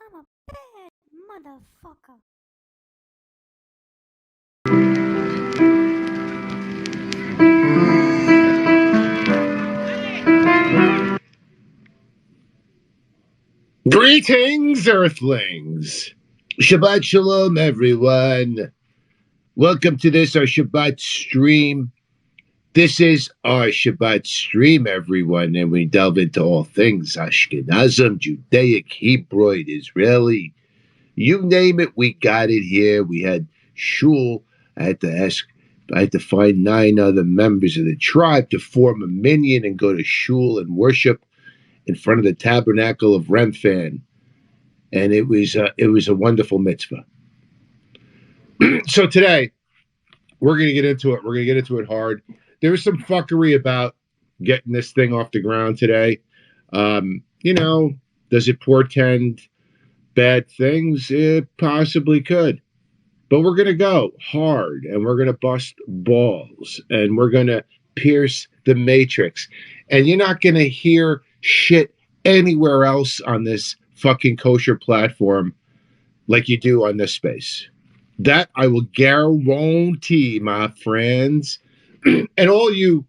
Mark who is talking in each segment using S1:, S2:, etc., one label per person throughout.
S1: I'm a bad motherfucker.
S2: Greetings, Earthlings. Shabbat Shalom, everyone. Welcome to this, our Shabbat stream. This is our Shabbat stream, everyone, and we delve into all things Ashkenazim, Judaic, Hebrew, Israeli. You name it, we got it here. We had shul. I had to find 9 other members of the tribe to form a minyan and go to shul and worship in front of the tabernacle of Remphan. And it was a wonderful mitzvah. So today, we're going to get into it. We're going to get into it hard. There was some fuckery about getting this thing off the ground today. Does it portend bad things? It possibly could. But we're going to go hard, and we're going to bust balls, and we're going to pierce the matrix. And you're not going to hear shit anywhere else on this fucking kosher platform like you do on this space. That I will guarantee, my friends. And all you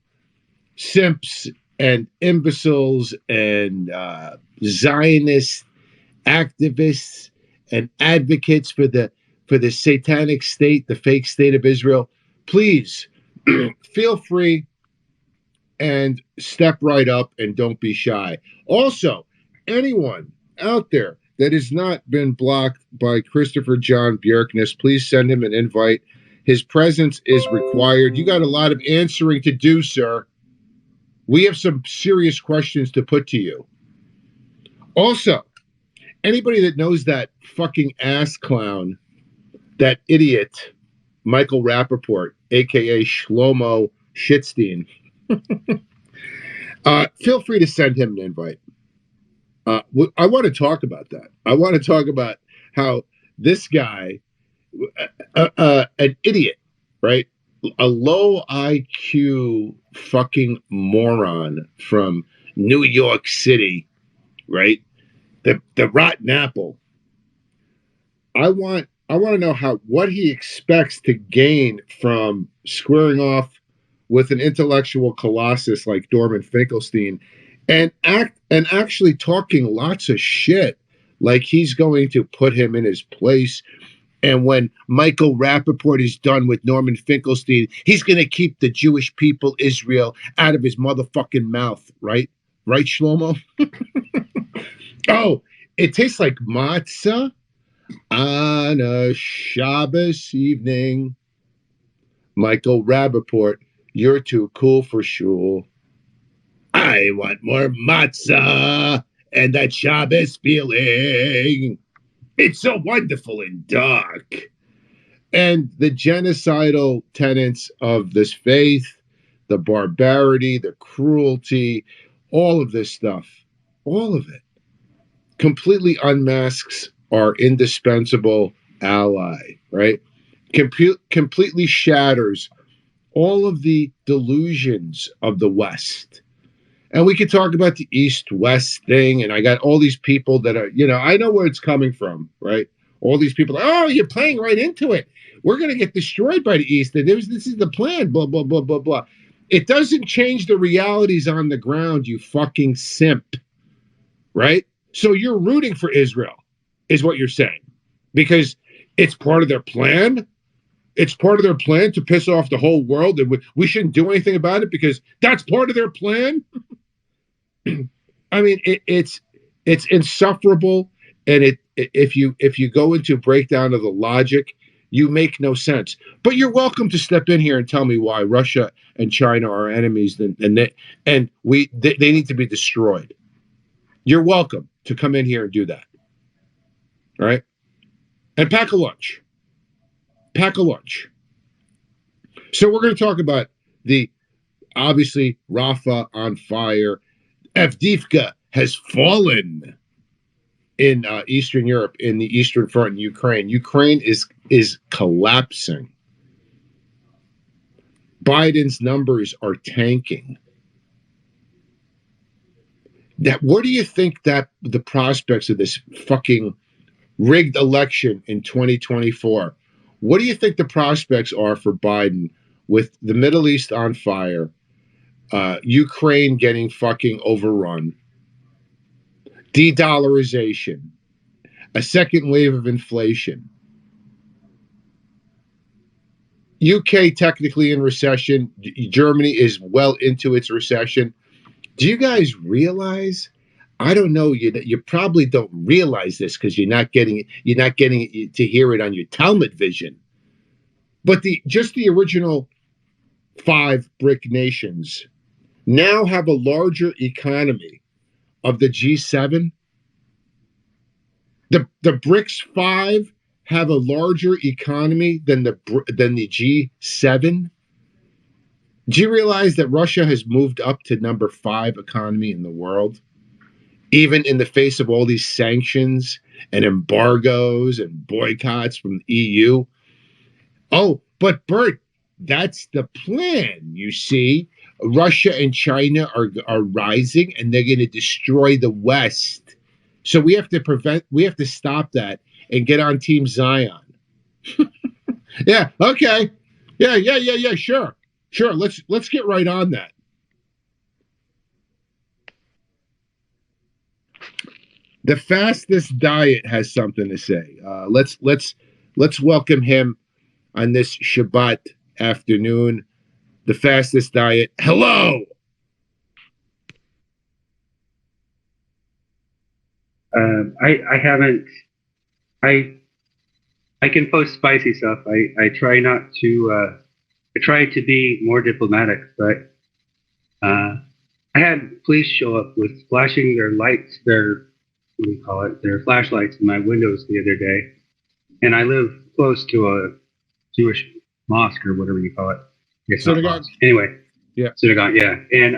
S2: simps and imbeciles and Zionist activists and advocates for the satanic state, the fake state of Israel, please feel free and step right up and don't be shy. Also, anyone out there that has not been blocked by Christopher John Bjerknes, please send him an invite. His presence is required. You got a lot of answering to do, sir. We have some serious questions to put to you. Also, anybody that knows that fucking ass clown, that idiot, Michael Rappaport, a.k.a. Shlomo Shitstein, feel free to send him an invite. I want to talk about that. I want to talk about how this guy, an idiot, right? A low IQ fucking moron from New York City, right? The rotten apple. I want to know what he expects to gain from squaring off with an intellectual colossus like Dorman Finkelstein and actually talking lots of shit like he's going to put him in his place. And when Michael Rappaport is done with Norman Finkelstein, he's going to keep the Jewish people, Israel, out of his motherfucking mouth, right? Right, Shlomo? Oh, it tastes like matzah on a Shabbos evening. Michael Rappaport, you're too cool for shul. I want more matzah and that Shabbos feeling. It's so wonderful and dark. And the genocidal tenets of this faith, the barbarity, the cruelty, all of this stuff, all of it, completely unmasks our indispensable ally, right? Completely shatters all of the delusions of the West. And we could talk about the East-West thing, and I got all these people that are, I know where it's coming from, right? All these people, you're playing right into it. We're going to get destroyed by the East, and this is the plan, blah, blah, blah, blah, blah. It doesn't change the realities on the ground, you fucking simp, right? So you're rooting for Israel, is what you're saying, because it's part of their plan. It's part of their plan to piss off the whole world, and we shouldn't do anything about it because that's part of their plan. I mean, it's insufferable, and if you go into a breakdown of the logic, you make no sense. But you're welcome to step in here and tell me why Russia and China are enemies, and they need to be destroyed. You're welcome to come in here and do that. All right, and pack a lunch. Pack a lunch. So we're going to talk about obviously Rafah on fire. Avdiivka has fallen in Eastern Europe, in the Eastern Front in Ukraine. Ukraine is collapsing. Biden's numbers are tanking. Where do you think that the prospects of this fucking rigged election in 2024. What do you think the prospects are for Biden with the Middle East on fire, Ukraine getting fucking overrun, de-dollarization, a second wave of inflation, UK technically in recession, Germany is well into its recession. Do you guys realize? I don't know. You probably don't realize this because you're not getting to hear it on your Talmud vision. But just the original 5 BRIC nations now have a larger economy of the G7. The BRICS 5 have a larger economy than the G7. Do you realize that Russia has moved up to number 5 economy in the world, even in the face of all these sanctions and embargoes and boycotts from the EU? Oh, but Bert, that's the plan. You see, Russia and China are rising, and they're going to destroy the West. So we have to stop that and get on Team Zion. Yeah. Okay. Yeah. Sure. Let's get right on that. The fastest diet has something to say. Let's welcome him on this Shabbat afternoon. The fastest diet. Hello.
S3: I haven't. I can post spicy stuff. I try not to. I try to be more diplomatic, but I had police show up with flashing their lights, their flashlights in my windows the other day, and I live close to a Jewish mosque or whatever you call it. It's not mosque. Anyway,
S2: yeah,
S3: synagogue, yeah, and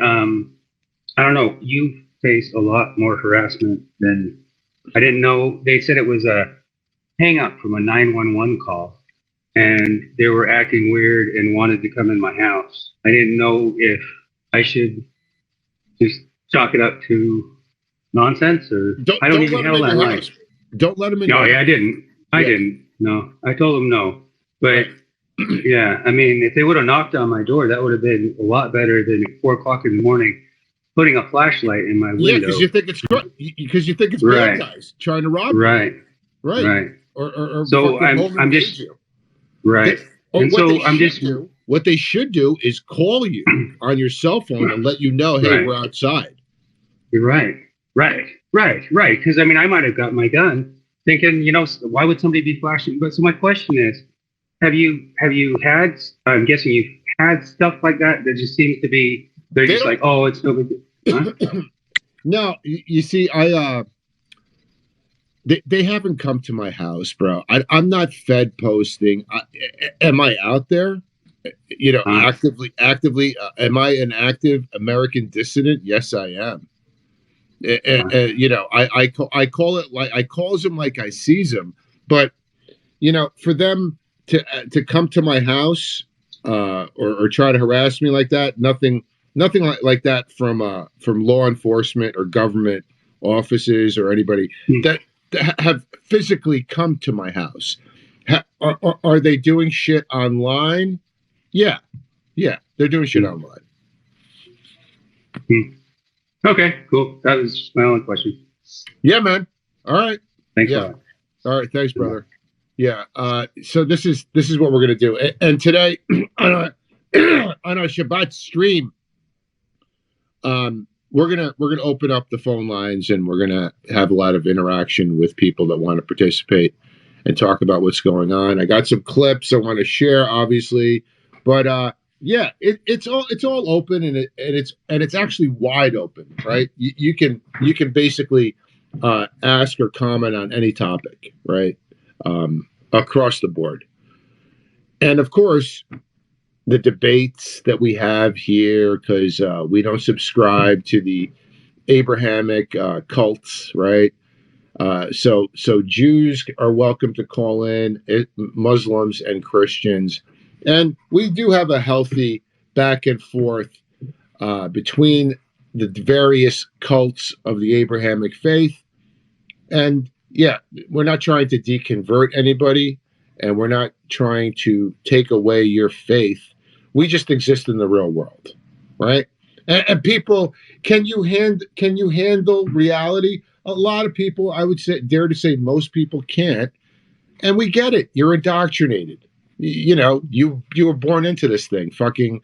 S3: I don't know. You face a lot more harassment than I didn't know. They said it was a hang up from a 911 call, and they were acting weird and wanted to come in my house. I didn't know if I should just chalk it up to nonsense or I don't even handle that right.
S2: Don't let them in.
S3: No, yeah, I didn't. I didn't. No, I told them no. But yeah, I mean, if they would have knocked on my door, that would have been a lot better than at 4 o'clock in the morning putting a flashlight in my window. Yeah,
S2: because you think it's bad guys trying to rob you.
S3: Right.
S2: Or
S3: so I'm just
S2: you.
S3: Right. And so I'm just
S2: what they should do is call you on your cell phone and let you know, hey, we're outside.
S3: You're right. Because I mean, I might have got my gun thinking, why would somebody be flashing? But so my question is, have you had? I'm guessing you've had stuff like that just seems to be. They're just like, oh, it's no big deal. Huh?
S2: No, you see, they haven't come to my house, bro. I'm not Fed posting. Am I out there? Actively. Am I an active American dissident? Yes, I am. I call it like I calls them like I sees them. But for them to come to my house or try to harass me like that, nothing like that from law enforcement or government offices or anybody that have physically come to my house. Are they doing shit online? Yeah, they're doing shit online.
S3: Okay, cool. That was my only question.
S2: Yeah, man. All right.
S3: Thanks a lot.
S2: All right, thanks, brother. Yeah. So this is what we're gonna do, and today on our Shabbat stream, we're gonna open up the phone lines and we're gonna have a lot of interaction with people that want to participate and talk about what's going on. I got some clips I want to share, obviously, but yeah, it's all open and it's actually wide open, right? You can basically ask or comment on any topic, right? Across the board, and of course, the debates that we have here, because we don't subscribe to the Abrahamic cults, right? So Jews are welcome to call in, Muslims and Christians, and we do have a healthy back and forth between the various cults of the Abrahamic faith, and yeah, we're not trying to deconvert anybody, and we're not trying to take away your faith. We just exist in the real world, right? And people, can you handle reality? A lot of people, I would say, dare to say, most people can't, and we get it. You're indoctrinated. You know, you were born into this thing. Fucking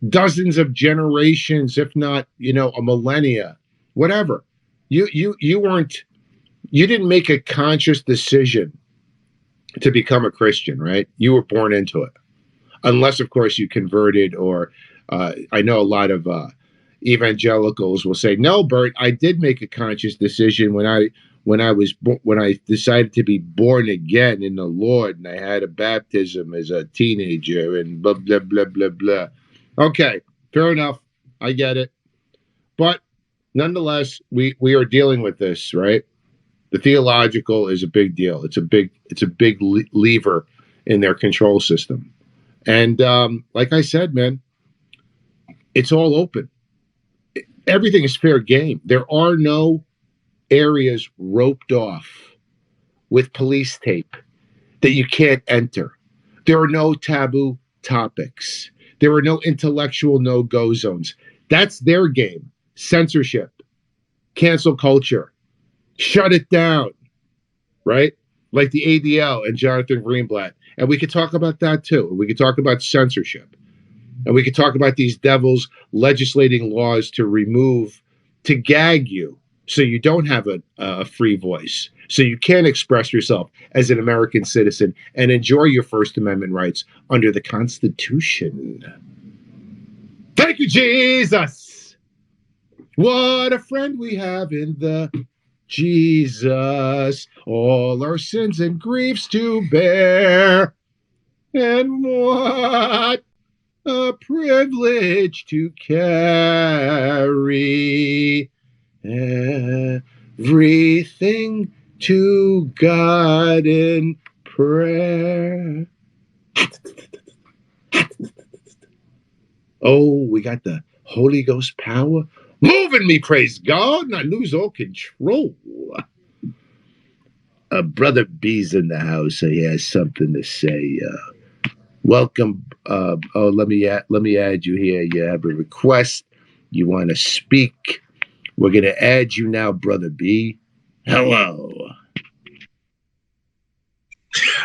S2: dozens of generations, if not, a millennia, whatever. You weren't. You didn't make a conscious decision to become a Christian, right? You were born into it, unless, of course, you converted. Or I know a lot of evangelicals will say, "No, Bert, I did make a conscious decision when I decided to be born again in the Lord, and I had a baptism as a teenager, and blah blah blah blah blah." Okay, fair enough. I get it, but nonetheless, we are dealing with this, right? The theological is a big deal. It's a big lever in their control system. And like I said, man, it's all open. Everything is fair game. There are no areas roped off with police tape that you can't enter. There are no taboo topics. There are no intellectual no-go zones. That's their game. Censorship, cancel culture, shut it down, right? Like the ADL and Jonathan Greenblatt. And we could talk about that too. We could talk about censorship. And we could talk about these devils legislating laws to gag you so you don't have a free voice, so you can't express yourself as an American citizen and enjoy your First Amendment rights under the Constitution. Thank you, Jesus. What a friend we have in the Jesus, all our sins and griefs to bear. And what a privilege to carry everything to God in prayer. Oh, we got the Holy Ghost power moving me, praise God, and I lose all control. Brother B's in the house, so he has something to say. Welcome. Let me add you here. You have a request. You want to speak. We're going to add you now, Brother B. Hello.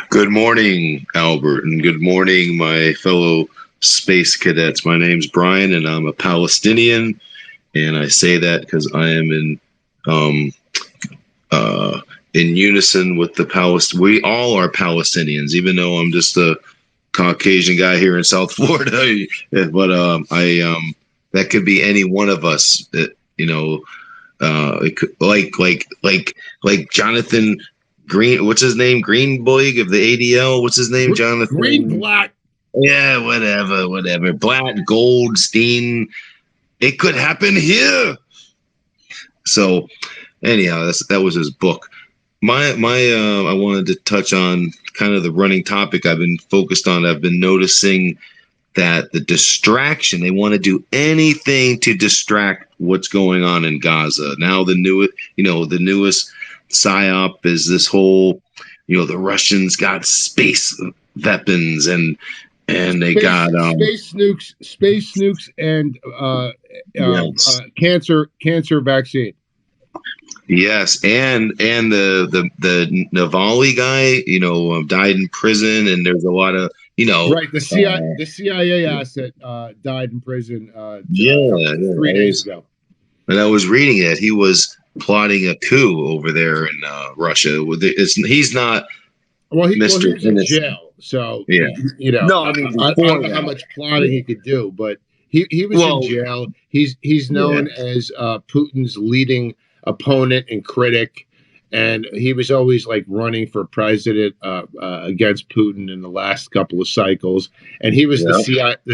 S4: Good morning, Albert, and good morning, my fellow space cadets. My name's Brian, and I'm a Palestinian, and I say that because I am in unison with the Palestinians. We all are Palestinians, even though I'm just a Caucasian guy here in South Florida. But that could be any one of us. It could, like Jonathan Green. What's his name? Greenboy of the ADL. What's his name? Jonathan
S2: Greenblatt.
S4: Yeah, whatever. Blatt, Goldstein. It could happen here. So, anyhow, that was his book. I wanted to touch on kind of the running topic I've been focused on. I've been noticing that the distraction, they want to do anything to distract what's going on in Gaza. Now the newest psyop is this whole, the Russians got space weapons and they got
S2: space nukes and
S4: yes.
S2: cancer vaccine.
S4: Yes, and the Navalny guy, died in prison, and there's a lot of
S2: right. The CIA asset died in prison. 3 days ago.
S4: And I was reading it. He was plotting a coup over there in Russia. He's not. He was in jail,
S2: so
S4: yeah.
S2: No, I mean, I don't know how much plotting he could do, but he was in jail. He's known as Putin's leading opponent and critic, and he was always like running for president against Putin in the last couple of cycles. And he was the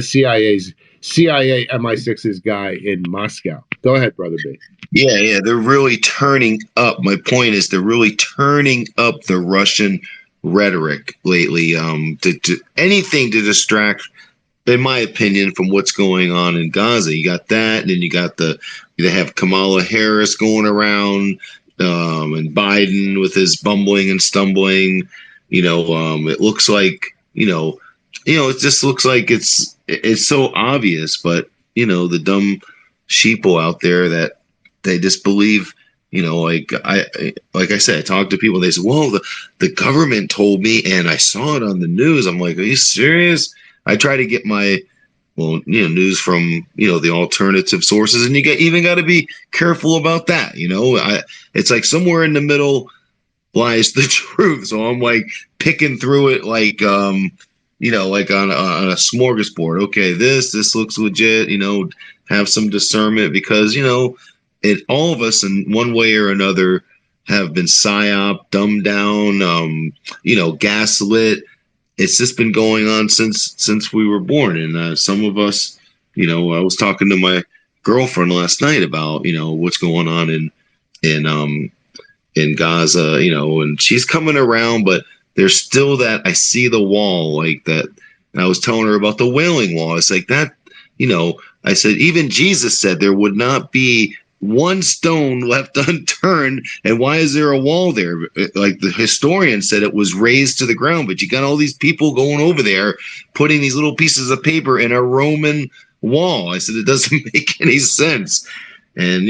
S2: CIA MI6's guy in Moscow. Go ahead, Brother B.
S4: Yeah, they're really turning up. My point is they're really turning up the Russian rhetoric lately. To anything to distract, in my opinion, from what's going on in Gaza. You got that, and then you got they have Kamala Harris going around and Biden with his bumbling and stumbling. It looks like it just looks like it's so obvious, but the dumb sheeple out there that they just believe. Like I said, I talked to people. They said, "Well, the government told me, and I saw it on the news." I'm like, "Are you serious?" I try to get my news from the alternative sources, and you even got to be careful about that. It's like somewhere in the middle lies the truth. So I'm like picking through it, like like on a smorgasbord. Okay, this looks legit. Have some discernment because all of us in one way or another have been psyop, dumbed down, gaslit. It's just been going on since we were born, and some of us, I was talking to my girlfriend last night about what's going on in Gaza, and she's coming around, but there's still that I see the wall like that. And I was telling her about the Wailing Wall. It's like that, I said even Jesus said there would not be one stone left unturned, and why is there a wall there? Like the historian said, it was razed to the ground, but you got all these people going over there putting these little pieces of paper in a Roman wall. I said it doesn't make any sense. And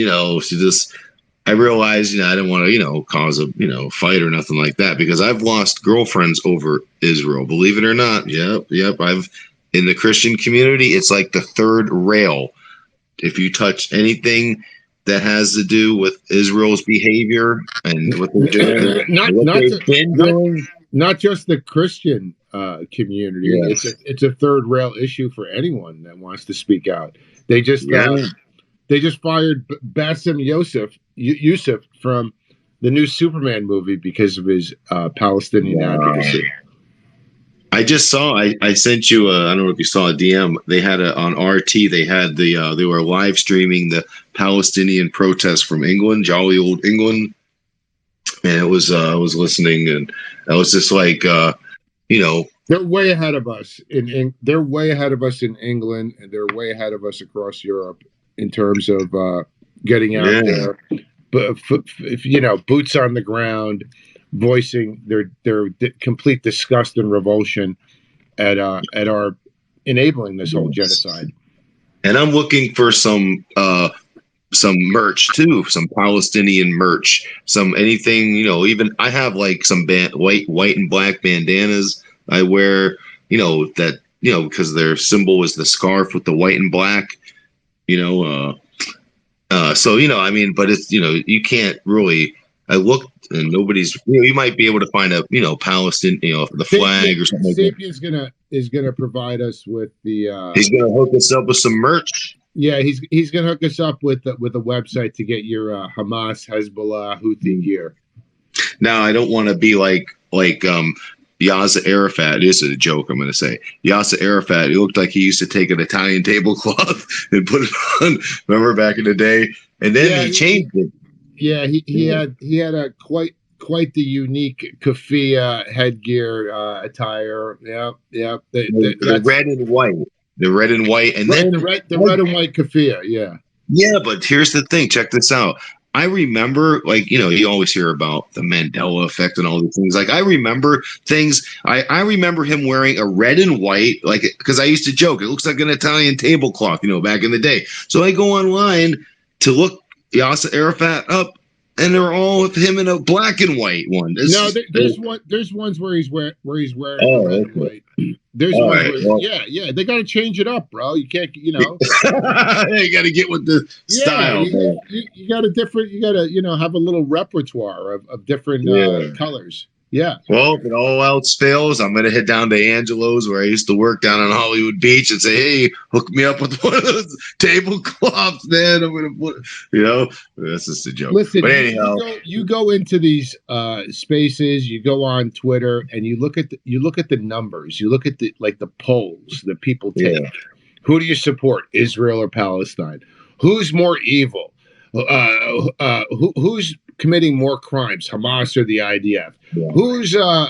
S4: I realized I didn't want to cause a fight or nothing like that, because I've lost girlfriends over Israel, believe it or not. Yep. I've in the Christian community, it's like the third rail. If you touch anything that has to do with Israel's behavior and what they're doing,
S2: not just the Christian community.
S4: Yes.
S2: It's a third rail issue for anyone that wants to speak out. They just fired Bassem Youssef from the new Superman movie because of his Palestinian advocacy.
S4: I just saw. I sent you. I don't know if you saw a DM. They had on RT. They had they were live streaming the Palestinian protest from England, jolly old England, and it was. I was listening, and I was just like,
S2: they're way ahead of us they're way ahead of us in England, and they're way ahead of us across Europe in terms of getting out there. But if boots on the ground, voicing their complete disgust and revulsion at our enabling this whole genocide.
S4: And I'm looking for some merch too, some Palestinian merch, some anything, even I have like some white and black bandanas I wear, that because their symbol is the scarf with the white and black, so but it's you can't really. I looked and nobody's. You might be able to find a Palestine, the flag or something.
S2: Sapien's is gonna provide us with the.
S4: He's gonna hook us up with some merch.
S2: Yeah, he's gonna hook us up with a website to get your Hamas, Hezbollah, Houthi gear.
S4: Now I don't want to be like Yasser Arafat. This is a joke. I'm going to say Yasser Arafat. He looked like he used to take an Italian tablecloth and put it on. Remember back in the day, and then he changed it.
S2: Yeah, he had a quite the unique keffiyeh headgear attire. Yeah.
S4: The red and white. The red and white, and then
S2: the red and white keffiyeh. Yeah.
S4: Yeah, but here's the thing. Check this out. I remember, you always hear about the Mandela effect and all these things. Like, I remember things. I remember him wearing a red and white, because I used to joke, it looks like an Italian tablecloth, back in the day. So I go online to look Yasser Arafat up, and they're all with him in a black and white one.
S2: There's ones where he's wearing red and white. There's ones where, they got to change it up, bro. You can't, You got
S4: to get with the style.
S2: You got to have a little repertoire of different colors. Yeah.
S4: Well, if it all else fails, I'm going to head down to Angelo's, where I used to work down on Hollywood Beach, and say, hey, hook me up with one of those tablecloths, man. I'm going to put, that's just a joke.
S2: Listen,
S4: but anyhow,
S2: you go into these spaces, you go on Twitter, and you look at the numbers, you look at the polls that people take. Yeah. Who do you support, Israel or Palestine? Who's more evil? Who's committing more crimes, Hamas or the IDF? Yeah. Who's a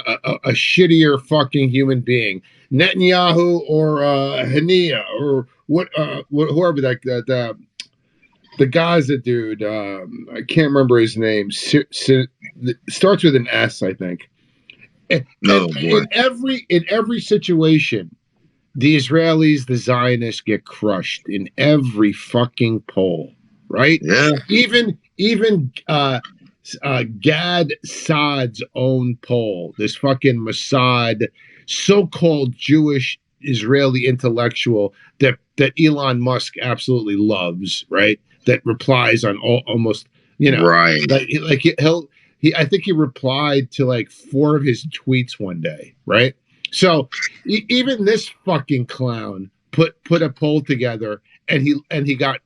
S2: shittier fucking human being, Netanyahu or Hania or whoever the Gaza dude, I can't remember his name. Starts with an S, I think.
S4: Oh, boy.
S2: In every situation, the Israelis, the Zionists get crushed in every fucking poll, right?
S4: Yeah.
S2: Even Gad Saad's own poll, this fucking Mossad, so-called Jewish Israeli intellectual that Elon Musk absolutely loves, right? That replies on almost,
S4: Right.
S2: like I think he replied to like 4 of his tweets one day, right? So even this fucking clown put a poll together, and he got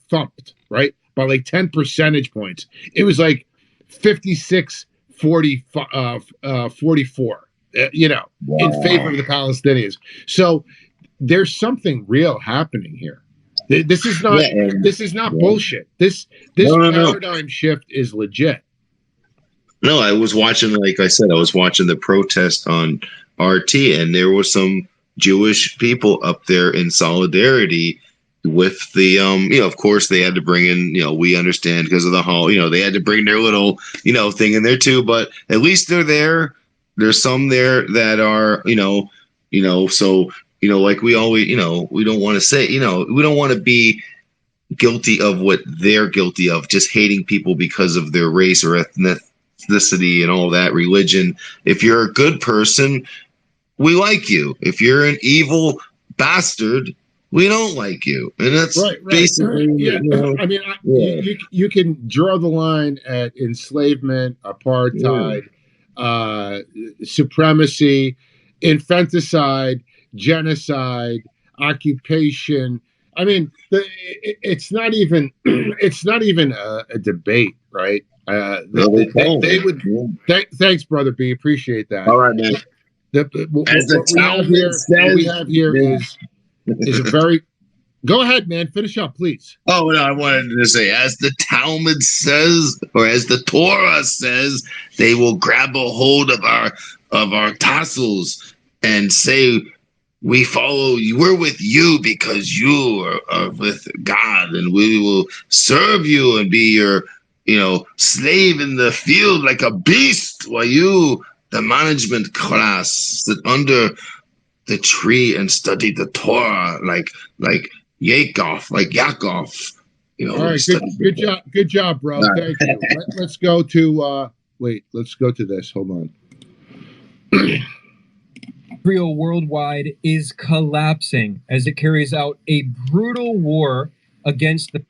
S2: thumped, right, by like 10 percentage points. It was like 56-44, in favor of the Palestinians. So there's something real happening here. This is not bullshit. This paradigm shift is legit.
S4: No, I was watching, like I said, I was watching the protest on RT, and there were some Jewish people up there in solidarity with the, of course they had to bring in, we understand because of the hall, they had to bring their little, thing in there too, but at least they're there. There's some there that are, so, like we always, we don't want to say, we don't want to be guilty of what they're guilty of, just hating people because of their race or ethnicity and all that, religion. If you're a good person, we like you. If you're an evil bastard, we don't like you. And that's right. Basically,
S2: yeah. I mean, you can draw the line at enslavement, apartheid, supremacy, infanticide, genocide, occupation. I mean, it's not even a debate, right? They would. Thanks, brother B. Appreciate that.
S4: All right, man.
S2: What we have here is a very. Go ahead, man. Finish up, please.
S4: Oh no, I wanted to say, as the Talmud says, or as the Torah says, they will grab a hold of our tassels and say, "We follow you. We're with you because you are with God, and we will serve you and be your, slave in the field like a beast, while you, the management class, sit under the tree and study the Torah like Yaakov.
S2: All right, good job, bro. Right. Thank you. Let's go to let's go to this. Hold on.
S5: Israel worldwide is collapsing as it carries out a brutal war against the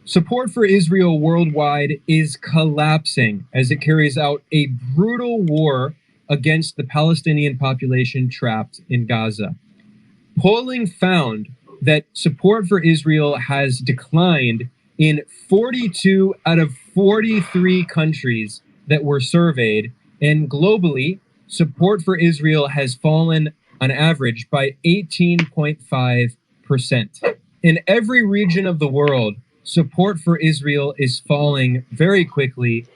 S5: support for Israel worldwide is collapsing as it carries out a brutal war against the Palestinian population trapped in Gaza. Polling found that support for Israel has declined in 42 out of 43 countries that were surveyed, and globally, support for Israel has fallen on average by 18.5%. In every region of the world, support for Israel is falling very quickly.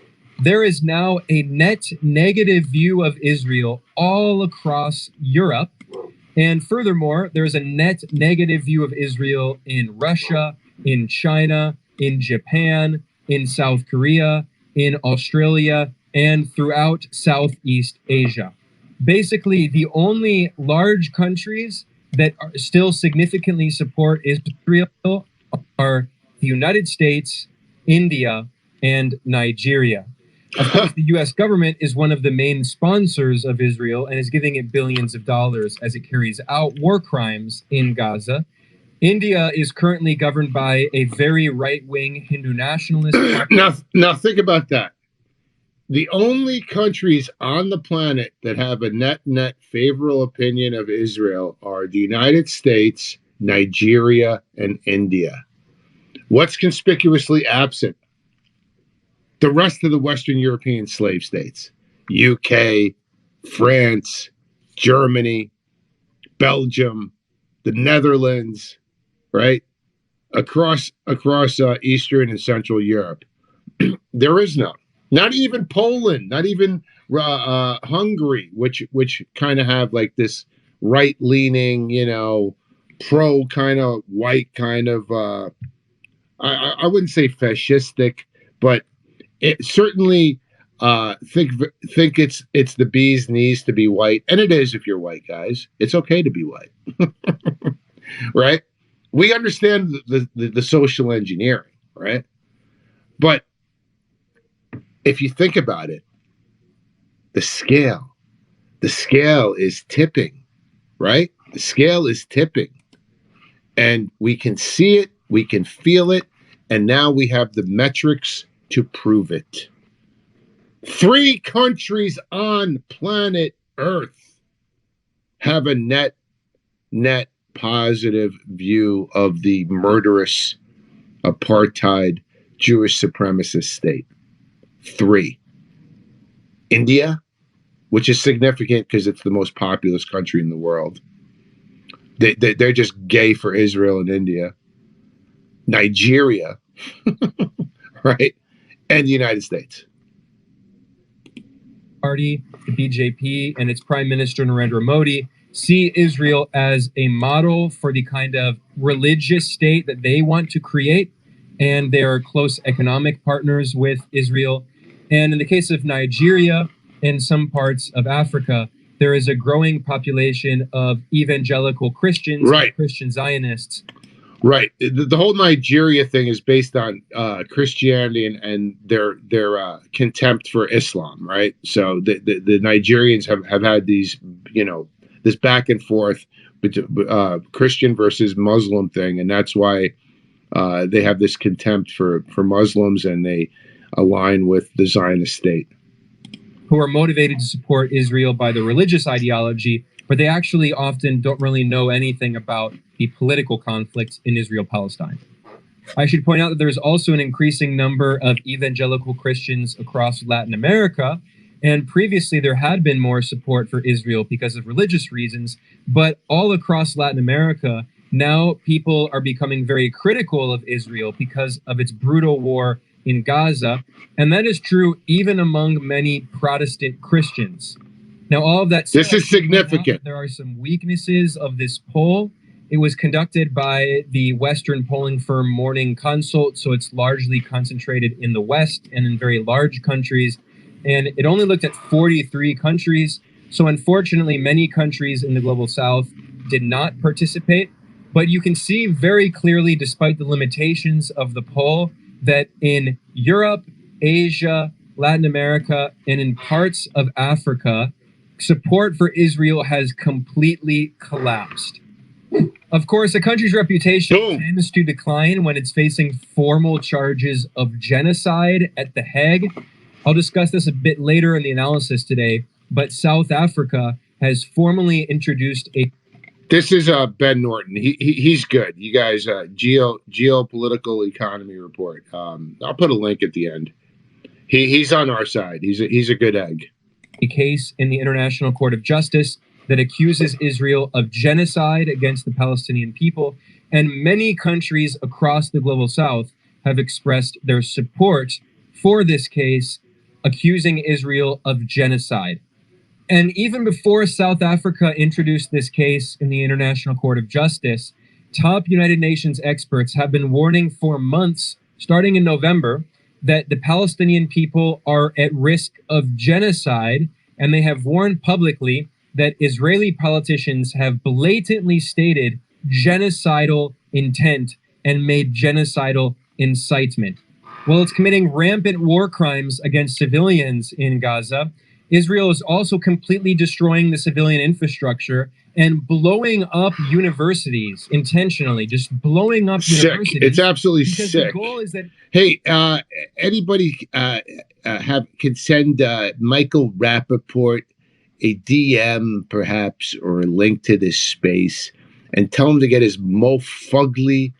S5: There is now a net negative view of Israel all across Europe. And furthermore, there's a net negative view of Israel in Russia, in China, in Japan, in South Korea, in Australia, and throughout Southeast Asia. Basically, the only large countries that are still significantly support Israel are the United States, India, and Nigeria. Of course, the U.S. government is one of the main sponsors of Israel and is giving it billions of dollars as it carries out war crimes in Gaza. India is currently governed by a very right-wing Hindu nationalist.
S2: Now think about that. The only countries on the planet that have a net favorable opinion of Israel are the United States, Nigeria, and India. What's conspicuously absent? The rest of the Western European slave states, UK, France, Germany, Belgium, the Netherlands, right? Across Eastern and Central Europe, there is none. Not even Poland, not even Hungary, which kind of have like this right-leaning, pro kind of white kind of I wouldn't say fascistic, but it certainly think it's the bee's knees to be white, and it is if you're white, guys. It's okay to be white, right? We understand the social engineering, right? But if you think about it, the scale is tipping, right? The scale is tipping, and we can see it, we can feel it, and now we have the metrics to prove it. 3 countries on planet Earth have a net positive view of the murderous apartheid Jewish supremacist state. 3. India, which is significant because it's the most populous country in the world. They're just gay for Israel and India. Nigeria, right? And the United States.
S5: Party, the BJP, and its Prime Minister Narendra Modi see Israel as a model for the kind of religious state that they want to create, and they are close economic partners with Israel. And in the case of Nigeria and some parts of Africa, there is a growing population of evangelical Christians,
S2: right,
S5: Christian Zionists.
S2: Right. The whole Nigeria thing is based on Christianity and their contempt for Islam, right? So the Nigerians have had these, this back and forth Christian versus Muslim thing, and that's why they have this contempt for Muslims, and they align with the Zionist state.
S5: Who are motivated to support Israel by the religious ideology, but they actually often don't really know anything about the political conflict in Israel-Palestine. I should point out that there's also an increasing number of evangelical Christians across Latin America, and previously there had been more support for Israel because of religious reasons, but all across Latin America, now people are becoming very critical of Israel because of its brutal war in Gaza, and that is true even among many Protestant Christians. Now, all of that said,
S2: this is significant.
S5: There are some weaknesses of this poll. It was conducted by the Western polling firm Morning Consult, so it's largely concentrated in the West and in very large countries. And it only looked at 43 countries. So unfortunately, many countries in the Global South did not participate. But you can see very clearly, despite the limitations of the poll, that in Europe, Asia, Latin America, and in parts of Africa, support for Israel has completely collapsed. Of course, a country's reputation tends to decline when it's facing formal charges of genocide at The Hague. I'll discuss this a bit later in the analysis today, but South Africa has formally introduced a...
S2: This is Ben Norton. He's good. You guys, geopolitical economy report. I'll put a link at the end. He's on our side. He's a good egg.
S5: A case in the International Court of Justice that accuses Israel of genocide against the Palestinian people, and many countries across the Global South have expressed their support for this case, accusing Israel of genocide. And even before South Africa introduced this case in the International Court of Justice, top United Nations experts have been warning for months, starting in November, that the Palestinian people are at risk of genocide, and they have warned publicly that Israeli politicians have blatantly stated genocidal intent and made genocidal incitement. While it's committing rampant war crimes against civilians in Gaza, Israel is also completely destroying the civilian infrastructure and blowing up universities intentionally, just blowing up universities.
S2: It's absolutely
S5: because
S2: sick.
S5: The goal is that...
S2: Hey, anybody can send Michael Rappaport a DM, perhaps, or a link to this space, and tell him to get his fugly.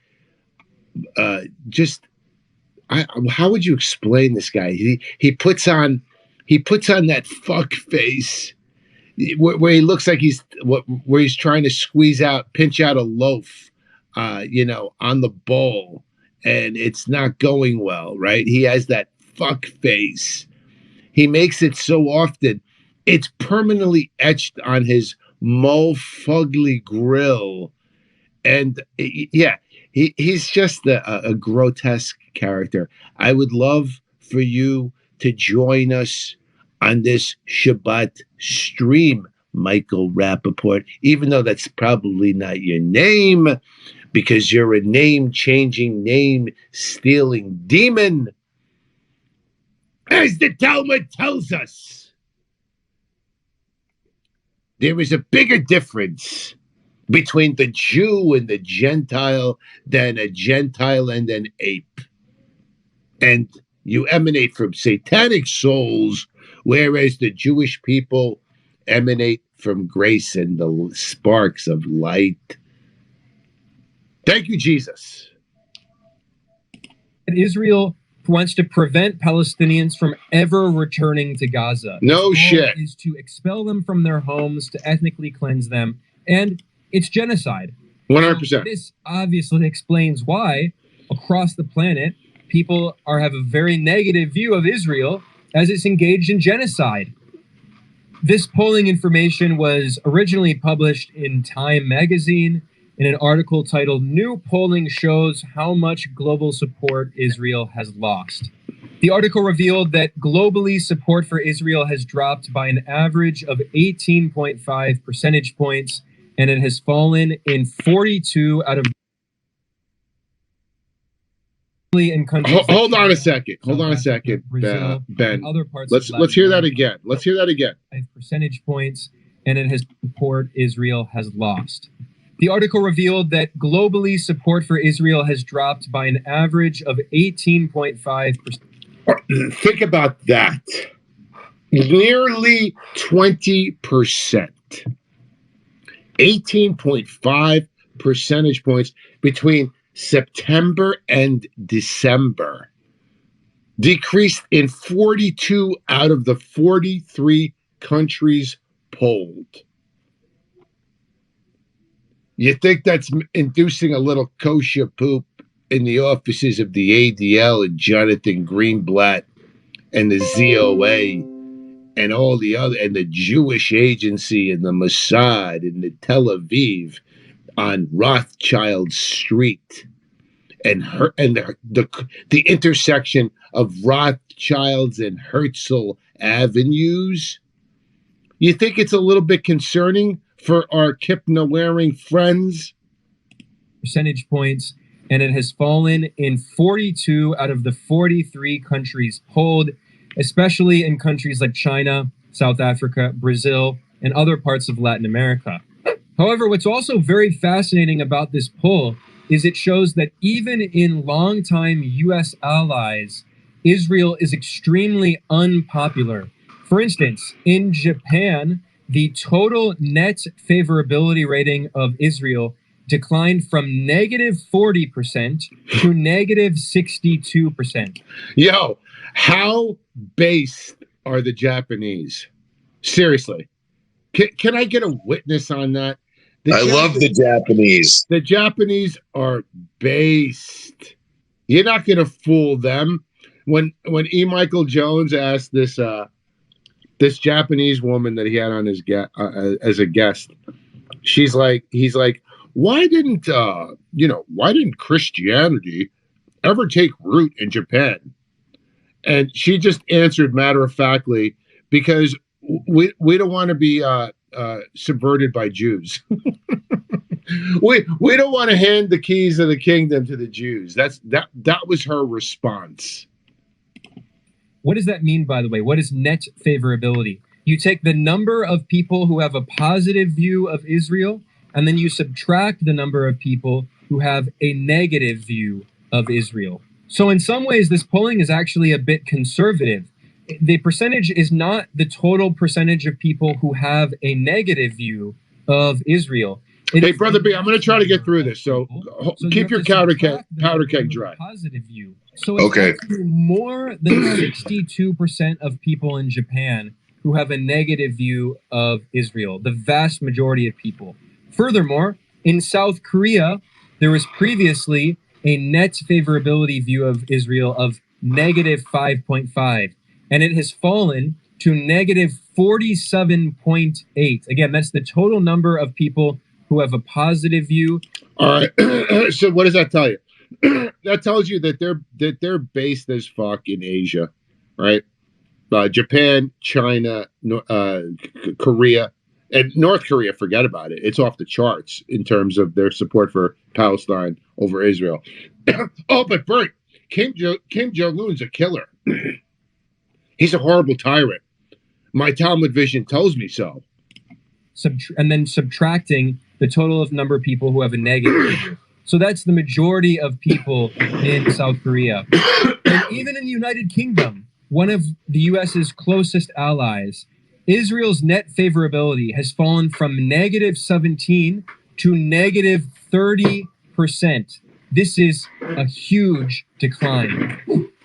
S2: How would you explain this guy? He puts on that fuck face where he looks like where he's trying to pinch out a loaf, on the bowl, and it's not going well, right? He has that fuck face. He makes it so often. It's permanently etched on his fugly grill. And yeah, he's just a grotesque character. I would love for you to join us on this Shabbat stream, Michael Rappaport, even though that's probably not your name, because you're a name-changing, name-stealing demon. As the Talmud tells us, there is a bigger difference between the Jew and the Gentile than a Gentile and an ape. And you emanate from satanic souls, whereas the Jewish people emanate from grace and the sparks of light. Thank you, Jesus.
S5: Israel wants to prevent Palestinians from ever returning to Gaza.
S2: No shit.
S5: Is to expel them from their homes, to ethnically cleanse them, and it's genocide.
S2: 100%.
S5: This obviously explains why, across the planet, people have a very negative view of Israel as it's engaged in genocide. This polling information was originally published in Time magazine in an article titled "New Polling Shows How Much Global Support Israel Has Lost." The article revealed that globally support for Israel has dropped by an average of 18.5 percentage points, and it has fallen in 42 out of in countries.
S2: Hold on a second. Hold on a second,
S5: Brazil,
S2: Ben.
S5: Other parts
S2: Let's hear that again. Let's hear that again.
S5: 5 percentage points, and it has support Israel has lost. The article revealed that globally support for Israel has dropped by an average of 18.5%.
S2: Think about that. Nearly 20%. 18.5 percentage points between September and December. Decreased in 42 out of the 43 countries polled. You think that's inducing a little kosher poop in the offices of the ADL and Jonathan Greenblatt and the ZOA and all the other, and the Jewish Agency and the Mossad and the Tel Aviv on Rothschild Street and the intersection of Rothschilds and Herzl Avenues? You think it's a little bit concerning for our kipna-wearing friends?
S5: Percentage points, and it has fallen in 42 out of the 43 countries polled, especially in countries like China, South Africa, Brazil, and other parts of Latin America. However, what's also very fascinating about this poll is it shows that even in longtime U.S. allies, Israel is extremely unpopular. For instance, in Japan, the total net favorability rating of Israel declined from negative 40% to negative 62%.
S2: Yo, how based are the Japanese? Seriously. Can I get a witness on that?
S4: I love the Japanese.
S2: The Japanese are based. You're not going to fool them. When E. Michael Jones asked this Japanese woman that he had on his as a guest, he's like, why didn't Christianity ever take root in Japan? And she just answered matter-of-factly, because we don't want to be subverted by Jews. we don't want to hand the keys of the kingdom to the Jews. That was her response.
S5: What does that mean, by the way? What is net favorability? You take the number of people who have a positive view of Israel, and then you subtract the number of people who have a negative view of Israel. So in some ways, this polling is actually a bit conservative. The percentage is not the total percentage of people who have a negative view of Israel.
S2: Hey, Brother B, I'm going to try to get through this. So keep your powder keg dry.
S5: Positive view. So it's actually more than 62% of people in Japan who have a negative view of Israel, the vast majority of people. Furthermore, in South Korea, there was previously a net favorability view of Israel of negative 5.5, and it has fallen to negative 47.8. Again, that's the total number of people who have a positive view
S2: All right. So what does that tell you? That tells you that they're based as fuck in Asia, right? Japan, China, Korea, and North Korea. Forget about it; it's off the charts in terms of their support for Palestine over Israel. Oh, but Bert, Kim Jong-un's a killer. He's a horrible tyrant. My Talmud vision tells me so.
S5: And then subtracting the total of number of people who have a negative. So that's the majority of people in South Korea. And even in the United Kingdom, one of the US's closest allies, Israel's net favorability has fallen from negative 17 to negative 30%. This is a huge decline.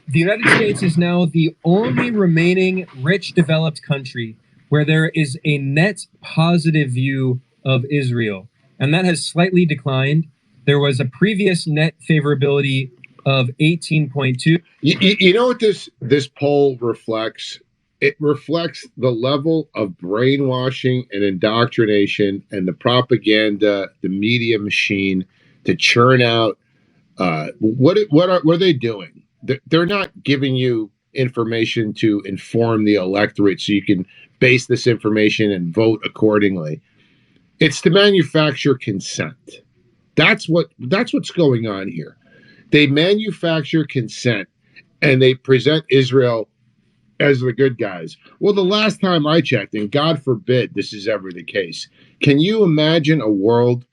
S5: The United States is now the only remaining rich developed country where there is a net positive view of Israel. And that has slightly declined. There was a previous net favorability of 18.2.
S2: You know what this poll reflects? It reflects the level of brainwashing and indoctrination and the propaganda, the media machine to churn out. What are they doing? They're not giving you information to inform the electorate so you can base this information and vote accordingly. It's to manufacture consent. That's what's going on here. They manufacture consent and they present Israel as the good guys. Well, the last time I checked, and God forbid this is ever the case, can you imagine a world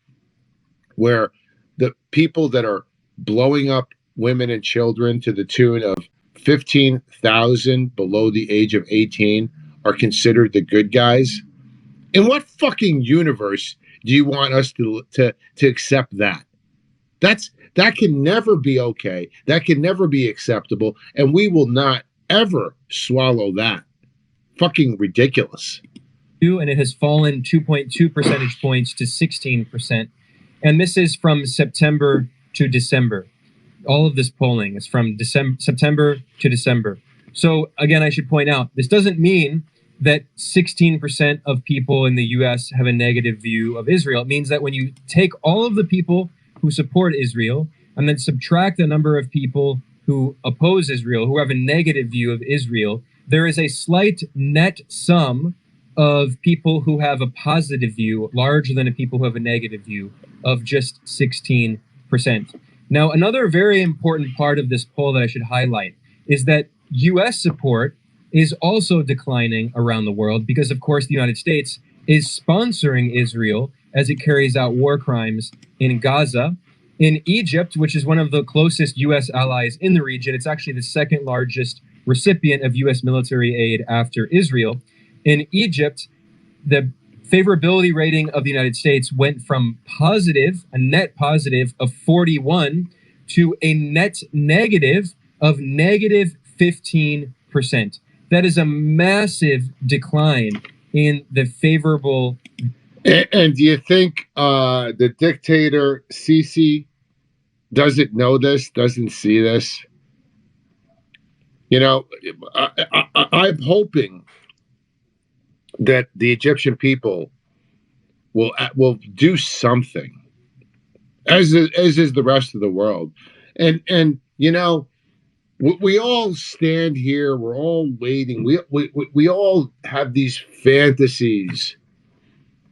S2: where the people that are blowing up women and children to the tune of 15,000 below the age of 18 are considered the good guys? In what fucking universe do you want us to accept that? That can never be okay. That can never be acceptable, and we will not ever swallow that. Fucking ridiculous.
S5: And it has fallen 2.2 percentage points to 16%. And this is from September to December. All of this polling is from September to December. So again, I should point out, this doesn't mean that 16% of people in the US have a negative view of Israel. It means that when you take all of the people who support Israel and then subtract the number of people who oppose Israel, who have a negative view of Israel, there is a slight net sum of people who have a positive view, larger than the people who have a negative view, of just 16%. Now, another very important part of this poll that I should highlight is that US support is also declining around the world because, of course, the United States is sponsoring Israel as it carries out war crimes in Gaza. In Egypt, which is one of the closest U.S. allies in the region, it's actually the second largest recipient of U.S. military aid after Israel. In Egypt, the favorability rating of the United States went from positive, a net positive of 41, to a net negative of negative 15%. That is a massive decline in the favorable.
S2: And do you think the dictator Sisi doesn't know this, doesn't see this? You know, I'm hoping that the Egyptian people will do something, as is the rest of the world, and you know. We all stand here. We're all waiting. We all have these fantasies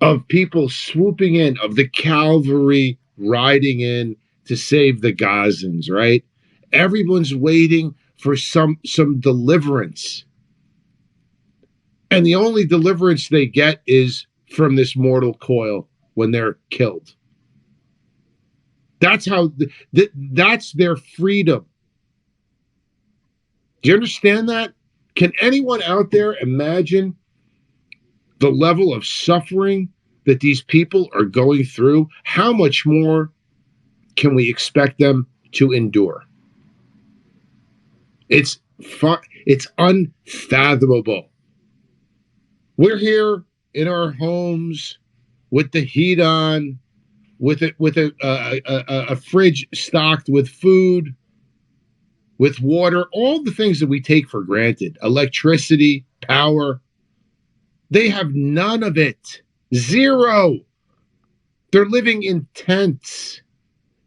S2: of people swooping in, of the cavalry riding in to save the Gazans, right? Everyone's waiting for some deliverance. And the only deliverance they get is from this mortal coil when they're killed. That's how, that's their freedom. Do you understand that? Can anyone out there imagine the level of suffering that these people are going through? How much more can we expect them to endure? It's unfathomable. We're here in our homes with the heat on, with a fridge stocked with food, with water, all the things that we take for granted, electricity, power. They have none of it. Zero. They're living in tents.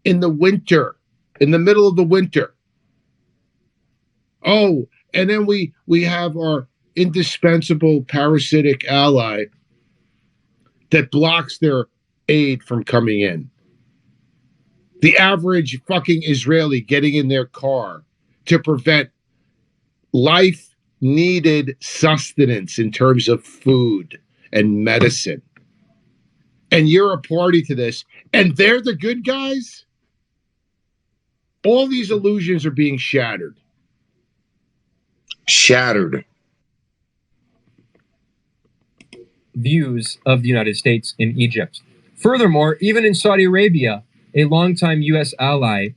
S2: in the winter, in the middle of the winter. Oh, and then we have our indispensable parasitic ally that blocks their aid from coming in. The average fucking Israeli getting in their car to prevent life-needed sustenance in terms of food and medicine. And you're a party to this, and they're the good guys? All these illusions are being shattered.
S4: Shattered.
S5: Views of the United States in Egypt. Furthermore, even in Saudi Arabia, a longtime U.S. ally,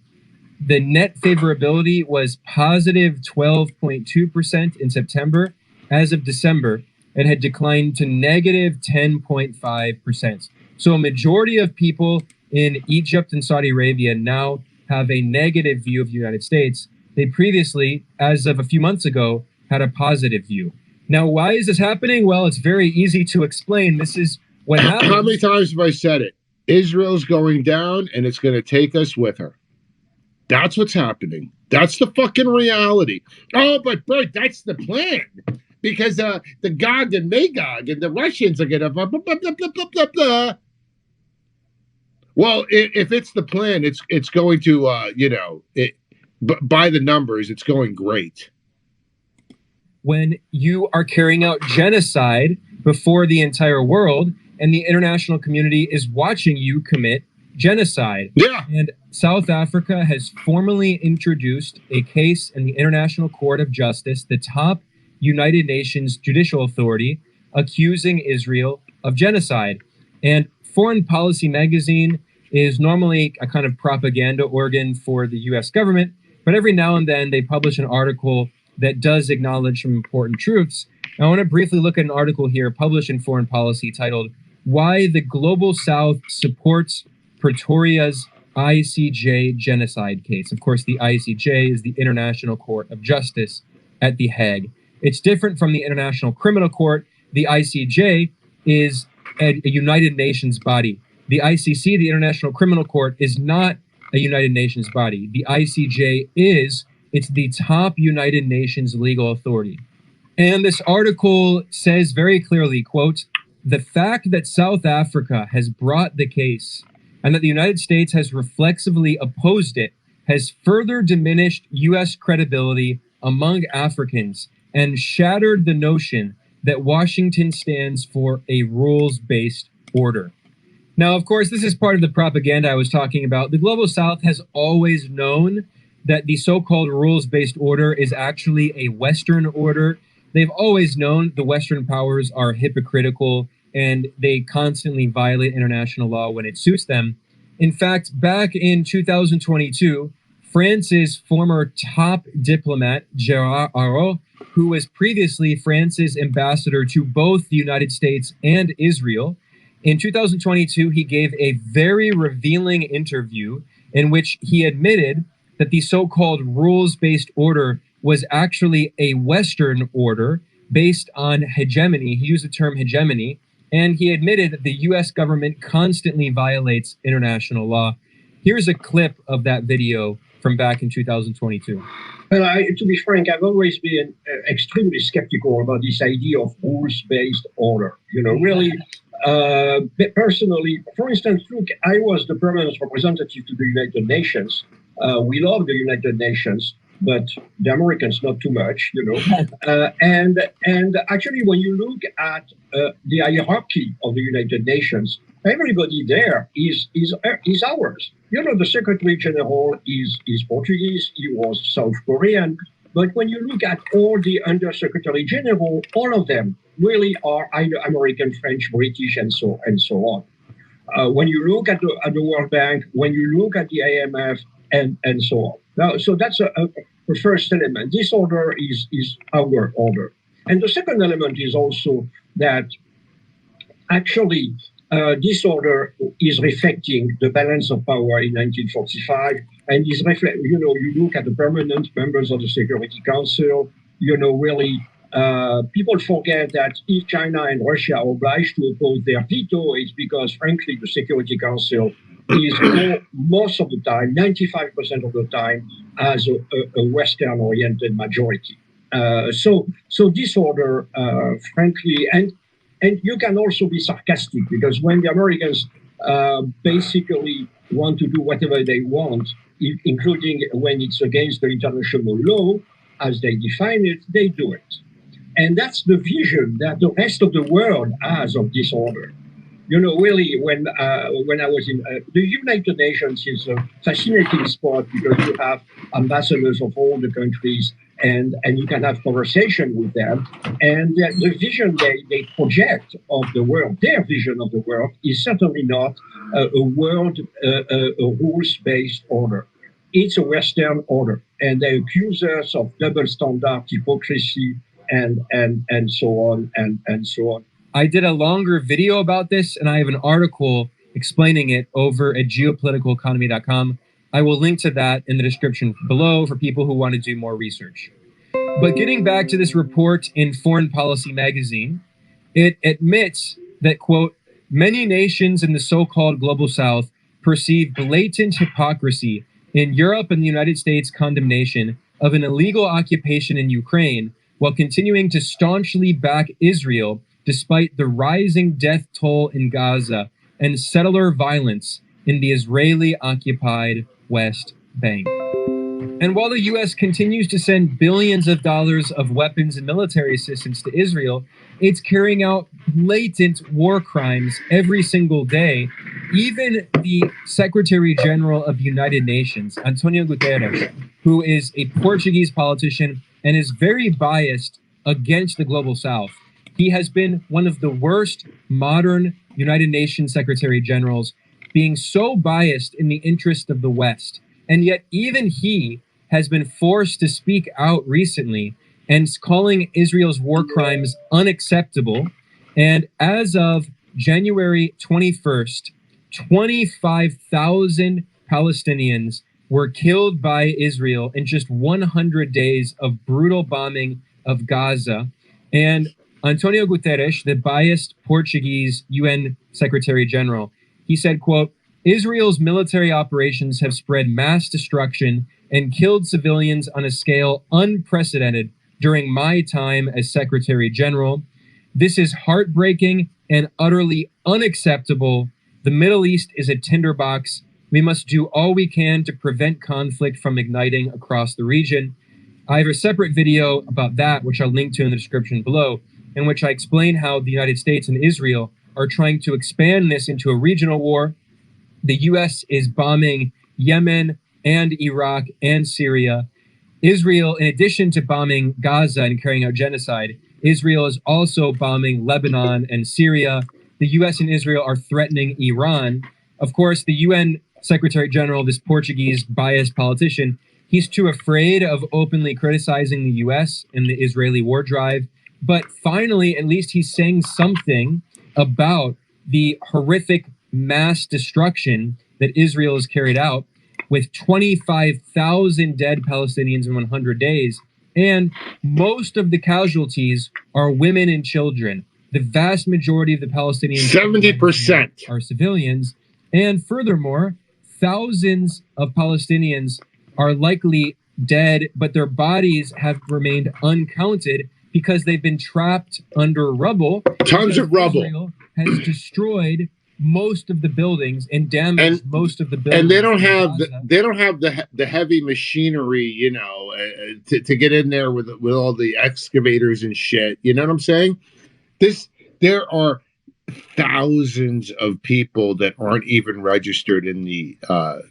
S5: the net favorability was positive 12.2% in September. As of December, it had declined to negative 10.5%. So a majority of people in Egypt and Saudi Arabia now have a negative view of the United States. They previously, as of a few months ago, had a positive view. Now, why is this happening? Well, it's very easy to explain. This is what happens.
S2: How many times have I said it? Israel's going down, and it's going to take us with her. That's what's happening. That's the fucking reality. Oh, but Bert, that's the plan. Because the Gog and Magog and the Russians are going to blah, blah, blah, blah, blah, blah, blah. Well, if it's the plan, it's going to, by the numbers, it's going great.
S5: When you are carrying out genocide before the entire world and the international community is watching you commit genocide.
S2: Yeah.
S5: And South Africa has formally introduced a case in the International Court of Justice, the top United Nations judicial authority, accusing Israel of genocide. And Foreign Policy magazine is normally a kind of propaganda organ for the U.S. government, but every now and then they publish an article that does acknowledge some important truths. I want to briefly look at an article here published in Foreign Policy titled, Why the Global South Supports Pretoria's ICJ Genocide Case. Of course, the ICJ is the International Court of Justice at The Hague. It's different from the International Criminal Court. The ICJ is a United Nations body. The ICC, the International Criminal Court, is not a United Nations body. The ICJ it's the top United Nations legal authority. And this article says very clearly, quote, the fact that South Africa has brought the case and that the United States has reflexively opposed it has further diminished U.S. credibility among Africans and shattered the notion that Washington stands for a rules-based order. Now, of course, this is part of the propaganda I was talking about. The Global South has always known that the so-called rules-based order is actually a Western order. They've always known the Western powers are hypocritical and they constantly violate international law when it suits them. In fact, back in 2022, France's former top diplomat, Gérard Araud, who was previously France's ambassador to both the United States and Israel, in 2022, he gave a very revealing interview in which he admitted that the so-called rules-based order was actually a Western order based on hegemony. He used the term hegemony, and he admitted that the U.S. government constantly violates international law. Here's a clip of that video from back in 2022.
S6: Well, to be frank, I've always been extremely skeptical about this idea of rules-based order. Really, personally, for instance, look, I was the permanent representative to the United Nations. We love the United Nations, but the Americans not too much, and actually, when you look at the hierarchy of the United Nations, everybody there is ours. The Secretary General is Portuguese. He was South Korean. But when you look at all the Undersecretary General, all of them really are either American, French, British, and so on. When you look at the World Bank, when you look at the IMF, and so on. Now, so that's a first element. This order is our order. And the second element is also that actually this order is reflecting the balance of power in 1945 and is you look at the permanent members of the Security Council, really people forget that if China and Russia are obliged to oppose their veto, it's because, frankly, the Security Council most of the time, 95% of the time, as a Western-oriented majority. So this order, frankly, and you can also be sarcastic, because when the Americans basically want to do whatever they want, including when it's against the international law, as they define it, they do it. And that's the vision that the rest of the world has of this order. You know, really, when I was in the United Nations is a fascinating spot, because you have ambassadors of all the countries, and you can have conversation with them. And the vision they project of the world, their vision of the world, is certainly not a world, a rules-based order. It's a Western order. And they accuse us of double standard, hypocrisy, and so on, and so on.
S5: I did a longer video about this, and I have an article explaining it over at geopoliticaleconomy.com. I will link to that in the description below for people who want to do more research. But getting back to this report in Foreign Policy magazine, it admits that, quote, many nations in the so-called Global South perceive blatant hypocrisy in Europe and the United States' condemnation of an illegal occupation in Ukraine, while continuing to staunchly back Israel despite the rising death toll in Gaza and settler violence in the Israeli-occupied West Bank. And while the U.S. continues to send billions of dollars of weapons and military assistance to Israel, it's carrying out blatant war crimes every single day. Even the Secretary General of the United Nations, Antonio Guterres, who is a Portuguese politician and is very biased against the Global South, he has been one of the worst modern United Nations Secretary Generals, being so biased in the interest of the West. And yet even he has been forced to speak out recently and calling Israel's war crimes unacceptable. And as of January 21st, 25,000 Palestinians were killed by Israel in just 100 days of brutal bombing of Gaza. And Antonio Guterres, the biased Portuguese UN Secretary General, he said, quote, Israel's military operations have spread mass destruction and killed civilians on a scale unprecedented during my time as Secretary General. This is heartbreaking and utterly unacceptable. The Middle East is a tinderbox. We must do all we can to prevent conflict from igniting across the region. I have a separate video about that, which I'll link to in the description below, in which I explain how the United States and Israel are trying to expand this into a regional war. The U.S. is bombing Yemen and Iraq and Syria. Israel, in addition to bombing Gaza and carrying out genocide, Israel is also bombing Lebanon and Syria. The U.S. and Israel are threatening Iran. Of course, the UN Secretary General, this Portuguese biased politician, he's too afraid of openly criticizing the U.S. and the Israeli war drive. But finally, at least he's saying something about the horrific mass destruction that Israel has carried out, with 25,000 dead Palestinians in 100 days. And most of the casualties are women and children. The vast majority of the Palestinians
S2: 70%
S5: are civilians. And furthermore, thousands of Palestinians are likely dead, but their bodies have remained uncounted because they've been trapped under rubble.
S2: Tons of rubble.
S5: Israel has destroyed most of the buildings and damaged most of the buildings.
S2: And they don't have the heavy machinery, you know, to get in there with all the excavators and shit. You know what I'm saying? There are thousands of people that aren't even registered in the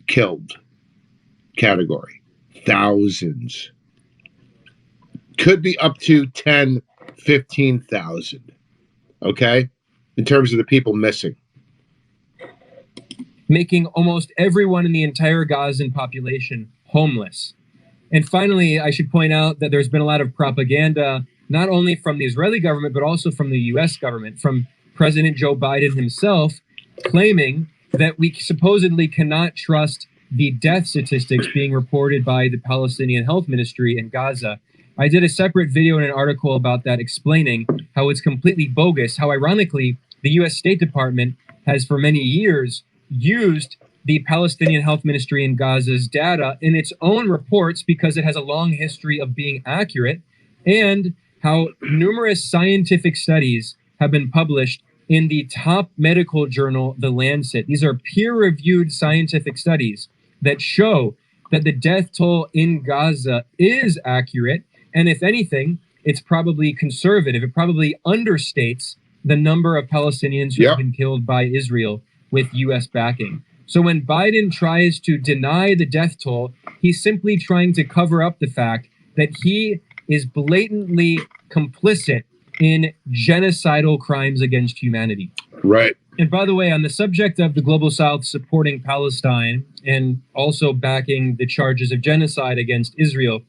S2: killed category. Thousands. Could be up to 10, 15,000. Okay? In terms of the people missing.
S5: Making almost everyone in the entire Gazan population homeless. And finally, I should point out that there's been a lot of propaganda, not only from the Israeli government, but also from the US government, from President Joe Biden himself, claiming that we supposedly cannot trust the death statistics being reported by the Palestinian Health Ministry in Gaza. I did a separate video and an article about that, explaining how it's completely bogus, how ironically, the US State Department has for many years used the Palestinian Health Ministry in Gaza's data in its own reports because it has a long history of being accurate, and how numerous scientific studies have been published in the top medical journal, The Lancet. These are peer-reviewed scientific studies that show that the death toll in Gaza is accurate, and if anything, it's probably conservative. It probably understates the number of Palestinians who have been killed by Israel with U.S. backing. So when Biden tries to deny the death toll, he's simply trying to cover up the fact that he is blatantly complicit in genocidal crimes against humanity.
S2: Right.
S5: And by the way, on the subject of the Global South supporting Palestine and also backing the charges of genocide against Israel,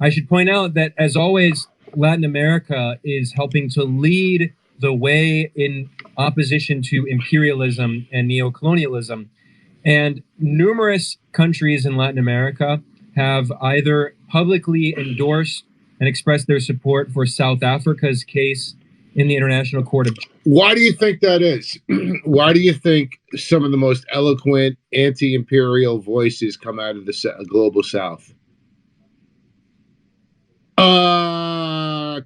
S5: I should point out that, as always, Latin America is helping to lead the way in opposition to imperialism and neocolonialism. And numerous countries in Latin America have either publicly endorsed and expressed their support for South Africa's case in the International Court of Justice.
S2: Why do you think that is? Why do you think some of the most eloquent anti-imperial voices come out of the Global South?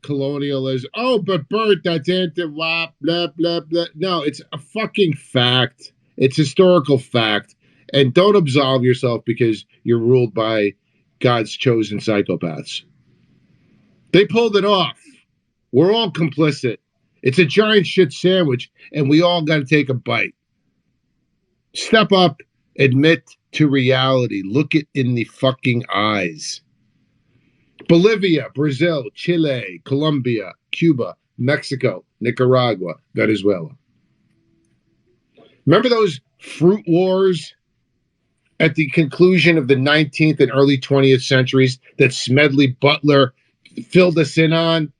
S2: Colonialism. Oh, but Bert, that's anti-blah, blah, blah, blah. No, it's a fucking fact. It's historical fact. And don't absolve yourself because you're ruled by God's chosen psychopaths. They pulled it off. We're all complicit. It's a giant shit sandwich, and we all got to take a bite. Step up, admit to reality. Look it in the fucking eyes. Bolivia, Brazil, Chile, Colombia, Cuba, Mexico, Nicaragua, Venezuela. Remember those fruit wars at the conclusion of the 19th and early 20th centuries that Smedley Butler filled us in on?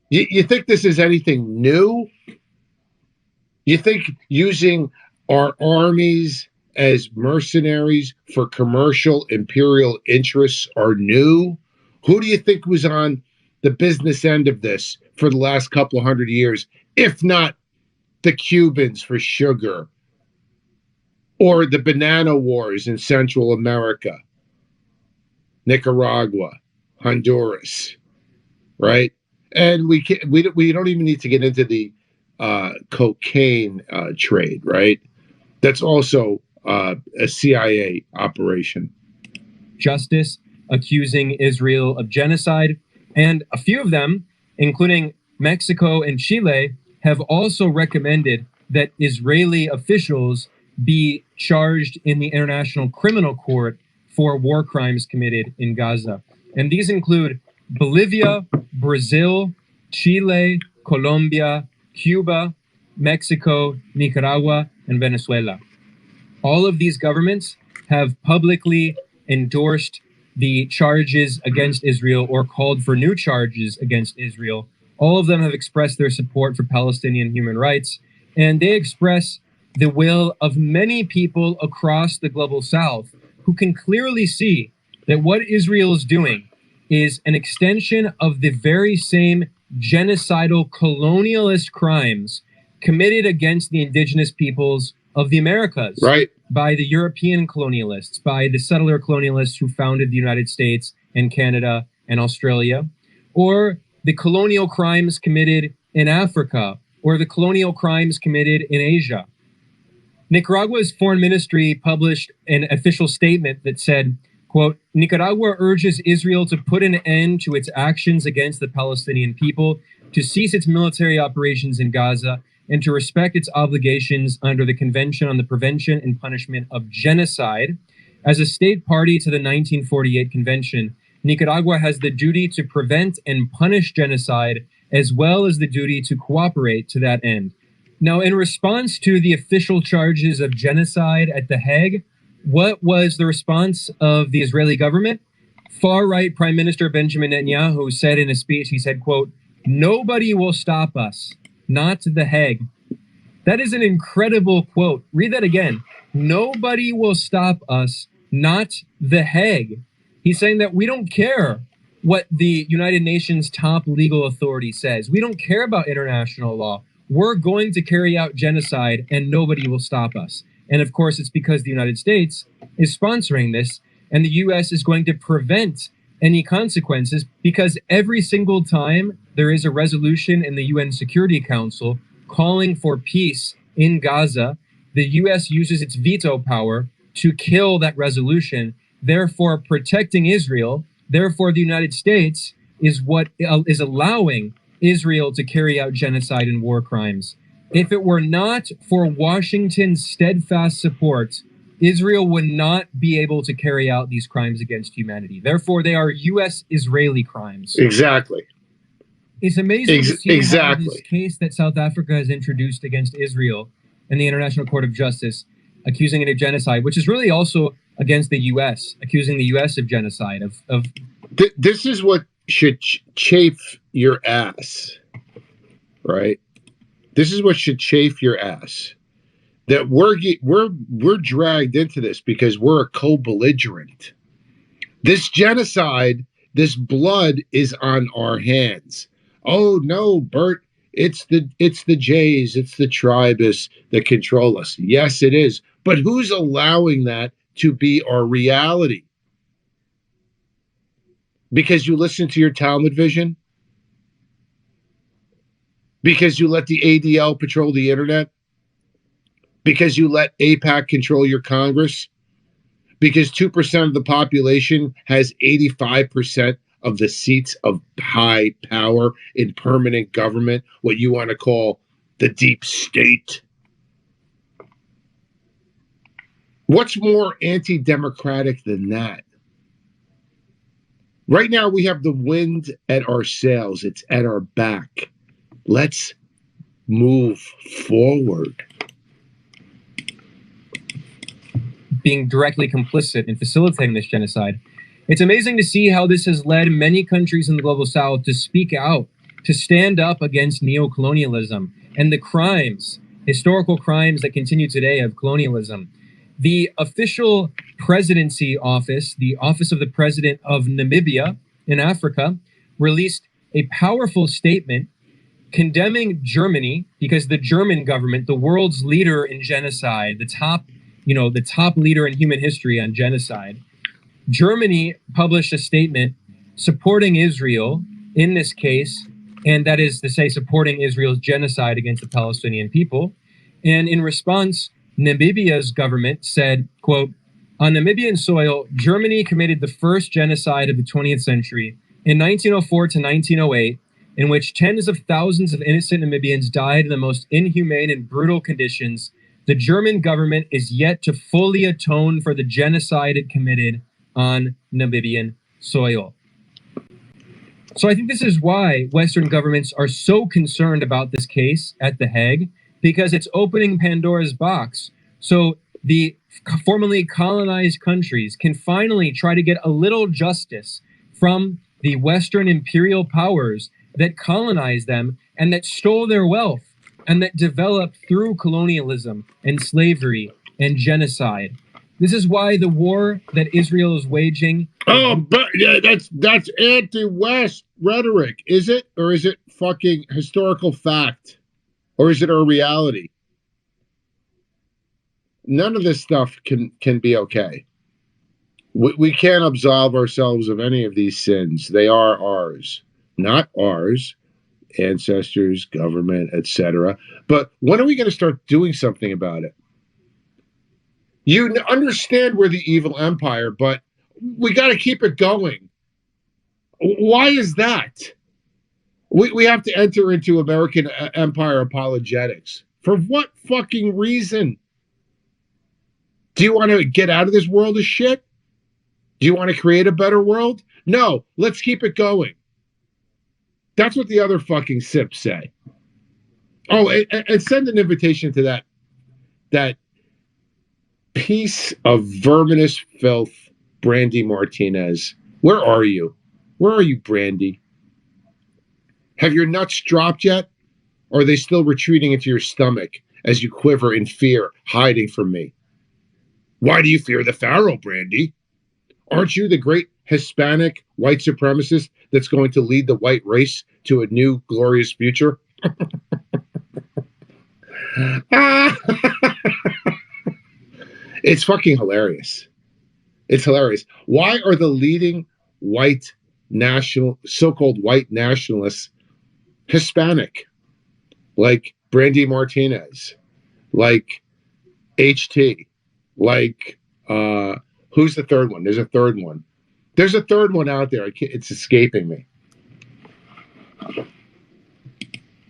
S2: You think this is anything new? You think using our armies as mercenaries for commercial imperial interests are new? Who do you think was on the business end of this for the last couple of 100 years, if not the Cubans for sugar, or the banana wars in Central America, Nicaragua, Honduras, right? And we don't even need to get into the cocaine trade, right? That's also a CIA operation.
S5: Justice accusing Israel of genocide, and a few of them, including Mexico and Chile, have also recommended that Israeli officials be charged in the International Criminal Court for war crimes committed in Gaza. And these include Bolivia, Brazil, Chile, Colombia, Cuba, Mexico, Nicaragua, and Venezuela. All of these governments have publicly endorsed the charges against Israel or called for new charges against Israel. All of them have expressed their support for Palestinian human rights, and they express the will of many people across the Global South who can clearly see that what Israel is doing is an extension of the very same genocidal colonialist crimes committed against the indigenous peoples of the Americas,
S2: right,
S5: by the European colonialists, by the settler colonialists who founded the United States and Canada and Australia, or the colonial crimes committed in Africa, or the colonial crimes committed in Asia. Nicaragua's foreign ministry published an official statement that said, quote, Nicaragua urges Israel to put an end to its actions against the Palestinian people, to cease its military operations in Gaza, and to respect its obligations under the Convention on the Prevention and Punishment of Genocide. As a state party to the 1948 Convention, Nicaragua has the duty to prevent and punish genocide, as well as the duty to cooperate to that end. Now, in response to the official charges of genocide at The Hague, what was the response of the Israeli government? Far-right Prime Minister Benjamin Netanyahu said in a speech, he said, quote, nobody will stop us, not The Hague. That is an incredible quote. Read that again. Nobody will stop us, not The Hague. He's saying that we don't care what the United Nations top legal authority says. We don't care about international law. We're going to carry out genocide and nobody will stop us. And of course, it's because the United States is sponsoring this, and the US is going to prevent any consequences, because every single time there is a resolution in the UN Security Council calling for peace in Gaza, the US uses its veto power to kill that resolution, therefore protecting Israel. Therefore, the United States is what is allowing Israel to carry out genocide and war crimes. If it were not for Washington's steadfast support, Israel would not be able to carry out these crimes against humanity. Therefore, they are U.S.-Israeli crimes.
S2: Exactly.
S5: It's amazing to see how this
S2: Exactly.
S5: case that South Africa has introduced against Israel in the International Court of Justice, accusing it of genocide, which is really also against the U.S., accusing the U.S. of genocide.
S2: This is what should chafe your ass, right? This is what should chafe your ass. That we're dragged into this because we're a co-belligerent. This genocide, this blood is on our hands. Oh no, Bert, it's the Jays, it's the tribes that control us. Yes, it is. But who's allowing that to be our reality? Because you listen to your Talmud vision? Because you let the ADL patrol the internet? Because you let AIPAC control your Congress? Because 2% of the population has 85% of the seats of high power in permanent government, what you want to call the deep state? What's more anti-democratic than that? Right now, we have the wind at our sails. It's at our back. Let's move forward.
S5: Being directly complicit in facilitating this genocide. It's amazing to see how this has led many countries in the global south to speak out, to stand up against neocolonialism and the crimes, historical crimes that continue today of colonialism. The official presidency office, the Office of the President of Namibia in Africa, released a powerful statement condemning Germany, because the German government, the world's leader in genocide, the top leader in human history on genocide, Germany published a statement supporting Israel in this case, and that is to say supporting Israel's genocide against the Palestinian people. And in response, Namibia's government said, quote, "On Namibian soil, Germany committed the first genocide of the 20th century in 1904 to 1908, in which tens of thousands of innocent Namibians died in the most inhumane and brutal conditions. The German government is yet to fully atone for the genocide it committed on Namibian soil." So I think this is why Western governments are so concerned about this case at The Hague, because it's opening Pandora's box. So the formerly colonized countries can finally try to get a little justice from the Western imperial powers that colonized them and that stole their wealth and that developed through colonialism and slavery and genocide. This is why the war that Israel is waging.
S2: Oh, but yeah, that's anti-West rhetoric, is it? Or is it fucking historical fact? Or is it our reality? None of this stuff can be okay. We can't absolve ourselves of any of these sins. They are ours, not ours, ancestors, government, etc. But when are we going to start doing something about it? You understand we're the evil empire, but we got to keep it going. Why is that? We have to enter into American empire apologetics. For what fucking reason? Do you want to get out of this world of shit? Do you want to create a better world? No, let's keep it going. That's what the other fucking sips say. Oh, and send an invitation to that piece of verminous filth, Brandy Martinez. Where are you? Where are you, Brandy? Have your nuts dropped yet? Or are they still retreating into your stomach as you quiver in fear, hiding from me? Why do you fear the Pharaoh, Brandy? Aren't you the great Hispanic white supremacist that's going to lead the white race to a new glorious future? It's fucking hilarious. It's hilarious. Why are the leading white so-called white nationalists Hispanic? Like Brandy Martinez, like HT, like who's the third one? There's a third one. There's a third one out there. It's escaping me.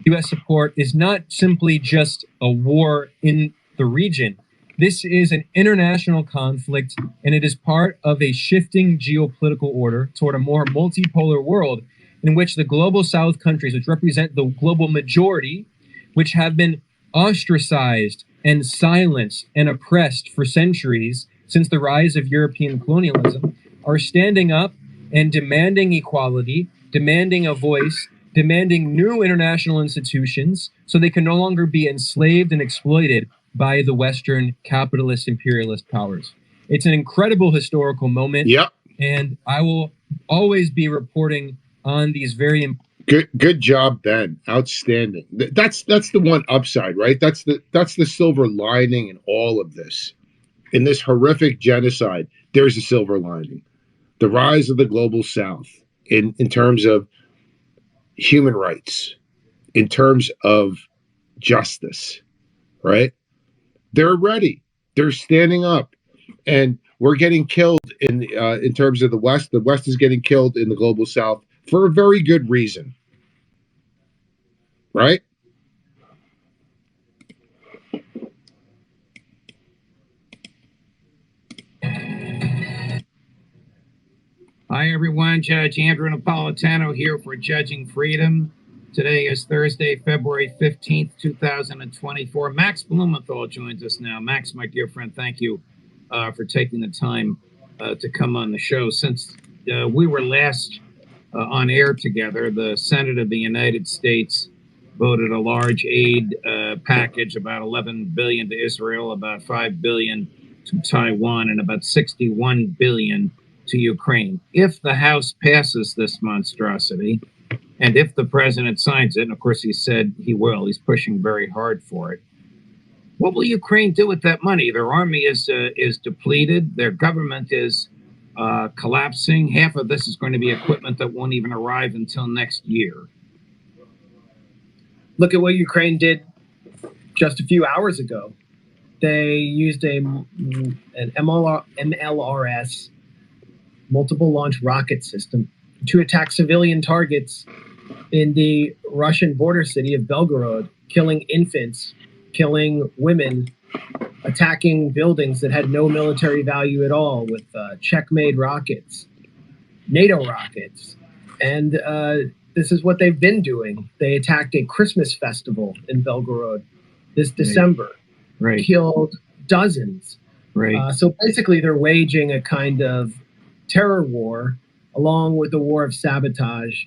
S5: U.S. support is not simply just a war in the region. This is an international conflict, and it is part of a shifting geopolitical order toward a more multipolar world in which the global South countries, which represent the global majority, which have been ostracized and silenced and oppressed for centuries since the rise of European colonialism, are standing up and demanding equality, demanding a voice, demanding new international institutions so they can no longer be enslaved and exploited by the Western capitalist imperialist powers. It's an incredible historical moment.
S2: Yep.
S5: And I will always be reporting on these very
S2: good job, Ben. Outstanding. That's the one upside, right? That's the silver lining in all of this. In this horrific genocide, there's a silver lining. The rise of the global South in terms of human rights, in terms of justice, right? They're ready. They're standing up, and we're getting killed in terms of the West. The West is getting killed in the global South for a very good reason, right?
S7: Hi, everyone. Judge Andrew Napolitano here for Judging Freedom. Today is Thursday, February 15th, 2024. Max Blumenthal joins us now. Max, my dear friend, thank you for taking the time to come on the show. Since we were last on air together, the Senate of the United States voted a large aid package, about $11 billion to Israel, about $5 billion to Taiwan, and about $61 billion to Ukraine. If the House passes this monstrosity, and if the president signs it, and of course he said he will, he's pushing very hard for it, what will Ukraine do with that money? Their army is depleted. Their government is collapsing. Half of this is going to be equipment that won't even arrive until next year.
S8: Look at what Ukraine did just a few hours ago. They used an MLRS, multiple launch rocket system, to attack civilian targets in the Russian border city of Belgorod, killing infants, killing women, attacking buildings that had no military value at all with Czech-made rockets, NATO rockets. And this is what they've been doing. They attacked a Christmas festival in Belgorod this December, killed dozens. So basically they're waging a kind of terror war along with the war of sabotage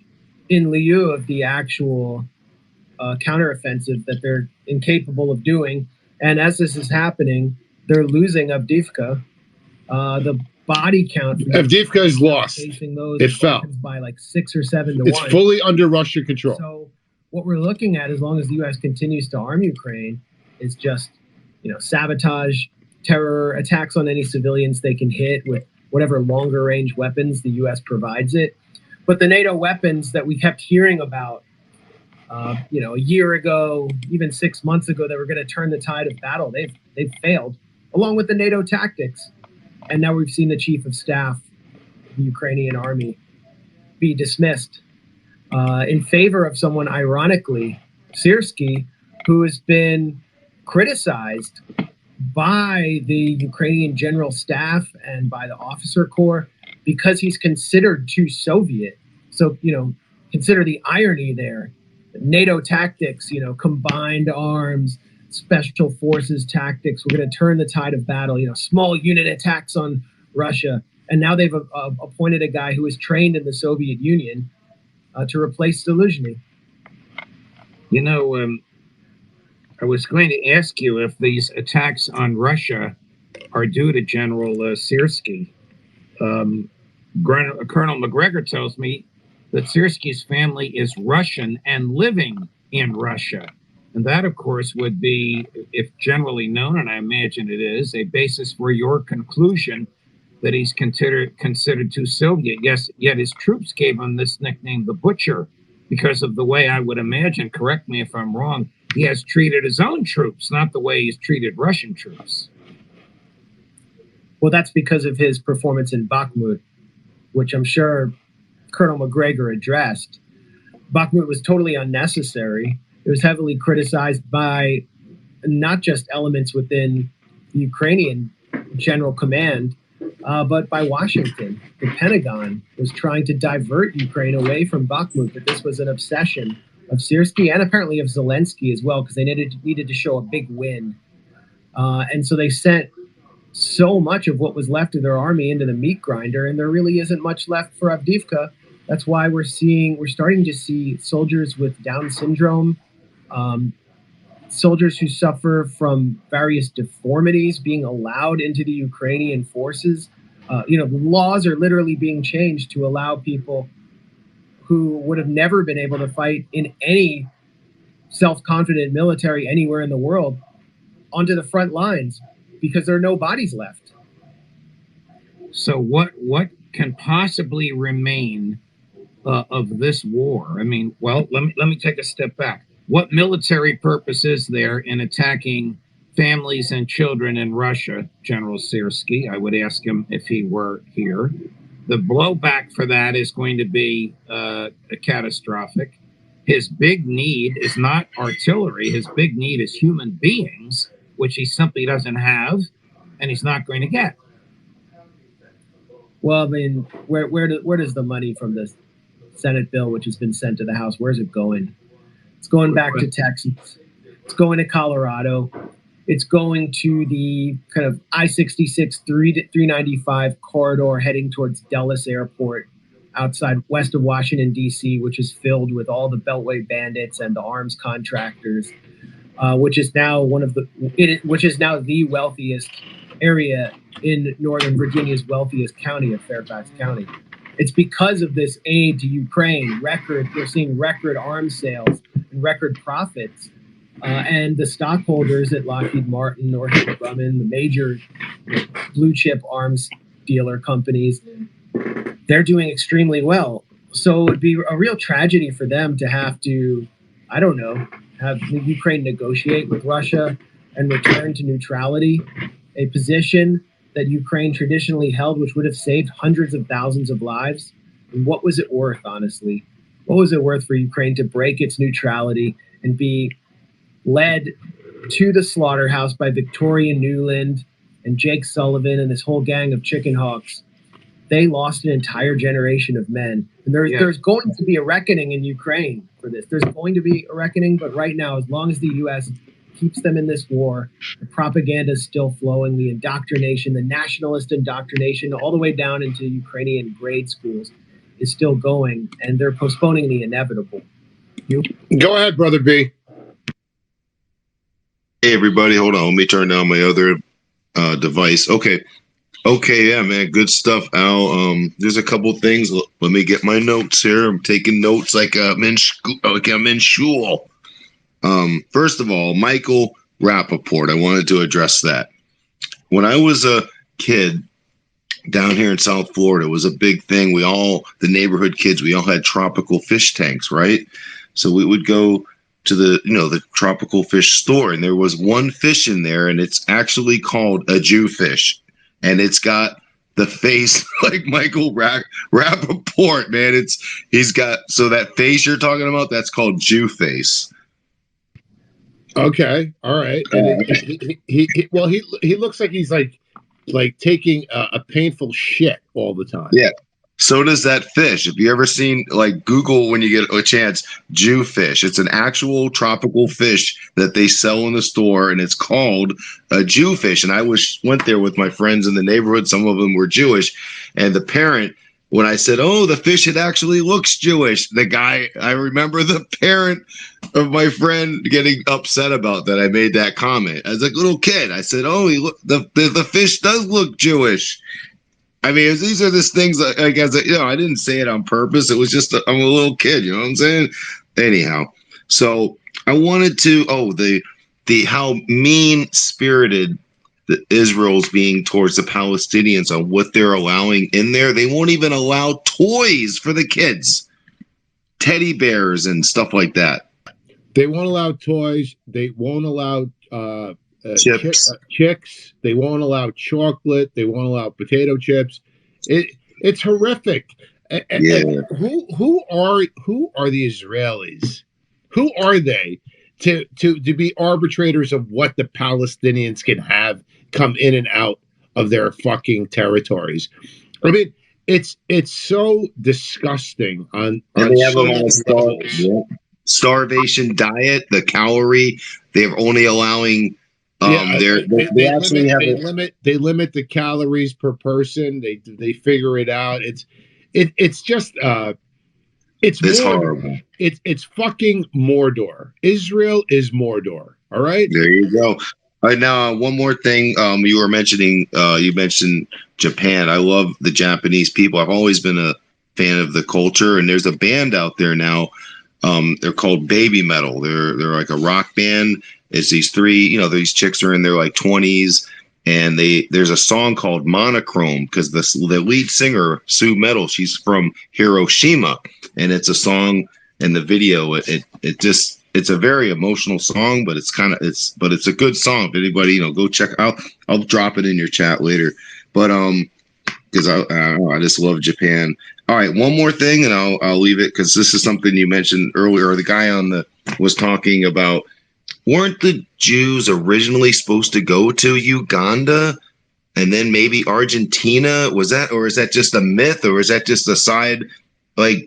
S8: in lieu of the actual counteroffensive that they're incapable of doing. And as this is happening, they're losing Avdiivka. The body count for
S2: Avdiivka is lost. It fell
S8: by like 6 or 7 to 1.
S2: It's fully under Russian control.
S8: So what we're looking at, as long as the U.S. continues to arm Ukraine, is just, sabotage, terror, attacks on any civilians they can hit with whatever longer range weapons the U.S. provides it. But the NATO weapons that we kept hearing about, a year ago, even 6 months ago, that were going to turn the tide of battle, they've failed, along with the NATO tactics. And now we've seen the chief of staff of the Ukrainian army be dismissed in favor of someone, ironically, Syrsky, who has been criticized by the Ukrainian general staff and by the officer corps because he's considered too Soviet. So, consider the irony there. NATO tactics, combined arms, special forces tactics. We're going to turn the tide of battle, small unit attacks on Russia. And now they've appointed a guy who was trained in the Soviet Union to replace Zelensky.
S7: I was going to ask you if these attacks on Russia are due to General Syrsky. Colonel McGregor tells me that Syrsky's family is Russian and living in Russia. And that, of course, would be, if generally known, and I imagine it is, a basis for your conclusion that he's considered too Soviet. Yes, yet his troops gave him this nickname, the Butcher, because of the way I would imagine, correct me if I'm wrong, he has treated his own troops, not the way he's treated Russian troops.
S8: Well, that's because of his performance in Bakhmut, which I'm sure Colonel McGregor addressed. Bakhmut was totally unnecessary. It was heavily criticized by not just elements within the Ukrainian General Command, but by Washington. The Pentagon was trying to divert Ukraine away from Bakhmut, but this was an obsession of Syrskyi and apparently of Zelensky as well, because they needed to show a big win. And so they sent so much of what was left of their army into the meat grinder, and there really isn't much left for Avdiivka. That's why we're starting to see soldiers with Down syndrome, soldiers who suffer from various deformities being allowed into the Ukrainian forces. The laws are literally being changed to allow people who would have never been able to fight in any self-confident military anywhere in the world onto the front lines because there are no bodies left.
S7: So what can possibly remain of this war? I mean, well, let me take a step back. What military purpose is there in attacking families and children in Russia, General Syrskyi? I would ask him if he were here. The blowback for that is going to be catastrophic. His big need is not artillery. His big need is human beings, which he simply doesn't have, and he's not going to get.
S8: Well, I mean, where does the money from the Senate bill, which has been sent to the House, where's it going? It's going back to Texas. It's going to Colorado. It's going to the kind of I-66 395 corridor heading towards Dulles Airport outside west of Washington, D.C., which is filled with all the Beltway bandits and the arms contractors, which is now the wealthiest area in Northern Virginia's wealthiest county of Fairfax County. It's because of this aid to Ukraine. We're seeing record arms sales and record profits. And the stockholders at Lockheed Martin, Northrop Grumman, the major blue chip arms dealer companies, they're doing extremely well. So it'd be a real tragedy for them to have to, I don't know, have Ukraine negotiate with Russia and return to neutrality, a position that Ukraine traditionally held, which would have saved hundreds of thousands of lives. And what was it worth, honestly? What was it worth for Ukraine to break its neutrality and be led to the slaughterhouse by Victoria Nuland and Jake Sullivan and this whole gang of chicken hawks? They lost an entire generation of men. And there's going to be a reckoning in Ukraine for this. There's going to be a reckoning, but right now, as long as the U.S. keeps them in this war, the propaganda is still flowing, the indoctrination, the nationalist indoctrination, all the way down into Ukrainian grade schools is still going, and they're postponing the inevitable.
S2: Go ahead, Brother B.
S4: Hey, everybody, hold on. Let me turn down my other device. Okay, yeah, man, good stuff, Al. There's a couple things. Let me get my notes here. I'm taking notes like I'm in school. First of all, Michael Rappaport, I wanted to address that. When I was a kid down here in South Florida, it was a big thing. The neighborhood kids, we all had tropical fish tanks, right? So we would go to the tropical fish store, and there was one fish in there, and it's actually called a Jewfish, and it's got the face like Michael Rappaport, man. He's got, so that face you're talking about, that's called Jew face.
S2: Okay, all right. And he looks like he's like taking a painful shit all the time.
S4: Yeah. So does that fish. If you ever seen, like, Google when you get a chance, Jewfish. It's an actual tropical fish that they sell in the store, and it's called a Jewfish. And I went there with my friends in the neighborhood. Some of them were Jewish, and the parent, when I said, "Oh, the fish, it actually looks Jewish," I remember the parent of my friend getting upset about that. I made that comment as a little kid. I said, "Oh, the fish does look Jewish." I mean, these are just things that, I guess, I didn't say it on purpose. It was just I'm a little kid, you know what I'm saying? Anyhow, so I wanted to. Oh, the how mean spirited the Israel's being towards the Palestinians on what they're allowing in there. They won't even allow toys for the kids, teddy bears and stuff like that.
S2: They won't allow toys. They won't allow
S4: Chips.
S2: chicks. They won't allow chocolate. They won't allow potato chips. It's horrific. And who are the Israelis? Who are they to be arbitrators of what the Palestinians can have come in and out of their fucking territories? I mean, it's so disgusting on
S4: They have
S2: so
S4: them on
S2: many levels.
S4: Starvation diet. The calorie they're only allowing. They actually
S2: limit the calories per person. They figure it out. It's just it's
S4: horrible.
S2: It's fucking Mordor. Israel is Mordor. All right.
S4: There you go. All right, now one more thing. You mentioned Japan. I love the Japanese people. I've always been a fan of the culture, and there's a band out there now. They're called Baby Metal. They're like a rock band. It's these three, these chicks are in their like 20s, and there's a song called Monochrome because the lead singer Sue Metal, she's from Hiroshima, and it's a song in the video. It's a very emotional song, but it's a good song. If anybody go check out, I'll drop it in your chat later. But because I just love Japan. All right, one more thing, and I'll leave it because this is something you mentioned earlier. The guy was talking about. Weren't the Jews originally supposed to go to Uganda and then maybe Argentina? Was that, or is that just a myth, or is that just a side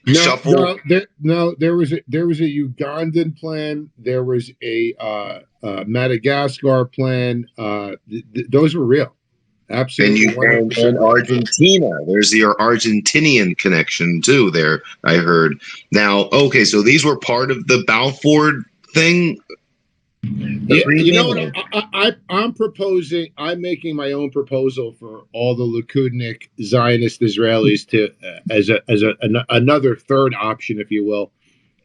S4: shuffle?
S2: No, there was a Ugandan plan. There was a Madagascar plan. Those were real. Absolutely.
S4: And Argentina. There's your Argentinian connection too there, I heard. Now, okay, so these were part of the Balfour thing.
S2: I'm proposing. I'm making my own proposal for all the Likudnik Zionist Israelis to as another third option, if you will,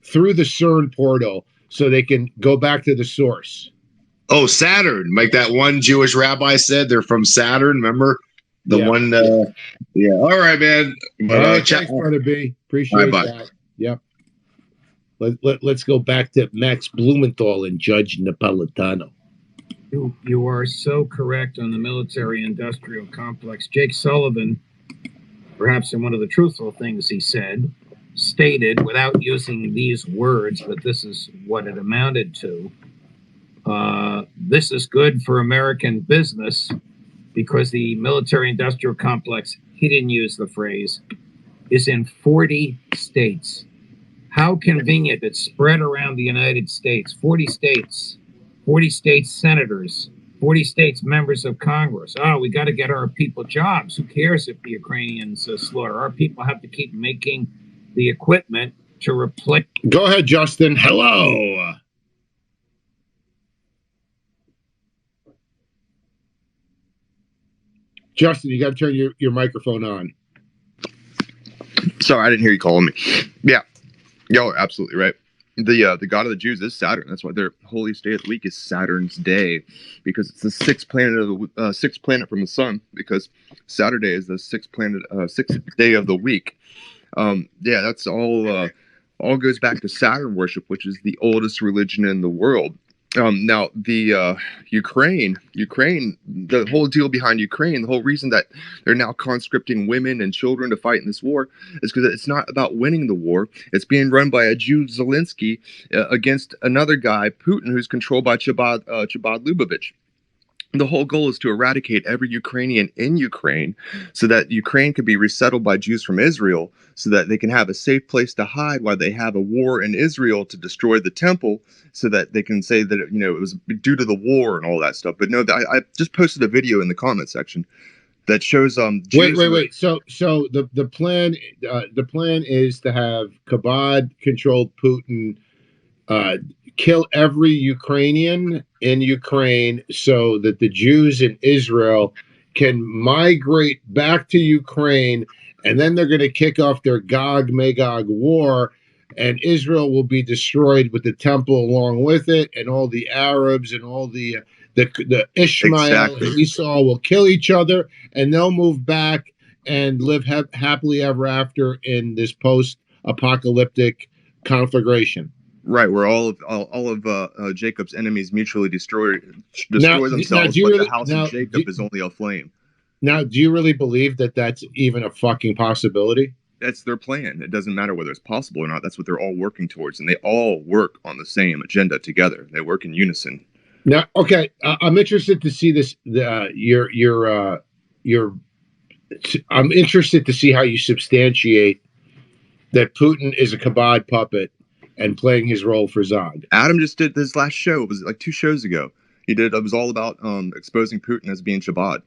S2: through the CERN portal, so they can go back to the source.
S4: Oh, Saturn, like that one Jewish rabbi said, they're from Saturn. Remember the one? Yeah. All right, man.
S2: Thanks, brother B. Appreciate that. Yep. Let's go back to Max Blumenthal and Judge Napolitano.
S7: You are so correct on the military-industrial complex. Jake Sullivan, perhaps in one of the truthful things he said, stated, without using these words, but this is what it amounted to, this is good for American business because the military-industrial complex, he didn't use the phrase, is in 40 states. How convenient it's spread around the United States. 40 states, 40 states senators, 40 states members of Congress. Oh, we got to get our people jobs. Who cares if the Ukrainians slaughter? Our people have to keep making the equipment to replace.
S2: Go ahead, Justin. Hello. Justin, you got to turn your microphone on.
S9: Sorry, I didn't hear you calling me. Yeah. Y'all are absolutely right. The god of the Jews is Saturn. That's why their holiest day of the week is Saturn's day, because it's the sixth planet from the sun. Because Saturday is the sixth day of the week. That's all. All goes back to Saturn worship, which is the oldest religion in the world. Now, the Ukraine, the whole deal behind Ukraine, the whole reason that they're now conscripting women and children to fight in this war is because it's not about winning the war. It's being run by a Jew, Zelensky, against another guy, Putin, who's controlled by Chabad Lubavitch. The whole goal is to eradicate every Ukrainian in Ukraine so that Ukraine can be resettled by Jews from Israel so that they can have a safe place to hide while they have a war in Israel to destroy the temple so that they can say that, it was due to the war and all that stuff. But no, I just posted a video in the comment section that shows Jews.
S2: Wait. So the plan is to have Chabad-controlled Putin kill every Ukrainian in Ukraine so that the Jews in Israel can migrate back to Ukraine, and then they're going to kick off their Gog-Magog war and Israel will be destroyed with the temple along with it, and all the Arabs and all the Ishmael
S9: Exactly.
S2: and Esau will kill each other, and they'll move back and live happily ever after in this post-apocalyptic conflagration.
S9: Right, where all of Jacob's enemies mutually destroy
S2: Now,
S9: themselves,
S2: do you
S9: but
S2: really-
S9: the house
S2: now,
S9: of Jacob is only a flame.
S2: Now, do you really believe that that's even a fucking possibility?
S9: That's their plan. It doesn't matter whether it's possible or not. That's what they're all working towards, and they all work on the same agenda together. They work in unison.
S2: Now, okay, I'm interested to see this. I'm interested to see how you substantiate that Putin is a kabod puppet and playing his role for Zog.
S9: Adam just did this last show. It was like 2 shows ago. He did. It was all about exposing Putin as being Chabad.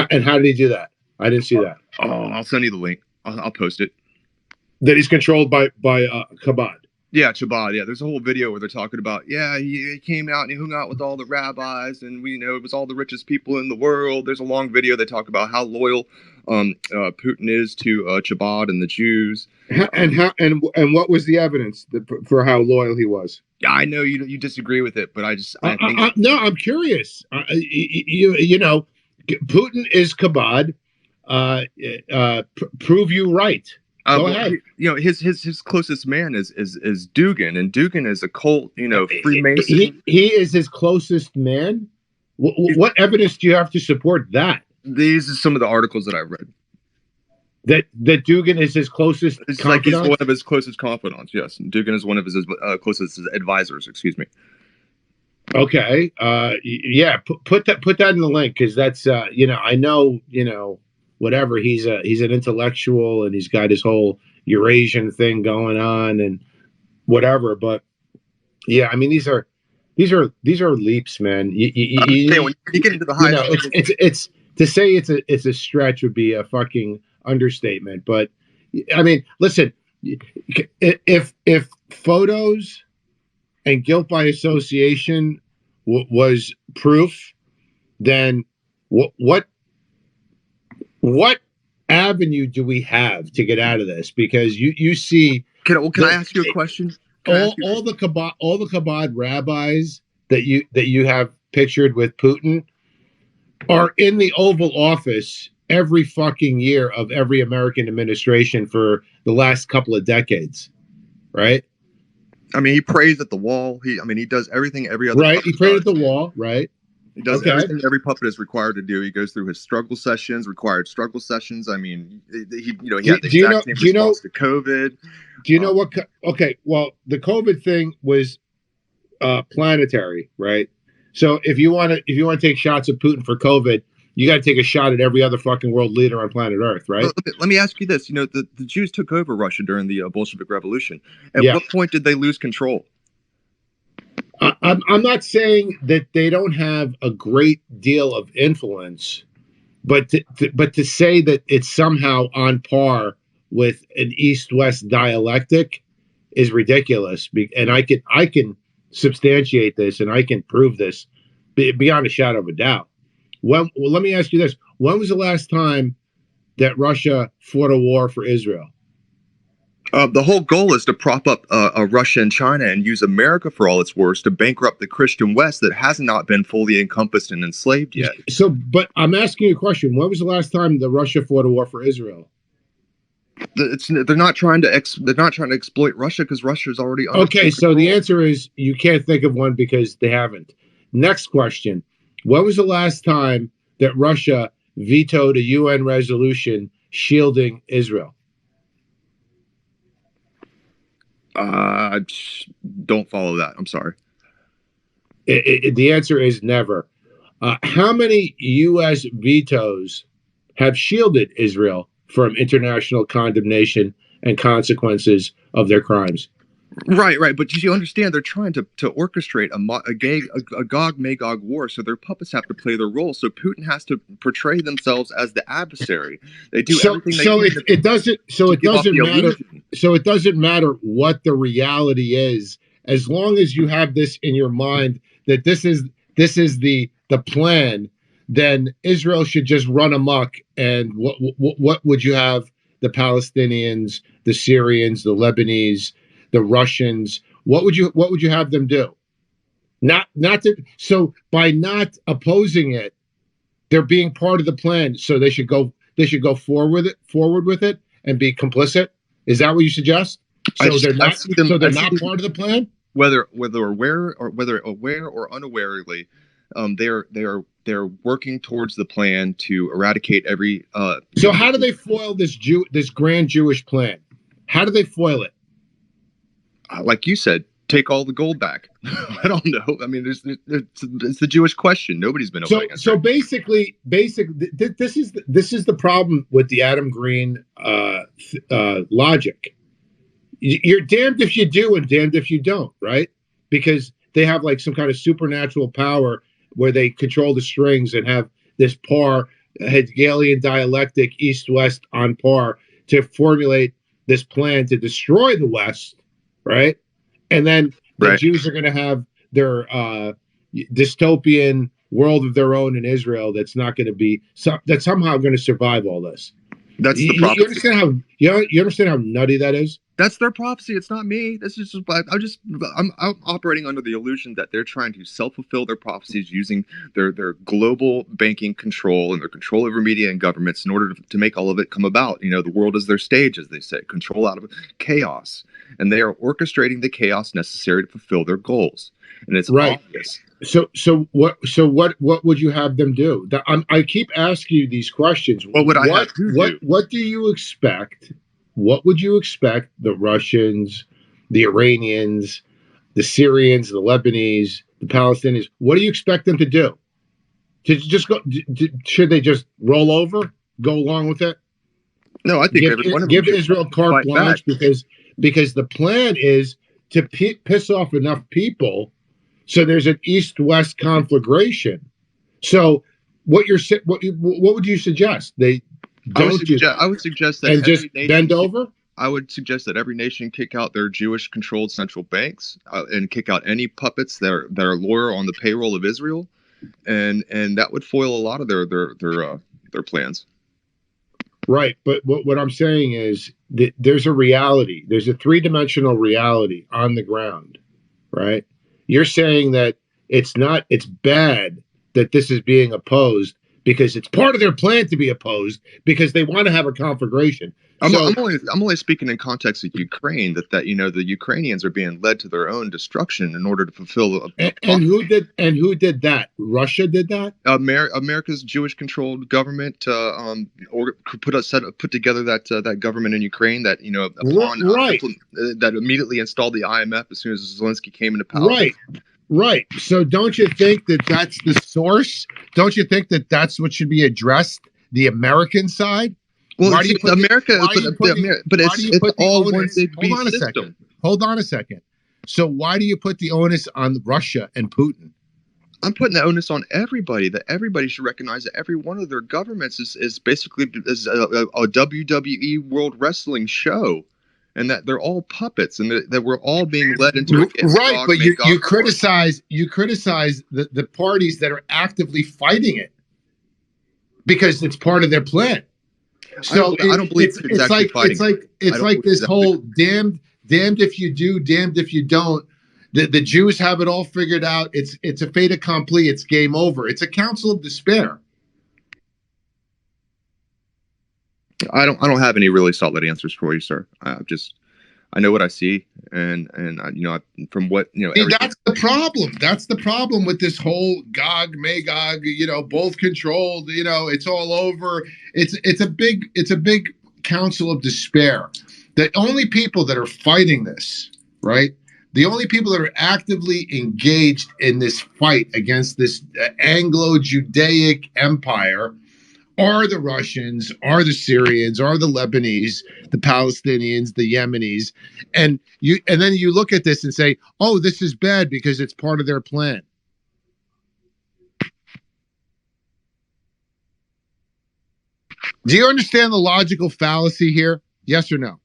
S2: And how did he do that? I didn't see that.
S9: Oh, I'll send you the link. I'll post it.
S2: That he's controlled by kabod.
S9: Yeah, Chabad. Yeah, there's a whole video where they're talking about, he came out and he hung out with all the rabbis, and we know it was all the richest people in the world. There's a long video they talk about how loyal Putin is to Chabad and the Jews.
S2: And what was the evidence for how loyal he was?
S9: Yeah, I know you disagree with it, but I think
S2: no, I'm curious. You know, Putin is kabod. Prove you right. Go ahead.
S9: You know, his closest man is Dugin, and Dugin is a cult. You know, Freemason.
S2: He is his closest man. What evidence do you have to support that?
S9: These are some of the articles that I read.
S2: That Dugin is his closest.
S9: It's like he's one of his closest confidants. Yes, Dugin is one of his closest advisors. Excuse me.
S2: Okay. Yeah. Put that in the link, because that's I know whatever, he's an intellectual and he's got his whole Eurasian thing going on and whatever, but yeah, I mean these are leaps, man.
S9: When you get into the high,
S2: it's to say it's a stretch would be a fucking understatement. But I mean, listen, if photos and guilt by association was proof, then what avenue do we have to get out of this? Because you see,
S9: can I ask you a question?
S2: All the kabod rabbis that you have pictured with Putin are in the Oval Office every fucking year of every American administration for the last couple of decades, right?
S9: I mean, he prays at the wall. He does everything every other.
S2: Right, he prayed at the wall, right?
S9: He does everything every puppet is required to do. He goes through his required struggle sessions. I mean, he had the exact same response to COVID.
S2: Do you know what? Okay, well, the COVID thing was planetary, right? So if you want to take shots at Putin for COVID, you got to take a shot at every other fucking world leader on planet Earth, right?
S9: Let me ask you this: the Jews took over Russia during the Bolshevik Revolution. At what point did they lose control?
S2: I'm not saying that they don't have a great deal of influence, but to say that it's somehow on par with an East-West dialectic is ridiculous. And I can substantiate this, and I can prove this beyond a shadow of a doubt. Well, let me ask you this: when was the last time that Russia fought a war for Israel?
S9: The whole goal is to prop up Russia and China and use America for all its wars to bankrupt the Christian West that has not been fully encompassed and enslaved yet.
S2: So, but I'm asking you a question: when was the last time that Russia fought a war for Israel?
S9: They're not trying to exploit Russia because Russia's already under
S2: okay. So the answer is you can't think of one because they haven't. Next question: when was the last time that Russia vetoed a UN resolution shielding Israel?
S9: Don't follow that. I'm sorry.
S2: The answer is never. How many U.S. vetoes have shielded Israel from international condemnation and consequences of their crimes?
S9: Right. But you understand they're trying to orchestrate a Gog-Magog war, so their puppets have to play their role. So Putin has to portray themselves as the adversary. They do everything.
S2: It doesn't matter. So it doesn't matter what the reality is, as long as you have this in your mind that this is the plan. Then Israel should just run amok. And what would you have the Palestinians, the Syrians, the Lebanese, the Russians? What would you have them do? Not to, so by not opposing it, they're being part of the plan. So they should go forward with it and be complicit. Is that what you suggest? So they're not part of the plan.
S9: Whether aware or unawarely, they're working towards the plan to eradicate every.
S2: So how do they foil this grand Jewish plan? How do they foil it?
S9: Like you said, take all the gold back. I don't know. I mean, it's the Jewish question. Nobody's been able to answer.
S2: So basically, this is the problem with the Adam Green logic. You're damned if you do and damned if you don't, right? Because they have like some kind of supernatural power where they control the strings and have this Hegelian dialectic east-west on par to formulate this plan to destroy the West, right? And then the Jews are going to have their dystopian world of their own in Israel that's not going to be that's somehow going to survive all this.
S9: That's the prophecy.
S2: You understand how nutty that is?
S9: That's their prophecy. It's not me. This is I'm operating under the illusion that they're trying to self-fulfill their prophecies using their global banking control and their control over media and governments in order to make all of it come about. You know, the world is their stage, as they say, control out of chaos, and they are orchestrating the chaos necessary to fulfill their goals. And it's obvious.
S2: So what would you have them do? I keep asking you these questions.
S9: What would I have to do?
S2: What do you expect? What would you expect the Russians, the Iranians, the Syrians, the Lebanese, the Palestinians? What do you expect them to do? To just go? Should they just roll over, go along with it?
S9: No, I think every one of them
S2: give Israel carte blanche because the plan is to piss off enough people so there's an east-west conflagration. So what would you suggest? I
S9: would suggest that
S2: and just bend over.
S9: I would suggest that every nation kick out their Jewish-controlled central banks and kick out any puppets that are loyal on the payroll of Israel, and that would foil a lot of their plans.
S2: Right, but what I'm saying is that there's a reality. There's a three-dimensional reality on the ground, right? You're saying that it's bad that this is being opposed because it's part of their plan to be opposed because they want to have a conflagration.
S9: I'm only speaking in context of Ukraine. That the Ukrainians are being led to their own destruction in order to fulfill.
S2: And who did that? Russia did that.
S9: America's Jewish-controlled government put together that government in Ukraine that that immediately installed the IMF as soon as Zelensky came into power.
S2: Right. So don't you think that that's the source? Don't you think that that's what should be addressed? The American side.
S9: Well, it's all one big beast system.
S2: Hold on a second. So why do you put the onus on Russia and Putin?
S9: I'm putting the onus on everybody. That everybody should recognize that every one of their governments is basically a WWE World Wrestling show, and that they're all puppets, and that we're all being led into it.
S2: Right, but you criticize the parties that are actively fighting it because it's part of their plan. So
S9: I don't believe it's
S2: like this whole damned if you do, damned if you don't. The Jews have it all figured out. It's a fait accompli. It's game over. It's a council of despair.
S9: I don't have any really solid answers for you, sir. I know what I see, and from what
S2: that's the problem. That's the problem with this whole Gog Magog. Both controlled. It's all over. It's a big council of despair. The only people that are fighting this, right? The only people that are actively engaged in this fight against this Anglo-Judaic empire are the Russians, are the Syrians, are the Lebanese, the Palestinians, the Yemenis, and then you look at this and say, "Oh, this is bad because it's part of their plan." Do you understand the logical fallacy here? Yes or no?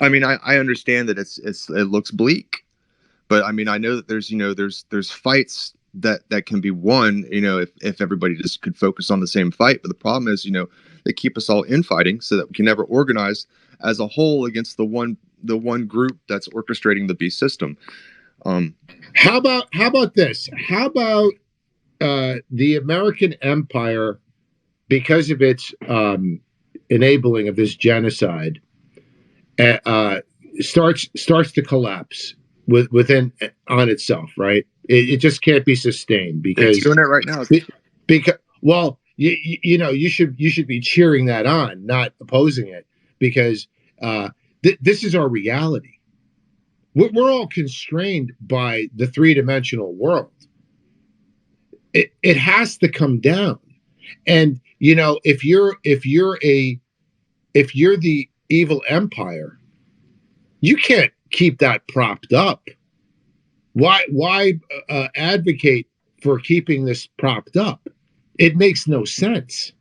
S9: I mean, I understand that it looks bleak, but I mean, I know that there's fights that can be won, if everybody just could focus on the same fight. But the problem is, they keep us all infighting so that we can never organize as a whole against the one group that's orchestrating the beast system.
S2: How about this? How about the American empire, because of its enabling of this genocide, starts to collapse within on itself, right? It just can't be sustained because
S9: it's doing it right now.
S2: Because you should be cheering that on, not opposing it, because this is our reality. We're all constrained by the three-dimensional world. It has to come down, and if you're the evil empire, you can't keep that propped up. Why advocate for keeping this propped up? It makes no sense.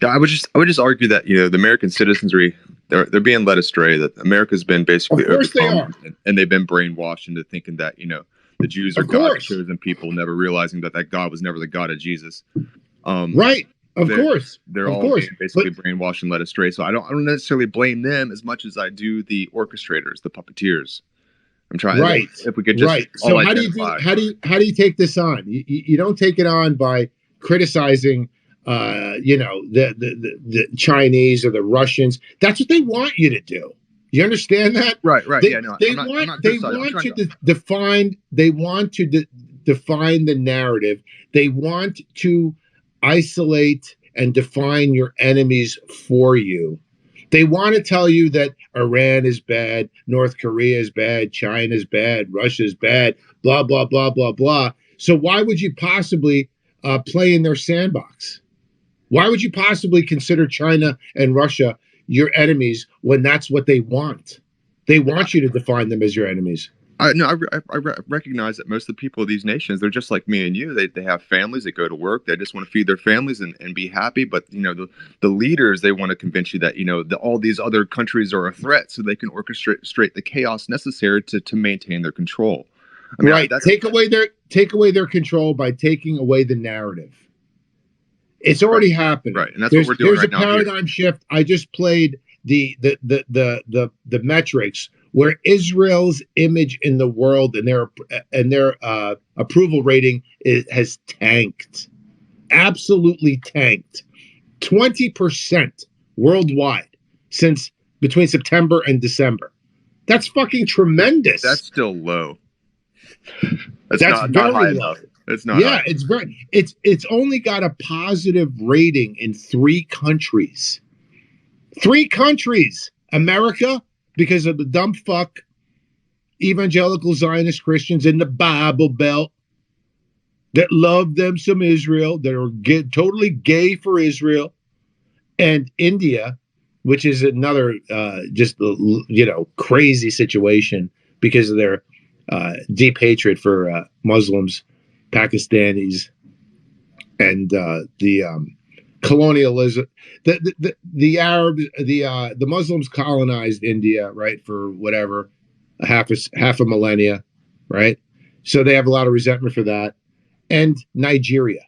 S9: Yeah, I would just argue that the American citizenry, they're being led astray. That America's been basically overcome, and they've been brainwashed into thinking that the Jews are God's chosen people, never realizing that God was never the God of Jesus.
S2: Right. Of course.
S9: They're all basically brainwashed and led astray. So I don't necessarily blame them as much as I do the orchestrators, the puppeteers. I'm trying.
S2: Right.
S9: If we could just
S2: So how do you take this on? You don't take it on by criticizing the Chinese or the Russians. That's what they want you to do. You understand that?
S9: Right.
S2: They want to define the narrative. They want to isolate and define your enemies for you. They want to tell you that Iran is bad, North Korea is bad, China is bad, Russia is bad, blah, blah, blah, blah, blah. So why would you possibly play in their sandbox? Why would you possibly consider China and Russia your enemies when that's what they want? They want you to define them as your enemies.
S9: I recognize that most of the people of these nations, they're just like me and you. They have families, they go to work, they just want to feed their families and be happy. But the leaders, they want to convince you that all these other countries are a threat, so they can orchestrate the chaos necessary to maintain their control. I mean, take away their control by taking away the narrative.
S2: It's already happened,
S9: right? And that's what we're doing right now.
S2: There's a paradigm shift. I just played the metrics where Israel's image in the world and their approval rating has tanked, absolutely tanked, 20% worldwide since between September and December. That's fucking tremendous.
S9: That's still low.
S2: That's
S9: not
S2: very
S9: high
S2: low.
S9: enough. It's not.
S2: Yeah,
S9: high.
S2: It's only got a positive rating in 3 countries. 3 countries. America, because of the dumb fuck evangelical Zionist Christians in the Bible Belt that love them some Israel, that are totally gay for Israel, and India, which is another crazy situation because of their deep hatred for Muslims, Pakistanis, and the colonialism. The Arabs, the Muslims colonized India, right, for whatever, half a millennia, right? So they have a lot of resentment for that. And Nigeria,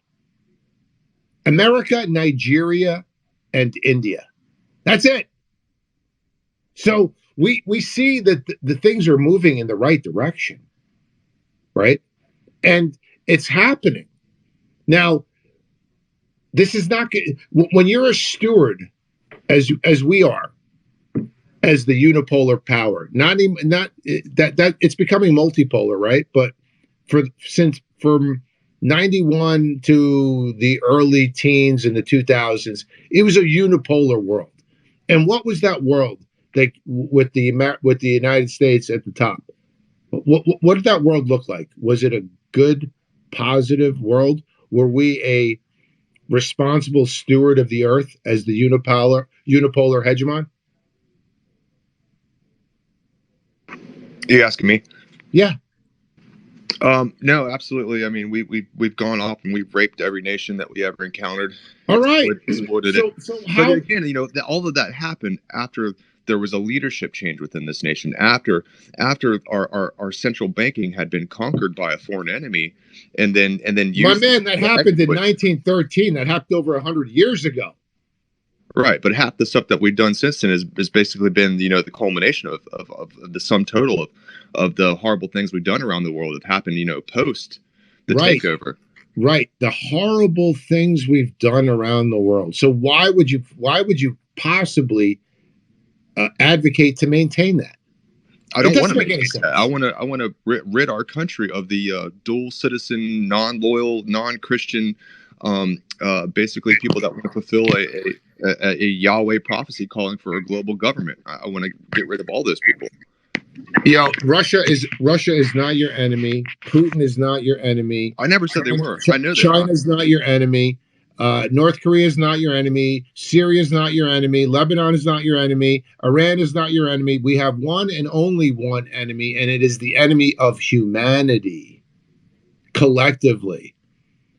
S2: America, Nigeria, and India. That's it. So we see that the things are moving in the right direction, right? And it's happening. Now, this is not good. When you're a steward, as we are, as the unipolar power, not that it's becoming multipolar, right? But from 91 to the early teens in the 2000s, it was a unipolar world. And what was that world with the United States at the top? What did that world look like? Was it a good, positive world? Were we a responsible steward of the earth as the unipolar hegemon?
S9: You asking me?
S2: Yeah.
S9: No, absolutely. I mean, we've gone off and we've raped every nation that we ever encountered.
S2: All right.
S9: Exploited
S2: So
S9: it.
S2: how?
S9: But again, all of that happened after there was a leadership change within this nation. After our central banking had been conquered by a foreign enemy, and then
S2: My man, that happened in 1913. That happened over 100 years ago.
S9: Right, but half the stuff that we've done since then has basically been, the culmination of the sum total of the horrible things we've done around the world have happened, post the takeover. Right,
S2: the horrible things we've done around the world. So why would you possibly advocate to maintain that?
S9: I don't want to make any sense. I want to rid our country of the dual citizen, non-loyal, non-Christian, basically people that want to fulfill a Yahweh prophecy calling for a global government. I want to get rid of all those people.
S2: Russia is not your enemy. Putin is not your enemy.
S9: I never said they were. I know
S2: China's not your enemy. North Korea is not your enemy. Syria is not your enemy. Lebanon is not your enemy. Iran is not your enemy. We have one and only one enemy, and it is the enemy of humanity collectively.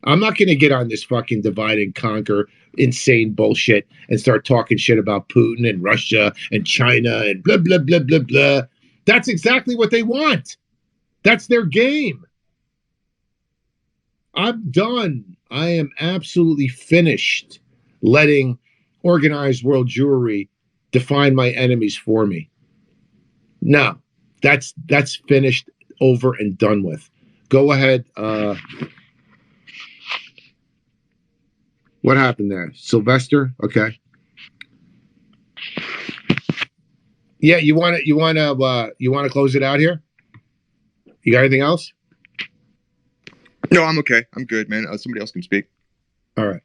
S2: I'm not going to get on this fucking divide and conquer insane bullshit and start talking shit about Putin and Russia and China and blah, blah, blah, blah, blah. That's exactly what they want. That's their game. I'm done. I am absolutely finished letting organized world Jewry define my enemies for me. No, that's finished, over and done with. Go ahead. What happened there? Sylvester? Okay. Yeah, you want to close it out here? You got anything else?
S9: No, I'm okay. I'm good, man. Somebody else can speak.
S2: All right.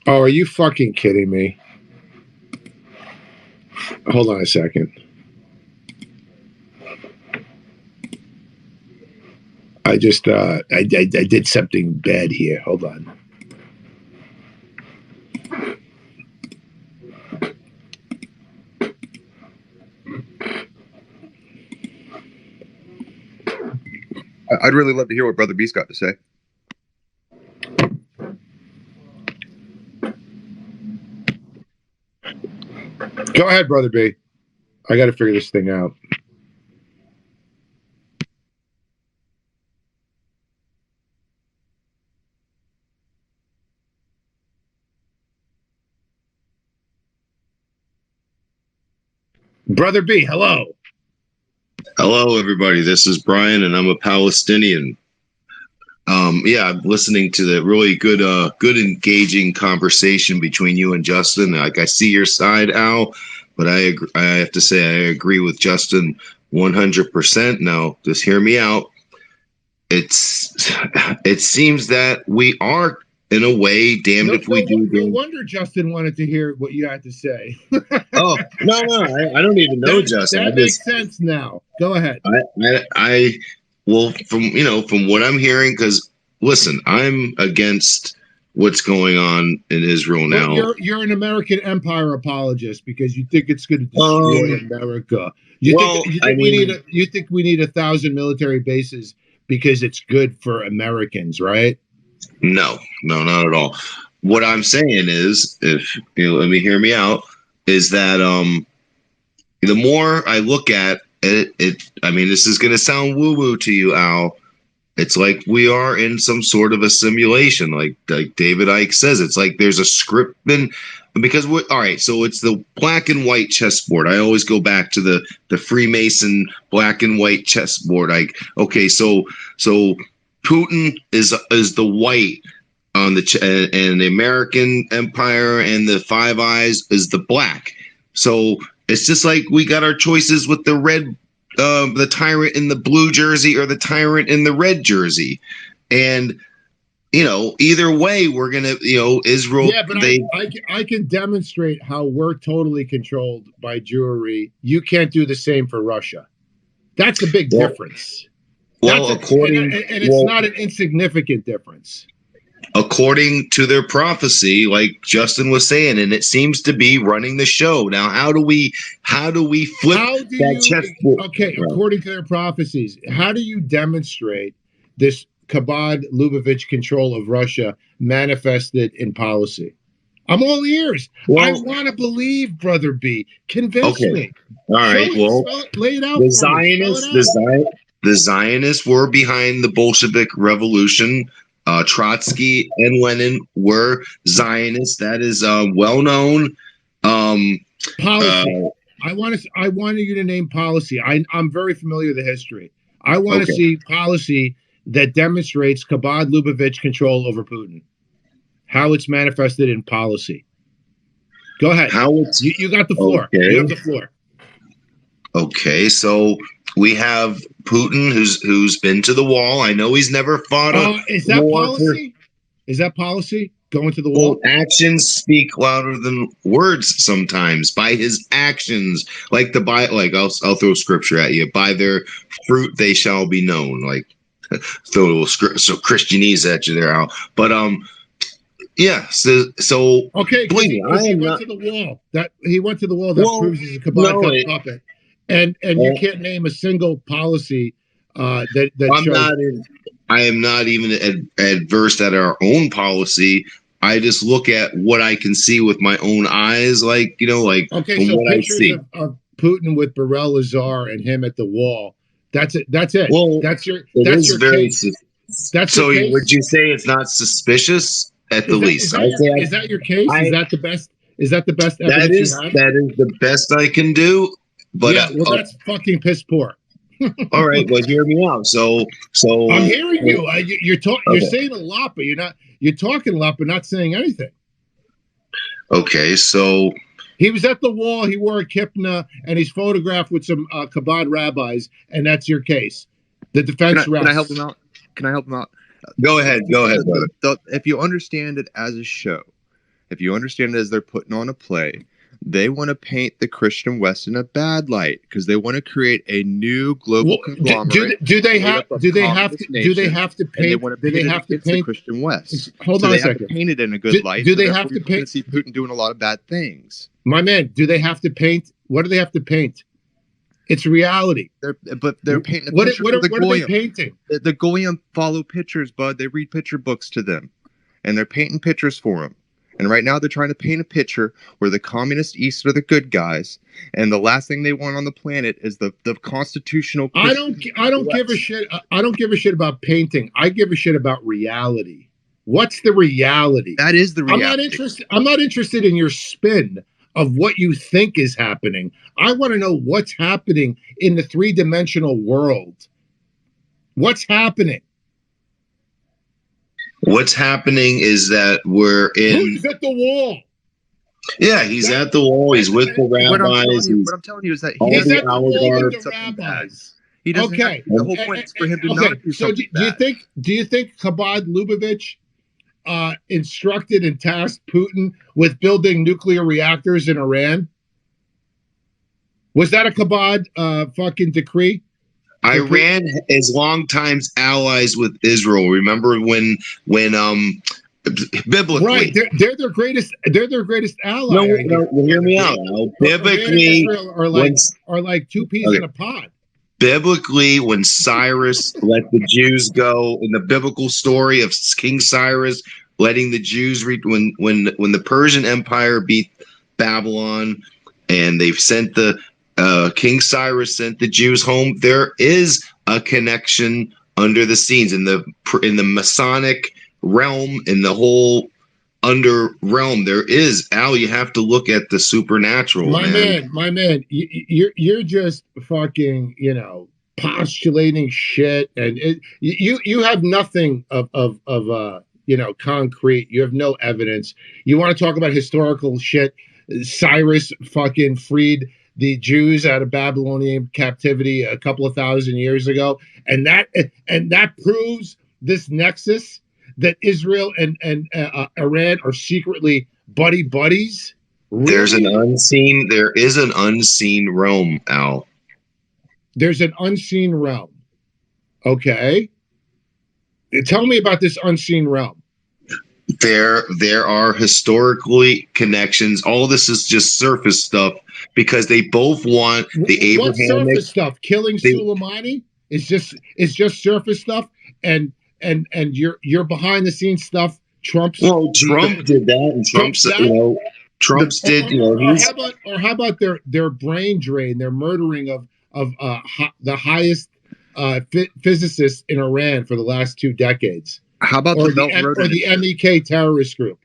S2: Oh, are you fucking kidding me? Hold on a second. I just I did something bad here. Hold on.
S9: I'd really love to hear what Brother Beast got to say.
S2: Go ahead, Brother B. I got to figure this thing out. Brother B, hello.
S4: Hello, everybody. This is Brian, and I'm a Palestinian. Yeah, I'm listening to the really good, engaging conversation between you and Justin. Like, I see your side, Al, but I have to say I agree with Justin 100%. Now, just hear me out. It seems that we are, in a way, damned if we do.
S2: No wonder Justin wanted to hear what you had to say.
S4: Oh, no, I don't even know Justin.
S2: That makes sense now. Go ahead.
S4: Well, from what I'm hearing, because listen, I'm against what's going on in Israel now.
S2: Well, you're an American empire apologist because you think it's going to destroy America. You think we need 1,000 military bases because it's good for Americans, right?
S4: No, not at all. What I'm saying is, if let me hear me out, is that the more I look at it, I mean, this is going to sound woo-woo to you, Al. It's like we are in some sort of a simulation, like David Icke says. It's like there's a script, because all right. So it's the black and white chessboard. I always go back to the Freemason black and white chessboard. Like, okay, so Putin is the white on and the American Empire, and the Five Eyes is the black. So it's just like we got our choices with the red, the tyrant in the blue jersey or the tyrant in the red jersey. And, either way, we're going to, Israel.
S2: Yeah, but I can demonstrate how we're totally controlled by Jewry. You can't do the same for Russia. That's a big difference.
S4: Well,
S2: it's not an insignificant difference.
S4: according to their prophecy, like Justin was saying, and it seems to be running the show. Now, how do we flip that chessboard?
S2: Okay, according to their prophecies, how do you demonstrate this Kabod Lubavitch control of Russia manifested in policy? I'm all ears.
S4: Well,
S2: I want to believe, Brother B. Convince me.
S4: All right. Well,
S2: lay it out.
S4: The Zionists were behind the Bolshevik Revolution. Trotsky and Lenin were Zionists. That is well known.
S2: Policy. I want you to name policy. I'm very familiar with the history. I want to see policy that demonstrates Kabod Lubavitch control over Putin. How it's manifested in policy. Go ahead. You got the floor.
S4: Okay.
S2: You have the floor.
S4: Okay, so we have Putin, who's been to the wall. I know he's never fought
S2: is that policy? Is that policy? Going to the wall?
S4: Well, actions speak louder than words sometimes. By his actions, like I'll throw scripture at you. By their fruit they shall be known. Like throw a little Christianese at you there, Al. But yeah. So
S2: okay. He went to the wall. He went to the wall. That proves he's a Kabod puppet. And you can't name a single policy that shows.
S4: I am not even adverse at our own policy. I just look at what I can see with my own eyes, okay. So what
S2: pictures
S4: I see
S2: of Putin with Borel Lazar and him at the wall. That's it. That's it.
S4: Well,
S2: that's your
S4: case.
S2: That's
S4: so.
S2: Your case?
S4: Would you say it's not suspicious at the least?
S2: Is that your case? Is that the best? Is that the best evidence you have?
S4: That is the best I can do. But
S2: that's fucking piss poor.
S4: All right, well, hear me out. So
S2: I'm hearing you. You're talking. You're saying a lot, but you're not. You're talking a lot, but not saying anything.
S4: Okay, so
S2: he was at the wall. He wore a kippah, and he's photographed with some Kabod rabbis, and that's your case. The defense.
S9: Can I help him out?
S4: Go ahead, brother.
S9: If you understand it as a show, if you understand it as they're putting on a play, they want to paint the Christian West in a bad light because they want to create a new global conglomerate.
S2: Do they have to paint
S9: the Christian West?
S2: Hold on a second.
S9: Paint it in a good light.
S2: Do they have to paint?
S9: See Putin doing a lot of bad things.
S2: My man, do they have to paint? What do they have to paint? It's reality.
S9: They're painting a
S2: what
S9: picture
S2: are
S9: for the
S2: they painting?
S9: The Goyim follow pictures, bud. They read picture books to them, and they're painting pictures for them. And right now they're trying to paint a picture where the communist East are the good guys, and the last thing they want on the planet is the constitutional.
S2: I don't give a shit. I don't give a shit about painting. I give a shit about reality. What's the reality?
S9: That is the reality.
S2: I'm not interested in your spin of what you think is happening. I want to know what's happening in the three-dimensional world. What's happening?
S4: What's happening is that we're in.
S2: Who's at the wall?
S4: Yeah, he's at the wall. He's with the rabbis.
S9: What I'm telling you is that
S2: he's at the wall with the rabbis.
S9: He doesn't.
S2: Okay.
S9: The whole point is for him to not do something bad.
S2: Do you think Kabod Lubavitch instructed and tasked Putin with building nuclear reactors in Iran? Was that a Kabod fucking decree?
S4: Iran is long times allies with Israel. Remember when biblically,
S2: right? They're their greatest ally.
S4: No, hear me out. Biblically,
S2: are like two peas in a pod.
S4: Biblically, when Cyrus let the Jews go, in the biblical story of King Cyrus letting the Jews when the Persian Empire beat Babylon, and they've sent King Cyrus sent the Jews home. There is a connection under the scenes in the Masonic realm, in the whole under realm. There is, Al. You have to look at the supernatural.
S2: My man, you're just fucking postulating shit, and you have nothing of concrete. You have no evidence. You want to talk about historical shit? Cyrus fucking freed the Jews out of Babylonian captivity a couple of thousand years ago, and that proves this nexus that Israel and Iran are secretly buddies. Really?
S4: There is an unseen realm, Al.
S2: There's an unseen realm. Okay, tell me about this unseen realm.
S4: There are historically connections. All this is just surface stuff because they both want the
S2: What
S4: Abrahamic.
S2: surface stuff? Killing Soleimani is just surface stuff, and you're behind the scenes stuff. Trump did
S4: that, and Trump's
S2: how about their brain drain, their murdering of the highest physicists in Iran for the last 2 decades?
S9: How about the Belt and Road
S2: Initiative? The MEK terrorist group?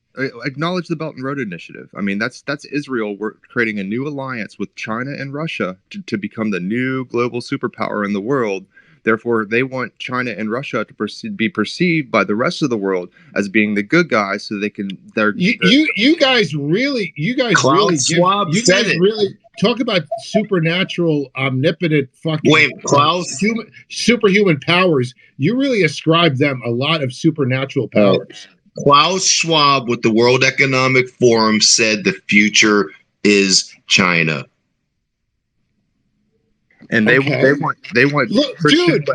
S9: Acknowledge the Belt and Road Initiative. I mean, that's Israel. We're creating a new alliance with China and Russia to become the new global superpower in the world. Therefore, they want China and Russia to be perceived by the rest of the world as being the good guys, so they can.
S2: You guys really talk about supernatural, omnipotent, fucking superhuman powers. You really ascribe them a lot of supernatural powers.
S4: Klaus Schwab with the World Economic Forum said the future is China.
S9: And they want
S2: look,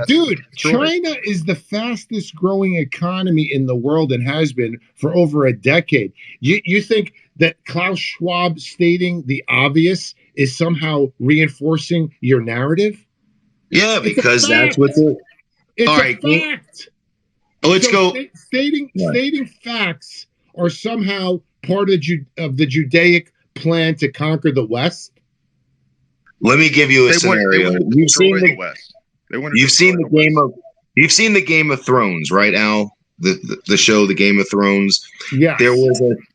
S2: dude. China is the fastest growing economy in the world and has been for over a decade. You think that Klaus Schwab stating the obvious is somehow reinforcing your narrative?
S4: Yeah, because that's what they're.
S2: It's a fact.
S4: Let's go.
S2: Stating facts are somehow part of the Judaic plan to conquer the West.
S4: Let me give you a scenario. You've seen the Game of Thrones, right, Al? The show, The Game of Thrones.
S2: Yeah.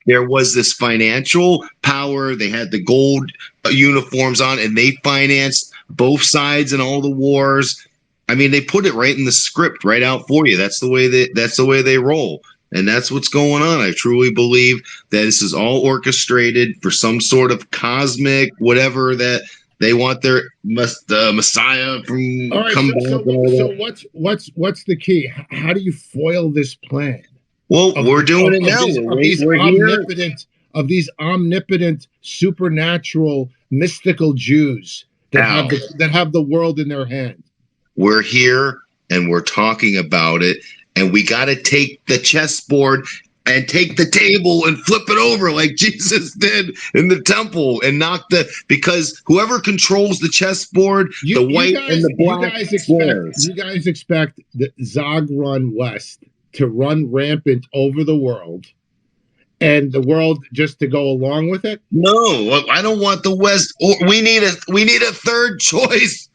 S4: There was this financial power. They had the gold uniforms on, and they financed both sides in all the wars. I mean, they put it right in the script, right out for you. That's the way they roll. And that's what's going on. I truly believe that this is all orchestrated for some sort of cosmic whatever that they want their Messiah from come back.
S2: So what's the key? How do you foil this plan?
S4: Well, we're doing it now.
S2: Of these omnipotent, supernatural, mystical Jews that have the world in their hand.
S4: We're here and we're talking about it, and we got to take the chessboard and take the table and flip it over like Jesus did in the temple and because whoever controls the chessboard, the white and the black.
S2: You guys expect the Zog Run West to run rampant over the world and the world just to go along with it?
S4: No, I don't want the West. We need a third choice.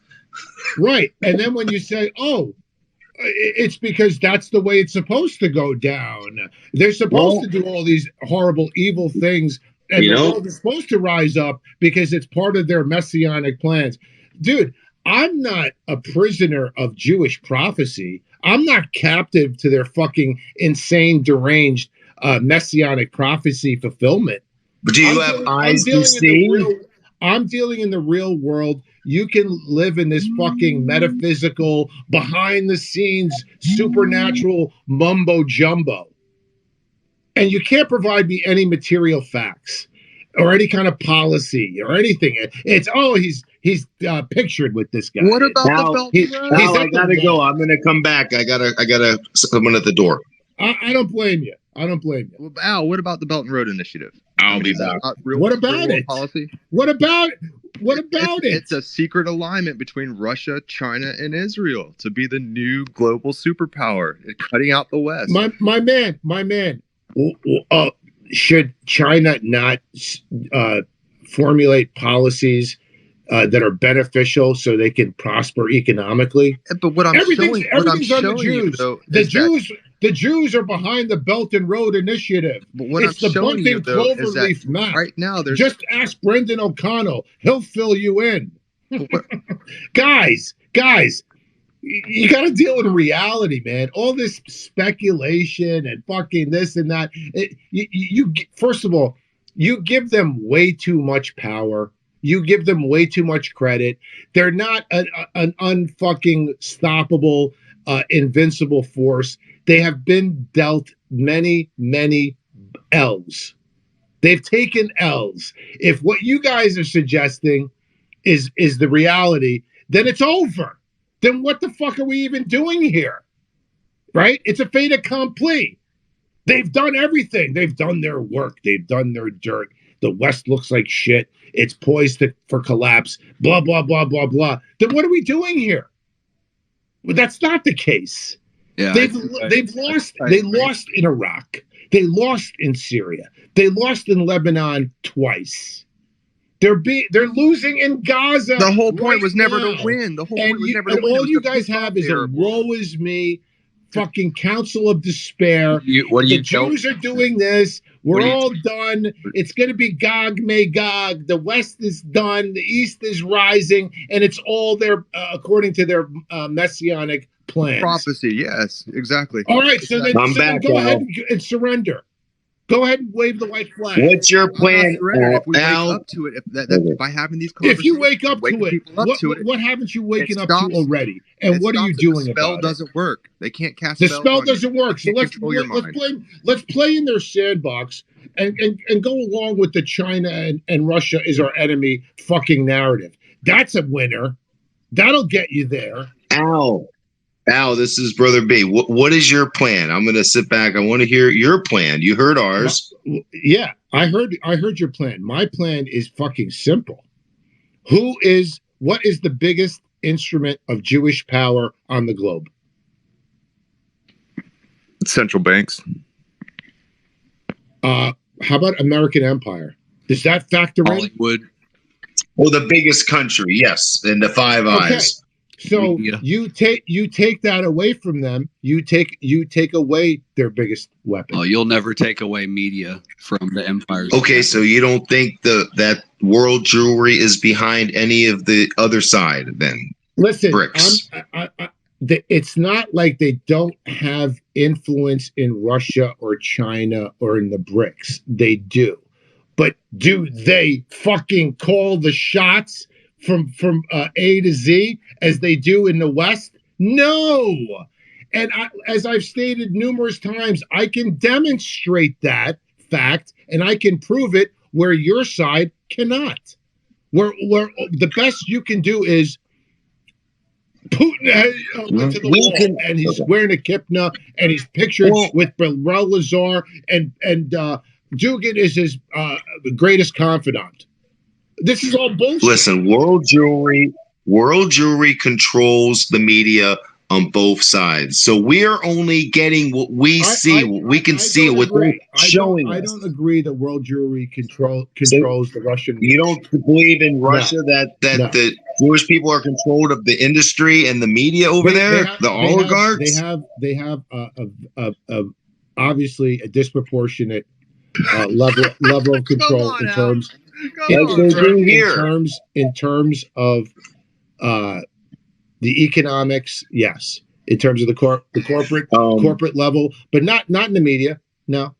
S2: Right. And then when you say, it's because that's the way it's supposed to go down. They're supposed to do all these horrible, evil things, and the world is supposed to rise up because it's part of their messianic plans. Dude, I'm not a prisoner of Jewish prophecy. I'm not captive to their fucking insane, deranged messianic prophecy fulfillment.
S4: But do you have eyes to see?
S2: I'm dealing in the real world. You can live in this fucking metaphysical, behind the scenes, supernatural mumbo jumbo. And you can't provide me any material facts or any kind of policy or anything. It's, he's pictured with this guy.
S9: What about the Belt and Road?
S4: I gotta go. I'm gonna come back. I gotta someone at the door.
S2: I don't blame you.
S9: Well, Al, what about the Belt and Road Initiative?
S4: I'll be back.
S2: What about it?
S9: Policy?
S2: What about it?
S9: It's a secret alignment between Russia, China, and Israel to be the new global superpower, cutting out the West.
S2: My man. Should China not formulate policies that are beneficial so they can prosper economically?
S9: But what I'm showing you, though,
S2: the Jews are behind the Belt and Road Initiative.
S9: But what I'm showing you, though, is that
S2: map.
S9: Right now,
S2: just ask Brendan O'Connell; he'll fill you in. guys, you got to deal with reality, man. All this speculation and fucking this and that. First of all, you give them way too much power. You give them way too much credit. They're not an unfucking stoppable, invincible force. They have been dealt many, many L's. They've taken L's. If what you guys are suggesting is the reality, then it's over. Then what the fuck are we even doing here? Right? It's a fait accompli. They've done everything. They've done their work. They've done their dirt. The West looks like shit. It's poised for collapse. Blah, blah, blah, blah, blah. Then what are we doing here? Well, that's not the case.
S10: Yeah,
S2: They've lost. They lost in Iraq. They lost in Syria. They lost in Lebanon twice. They're losing in Gaza.
S9: The whole point was never
S2: now.
S9: to win. The whole
S2: And
S9: point was never to
S2: and
S9: win.
S2: all you guys have is a woe is me, fucking council of despair. The Jews are doing this. We're all done. It's going to be Gog Magog. The West is done. The East is rising, and it's all their according to their messianic plans.
S9: Prophecy, yes, exactly.
S2: All right, so then, go ahead and surrender. Go ahead and wave the white flag.
S4: What's your plan,
S9: if we
S4: Al?
S9: wake up to it, by having these conversations,
S2: if you wake up to it, what haven't you waken up to already? And what are you doing about it?
S9: The spell doesn't work. They can't cast
S2: the
S9: spell
S2: doesn't work. So let's play in their sandbox and go along with the China and Russia is our enemy fucking narrative. That's a winner. That'll get you there.
S4: Al, this is Brother B. What is your plan? I'm going to sit back. I want to hear your plan. You heard ours.
S2: Yeah, I heard your plan. My plan is fucking simple. What is the biggest instrument of Jewish power on the globe?
S9: Central banks.
S2: How about American Empire? Does that factor in?
S10: Hollywood.
S4: Well, the biggest country, yes, in the Five Eyes.
S2: So you take that away from them. You take away their biggest weapon.
S10: Oh, you'll never take away media from the empires.
S4: Okay, so you don't think that world jewelry is behind any of the other side then?
S2: Listen,
S4: BRICS.
S2: It's not like they don't have influence in Russia or China or in the BRICS. They do. But do they fucking call the shots from A to Z as they do in the West? No. And as I've stated numerous times, I can demonstrate that fact and I can prove it where your side cannot. Where the best you can do is Putin went to the wall and he's wearing a kipna and he's pictured with Lazar and Dugin is his greatest confidant. This is all bullshit.
S4: Listen, world jewelry controls the media on both sides. So we're only getting what we see, what we can see, what they're showing us.
S2: I don't agree that world jewelry controls the Russian.
S4: You don't believe in Russia that the Jewish people are controlled of the industry and the media over there, the oligarchs?
S2: They have obviously a disproportionate level of control in terms of the economics, yes. In terms of the corporate level, but not in the media. No.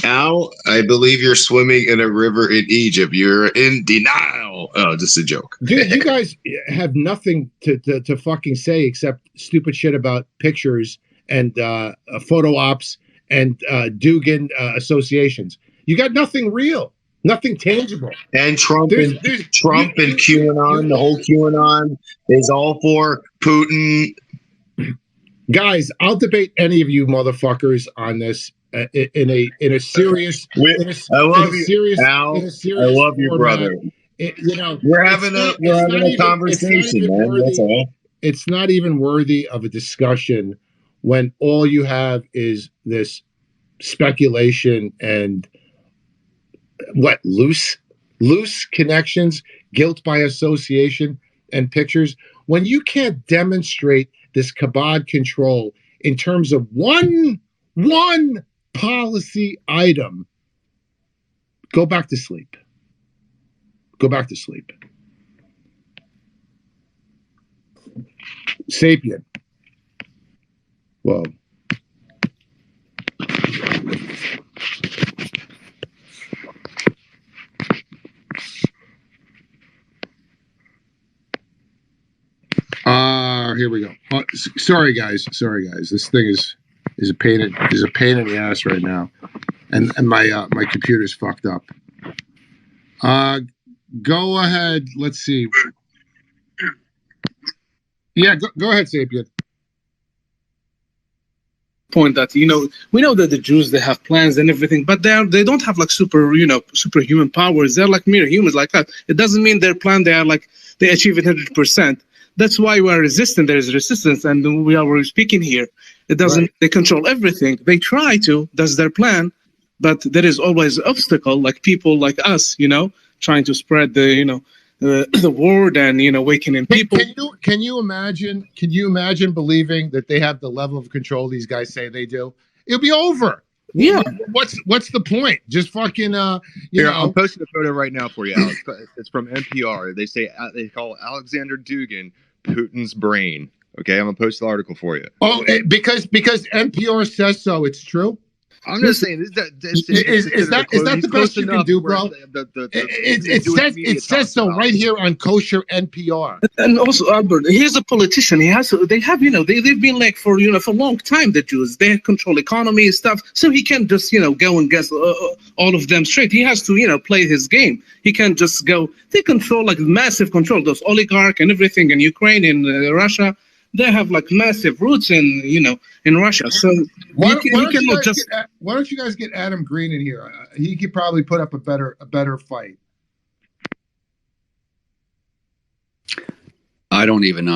S4: Al, I believe you're swimming in a river in Egypt. You're in denial. Oh, just a joke.
S2: Dude, you guys have nothing to fucking say except stupid shit about pictures and photo ops and Dugin associations. You got nothing real. Nothing tangible.
S4: And Trump and QAnon, the whole QAnon is all for Putin.
S2: Guys, I'll debate any of you motherfuckers on this in a serious.
S4: I love you, Al. I love you, brother. We're having a conversation, man. That's all.
S2: It's not even worthy of a discussion when all you have is this speculation and loose connections, guilt by association, and pictures. When you can't demonstrate this kabod control in terms of one policy item, go back to sleep. Go back to sleep. Sapien. Well. Here we go. Sorry guys. This thing is a pain in the ass right now, and my computer's fucked up. Go ahead. Let's see. Yeah, go ahead, Sapien.
S11: point that, we know that the Jews, they have plans and everything, but they don't have like superhuman powers. They're like mere humans like us. It doesn't mean their plan, they achieve it 100%. That's why we are resistant. There is resistance, and we're speaking here. It doesn't, They control everything. They try to, that's their plan, but there is always an obstacle, like people like us, trying to spread the word and awakening people.
S2: Can you imagine believing that they have the level of control these guys say they do? It'll be over.
S11: Yeah.
S2: What's the point? Just fucking
S9: Here, I'm posting a photo right now for you, Alex. It's from NPR. They call Aleksander Dugin Putin's brain. Okay, I'm gonna post the article for you.
S2: Oh, because NPR says so. It's true.
S9: I'm just saying, is that
S2: the best you can do, bro? It says so right here on kosher NPR.
S11: And also, Albert, here's a politician. They've been like for a long time. The Jews, they control economy and stuff, so he can't just go and guess all of them straight. He has to play his game. He can't just go. They control like massive control. Those oligarchs and everything in Ukraine, in Russia. They have like massive roots in Russia. So
S2: why don't you guys get Adam Green in here? He could probably put up a better fight.
S10: I don't even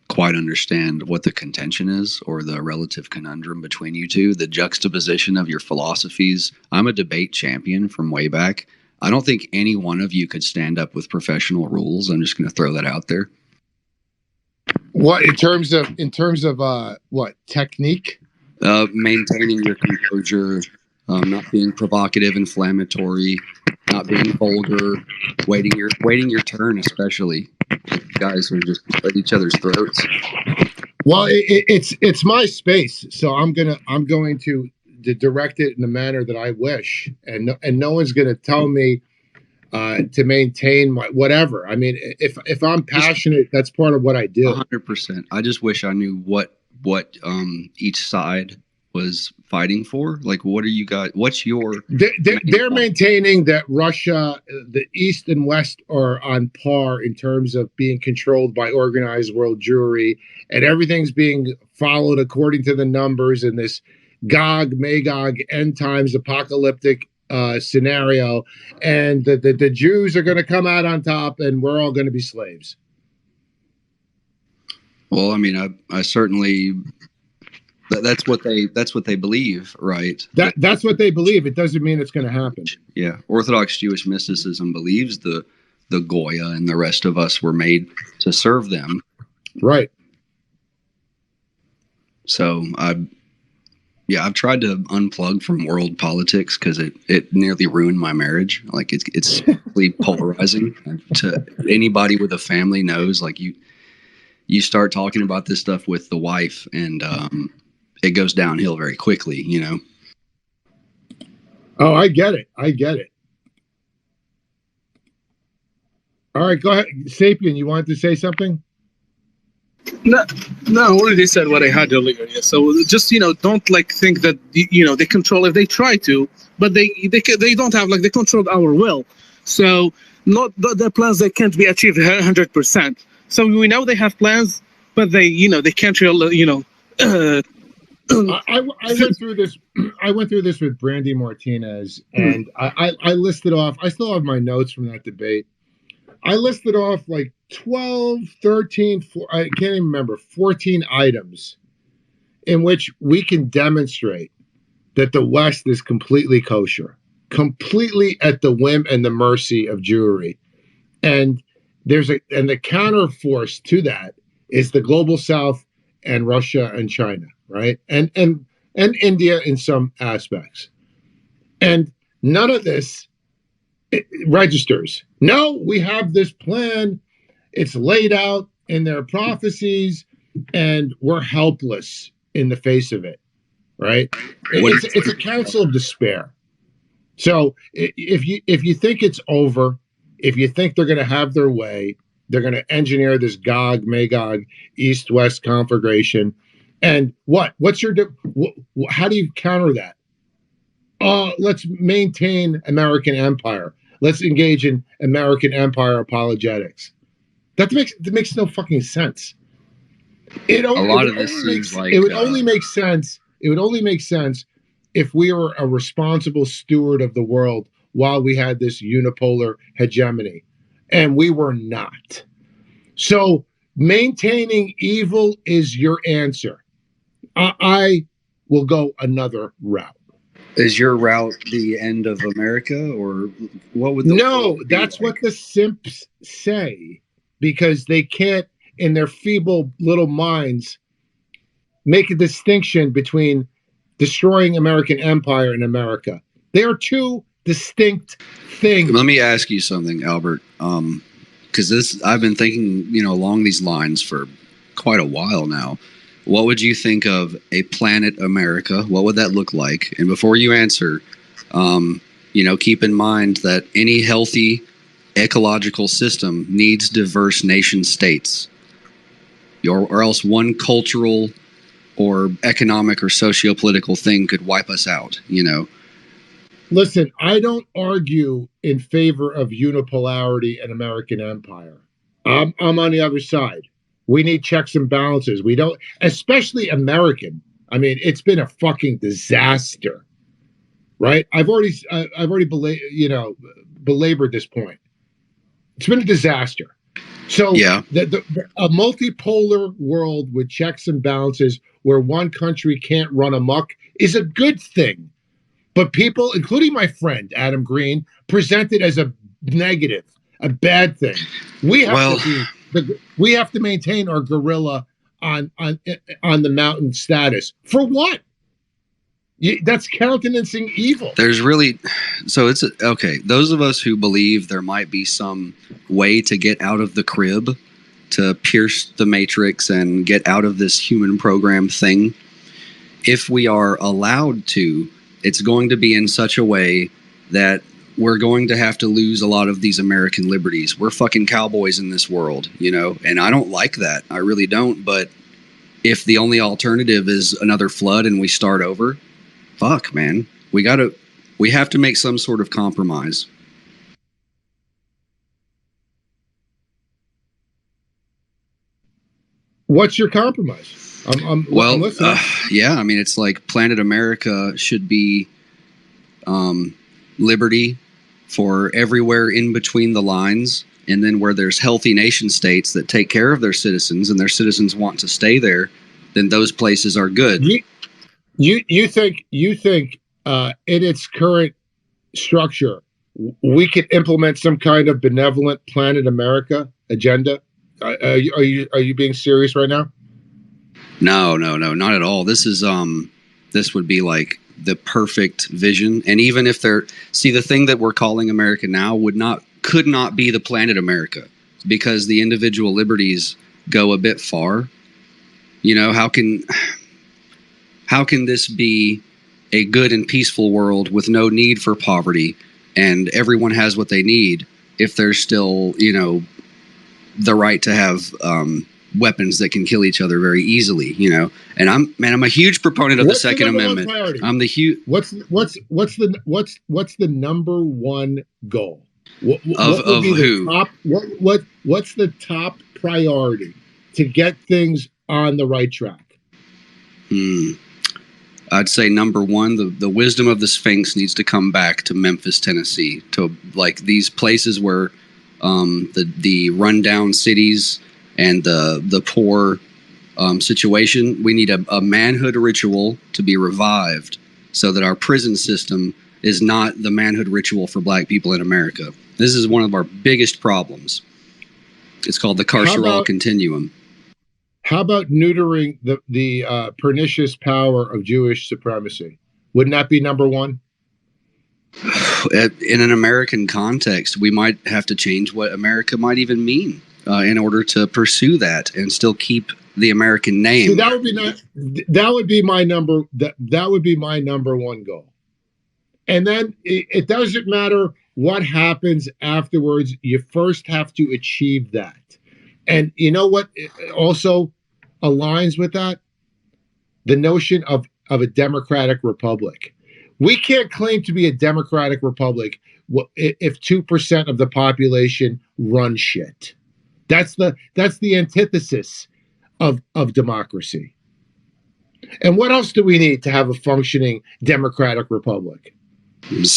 S10: quite understand what the contention is or the relative conundrum between you two. The juxtaposition of your philosophies. I'm a debate champion from way back. I don't think any one of you could stand up with professional rules. I'm just going to throw that out there.
S2: What in terms of what technique?
S10: Maintaining your composure, not being provocative, inflammatory, not being vulgar, waiting your turn, especially. Guys who are just at each other's throats.
S2: Well, it's my space, so I'm going to direct it in the manner that I wish, and no one's going to tell me to maintain my whatever. I mean, if I'm passionate, that's part of what I do.
S10: 100%. I just wish I knew what each side was fighting for. Like, what are you guys? What's your?
S2: They're maintaining that Russia, the East and West are on par in terms of being controlled by organized world Jewry, and everything's being followed according to the numbers in this Gog Magog end times apocalyptic scenario, and the Jews are going to come out on top, and we're all going to be slaves.
S10: Well, I mean, I certainly that's what they believe, right?
S2: That's what they believe. It doesn't mean it's going to happen.
S10: Yeah, Orthodox Jewish mysticism believes the Goya and the rest of us were made to serve them,
S2: right? So
S10: I've tried to unplug from world politics because it nearly ruined my marriage. Like it's really polarizing. To anybody with a family knows, like you start talking about this stuff with the wife, and it goes downhill very quickly.
S2: Oh, I get it. All right, go ahead, Sapien. You wanted to say something?
S11: No, I already said what I had earlier. Yeah. So just don't think that they control if they try to, but they don't have they control our will. So not the plans that can't be achieved 100%. So we know they have plans, but they can't really
S2: I went through this. I went through this with Brandy Martinez, and I listed off. I still have my notes from that debate. I listed off 12, 13, I can't even remember, 14 items in which we can demonstrate that the West is completely kosher, completely at the whim and the mercy of Jewry. And the counter force to that is the global South and Russia and China, right? And India in some aspects. And none of this registers. No, we have this plan. It's laid out in their prophecies, and we're helpless in the face of it, right? It's a counsel of despair. So if you think it's over, if you think they're going to have their way, they're going to engineer this Gog Magog East-West conflagration, and what's your how do you counter that? Let's maintain American empire. Let's engage in American empire apologetics. That makes no fucking sense. It would only make sense it would only make sense if we were a responsible steward of the world while we had this unipolar hegemony, and we were not. So maintaining evil is your answer. I will go another route.
S10: Is your route the end of America, or what would the
S2: No, that's like? What the simps say, because they can't, in their feeble little minds, make a distinction between destroying American empire and America. They are two distinct things.
S10: Let me ask you something, Albert, because I've been thinking, along these lines for quite a while now. What would you think of a planet America? What would that look like? And before you answer, keep in mind that any healthy ecological system needs diverse nation states, or else one cultural or economic or socio-political thing could wipe us out,
S2: Listen, I don't argue in favor of unipolarity and American empire. I'm on the other side. We need checks and balances. We don't, especially American. I mean, it's been a fucking disaster, right? I've already belabored this point. It's been a disaster. So
S10: yeah,
S2: a multipolar world with checks and balances where one country can't run amok is a good thing. But people, including my friend Adam Green, present it as a negative, a bad thing. We have to maintain our gorilla on the mountain status. For what? That's countenancing evil.
S10: There's really, so it's okay. Those of us who believe there might be some way to get out of the crib, to pierce the matrix and get out of this human program thing, if we are allowed to, it's going to be in such a way that we're going to have to lose a lot of these American liberties. We're fucking cowboys in this world, and I don't like that. I really don't. But if the only alternative is another flood and we start over, fuck, man, we have to make some sort of compromise.
S2: What's your compromise? I'm listening.
S10: Yeah, I mean, it's like Planet America should be liberty for everywhere in between the lines, and then where there's healthy nation states that take care of their citizens and their citizens want to stay there, then those places are good.
S2: You think in its current structure we could implement some kind of benevolent Planet America agenda? Are you being serious right now?
S10: No, not at all. This would be like the perfect vision. And even if the thing that we're calling America now could not be the Planet America, because the individual liberties go a bit far. How can this be a good and peaceful world with no need for poverty and everyone has what they need if there's still, the right to have weapons that can kill each other very easily, And I'm a huge proponent of the Second Amendment. I'm the huge.
S2: What's the number one goal? What's the top priority to get things on the right track?
S10: I'd say number one, the wisdom of the Sphinx needs to come back to Memphis, Tennessee, to like these places where the rundown cities and the poor situation. We need a manhood ritual to be revived so that our prison system is not the manhood ritual for black people in America. This is one of our biggest problems. It's called the carceral continuum.
S2: How about neutering the pernicious power of Jewish supremacy? Wouldn't that be number one?
S10: In an American context, we might have to change what America might even mean in order to pursue that and still keep the American name.
S2: See, that would be my number one goal. And then it doesn't matter what happens afterwards. You first have to achieve that. And you know what also aligns with that? The notion of a democratic republic. We can't claim to be a democratic republic if 2% of the population run shit. That's the antithesis of democracy. And what else do we need to have a functioning democratic republic?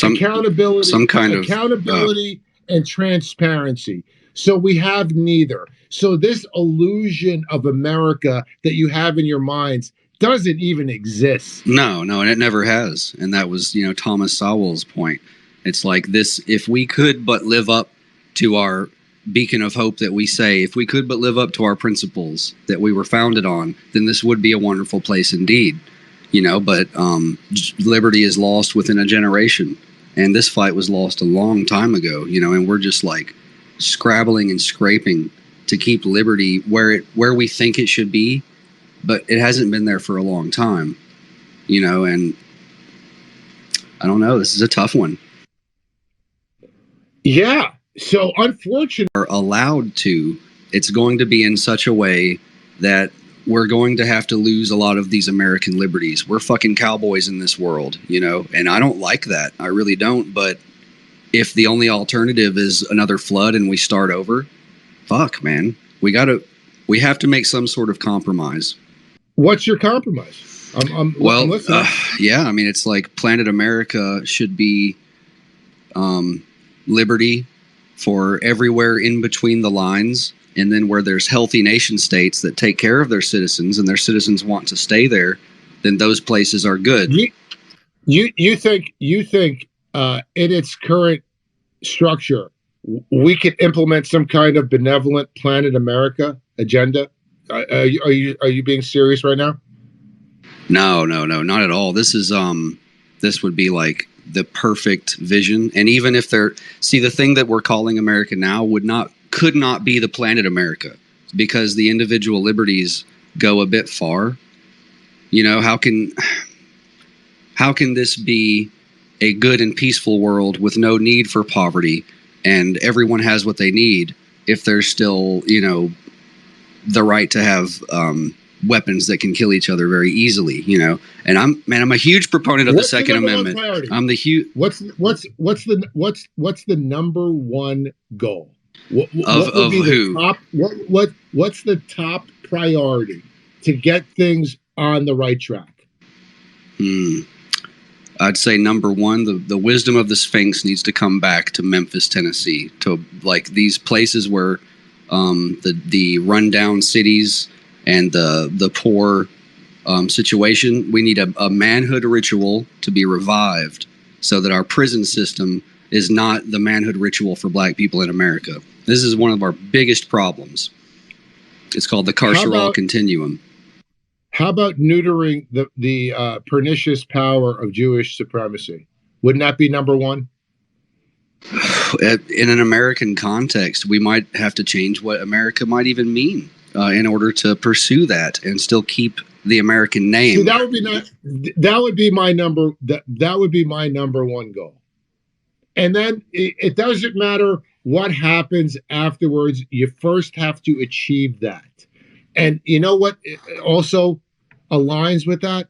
S2: Accountability,
S10: some kind of
S2: accountability and transparency. So we have neither. So this illusion of America that you have in your minds doesn't even exist.
S10: No, and it never has. And that was, Thomas Sowell's point. It's like this: if we could but live up to our beacon of hope that we say, if we could but live up to our principles that we were founded on, then this would be a wonderful place indeed. But liberty is lost within a generation, and this fight was lost a long time ago. And we're just like scrabbling and scraping to keep liberty where we think it should be, but it hasn't been there for a long time. And I don't know. This is a tough one.
S2: Yeah. So unfortunately,
S10: are allowed to. It's going to be in such a way that we're going to have to lose a lot of these American liberties. We're fucking cowboys in this world, and I don't like that. I really don't. But if the only alternative is another flood and we start over, fuck, man, we have to make some sort of compromise.
S2: What's your compromise? I'm listening.
S10: Yeah, I mean, it's like Planet America should be liberty for everywhere in between the lines. And then where there's healthy nation states that take care of their citizens and their citizens want to stay there, then those places are good.
S2: You think in its current structure, we could implement some kind of benevolent Planet America agenda? Are you being serious right now?
S10: No, not at all. This would be like the perfect vision. And even if the thing that we're calling America now could not be the Planet America, because the individual liberties go a bit far. How can this be a good and peaceful world with no need for poverty and everyone has what they need if there's still, the right to have weapons that can kill each other very easily, And I'm a huge proponent of the Second Amendment. I'm the huge.
S2: What's the number one goal? What would be
S10: who?
S2: What's the top priority to get things on the right track?
S10: I'd say number one, the wisdom of the Sphinx needs to come back to Memphis, Tennessee, to like these places where the rundown cities and the poor situation. We need a manhood ritual to be revived so that our prison system is not the manhood ritual for black people in America. This is one of our biggest problems. It's called the carceral continuum.
S2: How about neutering the pernicious power of Jewish supremacy? Wouldn't that be number one?
S10: In an American context, we might have to change what America might even mean in order to pursue that and still keep the American name.
S2: See, that would be my number one goal. And then it doesn't matter what happens afterwards. You first have to achieve that. And you know what also aligns with that?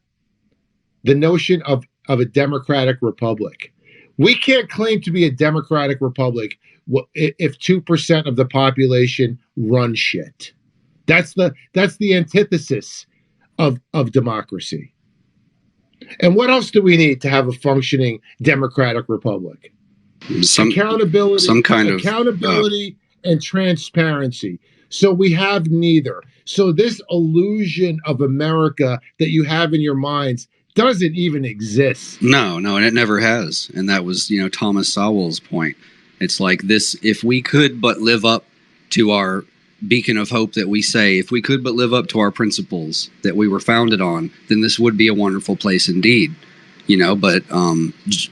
S2: The notion of a democratic republic. We can't claim to be a democratic republic if 2% of the population run shit. That's the antithesis of democracy. And what else do we need to have a functioning democratic republic? Accountability and transparency. So we have neither. So this illusion of America that you have in your minds doesn't even exist.
S10: No, and it never has. And that was, Thomas Sowell's point. It's like this: if we could but live up to our beacon of hope that we say, if we could but live up to our principles that we were founded on, then this would be a wonderful place indeed. But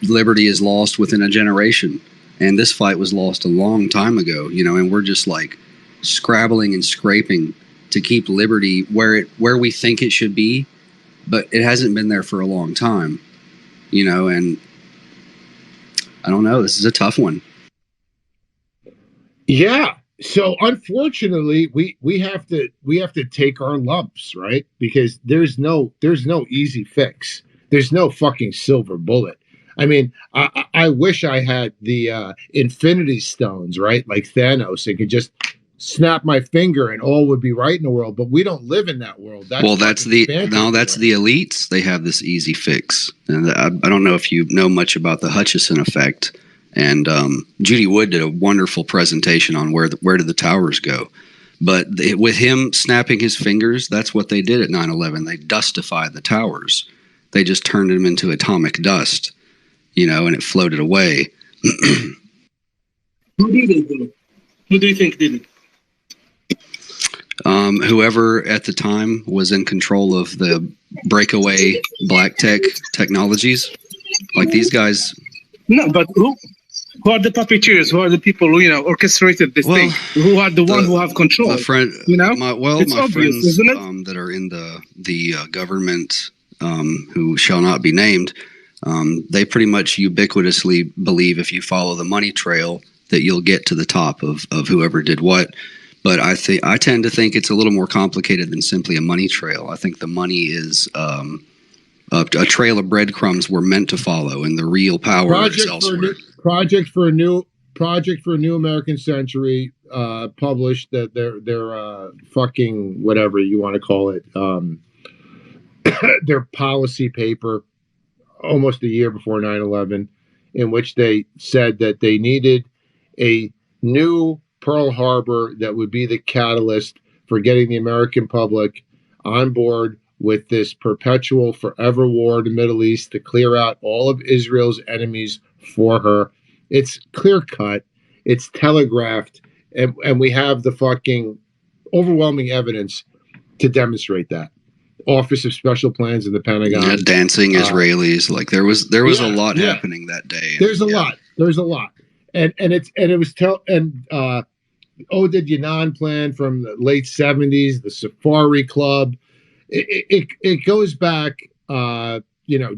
S10: liberty is lost within a generation, and this fight was lost a long time ago. And we're just like scrabbling and scraping to keep liberty where we think it should be, but it hasn't been there for a long time. And I don't know. This is a tough one.
S2: Yeah. So unfortunately, we have to take our lumps, right? Because there's no easy fix. There's no fucking silver bullet. I mean, I wish I had the Infinity Stones, right? Like Thanos, and could just snap my finger and all would be right in the world, but we don't live in that world.
S10: That's the elites. They have this easy fix, and I don't know if you know much about the Hutchison effect. And Judy Wood did a wonderful presentation on where did the towers go. But with him snapping his fingers, that's what they did at 9/11. They dustified the towers. They just turned them into atomic dust, and it floated away.
S11: Who did it, though? Who do you think did it?
S10: Whoever at the time was in control of the breakaway black technologies, like these guys.
S11: No, but who are the puppeteers? Who are the people who orchestrated this thing? Who are the ones who have control?
S10: My friend,
S11: it's
S10: my
S11: obvious,
S10: friends
S11: isn't it?
S10: that are in the government, who shall not be named, they pretty much ubiquitously believe if you follow the money trail that you'll get to the top of whoever did what. But I tend to think it's a little more complicated than simply a money trail. I think the money is a trail of breadcrumbs we're meant to follow, and the real power is elsewhere.
S2: Project for a new American Century published that their fucking whatever you want to call it, their policy paper almost a year before 9/11, in which they said that they needed a new Pearl Harbor that would be the catalyst for getting the American public on board with this perpetual forever war in the Middle East to clear out all of Israel's enemies for her. It's clear cut, it's telegraphed, and we have the fucking overwhelming evidence to demonstrate that. Office of Special Plans in the Pentagon.
S10: Dancing Israelis. Like there was a lot happening that day.
S2: There's a lot. And it was ODD Yanan plan from the late 70s, the Safari Club. It goes back,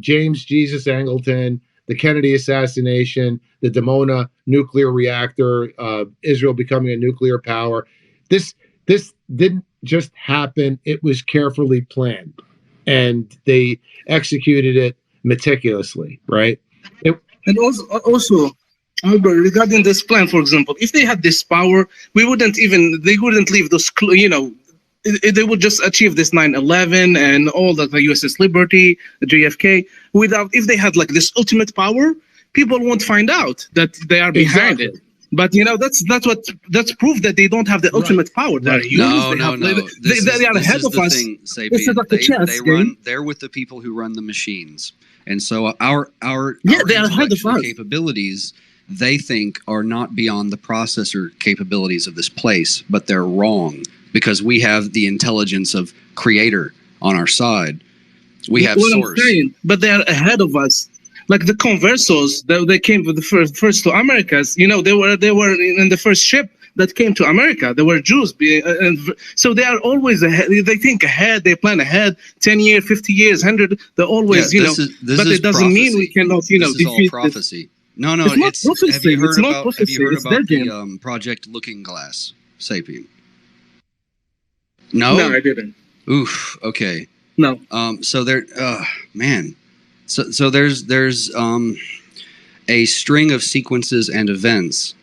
S2: James Jesus Angleton, the Kennedy assassination, the Dimona nuclear reactor, Israel becoming a nuclear power. This didn't just happen. It was carefully planned, and they executed it meticulously, right?
S11: And also, Albert, regarding this plan, for example, if they had this power, they wouldn't leave those, they would just achieve this 9/11 and all that, the USS Liberty, the JFK, if they had like this ultimate power, people won't find out that they are behind it. But that's proof that they don't have the ultimate power.
S10: No.
S11: They are ahead of us. This is like a chess game.
S10: They're with the people who run the machines, and so our
S11: they are ahead of us.
S10: Capabilities, they think, are not beyond the processor capabilities of this place, but they're wrong because we have the intelligence of Creator on our side. We have Source.
S11: I'm saying, but they are ahead of us. Like the Conversos, they came with the first to Americas. They were in the first ship that came to America. They were Jews, and so they are always ahead. They think ahead. They plan ahead. 10 years, 50 years, 100. They're always, But it doesn't mean we cannot,
S10: this is
S11: defeat
S10: all prophecy. No,
S11: it's not prophecy.
S10: Have you heard
S11: not
S10: about
S11: prophecy. It's
S10: the Project Looking Glass Sapien? No,
S11: I didn't.
S10: Oof. Okay.
S11: No.
S10: So there, man. So there's a string of sequences and events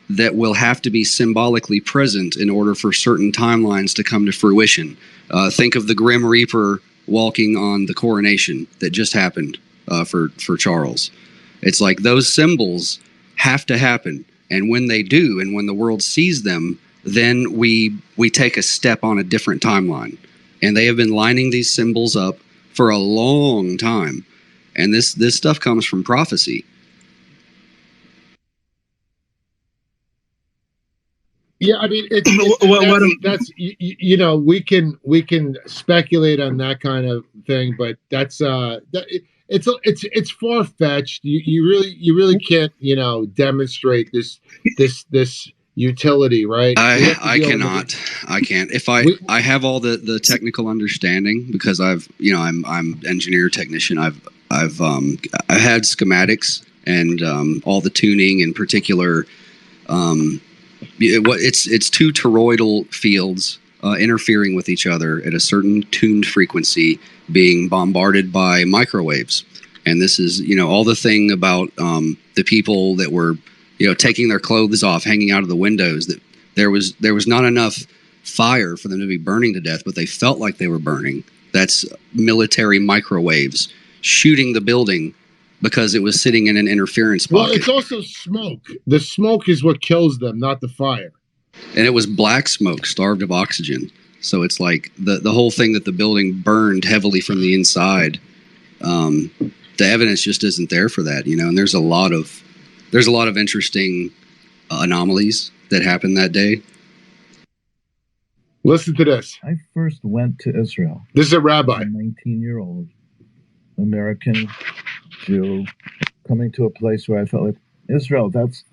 S10: that will have to be symbolically present in order for certain timelines to come to fruition. Think of the Grim Reaper walking on the coronation that just happened for Charles. It's like those symbols have to happen, and when they do, and when the world sees them, then we take a step on a different timeline. And they have been lining these symbols up for a long time. And this stuff comes from prophecy.
S2: Yeah, I mean, we can speculate on that kind of thing, but it's far fetched. You really can't demonstrate this utility, right?
S10: I can't. If I have all the technical understanding because I'm engineer technician. I've had schematics and all the tuning in particular. It's two toroidal fields interfering with each other at a certain tuned frequency, being bombarded by microwaves. And this is all the thing about the people that were taking their clothes off, hanging out of the windows, that There was not enough fire for them to be burning to death, but they felt like they were burning. That's military microwaves shooting the building because it was sitting in an interference pocket.
S2: Well, it's also smoke. The smoke is what kills them, not the fire.
S10: And it was black smoke, starved of oxygen. So it's like the whole thing that the building burned heavily from the inside. The evidence just isn't there for that, you know. And there's a lot of interesting anomalies that happened that day.
S2: Listen to this.
S12: I first went to Israel.
S2: This is a rabbi.
S12: A 19-year-old American Jew coming to a place where I felt like Israel, that's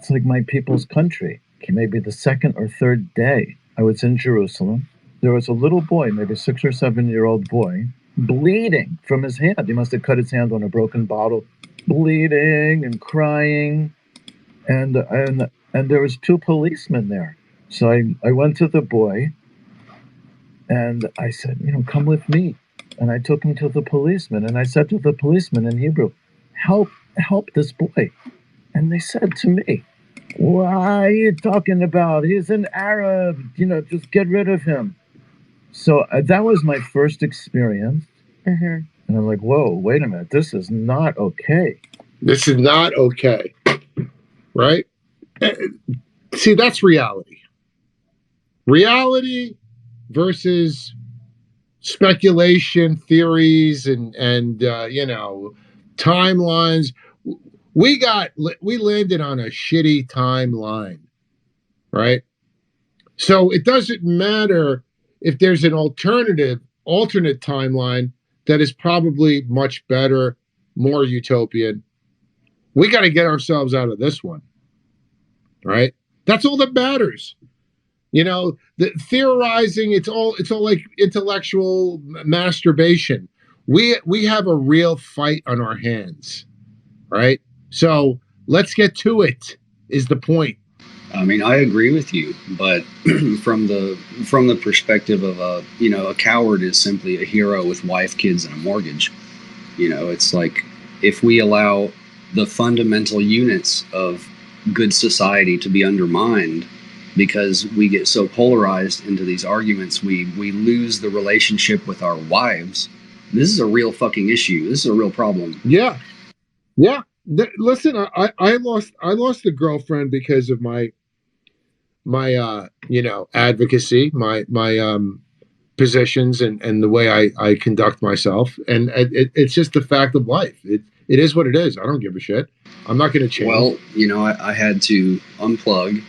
S12: like my people's country. Maybe the second or third day I was in Jerusalem, there was a little boy, maybe 6 or 7-year-old boy, bleeding from his hand. He must have cut his hand on a broken bottle, bleeding and crying. And there was 2 policemen there. So I went to the boy and I said, you know, come with me. And I took him to the policeman and I said to the policeman in Hebrew, help this boy. And they said to me, what are you talking about? He's an Arab, you know, just get rid of him. So that was my first experience. And I'm like, whoa, wait a minute. This is not okay.
S2: This is not okay. Right? See, that's reality. Reality versus speculation, theories, and you know, timelines. We landed on a shitty timeline, right? So it doesn't matter if there's an alternate timeline that is probably much better, more utopian. We got to get ourselves out of this one, right? That's all that matters. You know, the theorizing, it's all like intellectual masturbation. We have a real fight on our hands, right? So let's get to it, is the point.
S10: I mean, I agree with you, but from the perspective of a coward is simply a hero with wife, kids, and a mortgage. You know, it's like if we allow the fundamental units of good society to be undermined because we get so polarized into these arguments, we lose the relationship with our wives. This is a real fucking issue. This is a real problem.
S2: Yeah. Listen, I lost a girlfriend because of my advocacy, my positions and the way I conduct myself, and it's just the fact of life. It is what it is. I don't give a shit. I'm not going to change.
S10: Well, you know, I had to unplug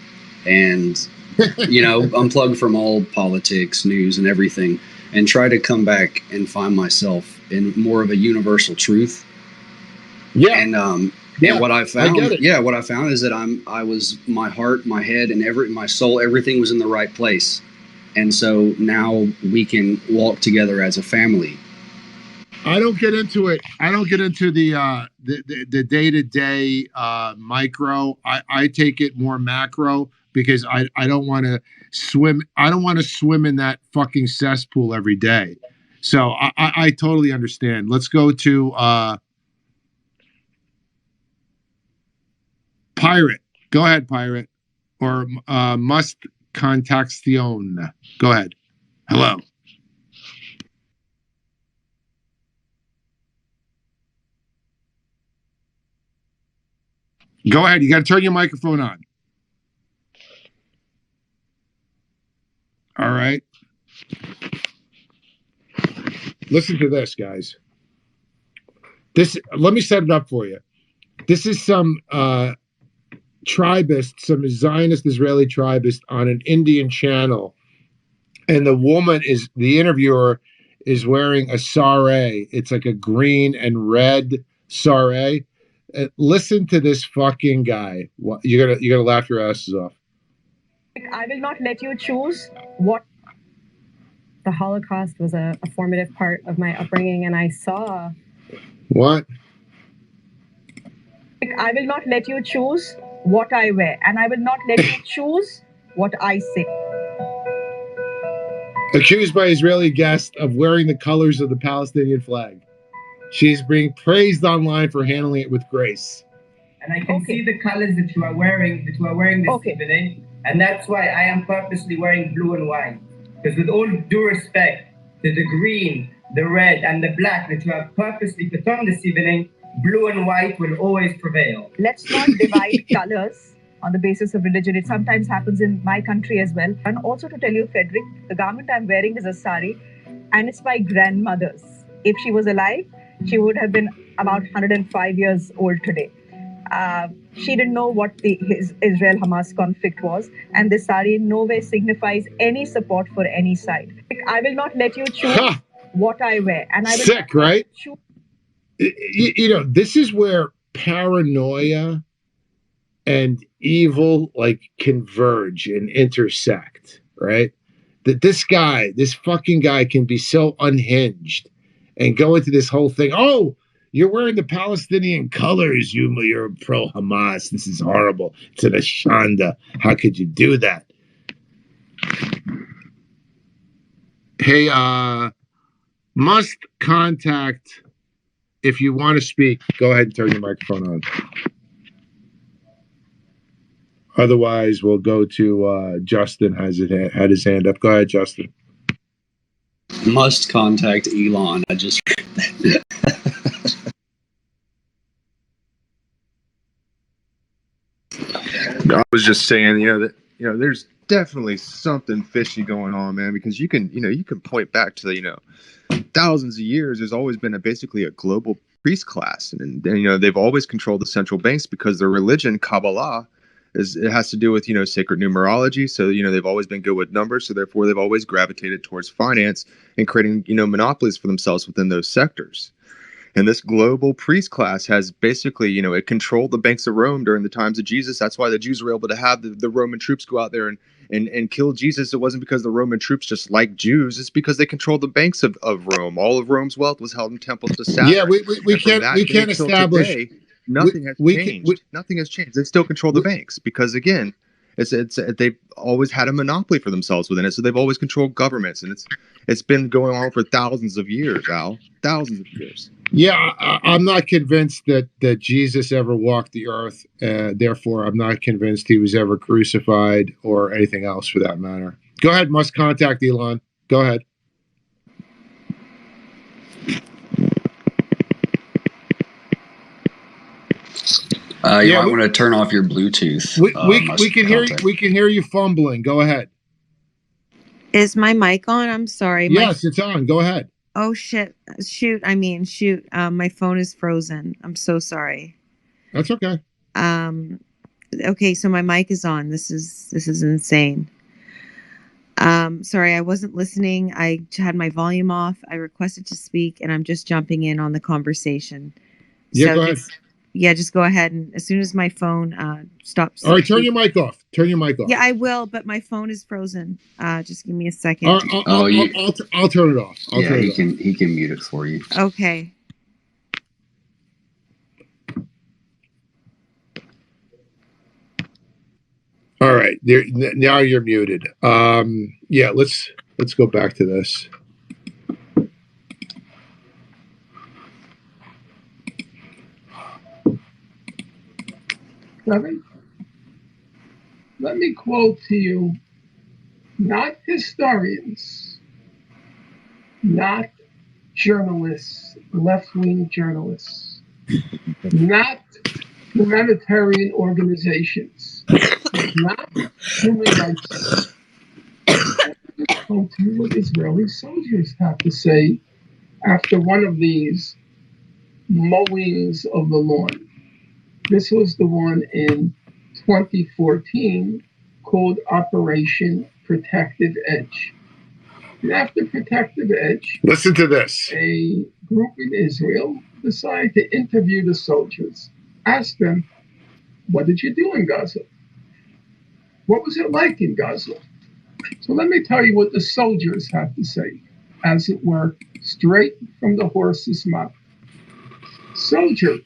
S10: and unplug from all politics, news, and everything, and try to come back and find myself in more of a universal truth. Yeah. And what I found, what I found is that I was, my heart, my head, and my soul, everything was in the right place. And so now we can walk together as a family.
S2: I don't get into it. I don't get into the day-to-day micro. I take it more macro because I don't want to swim. I don't want to swim in that fucking cesspool every day. So I totally understand. Let's go to Pirate. Go ahead, Pirate. Or Must Contacción. Go ahead. Hello. Go ahead. You got to turn your microphone on. All right. Listen to this, guys. Let me set it up for you. This is some tribist, some Zionist Israeli tribist on an Indian channel. And the interviewer is wearing a saree. It's like a green and red saree. Listen to this fucking guy. You're gonna laugh your asses off.
S13: I will not let you choose what. The Holocaust was a formative part of my upbringing, and I saw.
S2: What?
S13: I will not let you choose what I wear, and I will not let you choose what I say.
S2: Accused by Israeli guest of wearing the colors of the Palestinian flag. She's being praised online for handling it with grace.
S14: And I can see the colors that you are wearing this evening. And that's why I am purposely wearing blue and white. Because with all due respect to the green, the red, and the black that you have purposely put on this evening, blue and white will always prevail.
S15: Let's not divide colors on the basis of religion. It sometimes happens in my country as well. And also to tell you, Frederick, the garment I'm wearing is a sari, and it's my grandmother's. If she was alive, she would have been about 105 years old today. She didn't know what his Israel-Hamas conflict was, and this sari in no way signifies any support for any side. I will not let you choose what I wear, and I will
S2: Sick, right? You know, this is where paranoia and evil like converge and intersect, right? That this fucking guy can be so unhinged and go into this whole thing. Oh, you're wearing the Palestinian colors. You're pro-Hamas. This is horrible. It's an ashanda. How could you do that? Hey, must contact. If you want to speak, go ahead and turn your microphone on. Otherwise, we'll go to Justin. Had his hand up. Go ahead, Justin.
S10: Must contact Elon. I just.
S9: I was just saying, there's definitely something fishy going on, man, because you can point back to the, thousands of years. There's always been basically a global priest class, and they've always controlled the central banks because their religion, Kabbalah, it has to do with sacred numerology. So they've always been good with numbers, so therefore they've always gravitated towards finance and creating monopolies for themselves within those sectors. And this global priest class has basically, it controlled the banks of Rome during the times of Jesus. That's why the Jews were able to have the Roman troops go out there and kill Jesus. It wasn't because the Roman troops just liked Jews. It's because they controlled the banks of Rome. All of Rome's wealth was held in temples to Saturn.
S2: Yeah, we can't establish.
S9: Today, nothing has changed. Nothing has changed. They still control the banks because, again, they've always had a monopoly for themselves within it. So they've always controlled governments, and it's been going on for thousands of years, Al. Thousands of years.
S2: Yeah, I'm not convinced that Jesus ever walked the earth. Therefore, I'm not convinced he was ever crucified or anything else for that matter. Go ahead. Must contact Elon. Go ahead.
S10: You might want to turn off your Bluetooth.
S2: We can hear you. We can hear you fumbling. Go ahead.
S16: Is my mic on? I'm sorry.
S2: Yes, it's on. Go ahead.
S16: Oh shit! Shoot! My phone is frozen. I'm so sorry.
S2: That's okay.
S16: Okay, so my mic is on. This is insane. Sorry, I wasn't listening. I had my volume off. I requested to speak, and I'm just jumping in on the conversation.
S2: Yeah, go ahead.
S16: Just go ahead, and as soon as my phone stops.
S2: All right, turn your mic off. Turn your mic off.
S16: Yeah, I will, but my phone is frozen. Just give me a second.
S2: I'll turn it off.
S10: He can mute it for you.
S16: Okay.
S2: All right, now you're muted. Let's go back to this.
S17: Let me quote to you, not historians, not journalists, left-wing journalists, not humanitarian organizations, not human rights. Let me quote to you what Israeli soldiers have to say after one of these mowings of the lawn. This was the one in 2014 called Operation Protective Edge. And after Protective Edge,
S2: listen to this.
S17: A group in Israel decided to interview the soldiers. Ask them, what did you do in Gaza? What was it like in Gaza? So let me tell you what the soldiers have to say, as it were, straight from the horse's mouth. Soldier,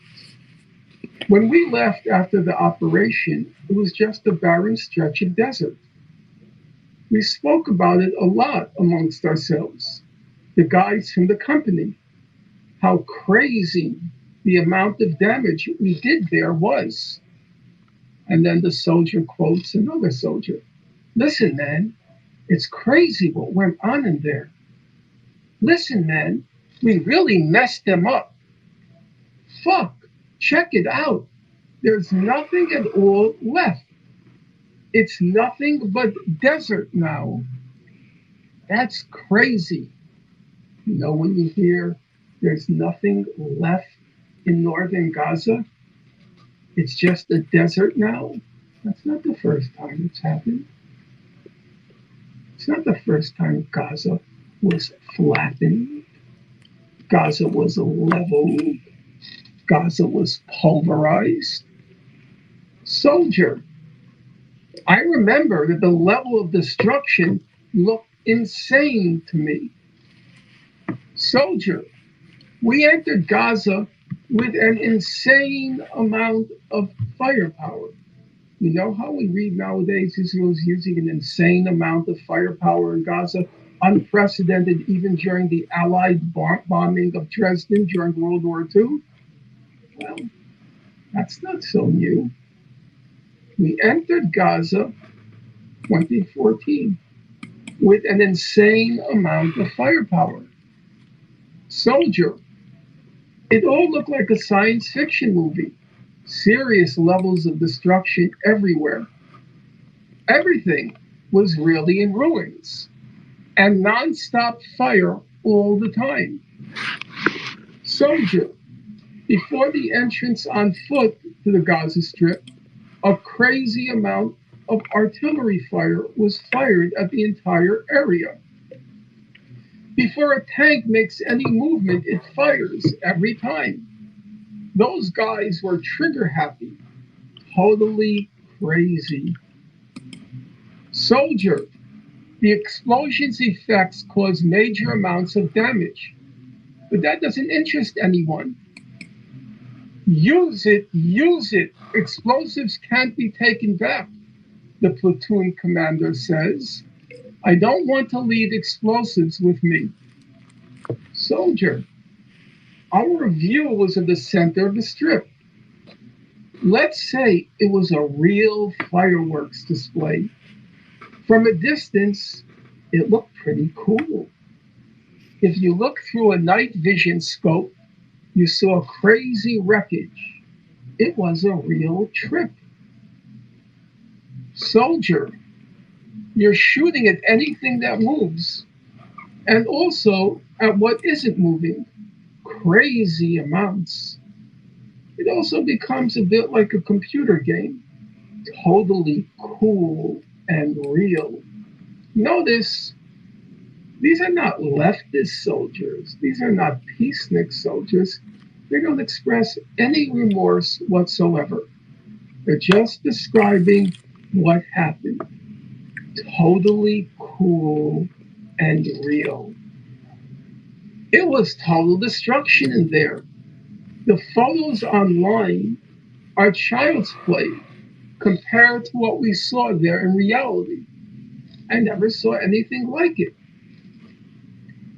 S17: when we left after the operation, it was just a barren stretch of desert. We spoke about it a lot amongst ourselves, the guys from the company, how crazy the amount of damage we did there was. And then the soldier quotes another soldier. Listen, man, it's crazy what went on in there. Listen, man, we really messed them up. Fuck, check it out. There's nothing at all left. It's nothing but desert now. That's crazy. You know, when you hear there's nothing left in northern Gaza, it's just a desert now. That's not the first time it's happened. It's not the first time Gaza was flattened. Gaza was leveled. Gaza was pulverized. Soldier, I remember that the level of destruction looked insane to me. Soldier, we entered Gaza with an insane amount of firepower. You know how we read nowadays Israel is using an insane amount of firepower in Gaza, unprecedented even during the Allied bombing of Dresden during World War II? Well, that's not so new. We entered Gaza 2014 with an insane amount of firepower. Soldier, it all looked like a science fiction movie. Serious levels of destruction everywhere. Everything was really in ruins. And non-stop fire all the time. Soldier, before the entrance on foot to the Gaza Strip, a crazy amount of artillery fire was fired at the entire area. Before a tank makes any movement, it fires every time. Those guys were trigger happy, totally crazy. Soldier, the explosion's effects cause major amounts of damage, but that doesn't interest anyone. Use it, use it. Explosives can't be taken back, the platoon commander says. I don't want to lead explosives with me. Soldier, our view was of the center of the strip. Let's say it was a real fireworks display. From a distance, it looked pretty cool. If you look through a night vision scope, you saw crazy wreckage. It was a real trip. Soldier, you're shooting at anything that moves, and also at what isn't moving. Crazy amounts. It also becomes a bit like a computer game. Totally cool and real. Notice, these are not leftist soldiers. These are not peacenik soldiers. They don't express any remorse whatsoever. They're just describing what happened. Totally cool and real. It was total destruction in there. The photos online are child's play compared to what we saw there in reality. I never saw anything like it.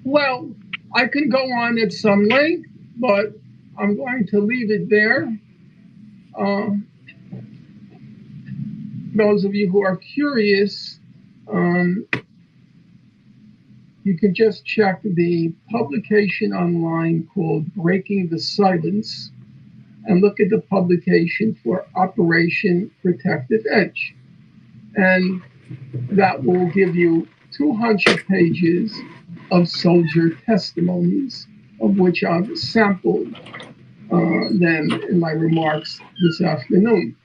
S17: Well, I can go on at some length, but I'm going to leave it there. Those of you who are curious, you can just check the publication online called Breaking the Silence and look at the publication for Operation Protective Edge. And that will give you 200 pages of soldier testimonies, of which I've sampled them in my remarks this afternoon.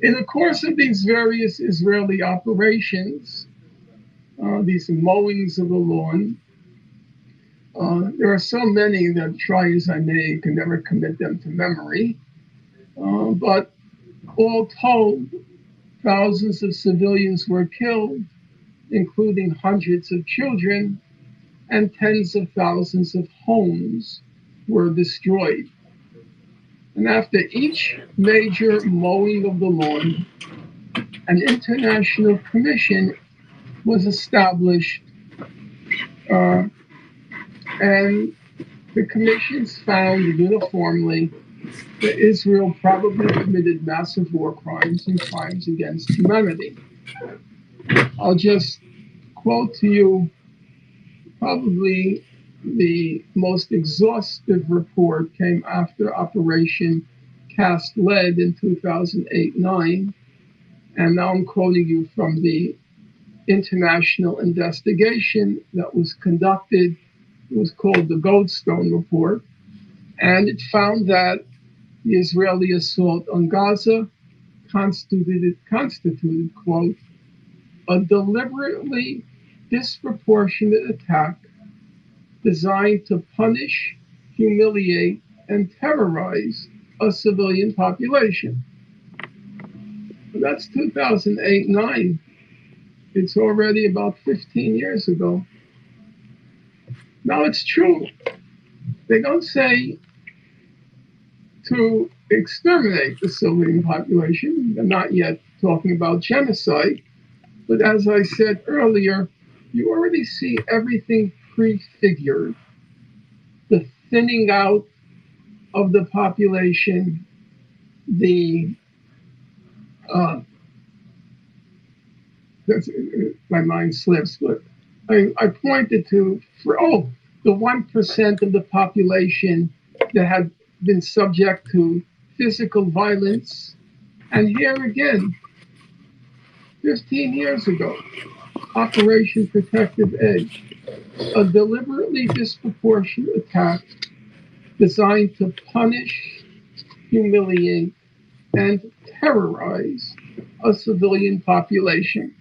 S17: In the course of these various Israeli operations, these mowings of the lawn, there are so many that, try as I may, can never commit them to memory. But all told, thousands of civilians were killed, including hundreds of children, and tens of thousands of homes were destroyed. And after each major mowing of the lawn, an international commission was established, and the commissions found uniformly that Israel probably committed massive war crimes and crimes against humanity. I'll just quote to you probably the most exhaustive report came after Operation Cast Lead in 2008-9. And now I'm quoting you from the international investigation that was conducted. It was called the Goldstone Report. And it found that the Israeli assault on Gaza constituted, quote, a deliberately disproportionate attack designed to punish, humiliate, and terrorize a civilian population. That's 2008-9. It's already about 15 years ago. Now it's true. They don't say to exterminate the civilian population. They're not yet talking about genocide. But as I said earlier, you already see everything prefigured. The thinning out of the population, my mind slips, but I pointed to, the 1% of the population that had been subject to physical violence. And here again, 15 years ago, Operation Protective Edge, a deliberately disproportionate attack designed to punish, humiliate, and terrorize a civilian population.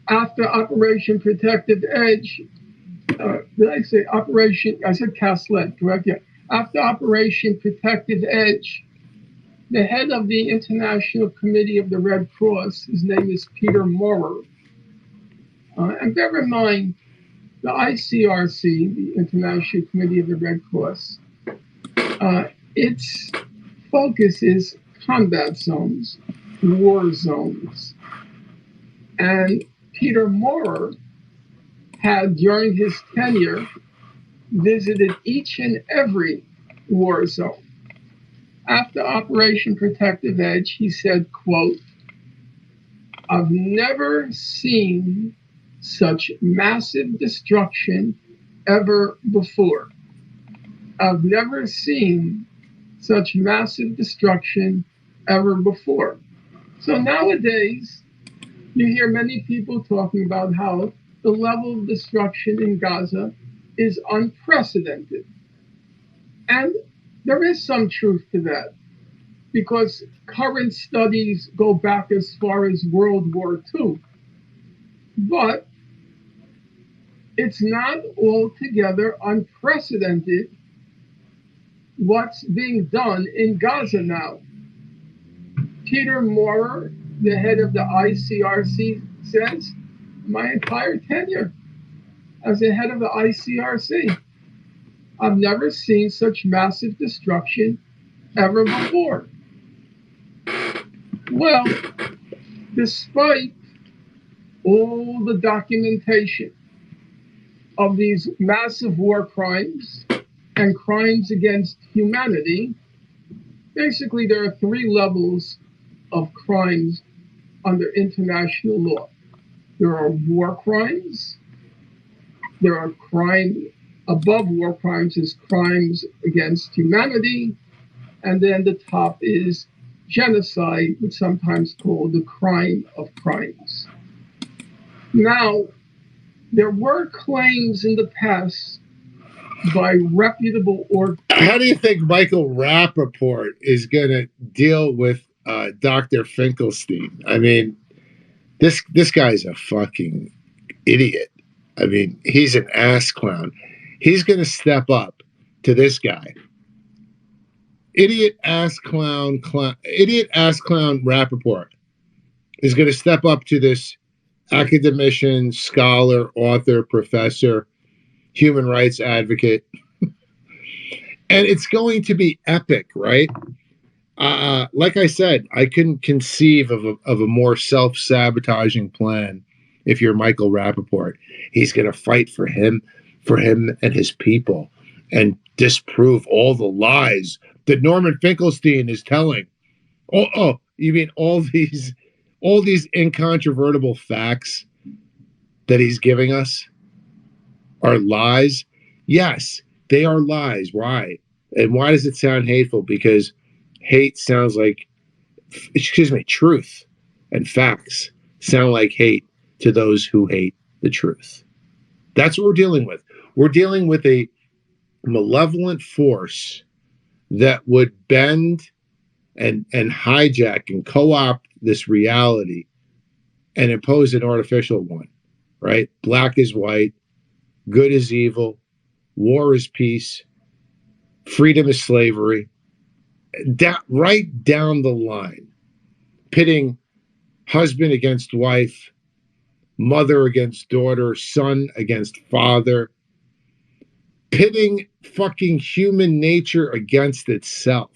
S17: After Operation Protective Edge, did I say Operation? I said Cast Lead, correct? Yeah. After Operation Protective Edge, the head of the International Committee of the Red Cross, his name is Peter Maurer. And bear in mind, the ICRC, the International Committee of the Red Cross, its focus is combat zones, war zones. And Peter Maurer had, during his tenure, visited each and every war zone. After Operation Protective Edge, he said, quote, I've never seen such massive destruction ever before. I've never seen such massive destruction ever before. So nowadays, you hear many people talking about how the level of destruction in Gaza is unprecedented. And there is some truth to that, because current studies go back as far as World War II. But it's not altogether unprecedented what's being done in Gaza now. Peter Maurer, the head of the ICRC, says, my entire tenure as the head of the ICRC, I've never seen such massive destruction ever before. Well, despite all the documentation of these massive war crimes and crimes against humanity, basically there are three levels of crimes under international law. There are war crimes. There are crimes above war crimes is crimes against humanity. And then the top is genocide, which is sometimes called the crime of crimes. Now, there were claims in the past by reputable
S2: How do you think Michael Rappaport is going to deal with Dr. Finkelstein? I mean, this guy's a fucking idiot. I mean, he's an ass clown. He's going to step up to this guy. Idiot ass clown Rappaport is going to step up to this academician, scholar, author, professor, human rights advocate. And it's going to be epic, right? Like I said, I couldn't conceive of a more self-sabotaging plan if you're Michael Rappaport. He's going to fight for him and his people and disprove all the lies that Norman Finkelstein is telling. Oh, you mean all these all these incontrovertible facts that he's giving us are lies? Yes, they are lies. Why? And why does it sound hateful? Because hate sounds like, truth and facts sound like hate to those who hate the truth. That's what we're dealing with. We're dealing with a malevolent force that would bend and hijack and co-opt this reality and impose an artificial one, right? Black is white, good is evil, war is peace, freedom is slavery. Right down the line, pitting husband against wife, mother against daughter, son against father, pitting fucking human nature against itself,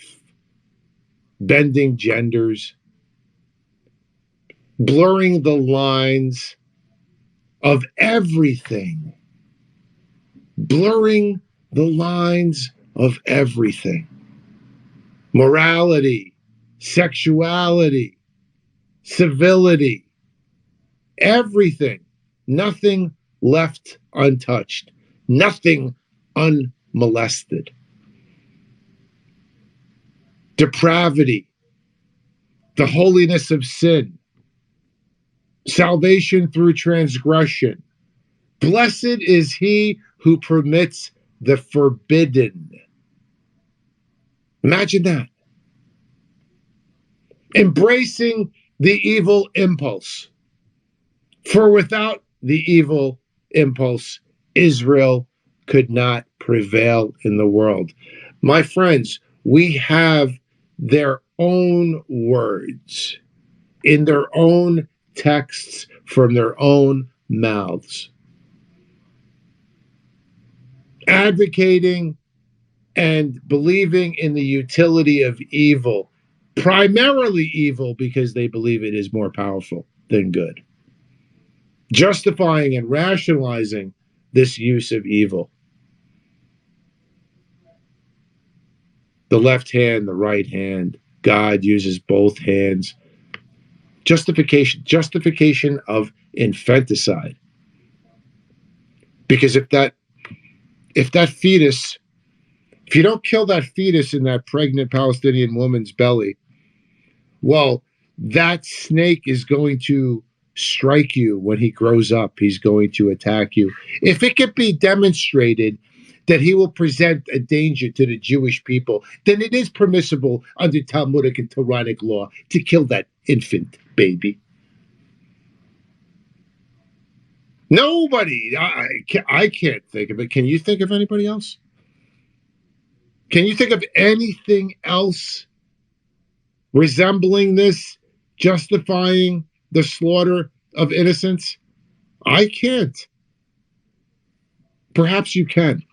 S2: bending genders, blurring the lines of everything, blurring the lines of everything. Morality, sexuality, civility, everything, nothing left untouched, nothing unmolested. Depravity, the holiness of sin, salvation through transgression. Blessed is he who permits the forbidden. Imagine that. Embracing the evil impulse. For without the evil impulse, Israel could not prevail in the world. My friends, we have their own words in their own texts from their own mouths, advocating and believing in the utility of evil, primarily evil because they believe it is more powerful than good, justifying and rationalizing this use of evil. The left hand, the right hand, God uses both hands. Justification of infanticide. Because if that fetus, if you don't kill that fetus in that pregnant Palestinian woman's belly, well, that snake is going to strike you when he grows up. He's going to attack you. If it can be demonstrated that he will present a danger to the Jewish people, then it is permissible under Talmudic and Quranic law to kill that infant baby. Nobody, I can't think of it. Can you think of anybody else? Can you think of anything else resembling this, justifying the slaughter of innocents? I can't. Perhaps you can.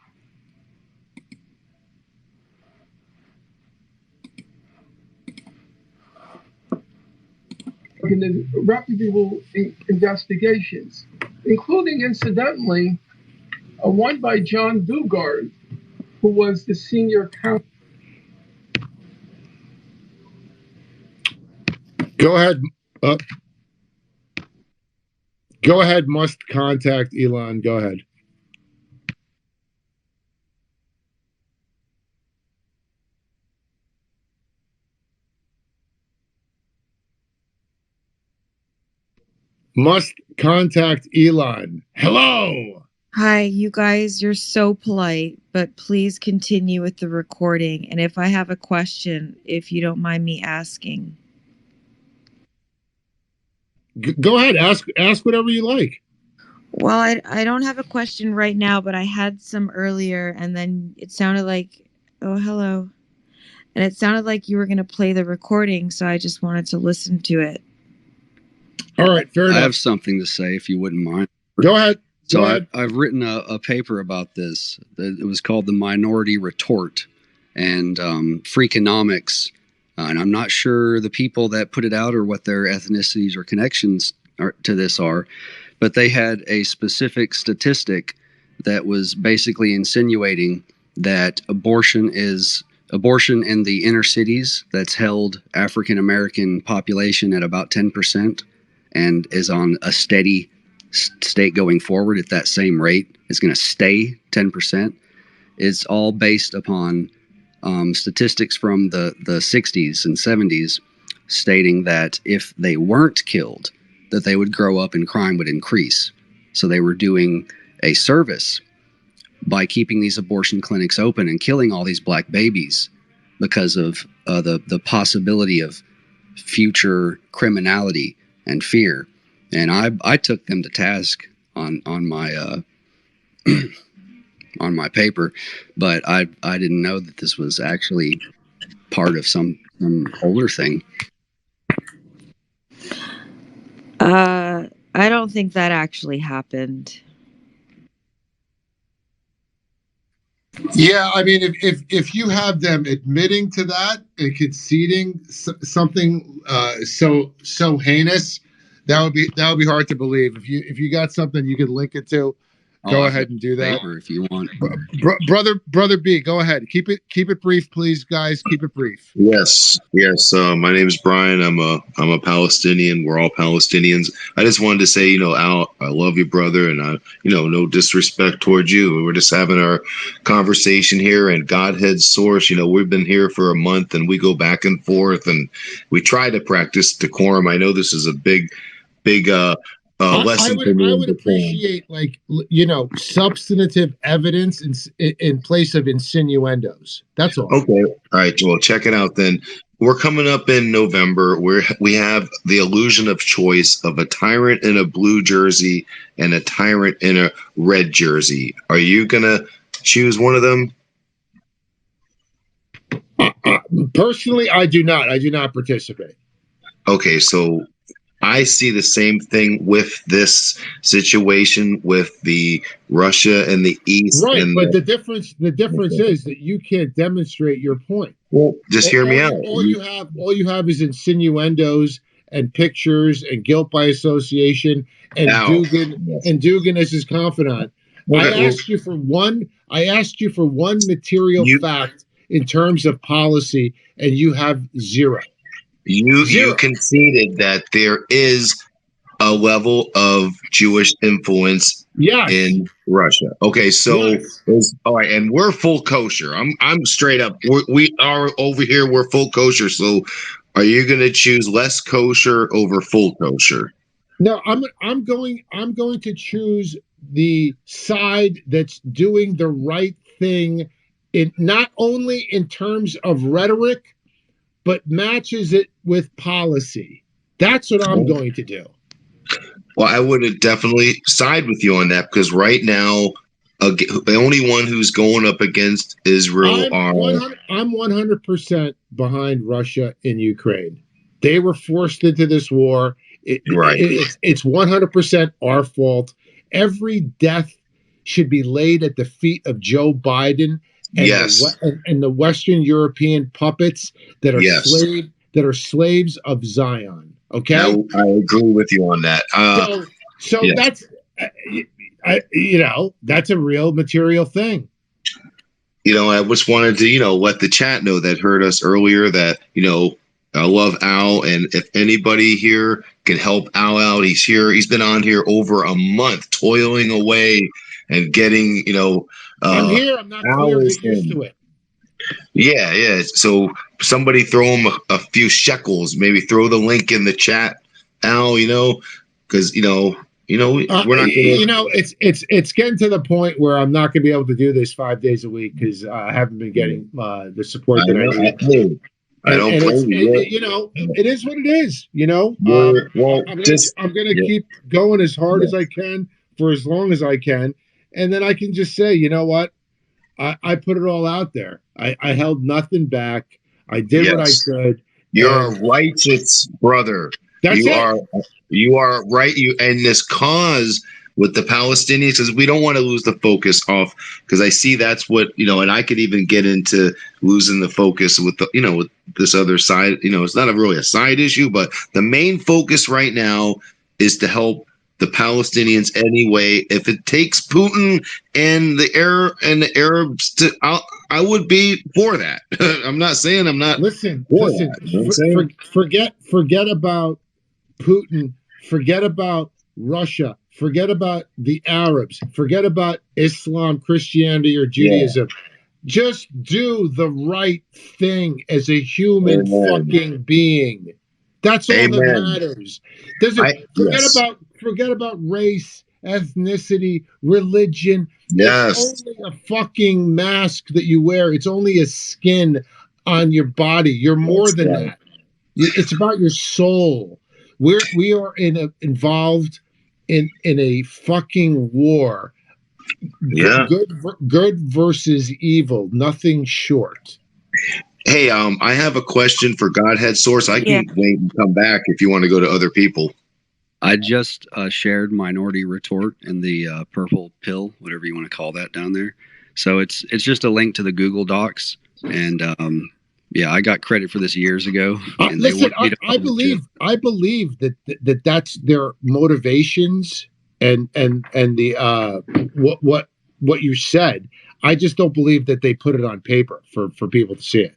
S17: In the reputable investigations, including, incidentally, one by John Dugard, who was the senior counsel.
S2: Go ahead. Go ahead. Must contact Elon. Go ahead. Must contact Elon. Hello.
S16: Hi, you guys, you're so polite, but please continue with the recording. And if I have a question, if you don't mind me asking.
S2: Go ahead. Ask whatever you like.
S16: Well, I don't have a question right now, but I had some earlier, and then it sounded like, oh, hello. And it sounded like you were going to play the recording, so I just wanted to listen to it.
S2: All right, fair enough.
S10: I have something to say, if you wouldn't mind.
S2: Go ahead.
S10: So I've written a paper about this. It was called The Minority Retort, and Freakonomics. And I'm not sure the people that put it out or what their ethnicities or connections to this are, but they had a specific statistic that was basically insinuating that abortion is abortion in the inner cities that's held African American population at about 10% and is on a steady state going forward at that same rate. Is going to stay 10%. It's all based upon statistics from the 60s and 70s stating that if they weren't killed, that they would grow up and crime would increase. So they were doing a service by keeping these abortion clinics open and killing all these black babies because of the possibility of future criminality and fear. And I took them to task on my on my paper, but I didn't know that this was actually part of some older thing.
S16: I don't think that actually happened.
S2: Yeah, I mean, if you have them admitting to that and conceding something so heinous, that would be hard to believe. If you got something you could link it to, go ahead and do that.
S10: If you want,
S2: brother B, go ahead. Keep it brief, please, guys. Keep it brief.
S4: Yes. My name is Brian. I'm a Palestinian. We're all Palestinians. I just wanted to say, Al, I love you, brother, and no disrespect towards you. We're just having our conversation here, and Godhead source. We've been here for a month, and we go back and forth, and we try to practice decorum. I know this is a big lesson for me.
S2: I would appreciate substantive evidence in place of insinuendos. That's all.
S4: Okay. All right. Well, check it out then. We're coming up in November where we have the illusion of choice of a tyrant in a blue jersey and a tyrant in a red jersey. Are you going to choose one of them?
S2: Personally, I do not. I do not participate.
S4: Okay. So I see the same thing with this situation with the Russia and the East.
S2: Right,
S4: and
S2: but the difference is that you can't demonstrate your point.
S4: Well, just hear me out.
S2: All you have is insinuendos and pictures and guilt by association and Dugin as his confidant. I asked you for one material fact in terms of policy, and you have zero.
S4: You conceded that there is a level of Jewish influence in Russia. Okay, so all right, and we're full kosher. I'm straight up. We are over here. We're full kosher. So, are you going to choose less kosher over full kosher?
S2: No, I'm going to choose the side that's doing the right thing, in not only in terms of rhetoric, but matches it with policy. That's what I'm going to do.
S4: Well, I would definitely side with you on that, because right now, the only one who's going up against Israel
S2: I'm 100% behind Russia in Ukraine. They were forced into this war. It's 100% our fault. Every death should be laid at the feet of Joe Biden and the Western European puppets that are slaves of Zion. Okay,
S4: I agree with you on that.
S2: So that's that's a real material thing.
S4: I just wanted to let the chat know that heard us earlier that I love Al, and if anybody here can help Al out, he's here. He's been on here over a month, toiling away and getting
S2: I'm here. I'm not clear. Get used to it.
S4: Yeah. So somebody throw him a few shekels. Maybe throw the link in the chat, Al. Because we're not going to.
S2: It's getting to the point where I'm not going to be able to do this 5 days a week because I haven't been getting the support that I need.
S4: I don't blame you.
S2: It is what it is. I'm going to keep going as hard as I can for as long as I can, and then I can just say, you know what? I put it all out there. I held nothing back. I did what I could.
S4: You're a righteous brother. You are right. You and this cause with the Palestinians, because we don't want to lose the focus off. Because I see that's what and I could even get into losing the focus with with this other side. It's not really a side issue, but the main focus right now is to help the Palestinians anyway. If it takes Putin and the Arabs to I would be for that. I'm not saying I'm not.
S2: Listen,
S4: for
S2: listen.
S4: that, you know what I'm saying?
S2: Forget about Putin. Forget about Russia. Forget about the Arabs. Forget about Islam, Christianity, or Judaism. Just do the right thing as a human fucking being. That's all that matters. Forget about race, ethnicity, religion. It's only a fucking mask that you wear. It's only a skin on your body. You're more than that. It's about your soul. We are involved in a fucking war.
S4: Yeah.
S2: Good versus evil, nothing short.
S4: Hey, I have a question for Godhead Source. I can wait and come back if you want to go to other people.
S10: I just shared Minority Retort in the purple pill, whatever you want to call that down there. So it's just a link to the Google Docs, and yeah, I got credit for this years ago. And
S2: Listen, I believe that that's their motivations and the what you said. I just don't believe that they put it on paper for people to see it.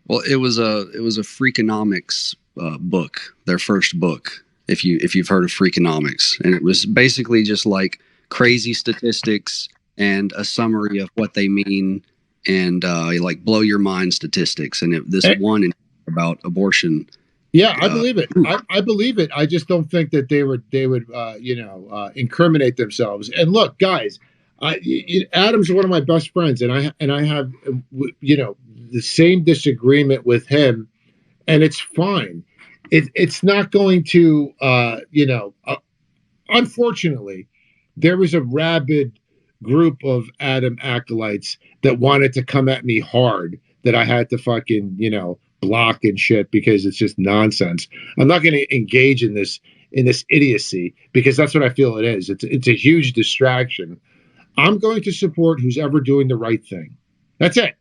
S10: Well, it was a Freakonomics book, their first book. If you've heard of Freakonomics, and it was basically just like crazy statistics and a summary of what they mean, and like blow your mind statistics. And this one about abortion.
S2: Yeah, I believe it. I believe it. I just don't think that they would incriminate themselves. And look, guys, Adam's one of my best friends, and I have the same disagreement with him, and it's fine. It's not going to unfortunately, there was a rabid group of Adam acolytes that wanted to come at me hard that I had to fucking block and shit because it's just nonsense. I'm not going to engage in this idiocy because that's what I feel it is. It's a huge distraction. I'm going to support who's ever doing the right thing. That's it.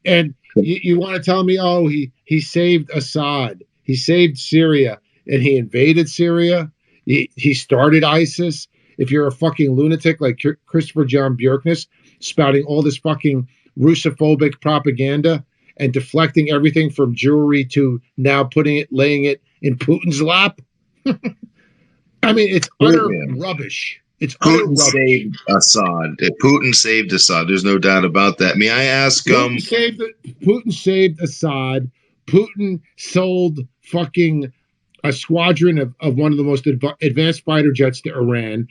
S2: And you want to tell me, oh, he saved Assad, he saved Syria, and he invaded Syria. He started ISIS. If you're a fucking lunatic like Christopher John Bjorkness, spouting all this fucking Russophobic propaganda and deflecting everything from Jewry to now laying it in Putin's lap. I mean, it's utter rubbish. It's
S4: Putin saved Assad. Putin saved Assad. There's no doubt about that. May I ask?
S2: Putin saved Assad. Putin sold fucking a squadron of one of the most advanced fighter jets to Iran.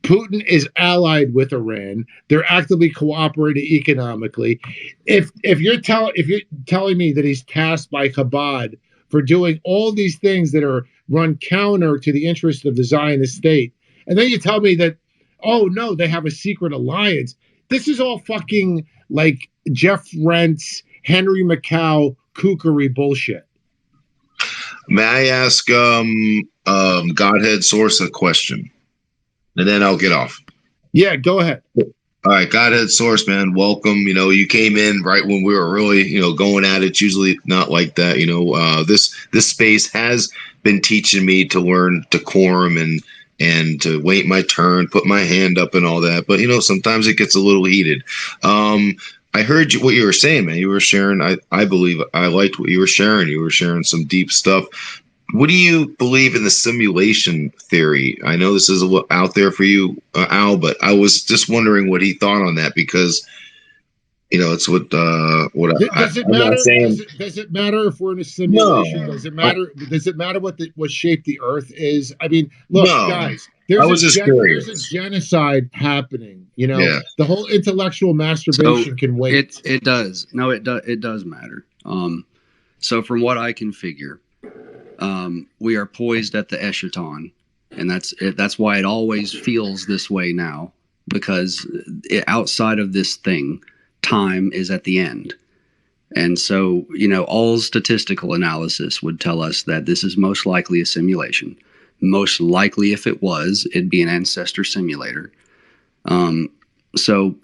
S2: Putin is allied with Iran. They're actively cooperating economically. If you're telling me that he's tasked by Chabad for doing all these things that are run counter to the interests of the Zionist state, and then you tell me that, oh no, they have a secret alliance. This is all fucking like Jeff Rentz, Henry Macau, kookery bullshit.
S4: May I ask Godhead Source a question? And then I'll get off.
S2: Yeah, go ahead.
S4: All right, Godhead Source, man, welcome. You came in right when we were really, going at it. It's usually not like that. This space has been teaching me to learn decorum and to wait my turn, put my hand up and all that. But, sometimes it gets a little heated. I heard what you were saying, man. You were sharing, I believe I liked what you were sharing. You were sharing some deep stuff. What do you believe in the simulation theory? I know this is a little out there for you, Al, but I was just wondering what he thought on that because, it's what
S2: does it matter? Does it matter if we're in a simulation? No. Does it matter? Does it matter what shape the Earth is? I mean, look, guys. There's a genocide happening. The whole intellectual masturbation can wait.
S10: It does. No, it does matter. So from what I can figure, we are poised at the eschaton, and that's why it always feels this way now, because outside of this thing, time is at the end. And so, all statistical analysis would tell us that this is most likely a simulation. Most likely, if it was, it'd be an ancestor simulator. So,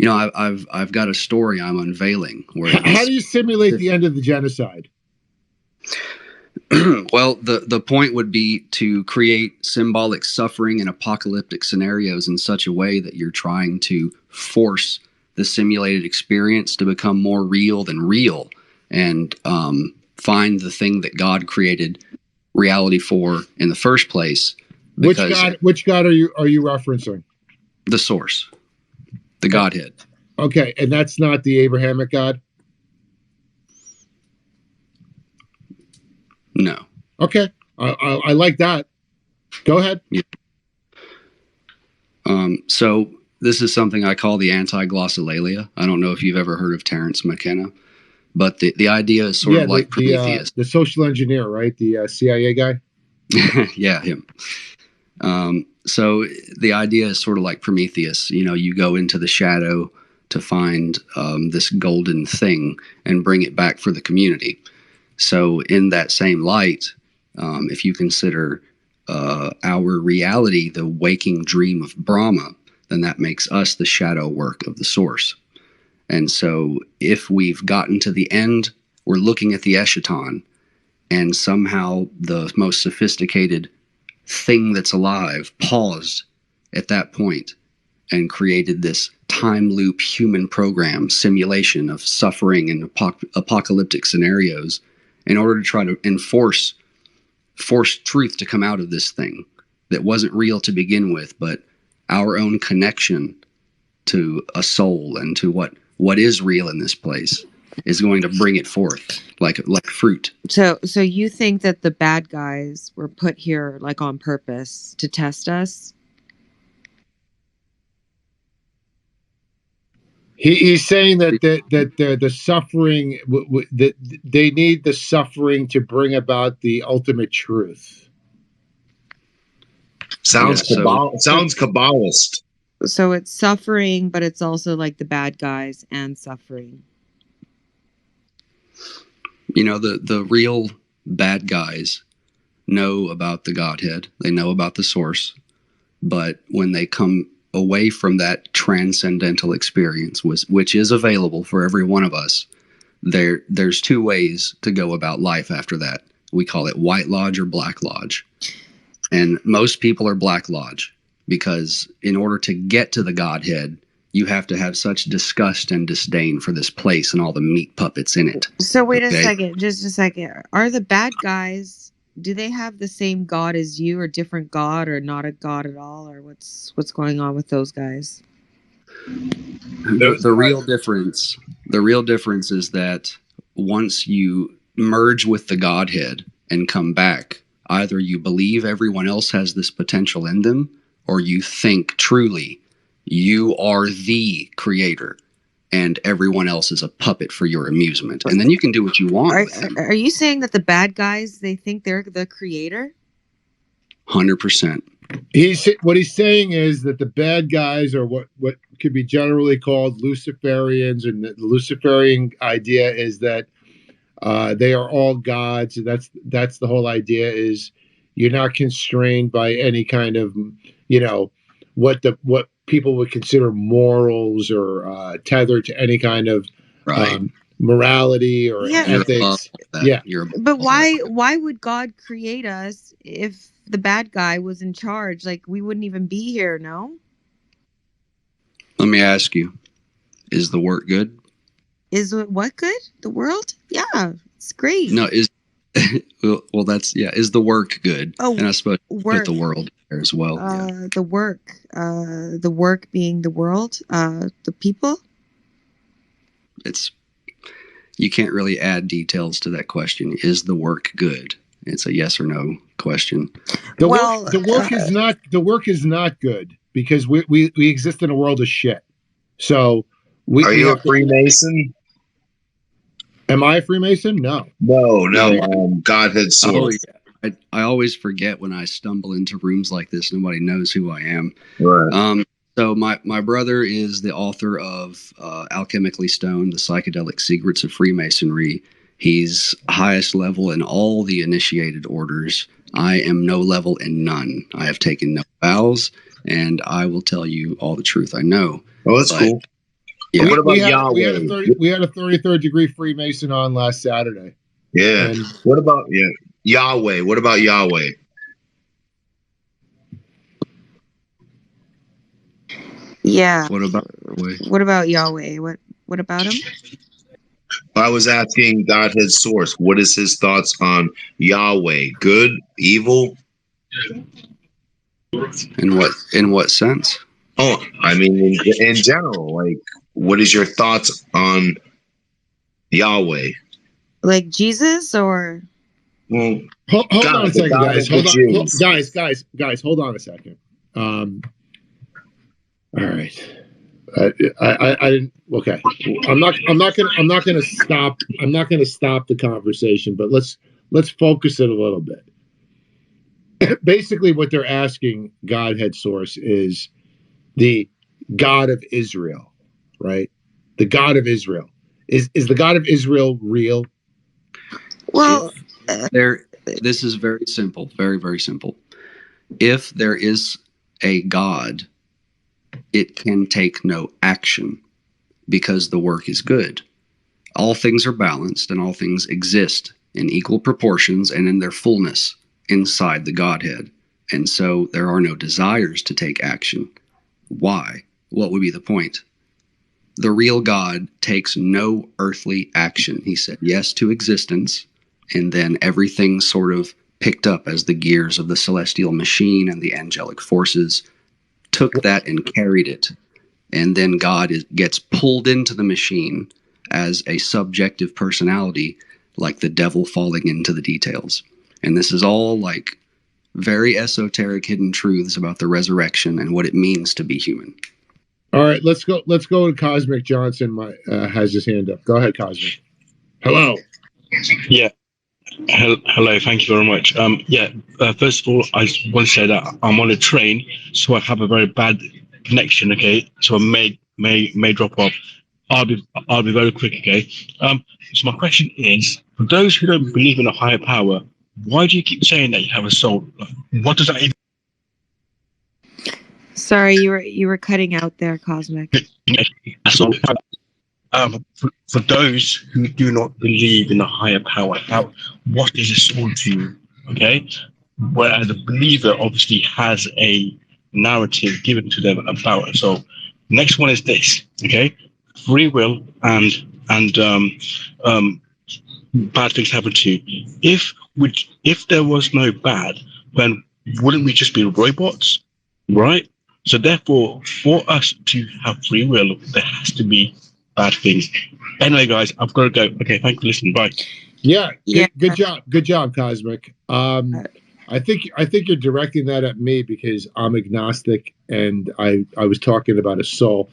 S10: I've got a story I'm unveiling.
S2: How do you simulate the end of the genocide?
S10: Well, the point would be to create symbolic suffering and apocalyptic scenarios in such a way that you're trying to force the simulated experience to become more real than real, and find the thing that God created reality for in the first place.
S2: Which God are you referencing?
S10: The source, the Godhead.
S2: Okay, and that's not the Abrahamic God?
S10: No.
S2: Okay, I like that. Go ahead.
S10: Yeah. So this is something I call the anti-glossolalia. I don't know if you've ever heard of Terence McKenna, but the idea is sort of like Prometheus.
S2: The social engineer, right? The CIA guy?
S10: Yeah, him. So the idea is sort of like Prometheus. You know, you go into the shadow to find this golden thing and bring it back for the community. So in that same light, if you consider our reality the waking dream of Brahma, then that makes us the shadow work of the source. And so if we've gotten to the end, we're looking at the eschaton, and somehow the most sophisticated thing that's alive paused at that point and created this time loop human program simulation of suffering and apocalyptic scenarios in order to try to force truth to come out of this thing that wasn't real to begin with, but our own connection to a soul and to what is real in this place is going to bring it forth like fruit.
S16: So you think that the bad guys were put here like on purpose to test us?
S2: He's saying that the suffering that they need the suffering to bring about the ultimate truth.
S4: Sounds Kabbalist.
S16: So it's suffering, but it's also like the bad guys and suffering.
S10: You know, the real bad guys know about the Godhead. They know about the source. But when they come away from that transcendental experience, which is available for every one of us, there's two ways to go about life after that. We call it White Lodge or Black Lodge. And most people are Black Lodge because in order to get to the Godhead, you have to have such disgust and disdain for this place and all the meat puppets in it.
S16: So wait a second, just a second. Are the bad guys, do they have the same God as you, or different God, or not a God at all, or what's going on with those guys?
S10: The real difference is that once you merge with the Godhead and come back, either you believe everyone else has this potential in them, or you think truly you are the creator and everyone else is a puppet for your amusement. And then you can do what you want with them.
S16: Are you saying that the bad guys, they think they're the creator?
S10: 100%.
S2: What he's saying is that the bad guys are what could be generally called Luciferians, and the Luciferian idea is that they are all gods. That's the whole idea, is you're not constrained by any kind of, you know, what people would consider morals, or tethered to any kind of morality or ethics.
S16: But why would God create us if the bad guy was in charge? Like, we wouldn't even be here, no?
S10: Let me ask you, is the work good?
S16: Is it what good? The world? Yeah, it's great.
S10: No, is the work good?
S16: Oh,
S10: and I suppose
S16: work.
S10: put the world there as well.
S16: The work being the world, the people.
S10: You can't really add details to that question. Is the work good? It's a yes or no question.
S2: The work is not good because we exist in a world of shit. So
S4: are you a Freemason?
S2: Am I a Freemason? No.
S4: Godhead source.
S10: Oh, yeah. I always forget when I stumble into rooms like this. Nobody knows who I am.
S4: Right.
S10: So my brother is the author of Alchemically Stoned, The Psychedelic Secrets of Freemasonry. He's highest level in all the initiated orders. I am no level in none. I have taken no vows, and I will tell you all the truth I know.
S4: Oh, that's cool.
S10: Yeah.
S4: What about Yahweh?
S2: We had a 33rd degree Freemason on last Saturday.
S4: Yeah. And what about Yahweh? What about Yahweh?
S16: Yeah.
S10: What about Yahweh?
S16: What about Yahweh? What about him?
S4: I was asking Godhead's source. What is his thoughts on Yahweh? Good, evil?
S10: In what sense?
S4: Oh, I mean, in general, like, what is your thoughts on Yahweh?
S16: Like Jesus or?
S4: Well,
S2: hold on a second, guys. Hold on, guys. Hold on a second. All right. I didn't. Okay. I'm not gonna stop the conversation, but let's focus it a little bit. Basically, what they're asking Godhead source is the God of Israel, right? The God of Israel is the God of Israel real?
S16: Well,
S10: this is very simple, very, very simple. If there is a God, it can take no action because the work is good. All things are balanced and all things exist in equal proportions and in their fullness inside the Godhead. And so there are no desires to take action. Why? What would be the point? The real God takes no earthly action. He said yes to existence, and then everything sort of picked up as the gears of the celestial machine and the angelic forces took that and carried it. And then God gets pulled into the machine as a subjective personality, like the devil falling into the details. And this is all like very esoteric hidden truths about the resurrection and what it means to be human.
S2: All right, let's go to Cosmic Johnson. Has his hand up. Go ahead, Cosmic. Hello.
S18: Yeah. Hello. Thank you very much. First of all, I just want to say that I'm on a train, so I have a very bad connection. Okay, so I may drop off. I'll be very quick. Okay. So my question is, for those who don't believe in a higher power, why do you keep saying that you have a soul? What does that even?
S16: Sorry, you were cutting out there, Cosmic.
S18: For those who do not believe in a higher power, what is a soul to you? Okay, whereas a believer obviously has a narrative given to them about it. So, next one is this. Okay, free will and bad things happen to you. If there was no bad, then wouldn't we just be robots, right? So therefore, for us to have free will, there has to be bad things. Anyway, guys, I've got to go. Okay, thanks for listening. Bye.
S2: Yeah. Good job, Cosmic. I think you're directing that at me because I'm agnostic and I was talking about a soul.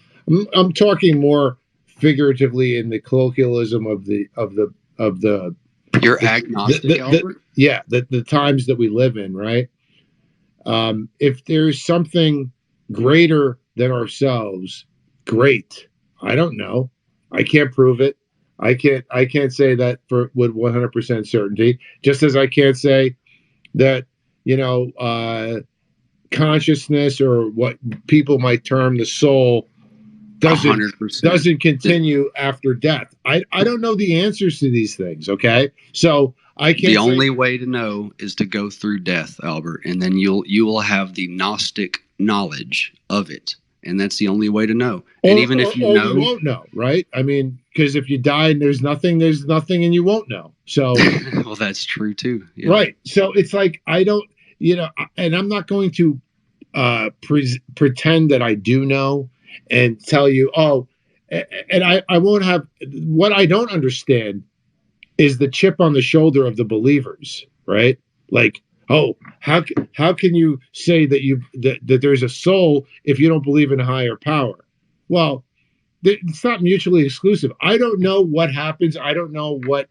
S2: I'm talking more figuratively in the colloquialism of the.
S10: You're agnostic, Albert?
S2: Yeah, the times that we live in, right? If there's something greater than ourselves, great. I don't know. I can't prove it. I can't say that with 100% certainty. Just as I can't say that, consciousness or what people might term the soul doesn't continue after death. I don't know the answers to these things. Okay, so I can't.
S10: The only way to know is to go through death, Albert, and then you will have the Gnostic knowledge of it, and that's the only way to know. And even if you know,
S2: you won't know, right? I mean, because if you die and there's nothing, and you won't know. So,
S10: well, that's true too. Yeah.
S2: Right. So it's like I don't, and I'm not going to pretend that I do know and tell you, and I won't have. What I don't understand is the chip on the shoulder of the believers, right? Like, how can you say that there's a soul if you don't believe in a higher power? Well, it's not mutually exclusive. I don't know what happens. I don't know what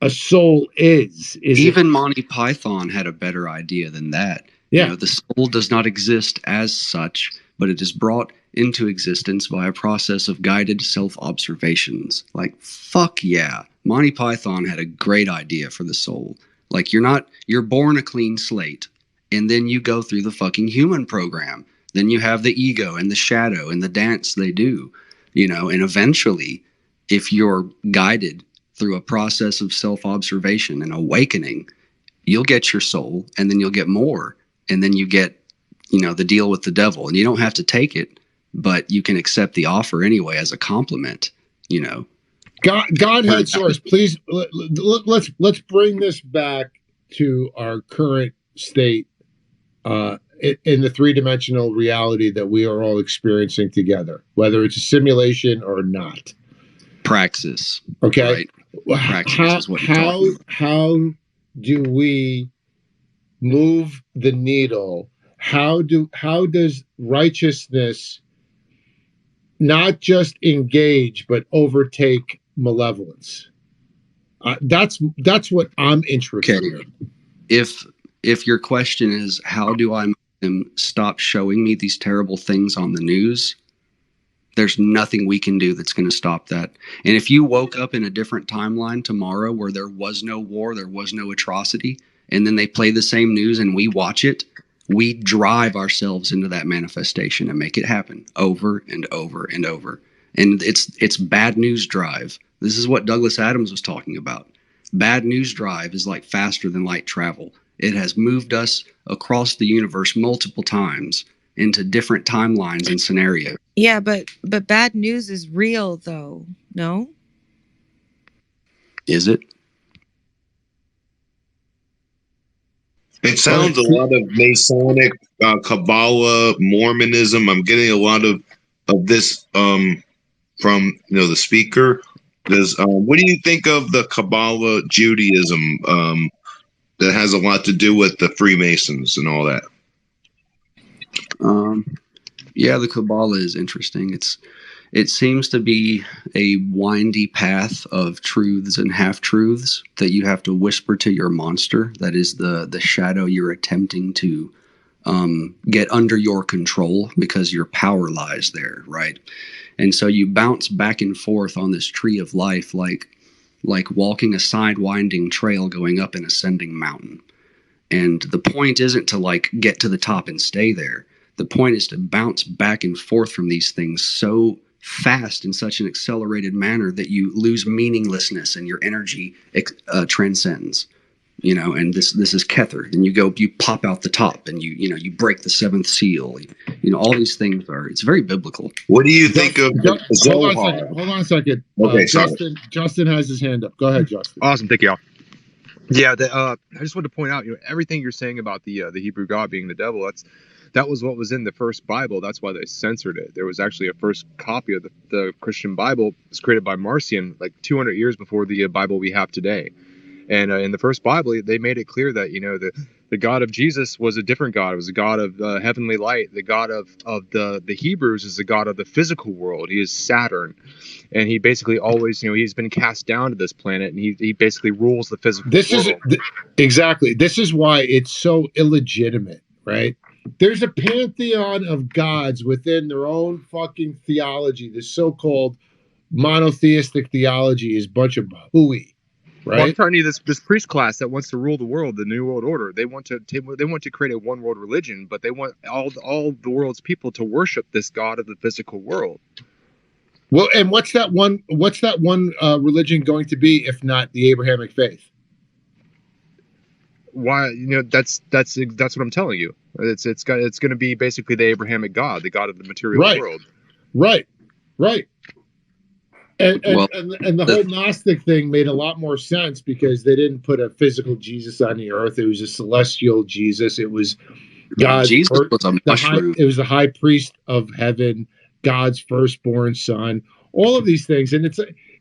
S2: a soul is.
S10: Even Monty Python had a better idea than that.
S2: Yeah.
S10: The soul does not exist as such, but it is brought into existence by a process of guided self-observations. Like, fuck yeah. Monty Python had a great idea for the soul. Like, you're born a clean slate, and then you go through the fucking human program. Then you have the ego and the shadow and the dance they do, and eventually, if you're guided through a process of self-observation and awakening, you'll get your soul, and then you'll get more, and then you get, the deal with the devil, and you don't have to take it. but you can accept the offer anyway as a compliment, you know.
S2: Godhead source, please. Let's bring this back to our current state in the three-dimensional reality that we are all experiencing together, whether it's a simulation or not.
S10: Praxis.
S2: Okay.
S10: Right. Praxis is what you're talking about.
S2: How do we move the needle? How does righteousness not just engage but overtake malevolence? That's what I'm interested in.
S10: If your question is how do I make them stop showing me these terrible things on the news, there's nothing we can do that's going to stop that. And if you woke up in a different timeline tomorrow where there was no war, there was no atrocity, and then they play the same news and we watch it, we drive ourselves into that manifestation and make it happen over and over and over. And it's bad news drive. This is what Douglas Adams was talking about. Bad news drive is like faster than light travel. It has moved us across the universe multiple times into different timelines and scenarios.
S16: Yeah, but bad news is real though, no?
S10: Is it?
S4: It sounds a lot of Masonic, Kabbalah, Mormonism. I'm getting a lot of this from the speaker. What do you think of the Kabbalah Judaism that has a lot to do with the Freemasons and all that?
S10: Yeah, the Kabbalah is interesting. It seems to be a windy path of truths and half-truths that you have to whisper to your monster. That is the shadow you're attempting to get under your control because your power lies there, right? And so you bounce back and forth on this tree of life like walking a side-winding trail going up an ascending mountain. And the point isn't to get to the top and stay there. The point is to bounce back and forth from these things so fast in such an accelerated manner that you lose meaninglessness and your energy transcends. And this is Kether. Then you pop out the top and you break the seventh seal. All these things it's very biblical.
S4: What do you think of
S2: Hold on a second.
S4: Okay,
S2: Justin has his hand up. Go ahead, Justin.
S9: Awesome, thank you all. Yeah, I just wanted to point out, everything you're saying about the Hebrew God being the devil. That was what was in the first Bible. That's why they censored it. There was actually a first copy of the Christian Bible. It was created by Marcion 200 years before the Bible we have today. And in the first Bible, they made it clear that the God of Jesus was a different God. It was a God of heavenly light. The God of the Hebrews is the God of the physical world. He is Saturn, and he basically always he's been cast down to this planet, and he basically rules the physical world.
S2: Exactly. This is why it's so illegitimate, right? There's a pantheon of gods within their own fucking theology. The so-called monotheistic theology is a bunch of hooey. Right.
S9: Well, I'm telling you, this priest class that wants to rule the world, the New World Order, they want to create a one world religion, but they want all the world's people to worship this God of the physical world.
S2: Well, and what's that one religion going to be if not the Abrahamic faith?
S9: Why? That's what I'm telling you. It's going to be basically the Abrahamic God, the God of the material world.
S2: Right. And the whole Gnostic thing made a lot more sense because they didn't put a physical Jesus on the earth. It was a celestial Jesus. It was God.
S10: Jesus was a mushroom.
S2: It was the high priest of heaven, God's firstborn son. All of these things, and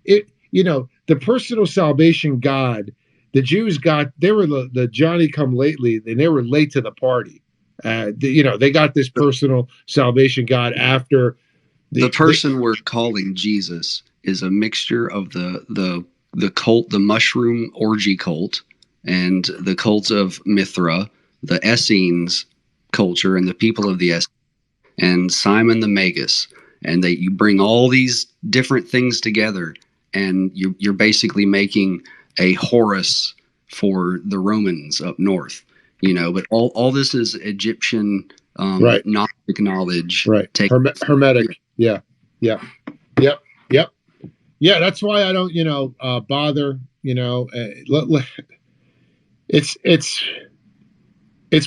S2: the personal salvation God. The Jews they were the Johnny come lately, and they were late to the party. They got this personal salvation God after
S10: the person we're calling Jesus is a mixture of the cult, the mushroom orgy cult, and the cults of Mithra, the Essenes culture, and the people of the Essenes, and Simon the Magus, and you bring all these different things together, and you're basically making a Horus for the Romans up north, But all this is Egyptian Gnostic knowledge,
S2: right? Hermetic, yeah. Yeah, that's why I don't, bother. It's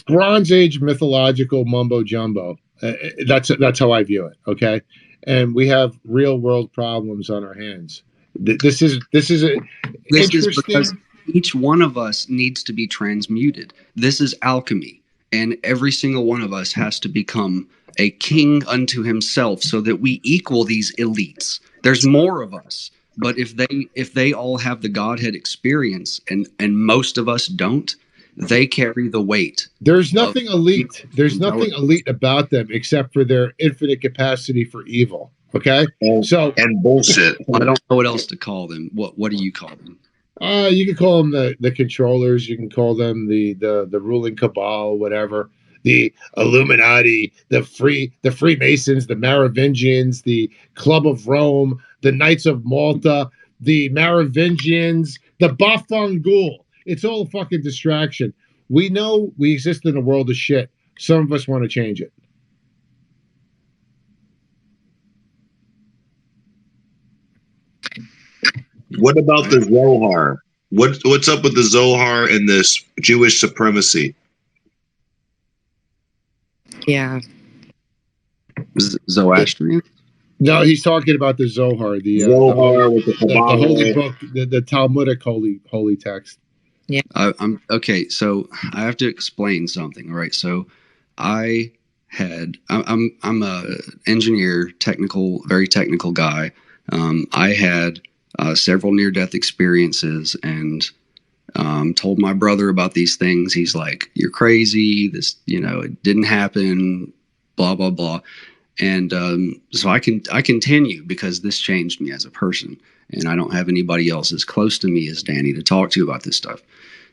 S2: Bronze Age mythological mumbo jumbo. That's how I view it. Okay, and we have real world problems on our hands. This is
S10: This is
S2: interesting.
S10: because each one of us needs to be transmuted. This is alchemy, and every single one of us has to become a king unto himself, so that we equal these elites. There's more of us, but if they all have the Godhead experience, and most of us don't, they carry the weight.
S2: There's nothing elite. There's nothing elite about them except for their infinite capacity for evil. Okay,
S4: and bullshit.
S10: I don't know what else to call them. What do you call them?
S2: You can call them the controllers. You can call them the ruling cabal, whatever. The Illuminati, the Freemasons, the Merovingians, the Club of Rome, the Knights of Malta, the Merovingians, the Bafangul. It's all a fucking distraction. We know we exist in a world of shit. Some of us want to change it.
S4: What about the Zohar? What's up with the Zohar and this Jewish supremacy?
S16: Yeah.
S10: Zoroastrian?
S2: No, he's talking about the Zohar, the
S4: Zohar with the
S2: holy book, the Talmudic holy text.
S16: Yeah.
S10: I'm okay. So I have to explain something, right? So I'm a engineer, very technical guy. I had several near-death experiences, and told my brother about these things. He's like, "You're crazy. This, it didn't happen." Blah blah blah. And so I continue because this changed me as a person, and I don't have anybody else as close to me as Danny to talk to about this stuff.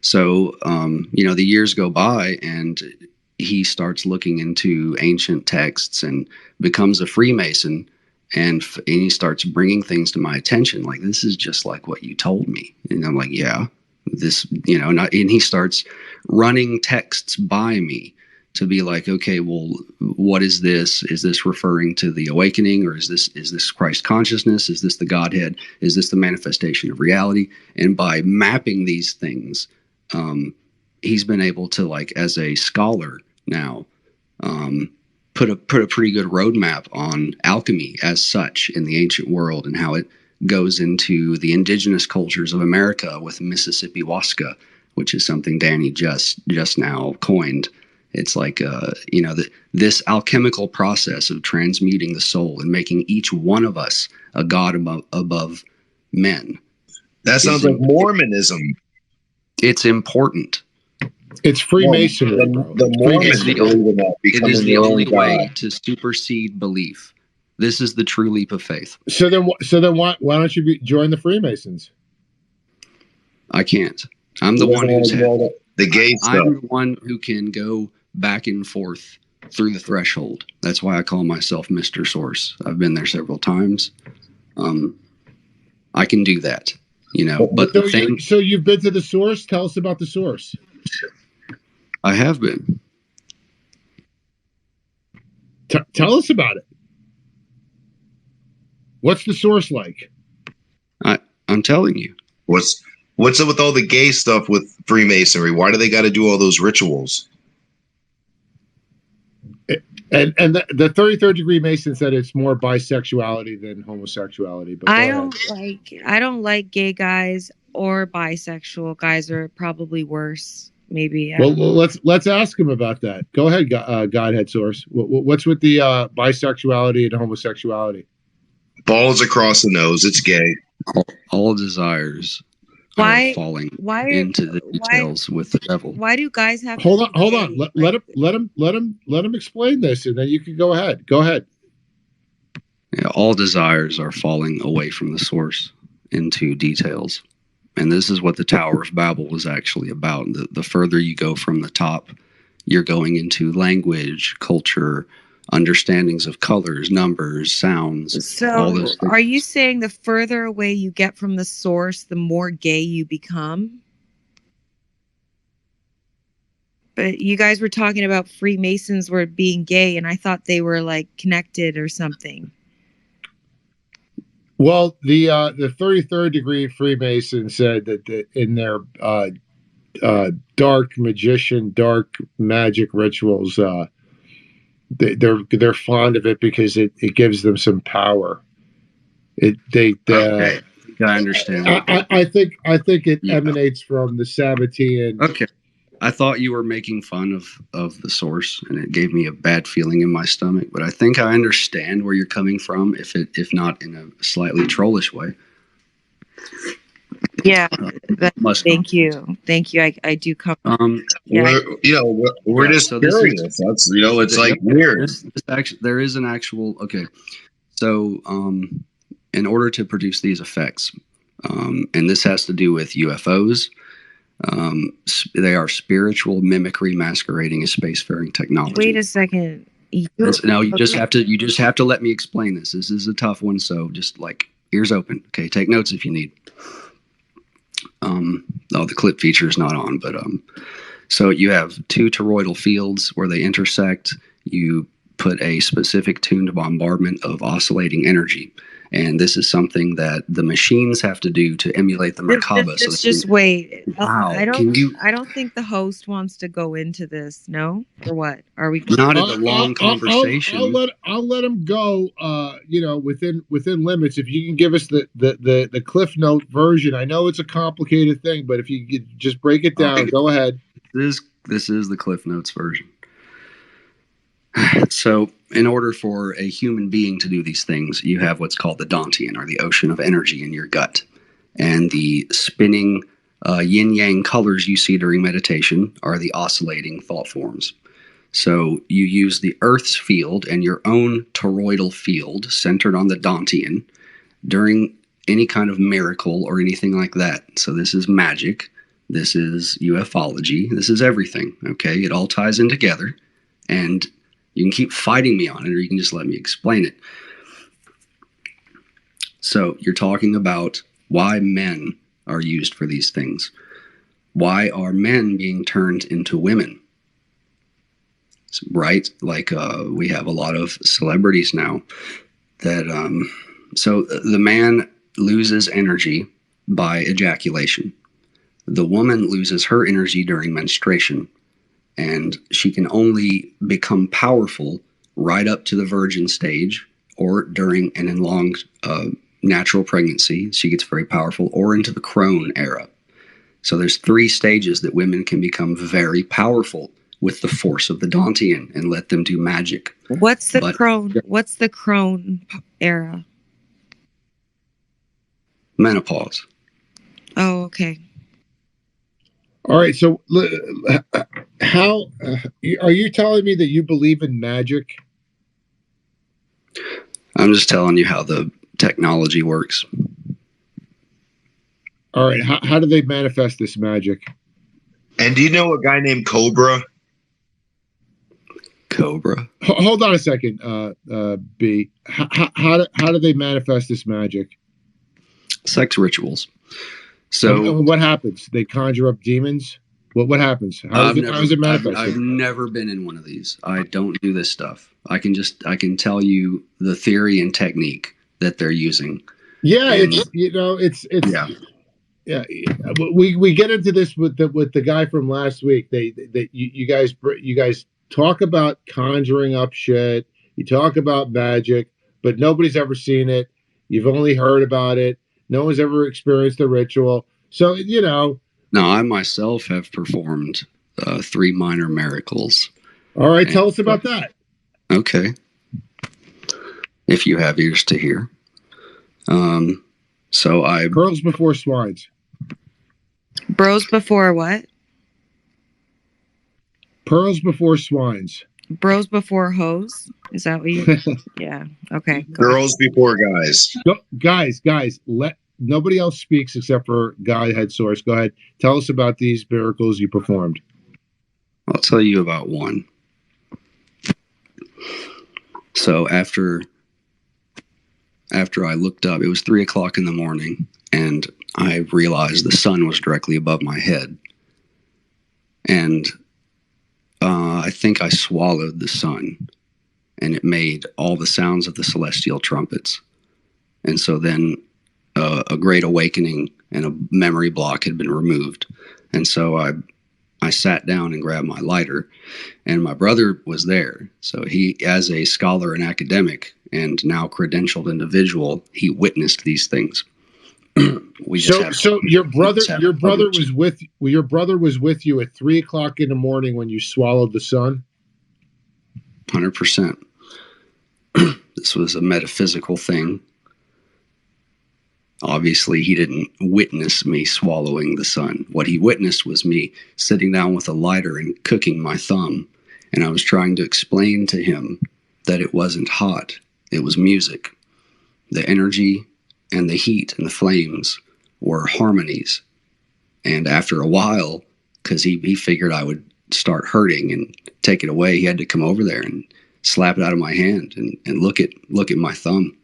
S10: So the years go by, and he starts looking into ancient texts and becomes a Freemason. And he starts bringing things to my attention, like, this is just like what you told me. And I'm like, yeah, this, and he starts running texts by me to be like, okay, well, what is this? Is this referring to the awakening, or is this Christ consciousness? Is this the Godhead? Is this the manifestation of reality? And by mapping these things, he's been able to, like, as a scholar now, put a pretty good roadmap on alchemy as such in the ancient world, and how it goes into the indigenous cultures of America with Mississippi Waska, which is something Danny just now coined. It's like this alchemical process of transmuting the soul and making each one of us a god above men.
S4: That sounds like Mormonism.
S10: It's important.
S2: It's Freemasonry.
S10: It is the only way to supersede belief. This is the true leap of faith.
S2: So then why don't you join the Freemasons?
S10: I can't. I'm the one who's
S4: the gay stuff.
S10: I'm the one who can go back and forth through the threshold. That's why I call myself Mr. Source. I've been there several times. I can do that, But the thing.
S2: So you've been to the source. Tell us about the source.
S10: I have been.
S2: Tell us about it. What's the source like?
S10: I'm telling you.
S4: What's up with all the gay stuff with Freemasonry? Why do they got to do all those rituals?
S2: And the 33rd degree Mason said it's more bisexuality than homosexuality. But
S16: I don't like gay guys or bisexual guys, are probably worse. Maybe.
S2: Well, let's ask him about that. Go ahead, Godhead Source. What's with the bisexuality and homosexuality?
S4: Balls across the nose. It's gay.
S10: All desires are falling into the details with the devil.
S16: Why do guys have?
S2: Hold on. Let him explain this, and then you can go ahead. Go ahead.
S10: Yeah, all desires are falling away from the source into details. And this is what the Tower of Babel was actually about. The further you go from the top, you're going into language, culture, understandings of colors, numbers, sounds.
S16: So
S10: all those things.
S16: Are you saying the further away you get from the source, the more gay you become? But you guys were talking about Freemasons were being gay, and I thought they were like connected or something.
S2: Well, the 33rd degree Freemason said that in their dark magic rituals, they're fond of it because it gives them some power.
S10: Okay, I understand.
S2: I think it emanates from the Sabbatean.
S10: Okay, I thought you were making fun of the source, and it gave me a bad feeling in my stomach. But I think I understand where you're coming from, if not in a slightly trollish way.
S16: Yeah, thank you. I do come.
S4: We're just curious. That's it's like weird.
S10: There is an actual So, in order to produce these effects, and this has to do with UFOs. They are spiritual mimicry masquerading as spacefaring technology.
S16: Wait a second.
S10: No, you just have to let me explain this. This is a tough one, so just like ears open. Okay, take notes if you need. The clip feature is not on, but so you have two toroidal fields where they intersect. You put a specific tuned bombardment of oscillating energy. And this is something that the machines have to do to emulate the Merkaba.
S16: Just wait.
S10: Wow.
S16: I don't think the host wants to go into this. No, or what? Are we
S10: not in a long conversation?
S2: I'll let him go. Within limits. If you can give us the Cliff Note version. I know it's a complicated thing, but if you could just break it down, go ahead.
S10: This is the Cliff Notes version. So, in order for a human being to do these things, you have what's called the Dantian, or the ocean of energy in your gut. And the spinning yin-yang colors you see during meditation are the oscillating thought forms. So, you use the Earth's field and your own toroidal field centered on the Dantian during any kind of miracle or anything like that. So, this is magic. This is ufology. This is everything. Okay? It all ties in together. And you can keep fighting me on it, or you can just let me explain it. So you're talking about why men are used for these things. Why are men being turned into women? Right? Like we have a lot of celebrities now that, so the man loses energy by ejaculation. The woman loses her energy during menstruation. And she can only become powerful right up to the virgin stage, or during an enlonged natural pregnancy. She gets very powerful, or into the crone era. So there's 3 stages that women can become very powerful with the force of the Dantian and let them do magic.
S16: What's the crone? What's the crone era?
S10: Menopause.
S16: Oh, okay.
S2: All right. So, how are you telling me that you believe in magic?
S10: I'm just telling you how the technology works.
S2: All right. How do they manifest this magic?
S4: And do you know a guy named Cobra?
S10: Cobra.
S2: Hold on a second, B. How do they manifest this magic?
S10: Sex rituals. So
S2: what happens? They conjure up demons. What happens? How is it manifested?
S10: I've never been in one of these. I don't do this stuff. I can tell you the theory and technique that they're using.
S2: Yeah, it's yeah. We get into this with the guy from last week. You guys talk about conjuring up shit. You talk about magic, but nobody's ever seen it. You've only heard about it. No one's ever experienced the ritual. So, No,
S10: I myself have performed 3 minor miracles.
S2: All right, tell us about that.
S10: Okay. If you have ears to hear.
S2: Pearls before swines.
S16: Bros before what?
S2: Pearls before swines.
S16: Bros before hoes? Is that what you... Yeah. Okay.
S4: Girls before guys.
S2: Guys, let nobody else speaks except for Guy Head Source. Go ahead. Tell us about these miracles you performed.
S10: I'll tell you about one. So after I looked up, it was 3:00 in the morning, and I realized the sun was directly above my head. And I think I swallowed the sun, and it made all the sounds of the celestial trumpets. And so then a great awakening and a memory block had been removed. And so I I sat down and grabbed my lighter, and my brother was there. So he, as a scholar and academic and now credentialed individual, he witnessed these things.
S2: So your brother was with you at 3 o'clock in the morning when you swallowed the sun?
S10: 100%. This was a metaphysical thing. Obviously, he didn't witness me swallowing the sun. What he witnessed was me sitting down with a lighter and cooking my thumb. And I was trying to explain to him that it wasn't hot. It was music. The energy and the heat and the flames were harmonies. And after a while, because he figured I would start hurting and take it away, he had to come over there and slap it out of my hand and look at my thumb.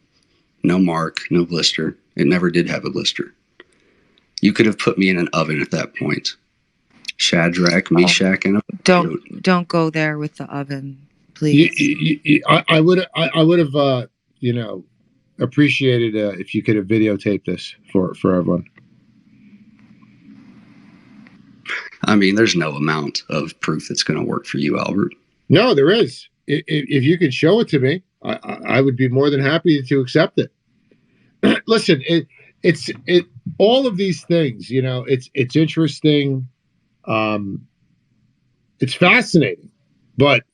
S10: No mark, no blister. It never did have a blister. You could have put me in an oven at that point. Shadrach, Meshach, and
S16: don't go there with the oven, please.
S2: I would have appreciated if you could have videotaped this for everyone.
S10: I mean, there's no amount of proof that's going to work for you, Albert.
S2: No, there is. If you could show it to me, I would be more than happy to accept it. Listen, it's all of these things, it's interesting. It's fascinating, but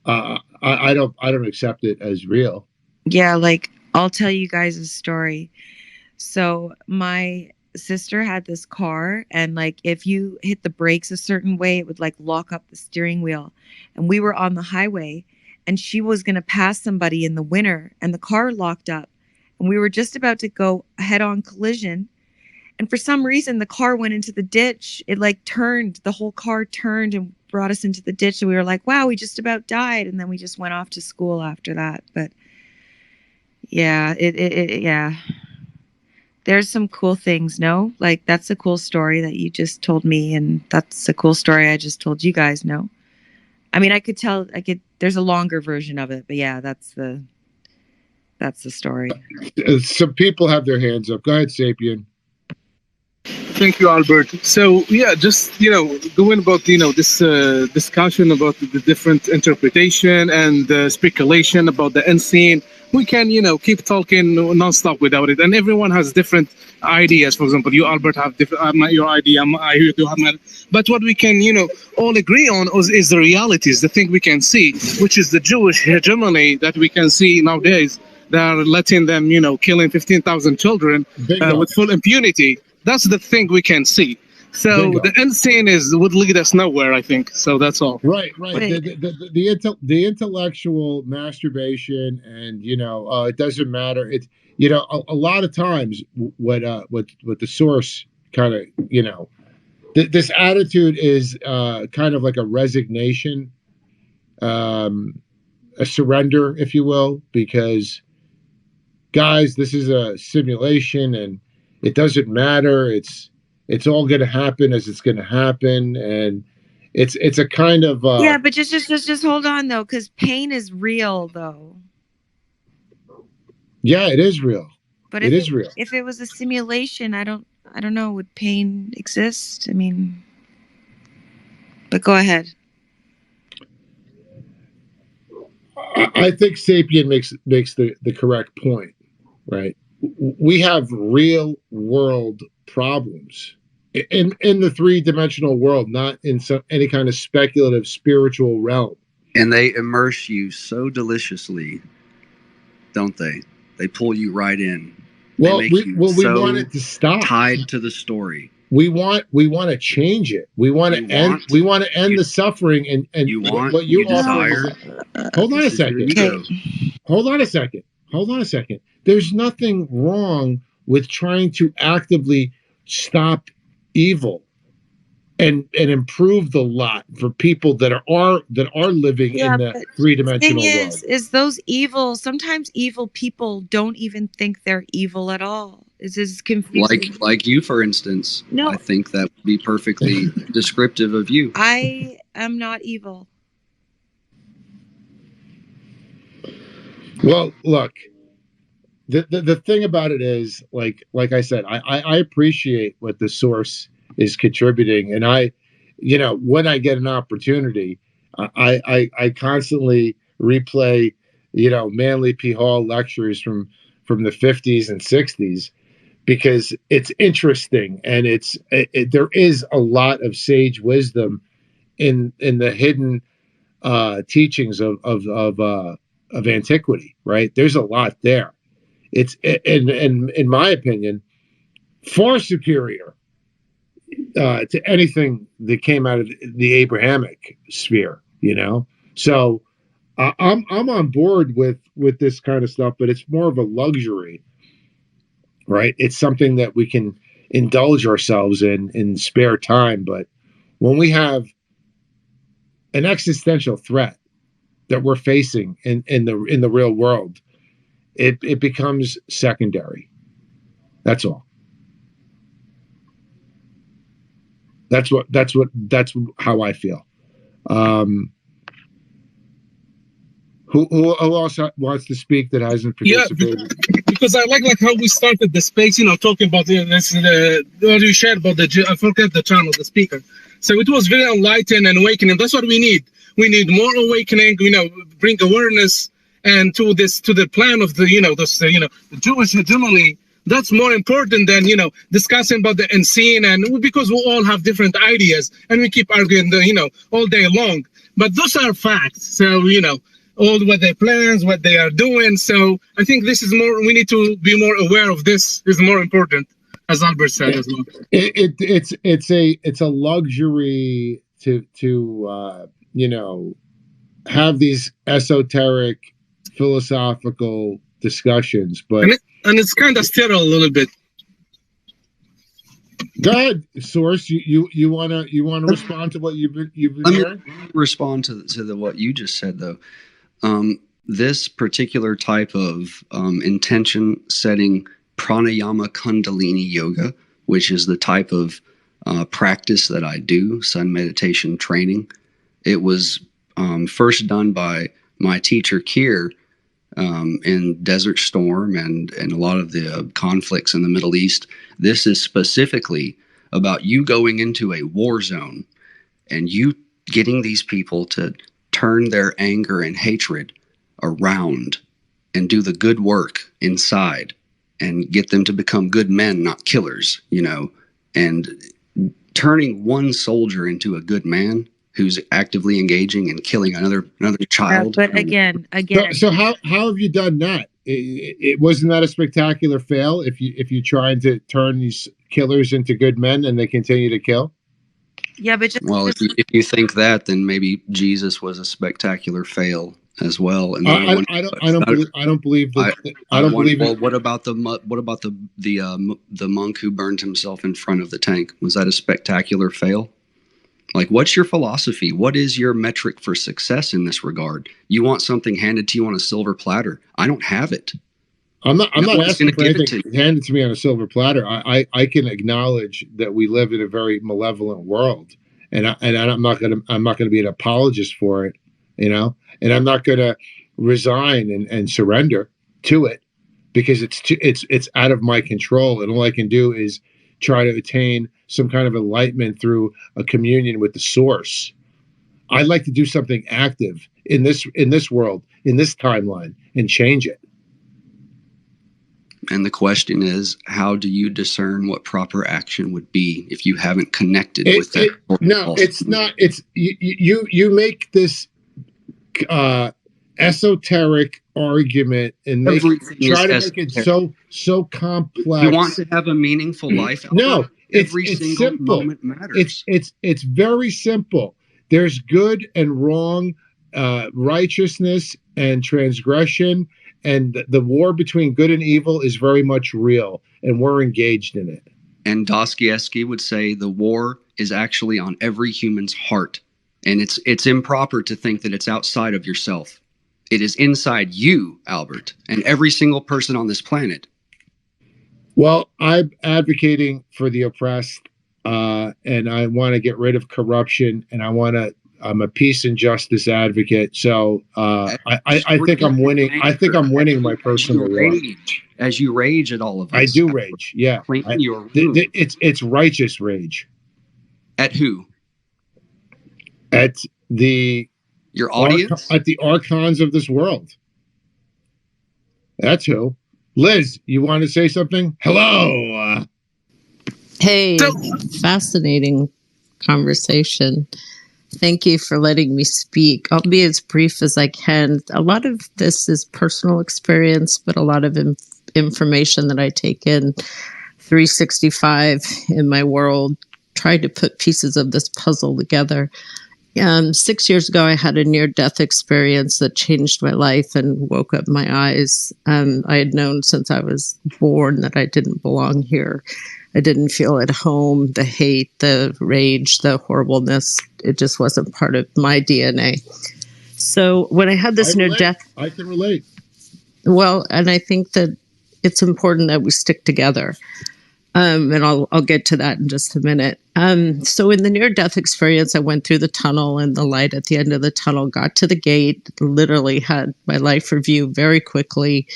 S2: I don't accept it as real.
S16: Yeah, like I'll tell you guys a story. So my sister had this car, and like if you hit the brakes a certain way, it would like lock up the steering wheel. And we were on the highway, and she was going to pass somebody in the winter, and the car locked up, and we were just about to go head-on collision. And for some reason, the car went into the ditch. It like turned, the whole car turned and brought us into the ditch. And we were like, wow, we just about died. And then we just went off to school after that. But yeah, yeah. There's some cool things, no? Like that's a cool story that you just told me. And that's a cool story I just told you guys, no? I mean, there's a longer version of it, but yeah, that's the story.
S2: Some people have their hands up. Go ahead, Sapien.
S11: Thank you, Albert. So yeah, just going about this discussion about the different interpretation and speculation about the unseen. We can keep talking nonstop without it, and everyone has different ideas. For example, you, Albert, have different your idea. I do have mine. But what we can all agree on is the realities, the thing we can see, which is the Jewish hegemony that we can see nowadays. They are letting them killing 15,000 children with full impunity. That's the thing we can see. So the unseen would lead us nowhere, I think. So that's all.
S2: Right. The intellectual masturbation, and it doesn't matter. It's a lot of times what the source kind of this attitude is kind of like a resignation, a surrender, if you will, because guys, this is a simulation and it doesn't matter. It's all going to happen as it's going to happen, and it's a kind of
S16: yeah. But just hold on though, because pain is real though.
S2: Yeah, it is real.
S16: But
S2: it is real.
S16: If it was a simulation, I don't know. Would pain exist? I mean, but go ahead.
S2: I think Sapien makes the correct point, right? We have real world problems in the 3-dimensional world, not in any kind of speculative spiritual realm.
S10: And they immerse you so deliciously, don't they? They pull you right in.
S2: Well, we want it to stop.
S10: Tied to the story.
S2: We want to change it. We want to end the suffering and what you offer. Hold on a second. There's nothing wrong with trying to actively stop evil and improve the lot for people that are living in the 3-dimensional world.
S16: Is those evil? Sometimes evil people don't even think they're evil at all. Is confusing.
S10: Like you, for instance.
S16: No,
S10: I think that would be perfectly descriptive of you.
S16: I am not evil.
S2: Well, look. The thing about it is, like I said, I appreciate what the source is contributing. And I, when I get an opportunity, I constantly replay, Manly P. Hall lectures from the 50s and 60s, because it's interesting, and there is a lot of sage wisdom in the hidden teachings of antiquity, right? There's a lot there. It's in my opinion far superior to anything that came out of the Abrahamic sphere, So I'm on board with this kind of stuff, but it's more of a luxury, right? It's something that we can indulge ourselves in spare time. But when we have an existential threat that we're facing in the real world, it becomes secondary. That's all. That's how I feel. Who else wants to speak that hasn't participated?
S11: Yeah, because I like how we started the space, talking about what you shared about I forget the channel, the speaker. So it was very enlightening and awakening. That's what we need. We need more awakening, bring awareness and to the plan of the Jewish hegemony. That's more important than, discussing about the unseen, and because we all have different ideas and we keep arguing, all day long. But those are facts. So, all what their plans, what they are doing. So I think this is more, we need to be more aware of this is more important, as Albert said as well.
S2: It's a luxury to have these esoteric philosophical discussions, but
S11: and it's kind of sterile a little bit.
S2: Go ahead, Source. You wanna respond to what you've been hearing?
S10: Let me respond to what you just said though. This particular type of intention setting pranayama kundalini yoga, which is the type of practice that I do, sun meditation training. It was first done by my teacher Keir in Desert Storm and a lot of the conflicts in the Middle East. This is specifically about you going into a war zone and you getting these people to turn their anger and hatred around and do the good work inside and get them to become good men, not killers, and turning one soldier into a good man who's actively engaging and killing another child.
S16: But again.
S2: So how have you done that? It wasn't that a spectacular fail if you tried to turn these killers into good men and they continue to kill?
S16: Yeah, but
S10: if you think that, then maybe Jesus was a spectacular fail as well. And
S2: I don't believe that. I don't believe it.
S10: Well, what about the monk who burned himself in front of the tank? Was that a spectacular fail? Like, what's your philosophy? What is your metric for success in this regard? You want something handed to you on a silver platter. I don't have it.
S2: I'm not asking for anything handed to me on a silver platter. I can acknowledge that we live in a very malevolent world, and I'm not gonna be an apologist for it, and I'm not gonna resign and surrender to it because it's out of my control, and all I can do is try to attain some kind of enlightenment through a communion with the source. I'd like to do something active in this world, in this timeline, and change it.
S10: And the question is, how do you discern what proper action would be if you haven't connected with that?
S2: No, it's not. It's you make this esoteric argument and try to make it so complex.
S10: You want to have a meaningful life?
S2: No,
S10: every
S2: it's
S10: single
S2: simple.
S10: moment matters.
S2: It's very simple. There's good and wrong, righteousness and transgression, and the war between good and evil is very much real, and we're engaged in it.
S10: And Dostoevsky would say the war is actually on every human's heart, and it's improper to think that it's outside of yourself. It is inside you, Albert, and every single person on this planet.
S2: Well, I'm advocating for the oppressed, and I want to get rid of corruption, and I'm a peace and justice advocate. So I think I'm winning. I think I'm winning my personal war.
S10: As you rage at all of us.
S2: I do rage. Yeah,
S10: Clean your room.
S2: It's righteous rage.
S10: At who?
S2: At the
S10: your audience?
S2: At the archons of this world. That's who. Liz, you want to say something? Hello.
S19: Hey, fascinating conversation. Thank you for letting me speak. I'll be as brief as I can. A lot of this is personal experience, but a lot of information that I take in 365 in my world, trying to put pieces of this puzzle together. 6 years ago, I had a near-death experience that changed my life and woke up my eyes. I had known since I was born that I didn't belong here. I didn't feel at home. The hate, the rage, the horribleness, it just wasn't part of my DNA. So when I had this near-death...
S2: I can relate.
S19: Well, and I think that it's important that we stick together. And I'll get to that in just a minute. So in the near-death experience, I went through the tunnel, and the light at the end of the tunnel got to the gate, literally had my life review very quickly,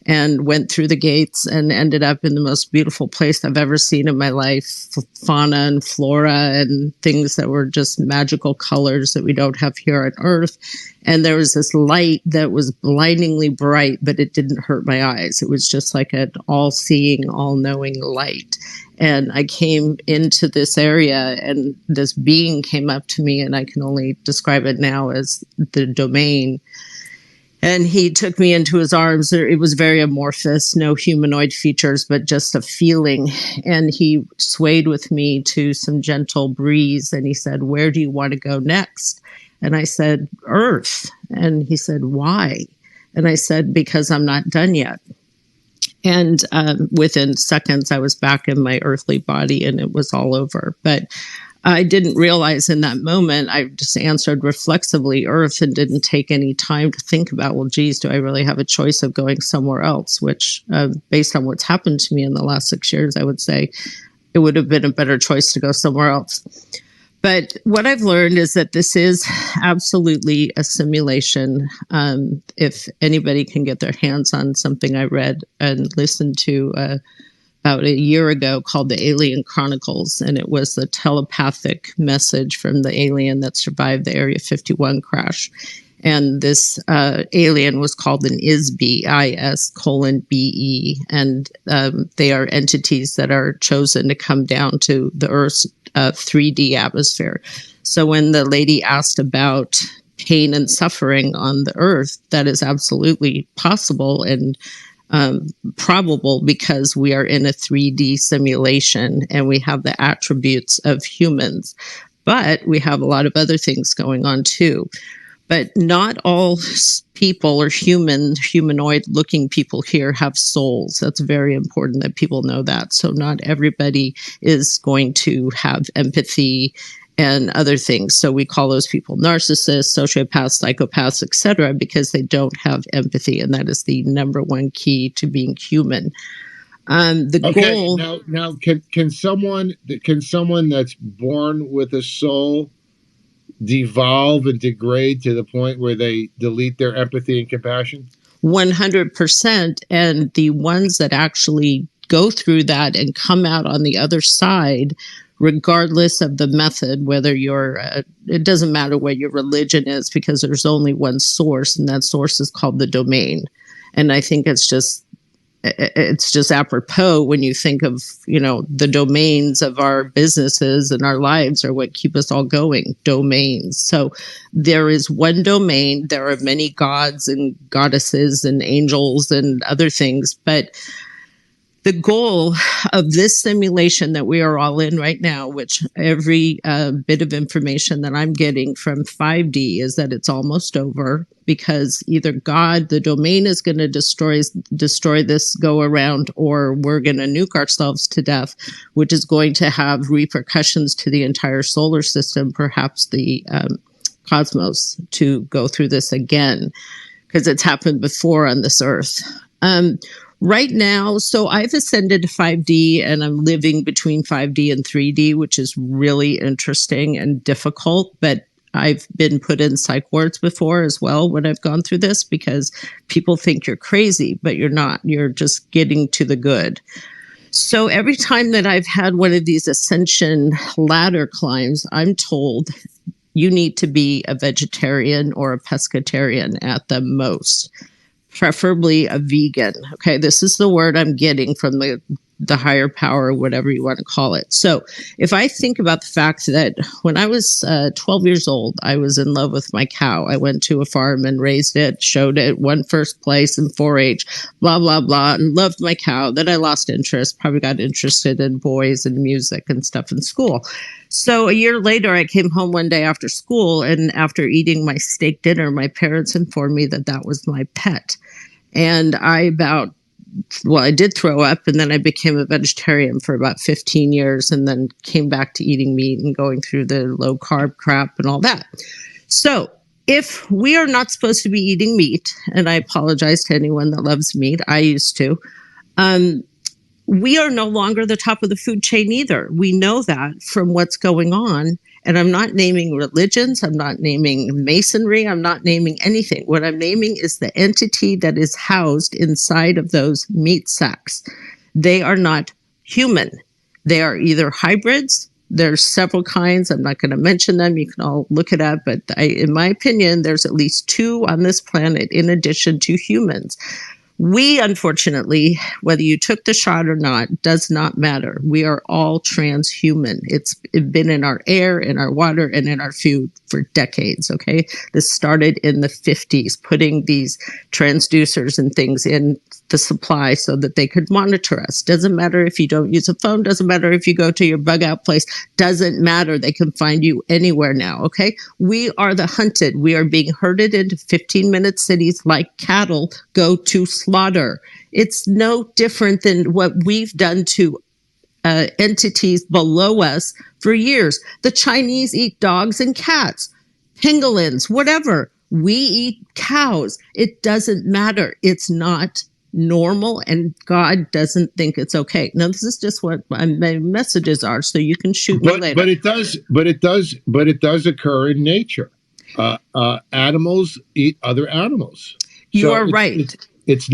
S19: and went through the gates and ended up in the most beautiful place I've ever seen in my life. Fauna and flora and things that were just magical colors that we don't have here on Earth. And there was this light that was blindingly bright, but it didn't hurt my eyes. It was just like an all-seeing, all-knowing light. And I came into this area, and this being came up to me, and I can only describe it now as the domain. And he took me into his arms. It was very amorphous, no humanoid features, but just a feeling. And he swayed with me to some gentle breeze. And he said, "Where do you want to go next?" And I said, "Earth." And he said, "Why?" And I said, "Because I'm not done yet." And within seconds, I was back in my earthly body, and it was all over. But I didn't realize in that moment, I just answered reflexively Earth and didn't take any time to think about, well, geez, do I really have a choice of going somewhere else? Which, based on what's happened to me in the last 6 years, I would say it would have been a better choice to go somewhere else. But what I've learned is that this is absolutely a simulation. If anybody can get their hands on something I read and listened to about a year ago called the Alien Chronicles, and it was the telepathic message from the alien that survived the Area 51 crash. And this alien was called an ISBE, IS:BE, and they are entities that are chosen to come down to the Earth's 3D atmosphere. So when the lady asked about pain and suffering on the Earth, that is absolutely possible and probable, because we are in a 3D simulation and we have the attributes of humans, but we have a lot of other things going on too. But not all people or humanoid looking people here have souls. That's very important that people know that. So not everybody is going to have empathy and other things. So we call those people narcissists, sociopaths, psychopaths, etc., because they don't have empathy, and that is the number one key to being human. Goal.
S2: Now, can someone that's born with a soul devolve and degrade to the point where they delete their empathy and compassion?
S19: 100%. And the ones that actually go through that and come out on the other side, regardless of the method, whether you're, it doesn't matter what your religion is, because there's only one source, and that source is called the domain. And I think it's just apropos when you think of, the domains of our businesses and our lives are what keep us all going, domains. So there is one domain. There are many gods and goddesses and angels and other things, but the goal of this simulation that we are all in right now, which every bit of information that I'm getting from 5D is that it's almost over, because either God, the domain, is going to destroy this go around, or we're going to nuke ourselves to death, which is going to have repercussions to the entire solar system, perhaps the cosmos, to go through this again, because it's happened before on this Earth. Right now, so I've ascended to 5D, and I'm living between 5D and 3D, which is really interesting and difficult, but I've been put in psych wards before as well when I've gone through this, because people think you're crazy, but you're not. You're just getting to the good. So every time that I've had one of these ascension ladder climbs, I'm told you need to be a vegetarian or a pescatarian at the most, preferably a vegan. Okay, this is the word I'm getting from the higher power, whatever you want to call it. So if I think about the fact that when I was 12 years old, I was in love with my cow. I went to a farm and raised it, showed it, won first place in 4-H, blah, blah, blah, and loved my cow. Then I lost interest, probably got interested in boys and music and stuff in school. So a year later, I came home one day after school, and after eating my steak dinner, my parents informed me that that was my pet. And I did throw up, and then I became a vegetarian for about 15 years and then came back to eating meat and going through the low carb crap and all that. So if we are not supposed to be eating meat, and I apologize to anyone that loves meat, I used to, we are no longer the top of the food chain either. We know that from what's going on. And I'm not naming religions. I'm not naming masonry. I'm not naming anything. What I'm naming is the entity that is housed inside of those meat sacks. They are not human. They are either hybrids. There's several kinds. I'm not going to mention them. You can all look it up. But in my opinion, there's at least 2 on this planet in addition to humans. We, unfortunately, whether you took the shot or not, does not matter. We are all transhuman. It's been in our air, in our water, and in our food for decades, okay? This started in the 50s, putting these transducers and things in the supply so that they could monitor us. Doesn't matter if you don't use a phone, doesn't matter if you go to your bug out place, doesn't matter. They can find you anywhere now, okay? We are the hunted. We are being herded into 15-minute cities like cattle go to slaughter. It's no different than what we've done to entities below us for years. The Chinese eat dogs and cats, pangolins, whatever. We eat cows. It doesn't matter. It's not normal, and God doesn't think it's okay. Now, this is just what my messages are, so you can shoot me later.
S2: But it does occur in nature. Animals eat other animals.
S19: You are right.
S2: It's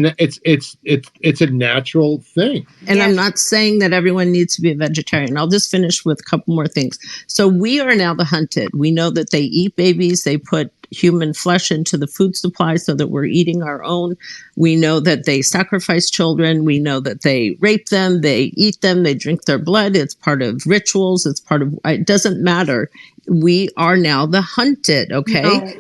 S2: a natural thing.
S19: And I'm not saying that everyone needs to be a vegetarian. I'll just finish with a couple more things. So we are now the hunted. We know that they eat babies. They put human flesh into the food supply so that we're eating our own. We know that they sacrifice children. We know that they rape them. They eat them. They drink their blood. It's part of rituals. It's part of, it doesn't matter. We are now the hunted, okay?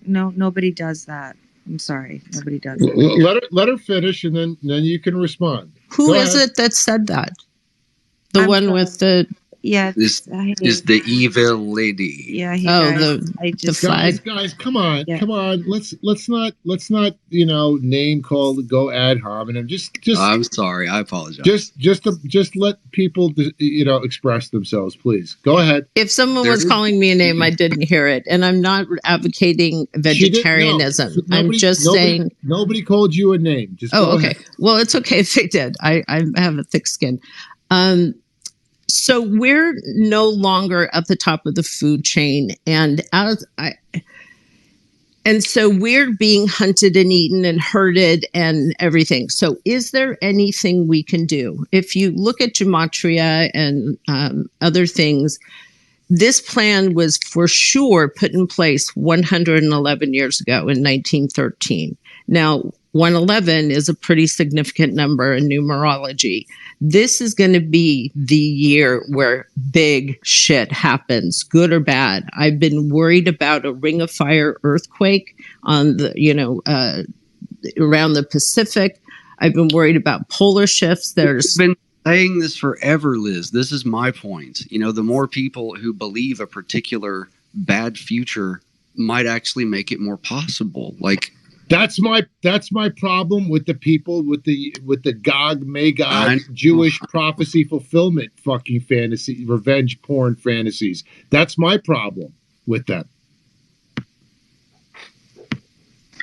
S16: Nobody does that. I'm sorry, nobody does.
S2: Let her finish, and then you can respond.
S19: Who is it that said that? The one with the
S10: This is the evil lady.
S16: Yeah.
S19: The flag.
S2: Guys, come on. Let's not name call, go ad hominem. Just.
S10: I'm sorry. I apologize.
S2: Just let people express themselves, please. Go ahead.
S19: If someone was calling me a name, I didn't hear it, and I'm not advocating vegetarianism. I'm just saying
S2: nobody called you a name. Just go
S19: okay.
S2: ahead.
S19: Well, it's okay if they did. I have a thick skin. So we're no longer at the top of the food chain, and so we're being hunted and eaten and herded and everything. So is there anything we can do? If you look at gematria and other things, this plan was for sure put in place 111 years ago in 1913. Now, 111 is a pretty significant number in numerology. This is going to be the year where big shit happens, good or bad. I've been worried about a Ring of Fire earthquake on the, around the Pacific. I've been worried about polar shifts. There's
S10: been saying this forever, Liz. This is my point. The more people who believe a particular bad future might actually make it more possible.
S2: That's my problem with the people with the Gog Magog Jewish prophecy fulfillment fucking fantasy, revenge porn fantasies. That's my problem with them.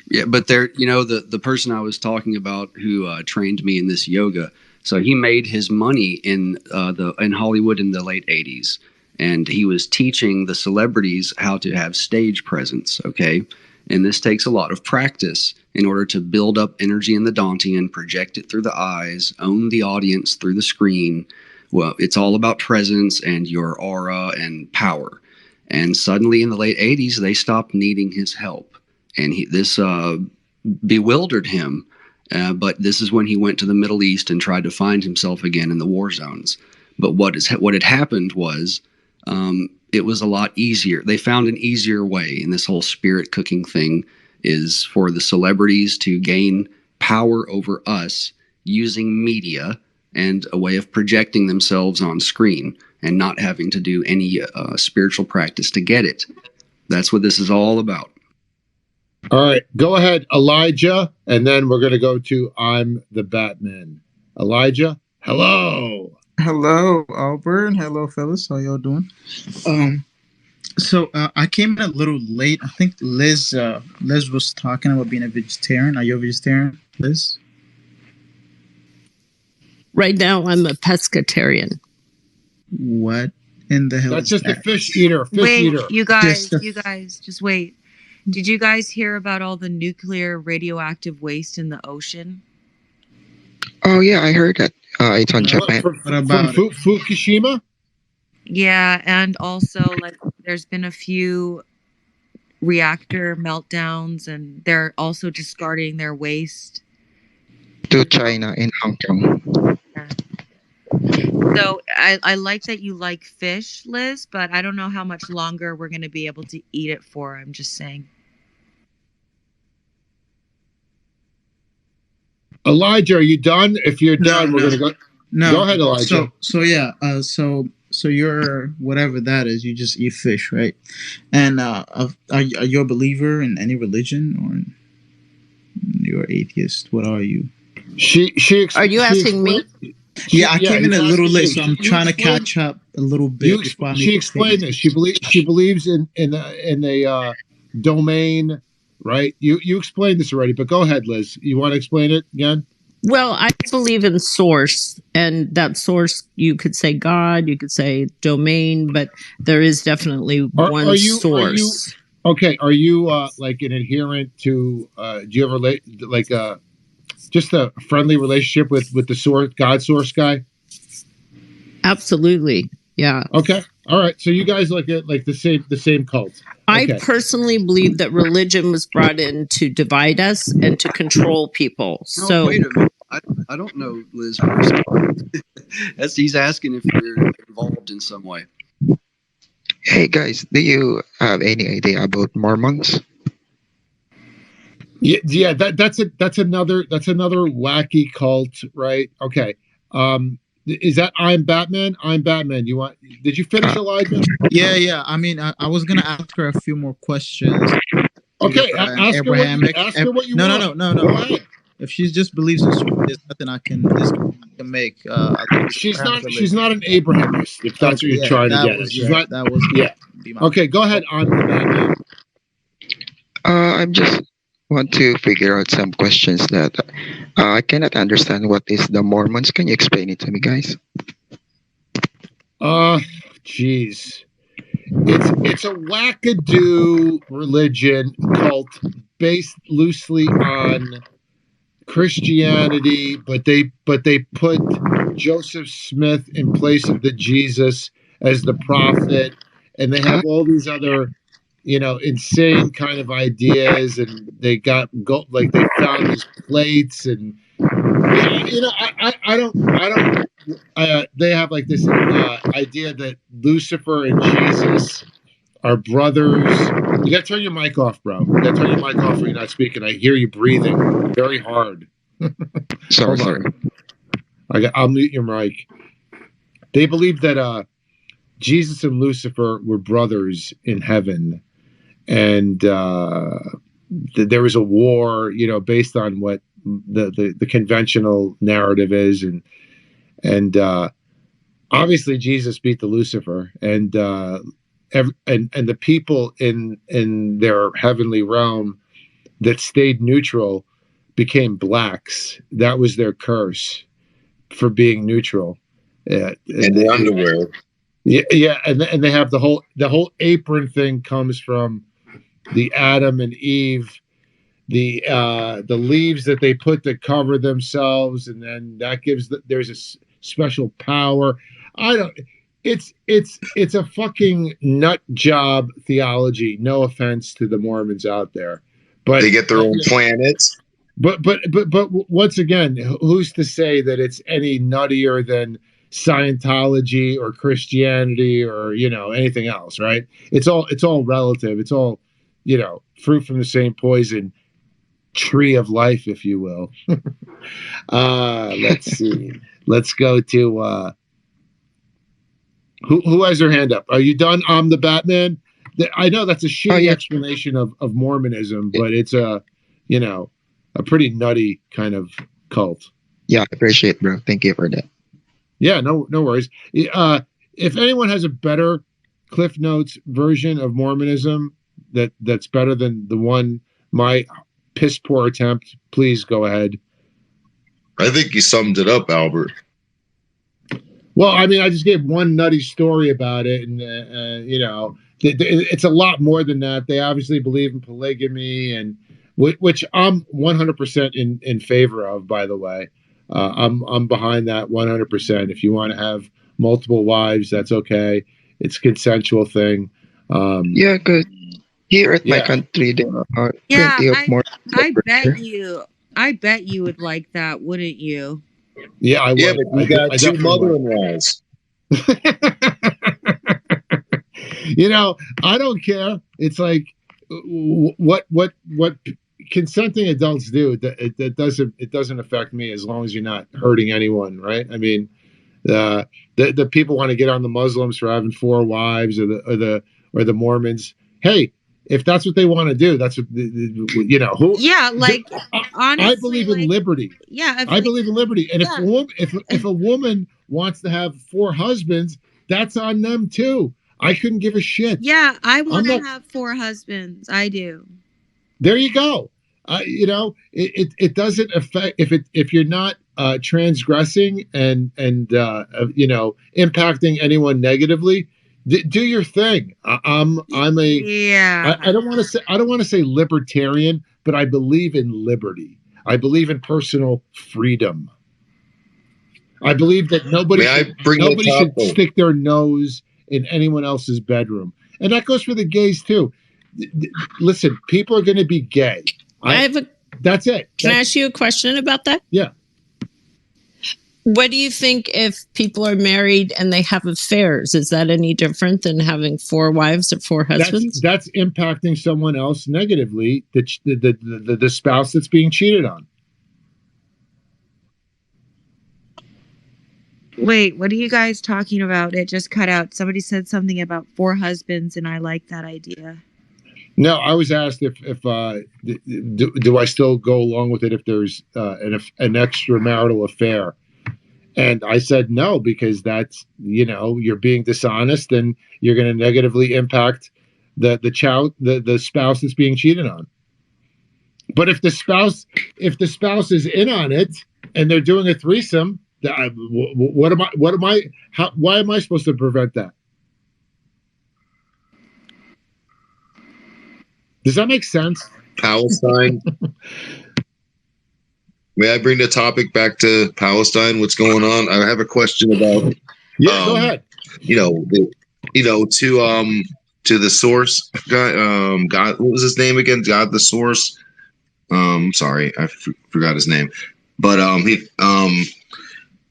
S10: Yeah, but the person I was talking about who trained me in this yoga. So he made his money in Hollywood in the late 80s, and he was teaching the celebrities how to have stage presence. Okay. And this takes a lot of practice in order to build up energy in the Dantean, project it through the eyes, own the audience through the screen. Well, it's all about presence and your aura and power. And suddenly in the late 80s, they stopped needing his help. And this bewildered him. But this is when he went to the Middle East and tried to find himself again in the war zones. But what had happened was it was a lot easier. They found an easier way, and this whole spirit cooking thing is for the celebrities to gain power over us using media and a way of projecting themselves on screen and not having to do any spiritual practice to get it. That's what this is all about.
S2: All right, go ahead, Elijah, and then we're going to go to I'm the Batman. Elijah, hello.
S20: Hello, Albert, and hello, fellas. How y'all doing? So I came in a little late. I think Liz was talking about being a vegetarian. Are you a vegetarian, Liz?
S19: Right now, I'm a pescatarian.
S20: What in the hell?
S2: That's just a fish eater.
S16: Wait, you guys, just wait. Did you guys hear about all the nuclear radioactive waste in the ocean?
S21: Oh yeah, I heard that. It's on Japan.
S20: What about
S2: Fukushima?
S16: Yeah, and also like there's been a few reactor meltdowns, and they're also discarding their waste
S21: To China in Hong Kong.
S16: So I like that you like fish, Liz, but I don't know how much longer we're going to be able to eat it for. I'm just saying.
S2: Elijah, are you done? If you're done, we're going to go.
S20: No,
S2: Go ahead, Elijah.
S20: So you're whatever that is. You just eat fish, right? And are you a believer in any religion, or you're atheist? What are you?
S19: Are you asking me?
S20: Yeah, I came in a little late, so I'm trying to catch up a little bit.
S2: She explained this. She believes in a domain, right? You explained this already, but go ahead, Liz. You want to explain it again?
S19: Well, I believe in source, and that source, you could say God, you could say domain, but there is definitely one source.
S2: Are you like an adherent to? Do you ever just a friendly relationship with the source, God source guy?
S19: Absolutely, yeah.
S2: Okay, all right. So you guys like the same cult.
S19: I
S2: Okay.
S19: personally believe that religion was brought in to divide us and to control people. So
S10: wait a minute. I don't know, Liz. He's asking if you're involved in some way.
S21: Hey guys, do you have any idea about Mormons?
S2: Yeah. That's another wacky cult, right? Okay. Is that I'm Batman? I'm Batman. Did you finish, Elijah?
S20: Yeah. I mean, I was gonna ask her a few more questions.
S2: Okay, ask her what you want.
S20: No.
S2: Go ahead.
S20: If she just believes in source, there's nothing I can make.
S2: She's not an Abrahamist, if that's what you're trying to get. She's not.
S20: That was
S2: Okay, go ahead. On the Batman.
S21: I just want to figure out some questions that I cannot understand. What is the Mormons? Can you explain it to me, guys?
S2: Geez. It's a wackadoo religion cult based loosely on Christianity, but they put Joseph Smith in place of the Jesus as the prophet, and they have all these other, insane kind of ideas, and they they found these plates, and they have like this idea that Lucifer and Jesus are brothers. You gotta turn your mic off, bro. You gotta turn your mic off when you're not speaking. I hear you breathing very hard.
S21: Sorry.
S2: I'll mute your mic. They believe that Jesus and Lucifer were brothers in heaven, and there was a war, based on what the conventional narrative is, and obviously Jesus beat the Lucifer, and the people in their heavenly realm that stayed neutral became blacks. That was their curse for being neutral.
S4: And the underworld.
S2: Yeah, and they have the whole apron thing comes from the Adam and Eve, the leaves that they put to cover themselves, and then that gives there's a special power. I don't. It's a fucking nut job theology. No offense to the Mormons out there, but
S4: they get their own planets.
S2: But once again, who's to say that it's any nuttier than Scientology or Christianity or anything else, right? It's all relative. It's all fruit from the same poison, tree of life, if you will. Let's see. Let's go to who has their hand up? Are you done? I'm the Batman. I know that's a shitty explanation of Mormonism, but it's a pretty nutty kind of cult.
S21: Yeah, I appreciate it, bro. Thank you for that.
S2: Yeah, no worries. If anyone has a better Cliff Notes version of Mormonism that's better than the one my piss poor attempt, please go ahead.
S4: I think you summed it up, Albert.
S2: Well, I mean, I just gave one nutty story about it, and it's a lot more than that. They obviously believe in polygamy, and which I'm 100% in favor of. By the way, I'm behind that 100%. If you want to have multiple wives, that's okay. It's a consensual thing.
S21: Yeah, good. Here at my country, there are plenty of more.
S16: I bet you would like that, wouldn't you?
S2: Yeah, I would.
S4: Yeah, but you got two mother-in-laws.
S2: I don't care. It's like what consenting adults do. It doesn't affect me as long as you're not hurting anyone, right? I mean, the people want to get on the Muslims for having 4 wives, or the Mormons. Hey, if that's what they want to do, that's who.
S16: Yeah, like honestly,
S2: I believe in liberty.
S16: Yeah,
S2: I believe in liberty, and if a woman wants to have 4 husbands, that's on them too. I couldn't give a shit.
S16: Yeah, I want to have 4 husbands. I do.
S2: There you go. It doesn't affect if you're not transgressing and impacting anyone negatively. Do your thing. I don't want to say libertarian, but I believe in liberty. I believe in personal freedom. I believe that nobody should stick their nose in anyone else's bedroom, and that goes for the gays too. Listen, people are going to be gay. That's it.
S19: Can I ask you a question about that?
S2: Yeah.
S19: What do you think if people are married and they have affairs? Is that any different than having 4 wives or 4 husbands?
S2: That's impacting someone else negatively, the spouse that's being cheated on.
S16: Wait, what are you guys talking about? It just cut out. Somebody said something about 4 husbands, and I like that idea.
S2: No, I was asked if do I still go along with it if there's an extramarital affair. And I said no, because that's, you're being dishonest and you're going to negatively impact the spouse that's being cheated on. But if the spouse is in on it and they're doing a threesome, why am I supposed to prevent that? Does that make sense?
S4: Palestine. May I bring the topic back to Palestine? What's going on? I have a question about.
S2: Yeah, go ahead.
S4: To the source guy. God, what was his name again? God the source. Sorry, I forgot his name. But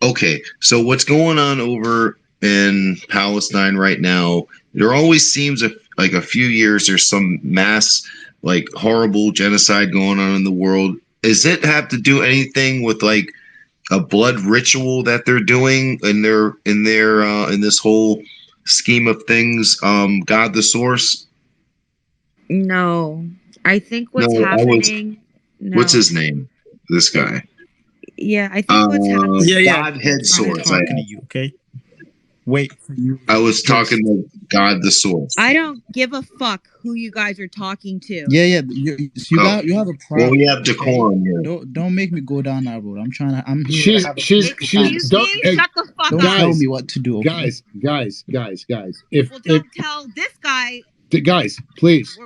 S4: okay. So what's going on over in Palestine right now? There always seems like a few years there's some mass horrible genocide going on in the world. Does it have to do anything with a blood ritual that they're doing in this whole scheme of things? God the source?
S16: No, I think what's happening.
S4: What's his name? This guy.
S16: Yeah, I think what's happening.
S4: Godhead source.
S20: Talking to you, okay? Wait for you.
S4: I was talking to God the source.
S16: I don't give a fuck who you guys are talking to.
S20: Yeah. You have a problem.
S4: Well, we have decorum here.
S20: Don't make me go down that road. I'm trying to. I'm
S2: She's
S20: here.
S16: Shut the fuck
S20: Don't
S16: up.
S20: tell me what to do. Okay?
S2: Guys.
S16: Don't tell this guy.
S2: Guys, please,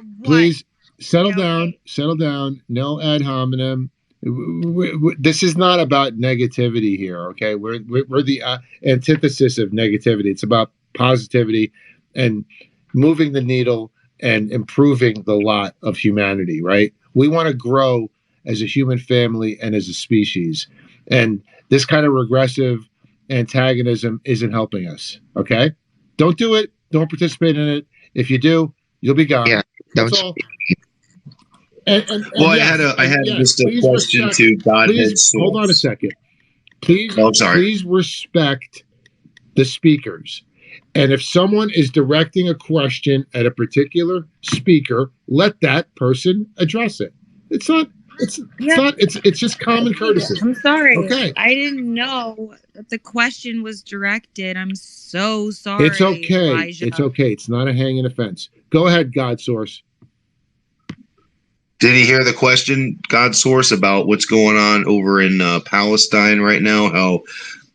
S2: settle down. No ad hominem. This is not about negativity here, okay? We're the antithesis of negativity. It's about positivity and moving the needle and improving the lot of humanity, right? We want to grow as a human family and as a species. And this kind of regressive antagonism isn't helping us, okay? Don't do it. Don't participate in it. If you do, you'll be gone.
S21: Yeah,
S2: That's
S21: don't
S2: all. And
S4: Well,
S2: yes,
S4: I had
S2: yes,
S4: just a
S2: please
S4: question
S2: respect-
S4: to Godhead
S2: please, hold on a
S4: Source.
S2: second. Please,
S4: Oh, sorry.
S2: please respect the speakers. And if someone is directing a question at a particular speaker, let that person address it. It's just common courtesy.
S16: I'm sorry.
S2: Okay.
S16: I didn't know that the question was directed. I'm so sorry.
S2: It's okay.
S16: Elijah.
S2: It's okay. It's not a hanging offense. Go ahead, God Source.
S4: Did he hear the question, God Source, about what's going on over in Palestine right now? How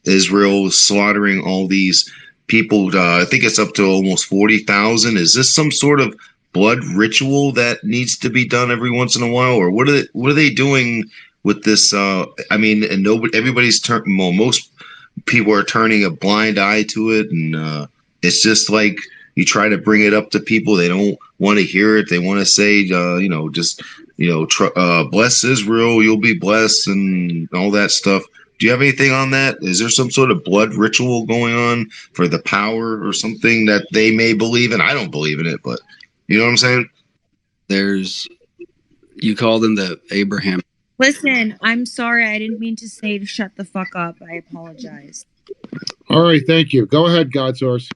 S4: Israel is slaughtering all these people. I think it's up to almost 40,000. Is this some sort of blood ritual that needs to be done every once in a while, or what are they doing with this? I mean, and everybody's most people are turning a blind eye to it, and it's just like you try to bring it up to people, they don't want to hear it. They want to say, bless Israel, you'll be blessed, and all that stuff. Do you have anything on that? Is there some sort of blood ritual going on for the power or something that they may believe in? I don't believe in it, but you know what I'm saying?
S10: You call them the Abraham.
S16: Listen, I'm sorry. I didn't mean to say to shut the fuck up. I apologize.
S2: All right, thank you. Go ahead, God Source.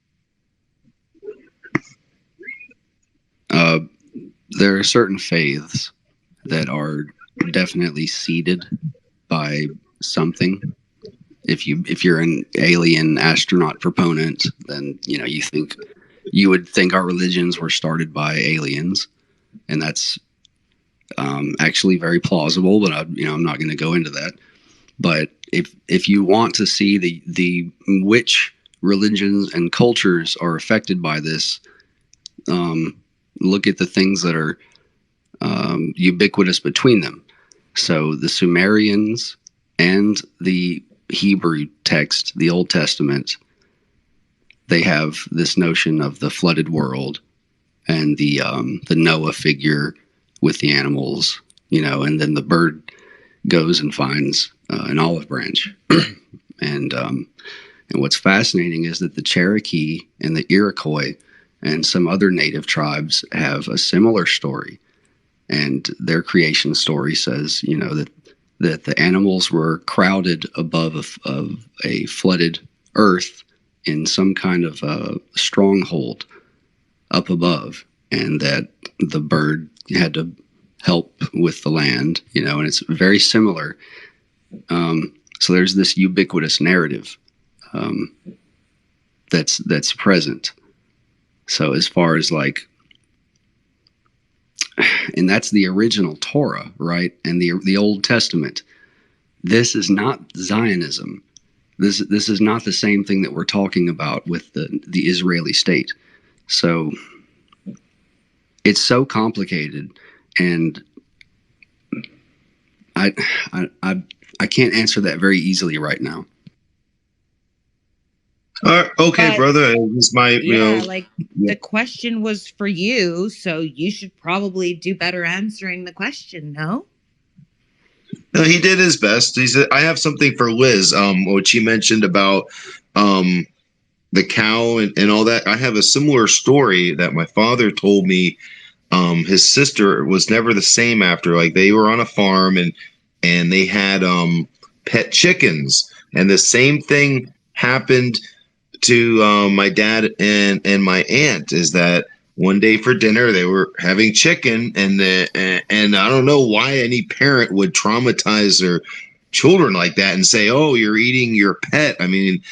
S10: There are certain faiths that are definitely seeded by something. If you're an alien astronaut proponent, then you would think our religions were started by aliens, and that's actually very plausible. But I'm not going to go into that. But if you want to see the which religions and cultures are affected by this, look at the things that are ubiquitous between them. So the Sumerians and the Hebrew text, the Old Testament, they have this notion of the flooded world and the Noah figure with the animals, and then the bird goes and finds an olive branch. And what's fascinating is that the Cherokee and the Iroquois and some other native tribes have a similar story. And their creation story says, that the animals were crowded above a flooded earth in some kind of a stronghold up above, and that the bird had to help with the land, and it's very similar. So there's this ubiquitous narrative that's present. So as far as and that's the original Torah, right? And the Old Testament. This is not Zionism. This is not the same thing that we're talking about with the Israeli state. So it's so complicated, and I can't answer that very easily right now.
S4: Okay,
S16: But-
S4: brother. It's my
S16: The question was for you, so you should probably do better answering the question, no?
S4: No, he did his best. He said, I have something for Liz, which he mentioned about the cow and all that. I have a similar story that my father told me. His sister was never the same after. Like, they were on a farm and they had pet chickens, and the same thing happened to my dad and my aunt. Is that one day for dinner they were having chicken, and I don't know why any parent would traumatize their children like that and say, "Oh, you're eating your pet." I mean,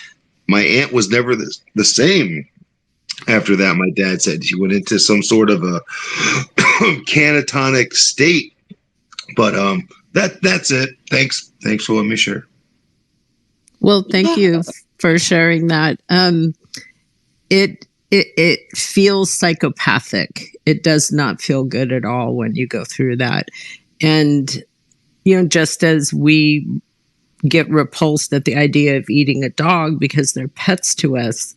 S4: my aunt was never the same after that. My dad said she went into some sort of a catatonic state. But that's it. Thanks for letting me share.
S19: Well, thank you for sharing that. it feels psychopathic. It does not feel good at all when you go through that. And, just as we get repulsed at the idea of eating a dog because they're pets to us,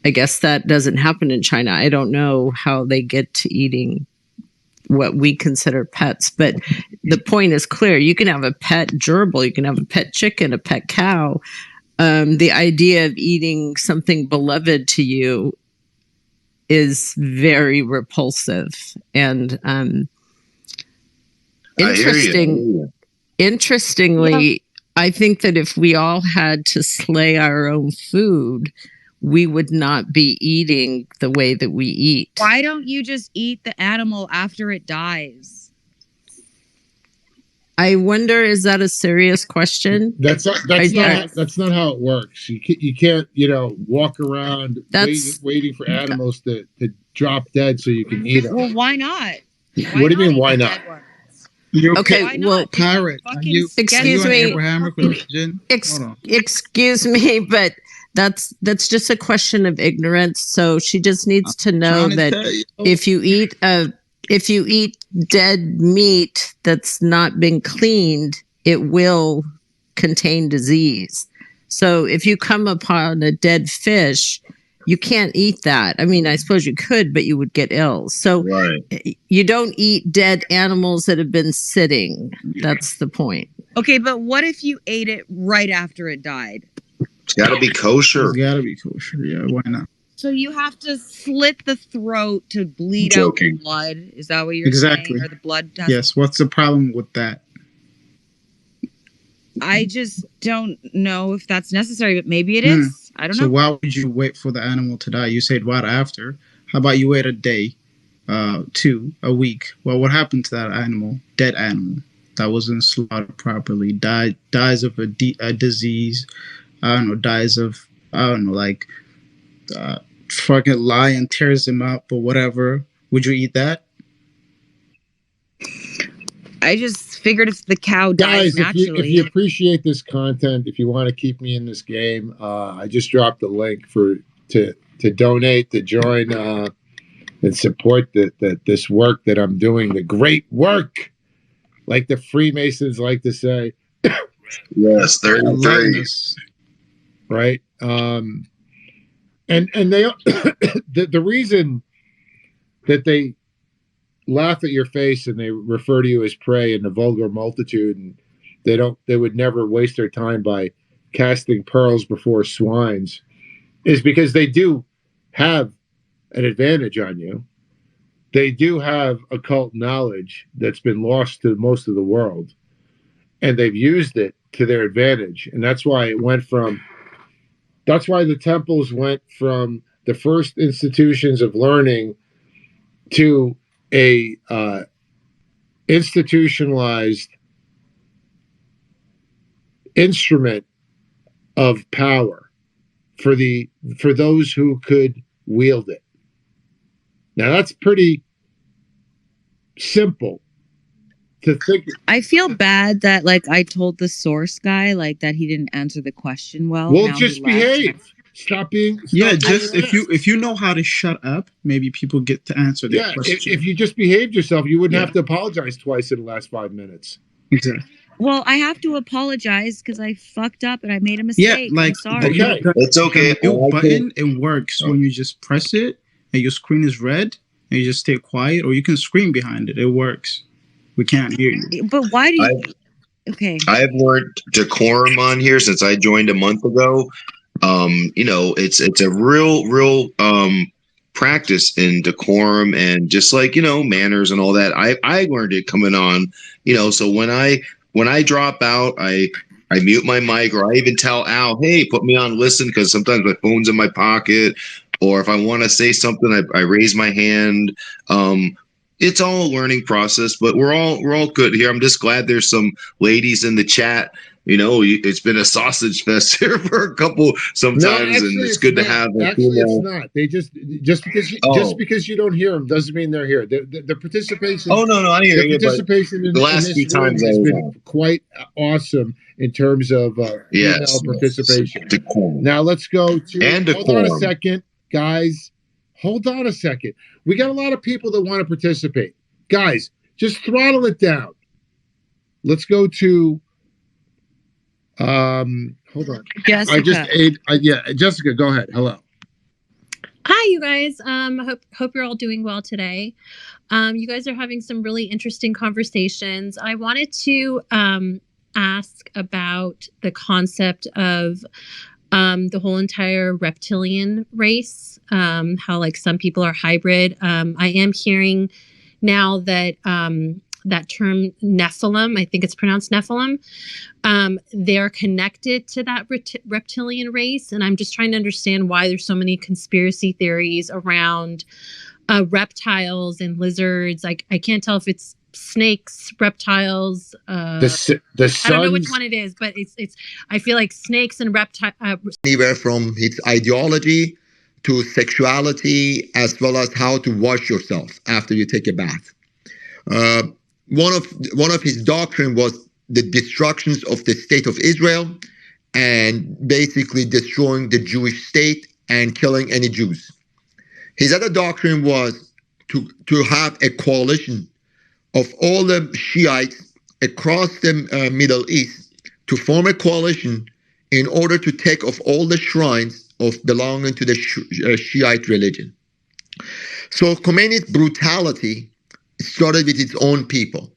S19: I guess that doesn't happen in China. I don't know how they get to eating what we consider pets, but the point is clear. You can have a pet gerbil, you can have a pet chicken, a pet cow. The idea of eating something beloved to you is very repulsive. And interestingly, I think that if we all had to slay our own food, we would not be eating the way that we eat.
S1: Why don't you just eat the animal after it dies?
S19: I wonder, is that a serious question?
S2: That's not how it works. You can't walk around waiting for animals to drop dead so you can eat them.
S1: Well, why not?
S2: What do you mean? Why not?
S19: Okay, well,
S20: Pirate,
S19: excuse me.
S20: Abrahamic religion?
S19: Excuse me, but that's just a question of ignorance. So she just needs to know that if you eat dead meat that's not been cleaned, it will contain disease. So if you come upon a dead fish, you can't eat that. I mean, I suppose you could, but you would get ill. So you don't eat dead animals that have been sitting. That's the point.
S1: Okay, but what if you ate it right after it died?
S4: It's got to be kosher.
S20: It's got to be kosher. Yeah, why not?
S1: So you have to slit the throat to bleed out the blood. Is that what you're saying? Or the blood test?
S20: Yes. What's the problem with that?
S1: I just don't know if that's necessary, but maybe it is. I don't know.
S20: So why would you wait for the animal to die? You said right after. How about you wait a day, 2, a week? Well, what happened to that animal? Dead animal that wasn't slaughtered properly, dies of a disease. I don't know, dies of, fucking lion tears him up or whatever. Would you eat that?
S1: I just figured if the cow dies naturally.
S2: If you appreciate this content, if you want to keep me in this game, I just dropped the link to donate, to join and support this work that I'm doing, the great work, like the Freemasons like to say.
S4: Yes, they're
S2: right. And they the reason that they laugh at your face and they refer to you as prey in the vulgar multitude, and they would never waste their time by casting pearls before swines, is because they do have an advantage on you. They do have occult knowledge that's been lost to most of the world, and they've used it to their advantage. And that's why the temples went from the first institutions of learning to a institutionalized instrument of power for those who could wield it. Now that's pretty simple to think.
S1: I feel bad that I told the source guy that he didn't answer the question well.
S2: Well, just behave. Stop being.
S20: If you know how to shut up, maybe people get to answer their question.
S2: If you just behaved yourself, you wouldn't have to apologize twice in the last 5 minutes.
S20: Exactly.
S1: Well, I have to apologize because I fucked up and I made a mistake. I'm sorry.
S4: Okay. It's okay.
S20: The button, it works when you just press it and your screen is red and you just stay quiet, or you can scream behind it. It works. We can't hear you.
S1: But why do you? Okay.
S4: I've learned decorum on here since I joined a month ago. It's a real practice in decorum and just manners and all that. I learned it coming on, so when I drop out, I mute my mic, or I even tell Al, hey, put me on listen, because sometimes my phone's in my pocket, or if I want to say something, I raise my hand. It's all a learning process, but we're all good here. I'm just glad there's some ladies in the chat. It's been a sausage fest here for a couple sometimes, and it's good to have.
S2: Actually, it's not. They just because you don't hear them doesn't mean they're here. The participation.
S4: Oh no, I hear you.
S2: Participation in
S4: the last few times
S2: has been quite awesome in terms of female participation.
S4: Decorum.
S2: Now let's go to.
S4: And
S2: hold on a second, guys. Hold on a second. We got a lot of people that want to participate. Guys, just throttle it down. Let's go to hold on.
S3: Jessica.
S2: Jessica, go ahead. Hello.
S3: Hi, you guys. Hope you're all doing well today. You guys are having some really interesting conversations. I wanted to ask about the concept of the whole entire reptilian race, how like some people are hybrid. I am hearing now that that term Nephilim, I think it's pronounced Nephilim, they're connected to that reptilian race. And I'm just trying to understand why there's so many conspiracy theories around reptiles and lizards. I can't tell if it's snakes, reptiles.
S2: The
S3: I don't know which one it is, but it's. I feel like snakes and reptiles.
S22: Anywhere from its ideology to sexuality, as well as how to wash yourself after you take a bath. One of his doctrine was the destructions of the state of Israel and basically destroying the Jewish state and killing any Jews. His other doctrine was to have a coalition of all the Shiites across the Middle East, to form a coalition in order to take off all the shrines of belonging to the Shiite religion. So Khomeini's brutality started with its own people,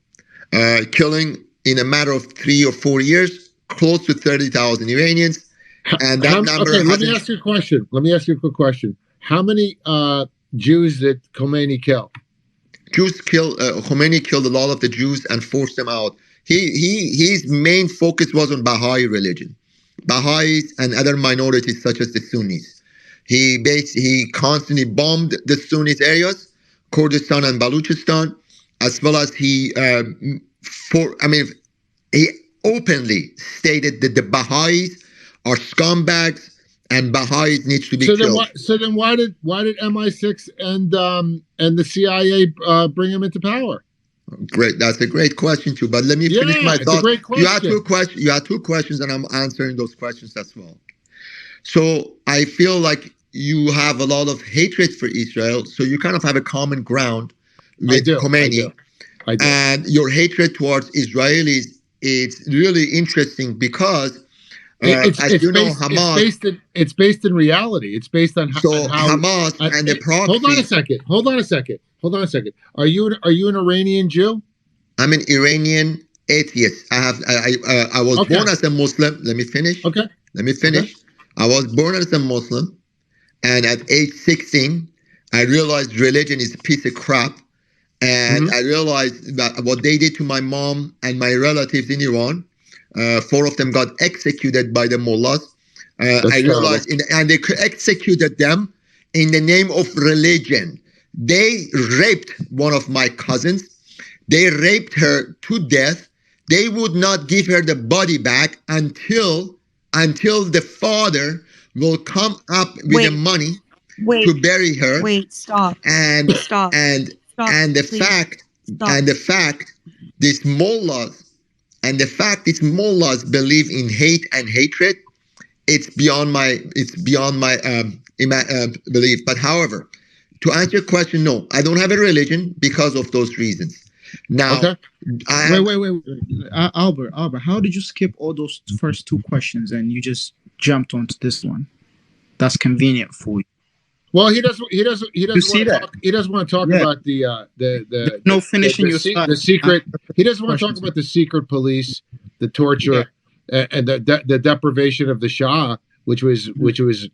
S22: killing in a matter of 3 or 4 years, close to 30,000 Iranians. And that number
S2: let me ask you a question. Let me ask you a quick question. How many Jews did Khomeini kill?
S22: Khomeini killed a lot of the Jews and forced them out. His main focus was on Baha'i religion, Baha'is and other minorities such as the Sunnis. He constantly bombed the Sunnis areas, Kurdistan and Baluchistan, as well as he openly stated that the Baha'is are scumbags and Baha'is needs to be killed.
S2: So then why did MI6 and the CIA bring him into power?
S22: Great, that's a great question too. But let me finish my thought. You had two questions, and I'm answering those questions as well. So I feel like you have a lot of hatred for Israel, so you kind of have a common ground with Khomeini.
S2: I do.
S22: And your hatred towards Israelis is really interesting because Hamas.
S2: It's based in reality. It's based on how
S22: Hamas and the proxy.
S2: Hold on a second. Are you an Iranian Jew?
S22: I'm an Iranian atheist. I was born as a Muslim. Let me finish.
S2: Okay.
S22: Let me finish. Okay. I was born as a Muslim, and at age 16, I realized religion is a piece of crap, and I realized that what they did to my mom and my relatives in Iran. 4 of them got executed by the mullahs. I realized, and they executed them in the name of religion. They raped one of my cousins. They raped her to death. They would not give her the body back until the father will come up with the money to bury her.
S16: Stop.
S22: And the fact these mullahs believe in hate and hatred, it's beyond my belief. But however, to answer your question, no, I don't have a religion because of those reasons. Now,
S20: wait, Albert, how did you skip all those first 2 questions and you just jumped onto this one? That's convenient for you.
S2: Well, he doesn't want to talk about the secret. He doesn't want to talk about the secret police, the torture, and the deprivation of the Shah, which was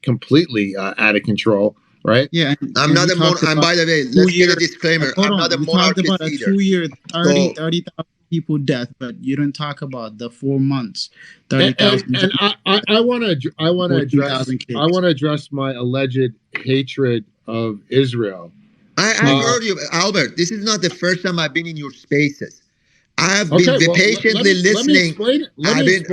S2: completely out of control. Right?
S20: Yeah.
S22: I'm not a monarchist. And by the way, let's get a disclaimer. I'm not a monarchist
S20: about
S22: either.
S20: 2 year, 30,000 people death, but you didn't talk about the 4 months, 30,000.
S2: And I want to address my alleged hatred of Israel.
S22: I heard you, Albert. This is not the first time I've been in your spaces. I have been patiently listening. I've been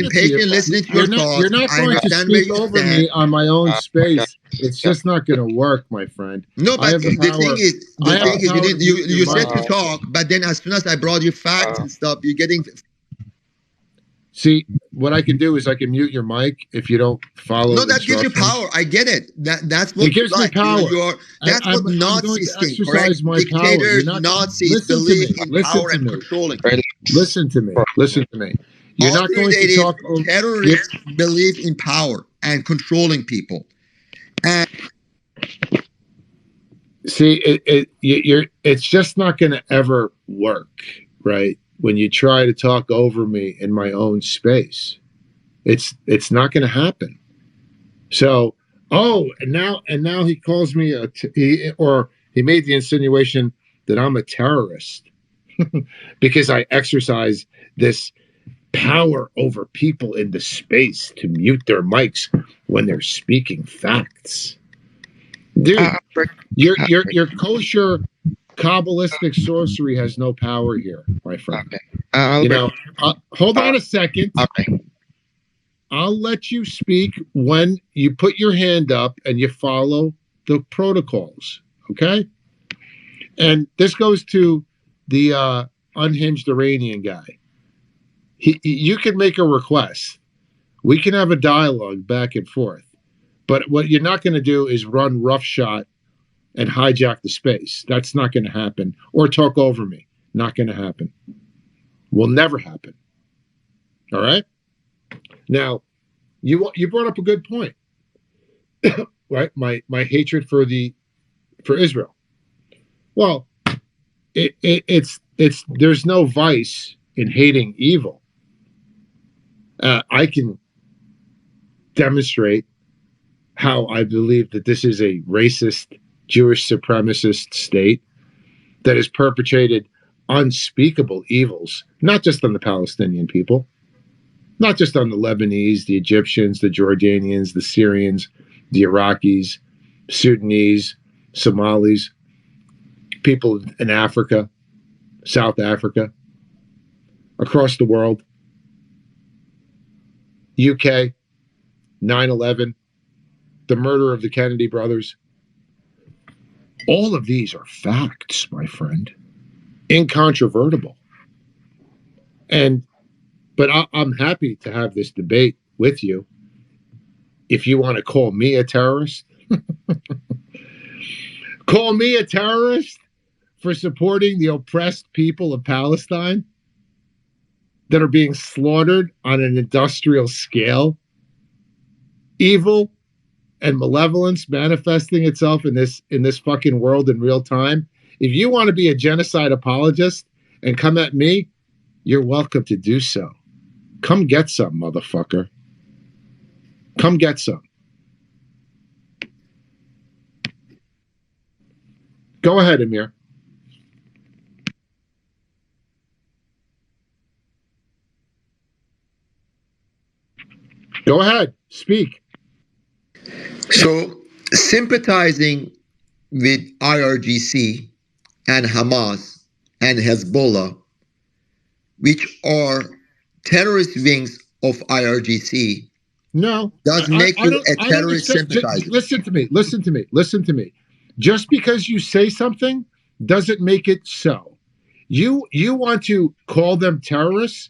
S22: patiently listening to your thoughts.
S2: You're not going to speak over me on my own space. It's just not going to work, my friend.
S22: No, but the thing is, you said to talk, but then as soon as I brought you facts and stuff, you're getting.
S2: See, what I can do is I can mute your mic if you don't follow.
S22: No, that gives you power. I get it. That's what
S2: it gives me power.
S22: That's what Nazis think, correct? Dictators, Nazis believe in power and controlling.
S2: Listen to me. Listen to me. You're not going to talk.
S22: Terrorists believe in power and controlling people. And
S2: see, it's just not going to ever work, right? When you try to talk over me in my own space, it's not going to happen. So, and now he calls me he made the insinuation that I'm a terrorist because I exercise this power over people in the space to mute their mics when they're speaking facts. Dude, your kosher Kabbalistic sorcery has no power here, my friend.
S21: Okay.
S2: Hold on a second.
S21: Okay.
S2: I'll let you speak when you put your hand up and you follow the protocols, okay? And this goes to the unhinged Iranian guy. You can make a request. We can have a dialogue back and forth. But what you're not going to do is run roughshod and hijack the space. That's not going to happen. Or talk over me. Not going to happen. Will never happen. All right? Now, you brought up a good point. Right? My hatred for Israel. Well, it's there's no vice in hating evil. I can demonstrate how I believe that this is a racist, Jewish supremacist state that has perpetrated unspeakable evils, not just on the Palestinian people, not just on the Lebanese, the Egyptians, the Jordanians, the Syrians, the Iraqis, Sudanese, Somalis, people in Africa, South Africa, across the world, UK, 9/11, the murder of the Kennedy brothers. All of these are facts, my friend, incontrovertible. But I'm happy to have this debate with you. If you want to call me a terrorist, call me a terrorist for supporting the oppressed people of Palestine that are being slaughtered on an industrial scale. Evil and malevolence manifesting itself in this fucking world in real time. If you want to be a genocide apologist and come at me, you're welcome to do so. Come get some, motherfucker. Come get some. Go ahead, Amir. Go ahead. Speak.
S22: So, sympathizing with IRGC and Hamas and Hezbollah, which are terrorist wings of IRGC, does make you a terrorist sympathizer.
S2: Listen to me. Just because you say something doesn't make it so. You want to call them terrorists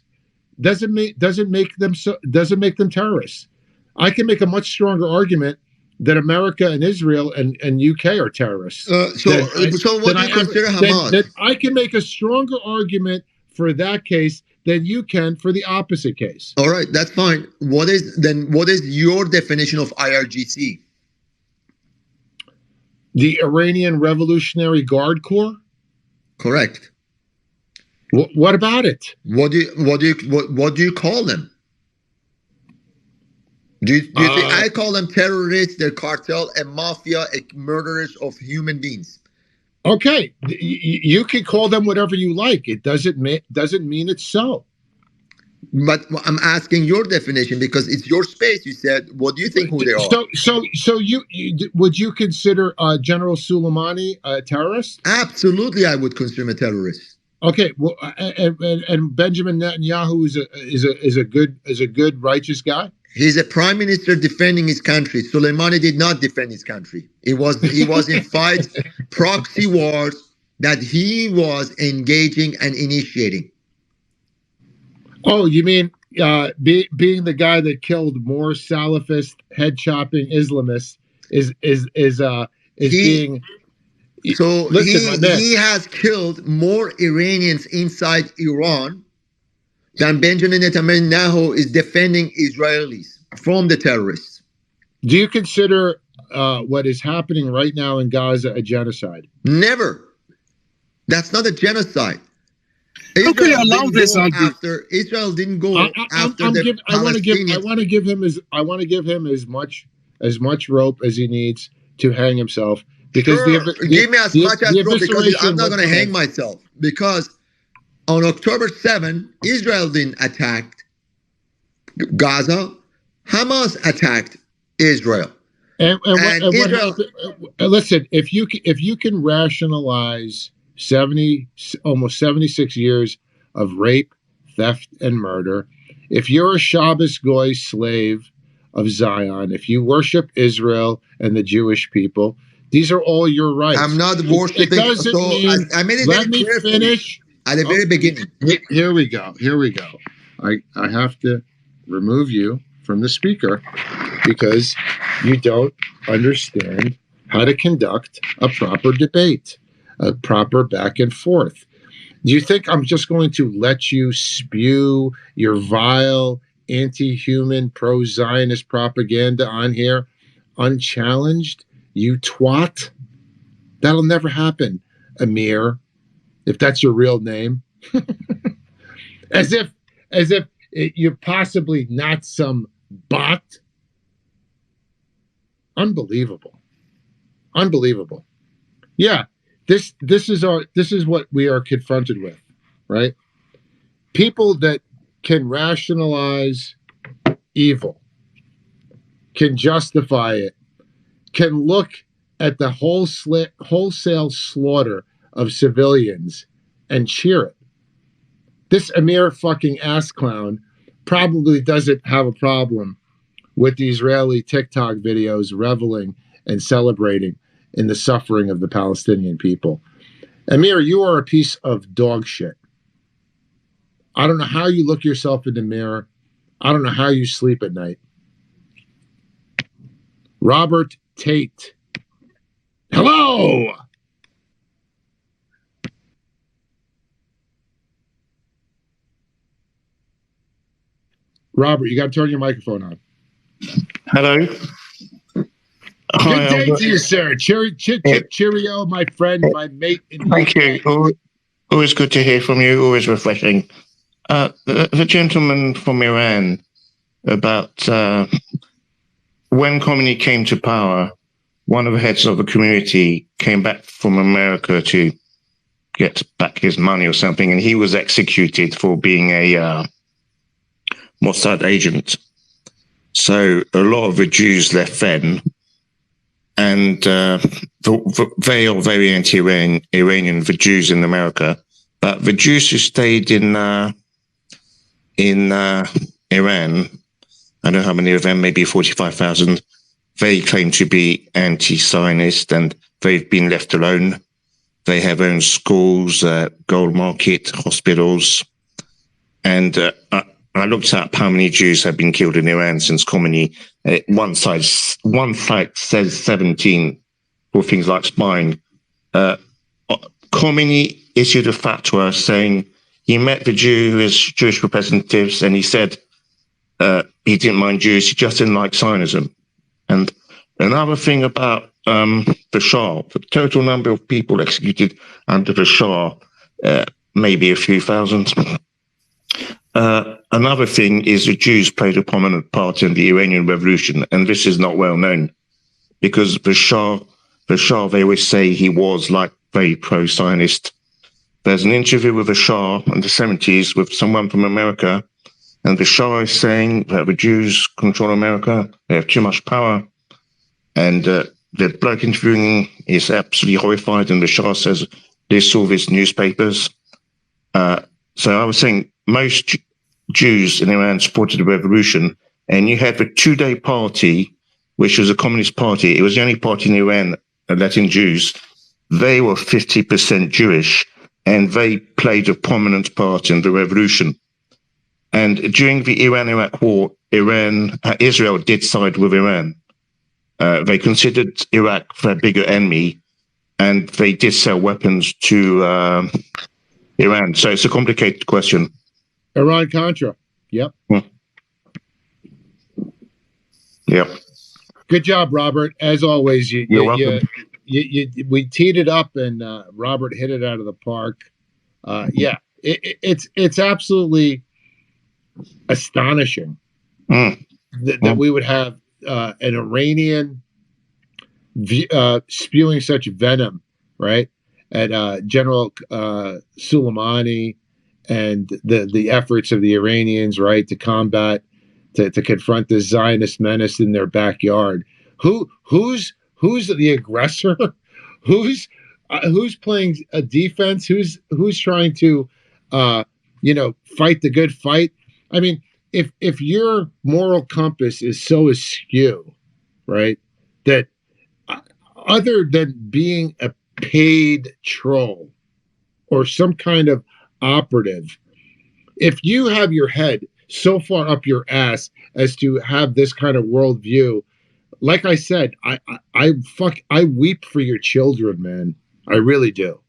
S2: doesn't make them terrorists. I can make a much stronger argument that America and Israel and UK are terrorists.
S22: So what do you consider Hamas?
S2: I can make a stronger argument for that case than you can for the opposite case.
S22: All right, that's fine. What is your definition of IRGC?
S2: The Iranian Revolutionary Guard Corps?
S22: Correct.
S2: What about it?
S22: What do you call them? Do you think I call them terrorists, they're cartel, a mafia, murderers of human beings?
S2: Okay, you can call them whatever you like. It doesn't mean it's so.
S22: But I'm asking your definition because it's your space. You said, what do you think who they are?
S2: So you would you consider General Soleimani a terrorist?
S22: Absolutely, I would consider him a terrorist.
S2: Okay, well, and Benjamin Netanyahu is a good righteous guy.
S22: He's a prime minister defending his country. Soleimani did not defend his country. He was in fights, proxy wars that he was engaging and initiating.
S2: Oh, you mean being the guy that killed more Salafist head chopping Islamists is being.
S22: So
S2: Listen,
S22: he has killed more Iranians inside Iran than Benjamin Netanyahu is defending Israelis from the terrorists.
S2: Do you consider what is happening right now in Gaza a genocide?
S22: Never. That's not a genocide.
S11: How can you allow this?
S22: Israel didn't go after the Palestinians.
S2: I want to give him as much rope as he needs to hang himself. Because
S22: give me as much as rope, because I'm not going to hang myself. Because on October 7, Israel didn't attack Gaza. Hamas attacked Israel.
S2: And Israel. Listen, if you can rationalize almost 76 years of rape, theft, and murder, if you're a Shabbos Goy slave of Zion, if you worship Israel and the Jewish people, these are all your rights.
S22: I'm not worshiping.
S2: It doesn't mean.
S22: I made it
S2: let me
S22: clear
S2: finish
S22: at the very beginning.
S2: Here we go. I have to remove you from the speaker because you don't understand how to conduct a proper debate, a proper back and forth. Do you think I'm just going to let you spew your vile, anti-human, pro-Zionist propaganda on here unchallenged? You twat. That'll never happen, Amir, if that's your real name. as if you're possibly not some bot. Unbelievable. Yeah, this is what we are confronted with, right? People that can rationalize evil, can justify it, can look at the wholesale slaughter of civilians and cheer it. This Amir fucking ass clown probably doesn't have a problem with the Israeli TikTok videos reveling and celebrating in the suffering of the Palestinian people. Amir, you are a piece of dog shit. I don't know how you look yourself in the mirror. I don't know how you sleep at night. Robert Tate. Hello! Robert, you got to turn your microphone on.
S5: Hello.
S2: Good day to you, sir. Cheerio, my friend, my mate.
S5: Thank you. Always good to hear from you. Always refreshing. The gentleman from Iran about when Khomeini came to power, one of the heads of the community came back from America to get back his money or something, and he was executed for being a Mossad agent. So a lot of the Jews left then, and they are very anti-Iranian, the Jews in America. But the Jews who stayed in Iran, I don't know how many of them, maybe 45,000, they claim to be anti-Zionist, and they've been left alone. They have own schools, gold market, hospitals. And I looked up how many Jews have been killed in Iran since Khomeini. One site says 17 for things like spying. Khomeini issued a fatwa saying he met the Jewish representatives, and he said he didn't mind Jews, he just didn't like Zionism. And another thing about the Shah, the total number of people executed under the Shah, maybe a few thousand. Another thing is the Jews played a prominent part in the Iranian Revolution, and this is not well known because the Shah, they always say he was like very pro-Zionist. There's an interview with the Shah in the 70s with someone from America, and the Shah is saying that the Jews control America, they have too much power, and the bloke interviewing is absolutely horrified, and the Shah says this all these newspapers. So I was saying most Jews in Iran supported the revolution, and you had the two-day party, which was a communist party. It was the only party in Iran that let in Jews. They were 50% Jewish, and they played a prominent part in the revolution. And during the Iran-Iraq war, Israel did side with Iran. They considered Iraq their bigger enemy, and they did sell weapons to Iran. So it's a complicated question.
S2: Iran-Contra. Yep.
S5: Yep.
S2: Good job, Robert. As always,
S5: You're welcome.
S2: We teed it up, and Robert hit it out of the park. Yeah, it's absolutely astonishing that we would have an Iranian spewing such venom, right, at General Soleimani and the efforts of the Iranians, right, to combat, to confront the Zionist menace in their backyard. Who's the aggressor? Who's playing a defense? Who's trying to fight the good fight? I mean, if your moral compass is so askew, right, that other than being a paid troll or some kind of operative, if you have your head so far up your ass as to have this kind of worldview, like I said, I weep for your children, man. I really do.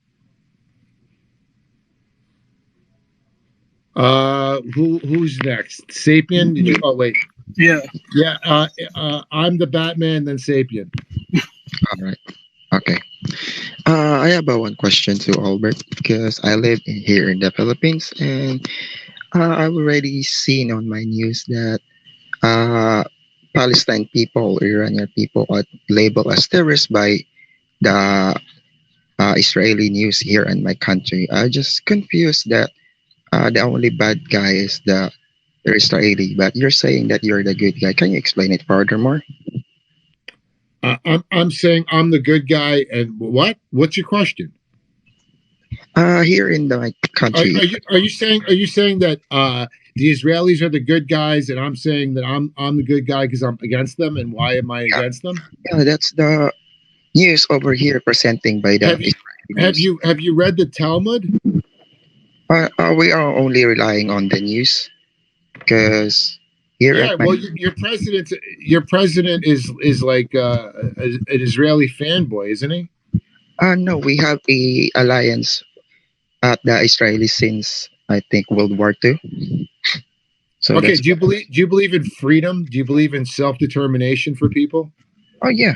S2: Who's next? Sapien? Did you? Oh wait.
S11: Yeah.
S2: I'm the Batman, then Sapien.
S21: All right. Okay. I have one question to Albert because I live here in the Philippines, and I've already seen on my news that Palestine people, Iranian people, are labeled as terrorists by the Israeli news here in my country. I just confused that the only bad guy is the Israeli, but you're saying that you're the good guy. Can you explain it furthermore?
S2: I'm saying I'm the good guy, and what? What's your question?
S21: Here in my country,
S2: are you saying that the Israelis are the good guys, and I'm saying that I'm the good guy because I'm against them? And why am I against them?
S21: Yeah, that's the news over here presenting by the.
S2: Have you read the Talmud?
S21: We are only relying on the news because here.
S2: Yeah, well, your president is like an Israeli fanboy, isn't he?
S21: No, we have a alliance at the Israeli since I think World War II. So
S2: okay, do you believe in freedom? Do you believe in self-determination for people?
S21: Oh yeah.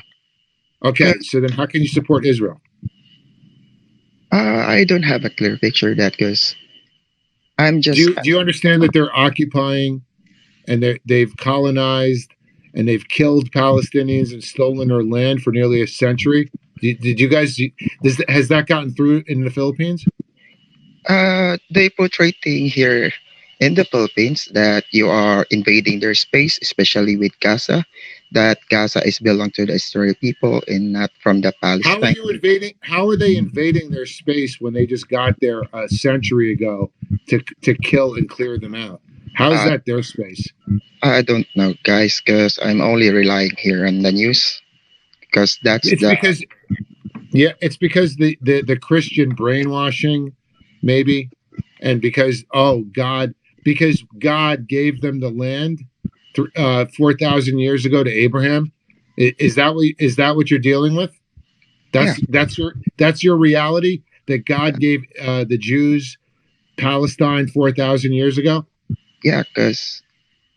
S2: Okay, so then how can you support Israel?
S21: I don't have a clear picture of that because I'm just.
S2: Do you understand that they're occupying, and they've colonized, and they've killed Palestinians and stolen their land for nearly a century? Did you guys? Has that gotten through in the Philippines?
S21: They portray thing here in the Philippines that you are invading their space, especially with Gaza. That Gaza is belong to the Israeli people and not from the Palestine.
S2: How are you invading? How are they invading their space when they just got there a century ago to kill and clear them out? How is that their space?
S21: I don't know, guys, because I'm only relying here on the news. Because
S2: it's because the Christian brainwashing, maybe, and because God gave them the land 4,000 years ago to Abraham. Is that what you're dealing with? That's your reality, that God gave the Jews Palestine 4,000 years ago.
S21: Yeah, because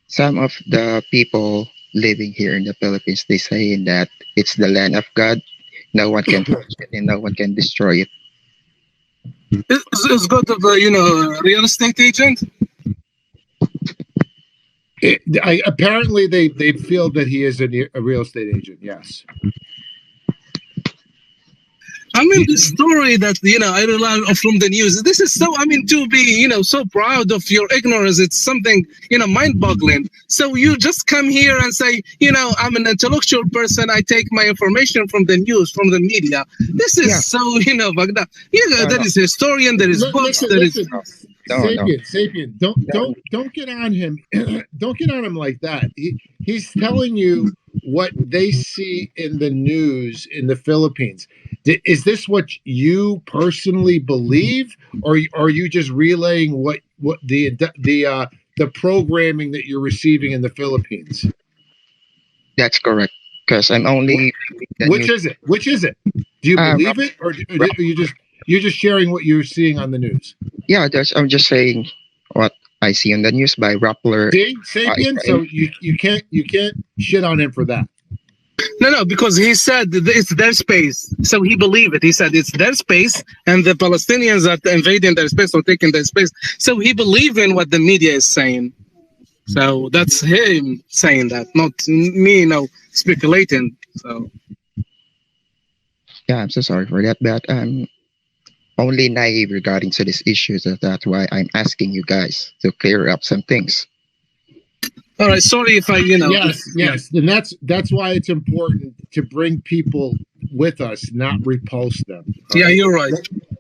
S21: some of the people living here in the Philippines, they saying that it's the land of God. No one can touch it and no one can destroy it.
S11: Is God a real estate agent?
S2: Apparently, they feel that he is a real estate agent. Yes.
S11: I mean, the story that I rely on from the news. This is so. I mean, to be so proud of your ignorance. It's something mind-boggling. So you just come here and say, I'm an intellectual person. I take my information from the news, from the media. This is so Baghdad. There is a historian. There is books. There is.
S2: Sapien, don't get on him. Don't get on him like that. He's telling you what they see in the news in the Philippines. Is this what you personally believe, or are you just relaying what the the programming that you're receiving in the Philippines?
S21: That's correct. Because I'm only.
S2: Which is it? Which is it? Do you believe it, or are you're just sharing what you're seeing on the news?
S21: Yeah, I'm just saying what I see on the news by Rappler.
S2: See, Sapien. So you can't shit on him for that.
S11: No, because he said it's their space, so he believed it. He said it's their space, and the Palestinians are invading their space or taking their space. So he believed in what the media is saying. So that's him saying that, not me, speculating. So
S21: yeah, I'm so sorry for that, but I'm only naive regarding to these issues. That's why I'm asking you guys to clear up some things.
S11: All right, sorry if I,
S2: Yes, and that's why it's important to bring people with us, not repulse them.
S11: Yeah, you're right.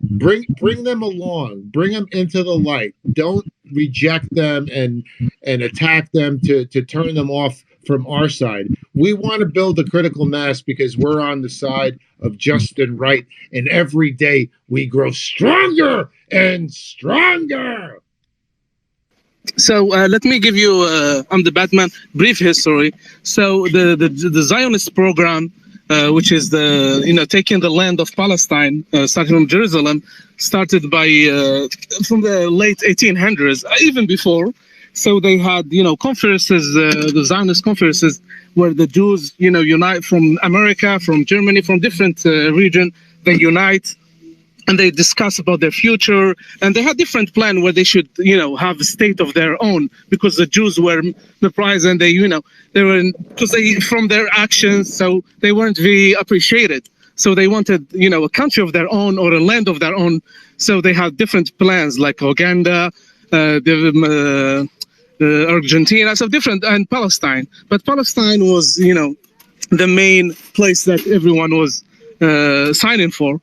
S2: Bring them along, bring them into the light. Don't reject them and attack them to turn them off from our side. We want to build a critical mass because we're on the side of just and right, and every day we grow stronger and stronger.
S11: So let me give you, I'm the Batman, brief history. So the Zionist program, which is taking the land of Palestine, starting from Jerusalem, started by from the late 1800s, even before. So they had conferences, the Zionist conferences, where the Jews unite from America, from Germany, from different region. They unite. And they discuss about their future, and they had different plan where they should, have a state of their own, because the Jews were the prize, and they were because from their actions, so they weren't very appreciated. So they wanted, a country of their own or a land of their own. So they had different plans like Uganda, Argentina, so different, and Palestine. But Palestine was, the main place that everyone was signing for.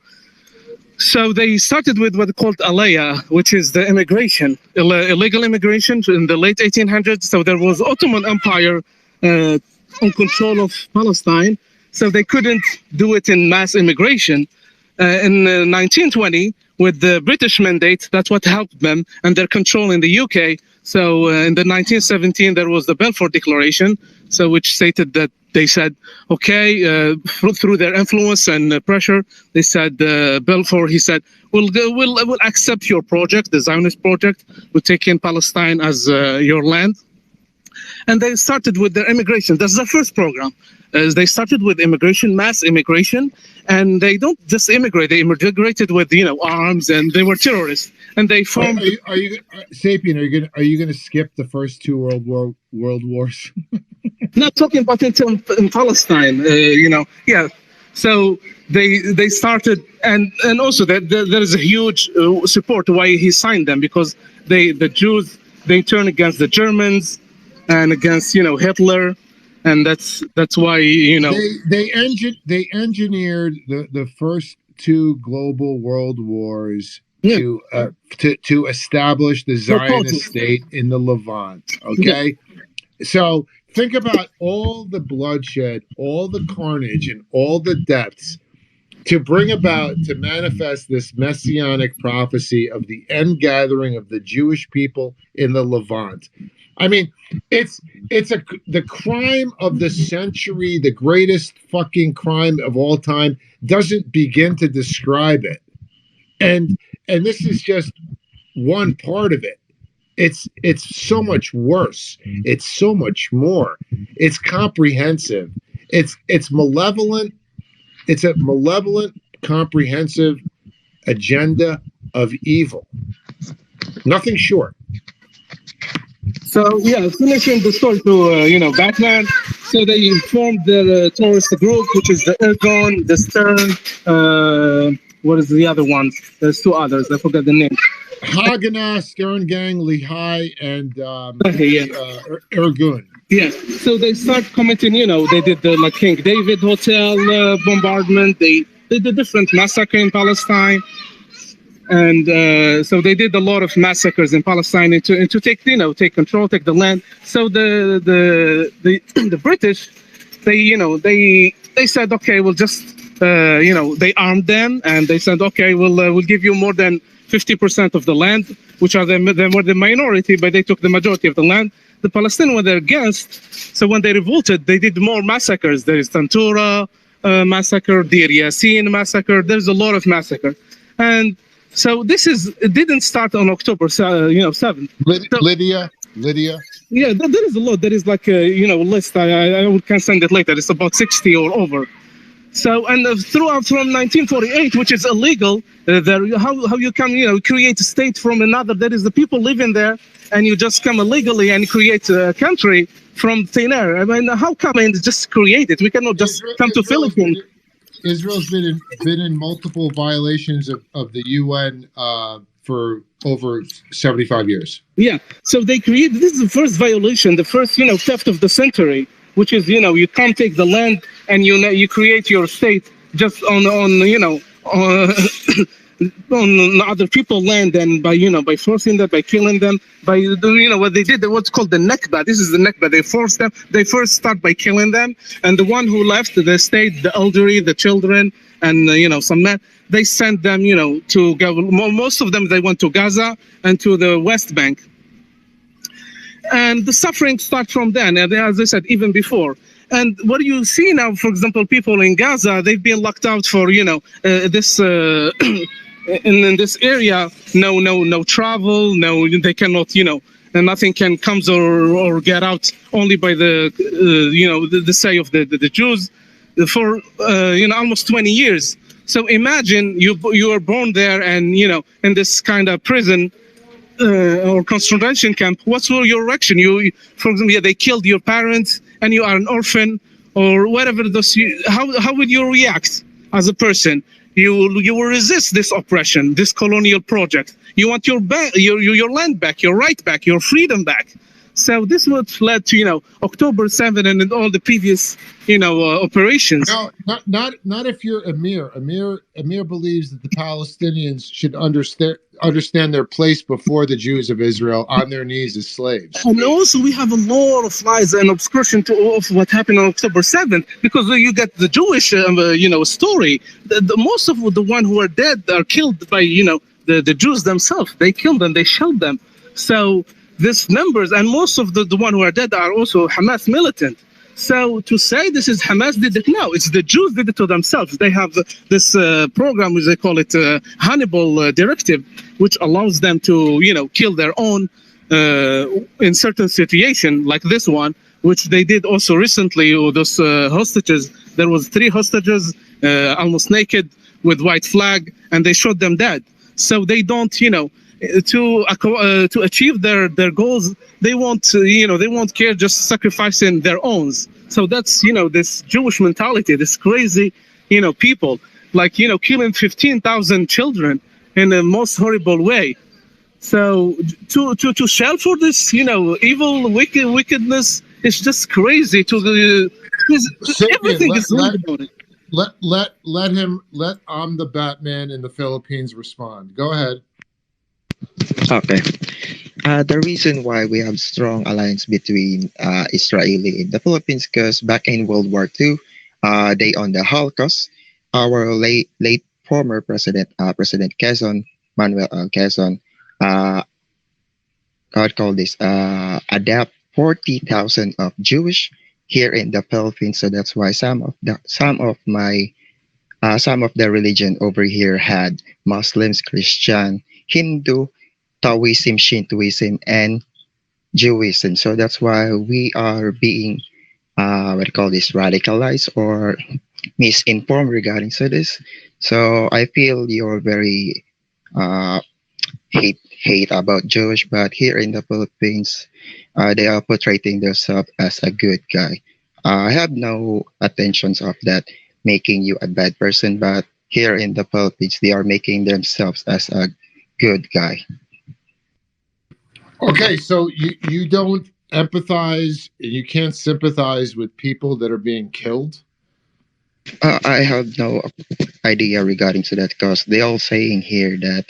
S11: So they started with what called Aliyah, which is the immigration, illegal immigration in the late 1800s. So there was Ottoman Empire on control of Palestine. So they couldn't do it in mass immigration. In 1920, with the British mandate, that's what helped them, and their control in the UK. So in the 1917, there was the Balfour Declaration, so which stated that they said, okay, through their influence and pressure, they said, Balfour, he said, we'll accept your project, the Zionist project. We'll take in Palestine as your land. And they started with their immigration. That's the first program. They started with immigration, mass immigration, and they don't just immigrate. They immigrated with arms, and they were terrorists. And they formed.
S2: Are you Sapien? Are you gonna skip the first two world wars?
S11: Not talking about it in Palestine. Yeah. So they started, and also that there is a huge support why he signed them, because the Jews, they turned against the Germans and against Hitler. And that's why
S2: they engineered the first two global world wars to establish the Zionist state in the Levant. Okay, so think about all the bloodshed, all the carnage, and all the deaths to manifest this messianic prophecy of the end gathering of the Jewish people in the Levant. I mean, it's the crime of the century, the greatest fucking crime of all time, doesn't begin to describe it. And this is just one part of it. It's so much worse. It's so much more. It's comprehensive. It's malevolent. It's a malevolent, comprehensive agenda of evil. Nothing short.
S11: So yeah, finishing the story to Batman. So they formed the terrorist group, which is the Ergon, the Stern. What is the other one? There's two others. I forgot the name.
S2: Haganah, Stern Gang, Lehi, and Ergun.
S11: Yeah. So they start committing. They did the King David Hotel bombardment. They did different massacre in Palestine. And so they did a lot of massacres in Palestine and to take control, take the land. So the British, they said, okay, we'll just they armed them, and they said, okay, we'll give you more than 50% of the land, which are they were the minority, but they took the majority of the land. The Palestinians were against, so when they revolted, they did more massacres. There is Tantura massacre, Deir Yassin massacre. There's a lot of massacre, and so it didn't start on October 7th.
S2: Lydia.
S11: Yeah, there is a lot. There is like a list. I can send it later. It's about 60 or over. So and throughout from 1948, which is illegal, how you can create a state from another? There is the people living there, and you just come illegally and create a country from thin air. I mean, how come and just create it? We cannot just come to Philippines.
S2: Israel's been in multiple violations of the UN for over 75 years.
S11: Yeah, so they created, this is the first violation, the first theft of the century, which is you can't take the land and you create your state just on other people's land, and by forcing them, by killing them, by what they did, what's called the Nakba. This is the Nakba. They forced them. They first start by killing them, and the one who left, they stayed, the elderly, the children, and some men. They sent them to go. Most of them they went to Gaza and to the West Bank, and the suffering starts from then. And as I said, even before. And what do you see now? For example, people in Gaza, they've been locked out for this. In this area, no travel, they cannot, and nothing can comes or get out, only by the the say of the Jews for almost 20 years. So imagine you are born there, and in this kind of prison or concentration camp. What's your reaction? For example, they killed your parents, and you are an orphan, or whatever. How would you react as a person? You will resist this oppression, this colonial project. You want your land back, your right back, your freedom back. So this what led to October 7 and all the previous operations.
S2: No, not if you're Amir. Amir believes that the Palestinians should understand their place before the Jews of Israel on their knees as slaves.
S11: And also we have a lot of lies and obscursion of what happened on October 7th, because you get the Jewish story. The most of the one who are dead are killed by the Jews themselves. They killed them, they shelled them. So these numbers, and most of the one who are dead are also Hamas militant. So to say this is Hamas did it, no, it's the Jews did it to themselves. They have this program, which they call it Hannibal Directive, which allows them to kill their own in certain situation like this one, which they did also recently with those hostages. There was 3 hostages almost naked with white flag, and they shot them dead. So they don't to achieve their goals, they won't care, just sacrificing their own. So that's this Jewish mentality, this crazy people, like killing 15,000 children in the most horrible way. So to shell for this evil wickedness is just crazy. Everything is wrong about it.
S2: Let I'm the Batman in the Philippines respond. Go ahead.
S21: Okay. The reason why we have strong alliance between Israeli and the Philippines, because back in World War II, they on the Holocaust, our late former president, President Quezon, Manuel Quezon, adapt 40,000 of Jewish here in the Philippines. So that's why some of the religion over here had Muslims, Christian, Hindu, Taoism, Shintoism, and Jewism. So that's why we are being radicalized or misinformed regarding this. So I feel you're very hate about Jewish, but here in the Philippines, they are portraying themselves as a good guy. I have no intentions of that making you a bad person, but here in the Philippines, they are making themselves as a good guy.
S2: Okay, so you don't empathize, you can't sympathize with people that are being killed?
S21: I have no idea regarding to that, because they all saying here that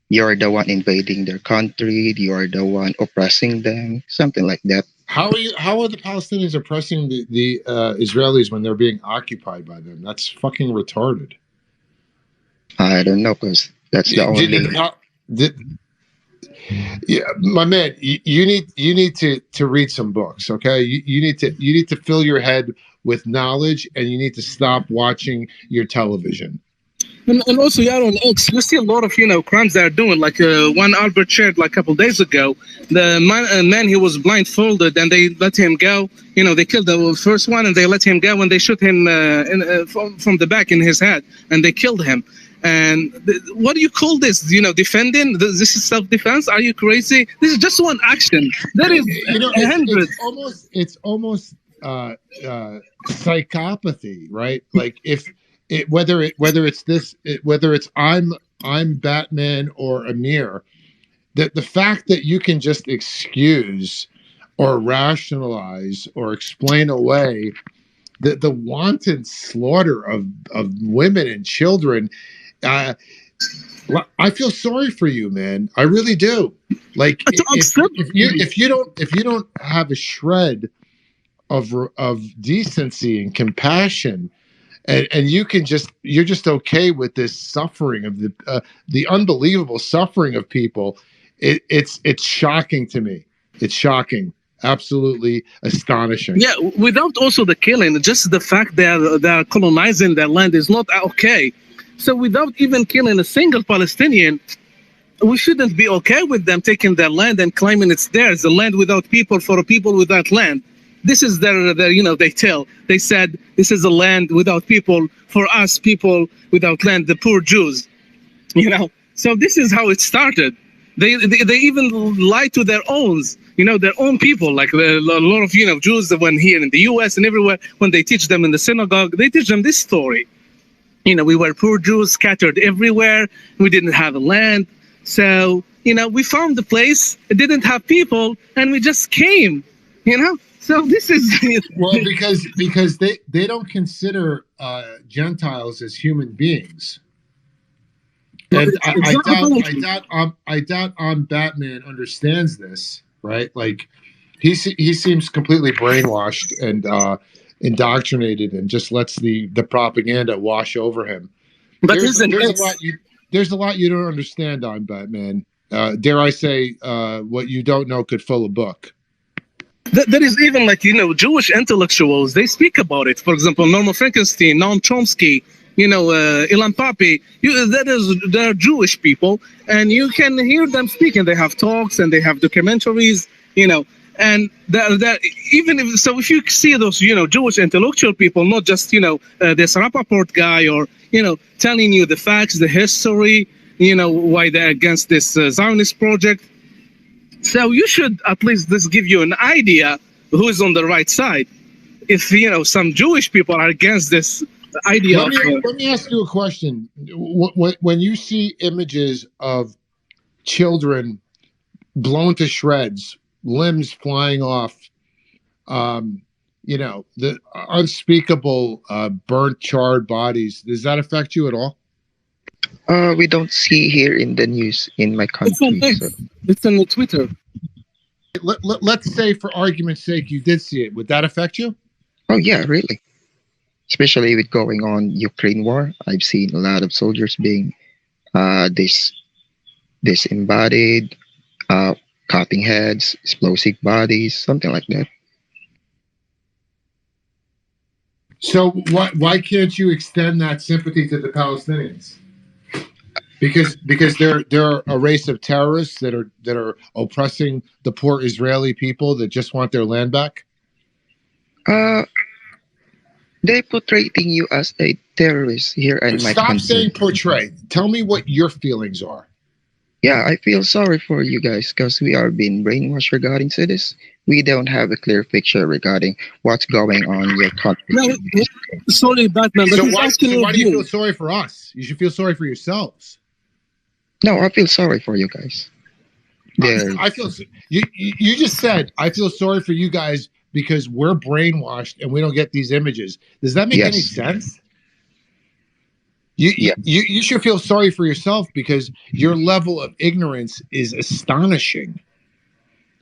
S21: you're the one invading their country, you're the one oppressing them, something like that.
S2: How are the Palestinians oppressing the Israelis when they're being occupied by them? That's fucking retarded.
S21: I don't know, because that's the only.
S2: Yeah, my man, you need to read some books, okay? You need to fill your head with knowledge, and you need to stop watching your television.
S11: And also, yeah, on X, you see a lot of crimes they're doing. Like one Albert shared like a couple days ago, the man he was blindfolded, and they let him go. They killed the first one, and they let him go when they shoot him from the back in his head, and they killed him. And what do you call this? Defending? This is self-defense? Are you crazy? This is just one action. That is hundreds.
S2: It's almost psychopathy, right? Like whether it's I'm Batman or Amir, the fact that you can just excuse or rationalize or explain away the wanton slaughter of women and children. I feel sorry for you, man. I really do. Like if you don't have a shred of decency and compassion, and you're just okay with this suffering of the unbelievable suffering of people, it's shocking to me. It's shocking. Absolutely astonishing.
S11: Yeah, without also the killing, just the fact that they're colonizing their land is not okay. So without even killing a single Palestinian, we shouldn't be okay with them taking their land and claiming it's theirs, a land without people for a people without land. This is their they said this is a land without people for us people without land, the poor Jews. So this is how it started. They even lie to their own people, like a lot of Jews that when here in the U.S. and everywhere, when they teach them in the synagogue, they teach them this story. We were poor Jews scattered everywhere. We didn't have a land. So, we found the place. It didn't have people, and we just came, So this is...
S2: Well, because they don't consider Gentiles as human beings. And I doubt Batman understands this, right? Like, he seems completely brainwashed and indoctrinated, and just lets the propaganda wash over him. But there's a lot you don't understand on Batman. Dare I say, what you don't know could fill a book.
S11: There is even Jewish intellectuals. They speak about it. For example, Norman Finkelstein, Noam Chomsky, Ilan Pappy. They're Jewish people, and you can hear them speaking. They have talks and they have documentaries. And if you see those, Jewish intellectual people, not just, this Rappaport guy or, telling you the facts, the history, why they're against this Zionist project. So you should at least this give you an idea who is on the right side. If, some Jewish people are against this idea.
S2: Let me ask you a question. When you see images of children blown to shreds, limbs flying off, the unspeakable burnt, charred bodies, does that affect you at all?
S21: We don't see here in the news in my country.
S11: It's on Twitter.
S2: Let's say, for argument's sake, you did see it. Would that affect you?
S21: Oh yeah, really. Especially with going on Ukraine war, I've seen a lot of soldiers being disembodied, cutting heads, explosive bodies, something like that.
S2: So why can't you extend that sympathy to the Palestinians? Because they're a race of terrorists that are oppressing the poor Israeli people that just want their land back?
S21: They portraying you as a terrorist here in my country.
S2: Stop saying portray. Tell me what your feelings are.
S21: Yeah, I feel sorry for you guys because we are being brainwashed regarding to this. We don't have a clear picture regarding what's going on in your country.
S11: No, sorry, Batman. But
S2: so why do you feel sorry for us? You should feel sorry for yourselves.
S21: No, I feel sorry for you guys.
S2: I feel you just said I feel sorry for you guys because we're brainwashed and we don't get these images. Does that make any sense? You should feel sorry for yourself because your level of ignorance is astonishing.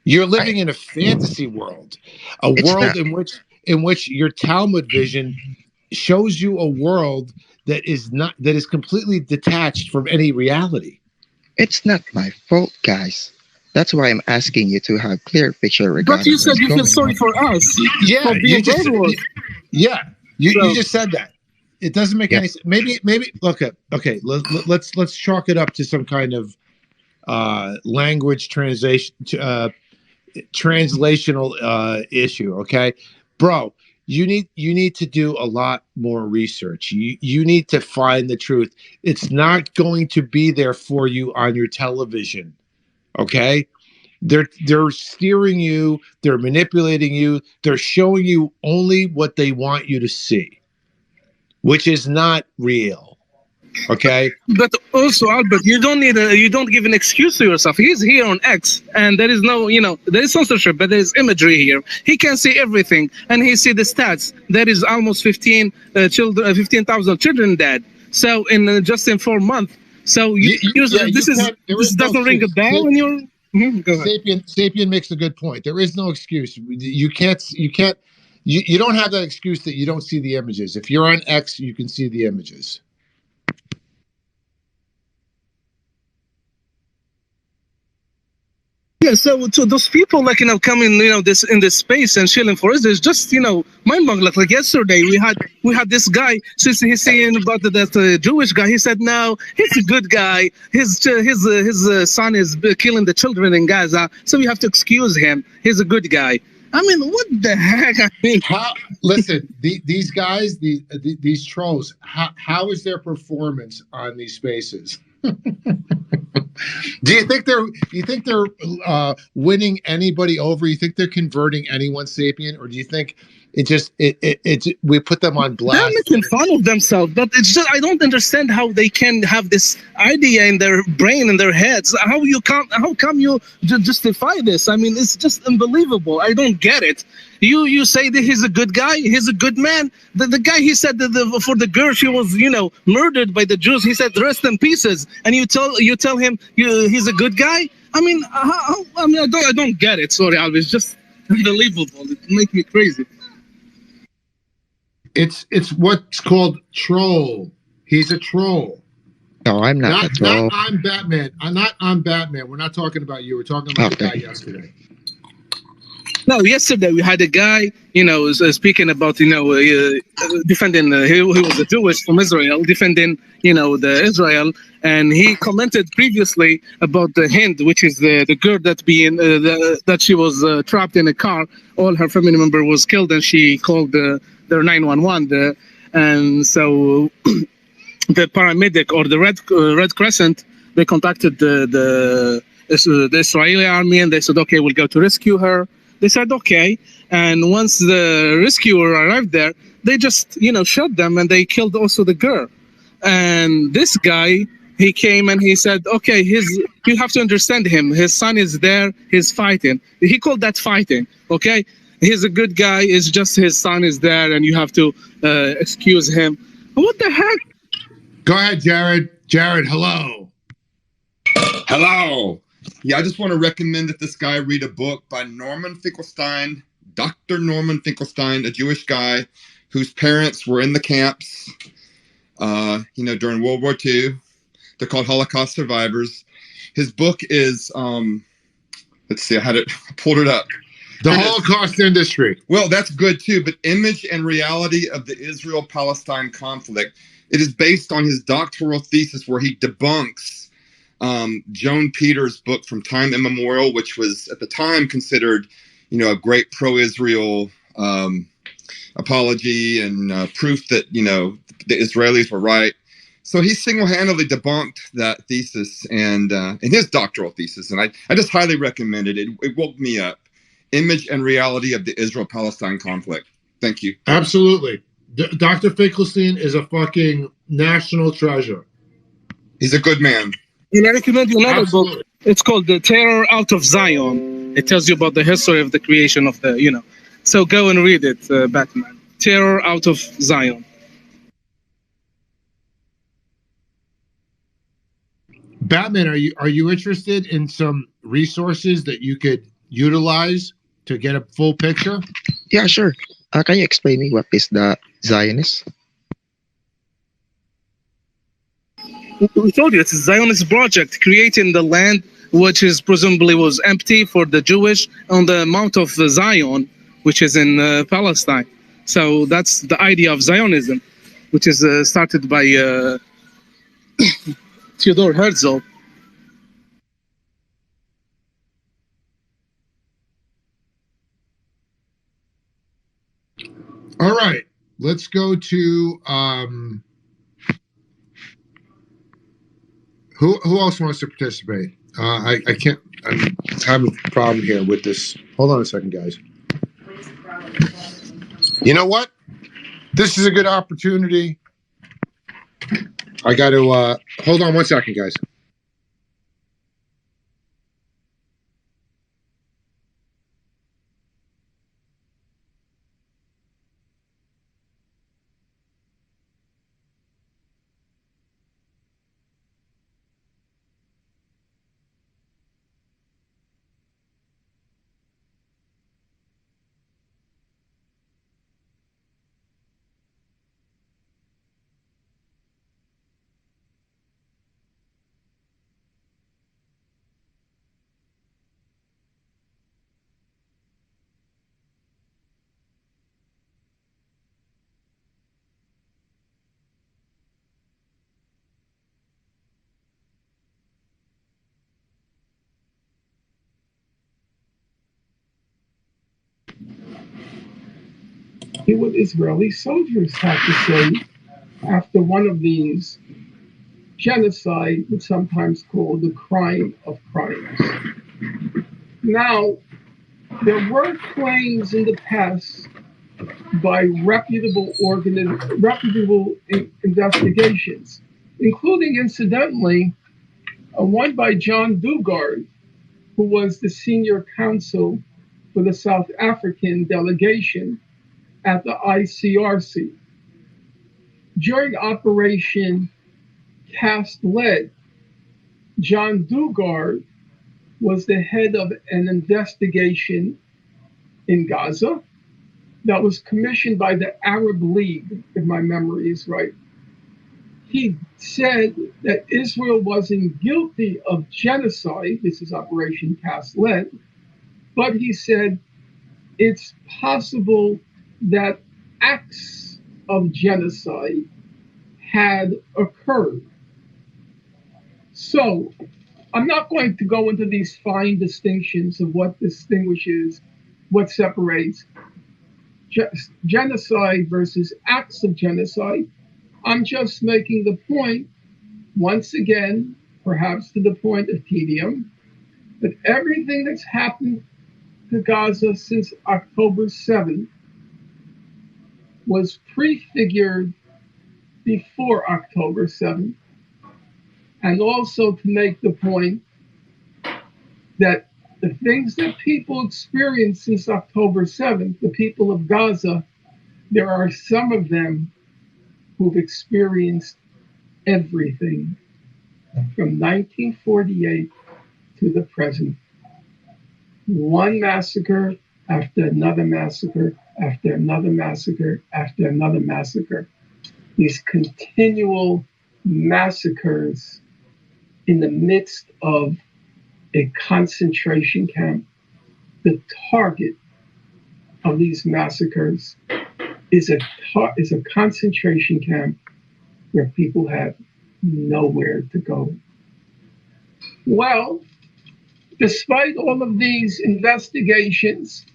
S2: You're living in a fantasy world, a world in which your Talmud vision shows you a world that is completely detached from any reality.
S21: It's not my fault, guys. That's why I'm asking you to have clear picture regarding.
S11: But you said you feel
S21: what's
S11: sorry
S21: going
S11: for us.
S2: Yeah,
S11: for being brainwashed.
S2: You just said that. It doesn't make any sense. Maybe okay. Let's chalk it up to some kind of language translational issue. Okay, bro. You need to do a lot more research. You need to find the truth. It's not going to be there for you on your television. Okay? They're steering you, they're manipulating you, they're showing you only what they want you to see, which is not real. Okay?
S11: But also, Albert, you don't give an excuse to yourself. He's here on X, and there is no, there is censorship, but there is imagery here. He can see everything, and he see the stats. There is almost 15,000 children dead. So just in 4 months. So this doesn't ring a bell in your. Go ahead.
S2: Sapien makes a good point. There is no excuse. You don't have that excuse that you don't see the images. If you're on X, you can see the images.
S11: Yeah, so to those people coming in this space and chilling for us, there's just mind-boggling. Like yesterday, we had this guy. Since he's saying about that Jewish guy, he said no, he's a good guy. His son is killing the children in Gaza, so we have to excuse him. He's a good guy. I mean, what the heck? I mean,
S2: listen, these guys, these trolls. How is their performance on these spaces? Do you think they're winning anybody over? You think they're converting anyone, Sapien, or do you think we put them on blast?
S11: They're making fun of themselves, but it's just I don't understand how they can have this idea in their brain, in their heads. How come you justify this? I mean, it's just unbelievable. I don't get it. You say that he's a good guy, he's a good man. The guy, he said that for the girl, she was murdered by the Jews. He said rest in pieces, and you tell him he's a good guy. I mean, I don't get it. Sorry, Alvin. It's just unbelievable. It makes me crazy.
S2: It's what's called troll. He's a troll.
S21: No, I'm not a troll.
S2: Not I'm Batman. I'm Batman. We're not talking about you. We're talking about the guy yesterday.
S11: No, yesterday we had a guy, speaking about, defending, he was a Jewish from Israel, defending, the Israel, and he commented previously about the Hind, which is the girl that she was trapped in a car. All her family member was killed, and she called their 911. And so the paramedic or the Red Crescent, they contacted the Israeli army, and they said, okay, we'll go to rescue her. They said, okay. And once the rescuer arrived there, they just, shot them, and they killed also the girl. And this guy, he came and he said, okay, you have to understand him. His son is there. He's fighting. He called that fighting. Okay. He's a good guy. It's just his son is there, and you have to excuse him. What the heck?
S2: Go ahead, Jared. Jared, hello.
S9: Hello. Yeah, I just want to recommend that this guy read a book by Norman Finkelstein, Dr. Norman Finkelstein, a Jewish guy whose parents were in the camps, during World War II. They're called Holocaust survivors. His book is, let's see, I pulled it up.
S2: The Holocaust Industry.
S9: Well, that's good too, but Image and Reality of the Israel-Palestine Conflict. It is based on his doctoral thesis where he debunks Joan Peters' book From Time Immemorial, which was at the time considered, a great pro-Israel apology and proof that, the Israelis were right. So he single-handedly debunked that thesis and in his doctoral thesis, and I just highly recommend it. It woke me up. Image and Reality of the Israel-Palestine Conflict. Thank you.
S2: Absolutely. Dr. Finkelstein is a fucking national treasure.
S9: He's a good man.
S11: And I recommend you another book. It's called The Terror Out of Zion. It tells you about the history of the creation of the, So go and read it, Batman. Terror Out of Zion.
S2: Batman, are you interested in some resources that you could utilize to get a full picture?
S21: Yeah, sure. Can you explain me what is the Zionists?
S11: We told you it's a Zionist project creating the land which is presumably was empty for the Jewish on the Mount of Zion, which is in Palestine. So that's the idea of Zionism, which is started by Theodore Herzl.
S2: All right, let's go to who else wants to participate? I can't. I'm having a problem here with this. Hold on a second, guys. You know what? This is a good opportunity. I got to hold on one second, guys.
S17: What Israeli soldiers have to say after one of these genocide, it's sometimes called the crime of crimes. Now, there were claims in the past by reputable investigations, including, incidentally, one by John Dugin, who was the senior counsel for the South African delegation at the ICRC. During Operation Cast Lead, John Dugin was the head of an investigation in Gaza that was commissioned by the Arab League, if my memory is right. He said that Israel wasn't guilty of genocide, this is Operation Cast Lead, but he said it's possible that acts of genocide had occurred. So I'm not going to go into these fine distinctions of what distinguishes, what separates genocide versus acts of genocide. I'm just making the point, once again, perhaps to the point of tedium, that everything that's happened to Gaza since October 7th was prefigured before October 7th, and also to make the point that the things that people experienced since October 7th, the people of Gaza, there are some of them who've experienced everything from 1948 to the present. One massacre after another massacre, after another massacre, after another massacre. These continual massacres in the midst of a concentration camp. The target of these massacres is a concentration camp where people have nowhere to go. Well, despite all of these investigations,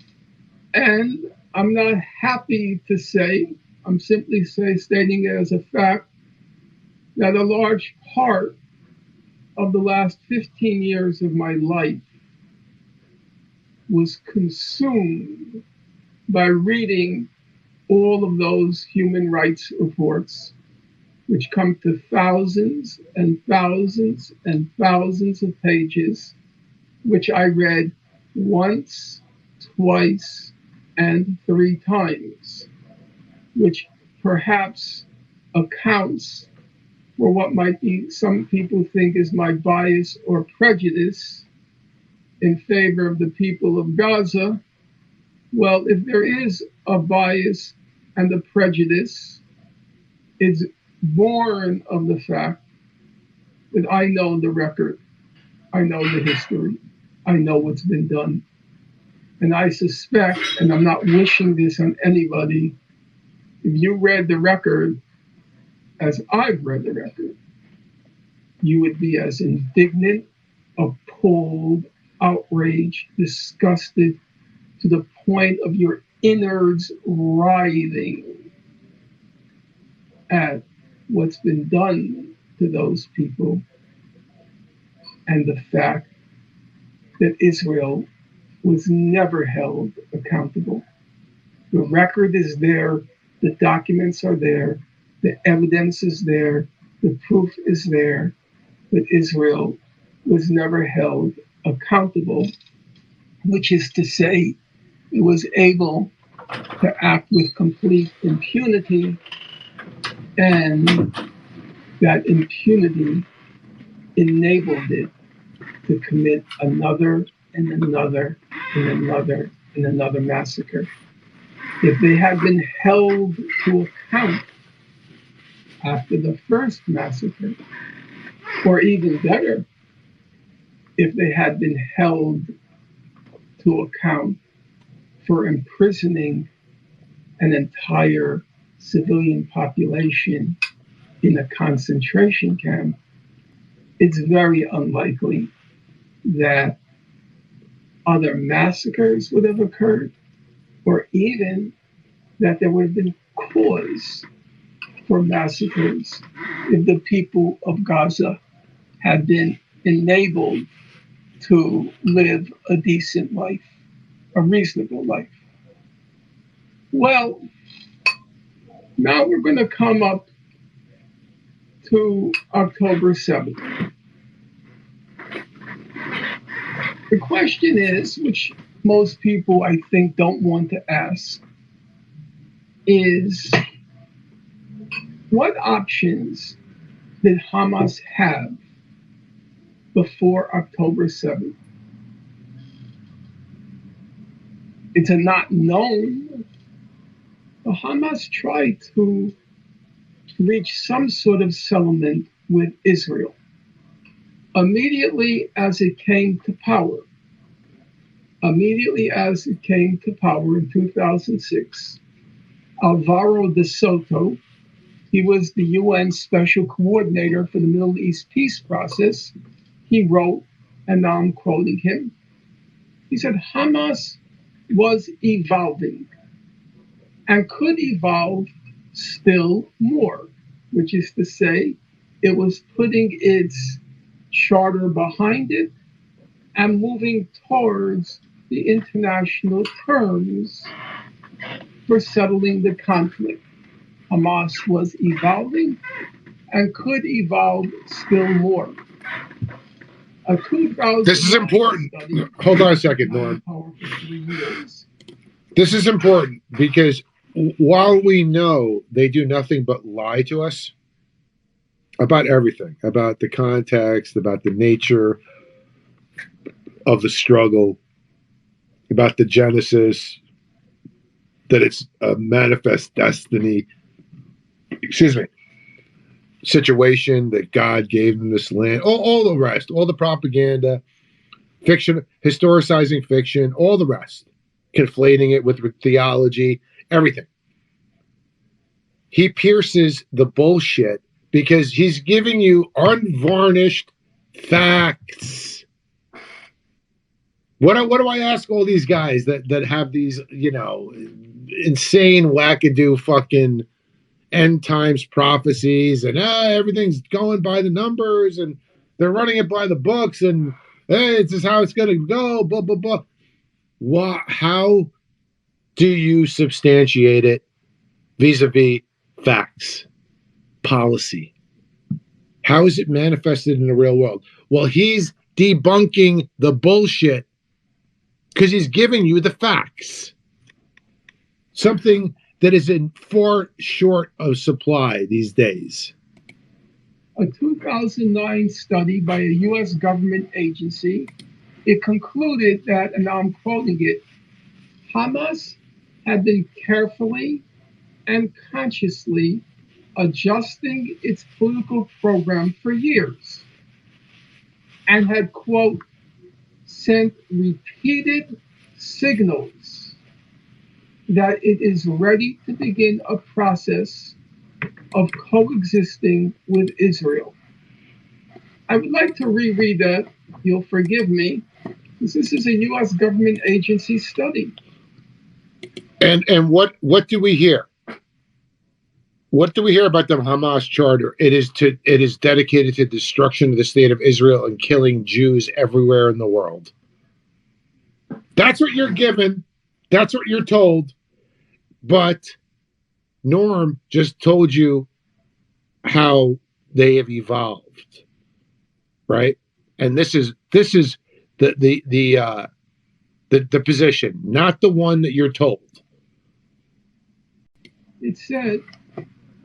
S17: and I'm not happy to say, I'm simply stating it as a fact, that a large part of the last 15 years of my life was consumed by reading all of those human rights reports, which come to thousands and thousands and thousands of pages, which I read once, twice, and 3 times, which perhaps accounts for what might be some people think is my bias or prejudice in favor of the people of Gaza. Well, if there is a bias and the prejudice is born of the fact that I know the record, I know the history, I know what's been done. And I suspect, and I'm not wishing this on anybody, if you read the record as I've read the record, you would be as indignant, appalled, outraged, disgusted, to the point of your innards writhing at what's been done to those people and the fact that Israel was never held accountable. The record is there, the documents are there, the evidence is there, the proof is there, but Israel was never held accountable, which is to say, it was able to act with complete impunity, and that impunity enabled it to commit another and another and another and another massacre. If they had been held to account after the first massacre, or even better, if they had been held to account for imprisoning an entire civilian population in a concentration camp, it's very unlikely that other massacres would have occurred, or even that there would have been cause for massacres if the people of Gaza had been enabled to live a decent life, a reasonable life. Well, now we're going to come up to October 7th. The question is, which most people I think don't want to ask, is what options did Hamas have before October 7th? It's a not known, but Hamas tried to reach some sort of settlement with Israel immediately as it came to power. Immediately as it came to power in 2006, Alvaro de Soto, he was the UN Special Coordinator for the Middle East peace process. He wrote, and now I'm quoting him, he said, Hamas was evolving and could evolve still more, which is to say, it was putting its charter behind it and moving towards the international terms for settling the conflict. Hamas was evolving and could evolve still more.
S2: This is important. Hold on a second, Norm. This is important because while we know they do nothing but lie to us about everything, about the context, about the nature of the struggle, about the genesis, that it's a manifest destiny, situation that God gave them this land, all the rest, all the propaganda, fiction, historicizing fiction, all the rest, conflating it with theology, everything. He pierces the bullshit because he's giving you unvarnished facts. What do I ask all these guys that have these, insane wackadoo fucking end times prophecies and everything's going by the numbers and they're running it by the books and hey, this is how it's going to go, blah, blah, blah. How do you substantiate it vis-a-vis facts, policy? How is it manifested in the real world? Well, he's debunking the bullshit because he's giving you the facts. Something that is in far short of supply these days.
S17: A 2009 study by a U.S. government agency, it concluded that, and now I'm quoting it, Hamas had been carefully and consciously adjusting its political program for years, and had, quote, sent repeated signals that it is ready to begin a process of coexisting with Israel. I would like to reread that. You'll forgive me, because this is a U.S. government agency study.
S2: And what do we hear? What do we hear about the Hamas charter? It is dedicated to destruction of the state of Israel and killing Jews everywhere in the world. That's what you're given. That's what you're told. But Norm just told you how they have evolved, right? And this is the position, not the one that you're told.
S17: It said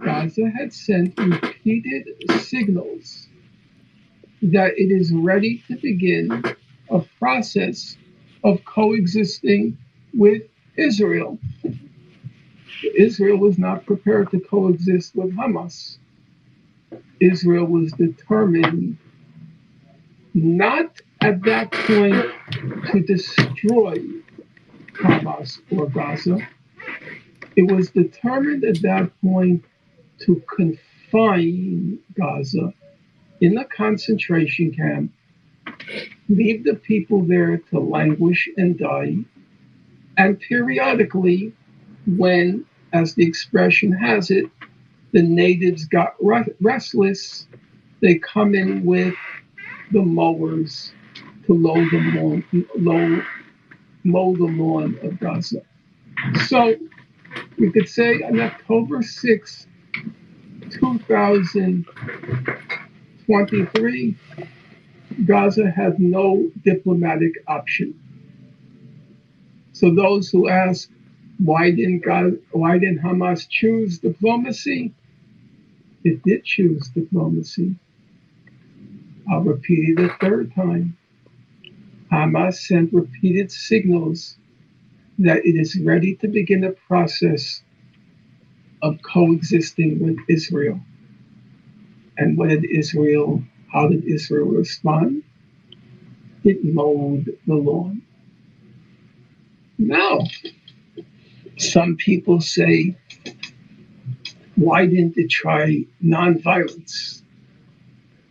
S17: Gaza had sent repeated signals that it is ready to begin a process of coexisting with Israel. Israel was not prepared to coexist with Hamas. Israel was determined not at that point to destroy Hamas or Gaza. It was determined at that point to confine Gaza in a concentration camp, leave the people there to languish and die, and periodically, when, as the expression has it, the natives got restless, they come in with the mowers to mow the lawn of Gaza. So we could say on October 6, 2023, Gaza had no diplomatic option. So those who ask, why didn't Hamas choose diplomacy? It did choose diplomacy. I'll repeat it a third time. Hamas sent repeated signals that it is ready to begin a process of coexisting with Israel. And how did Israel respond? It mowed the lawn. Now, some people say, why didn't it try nonviolence?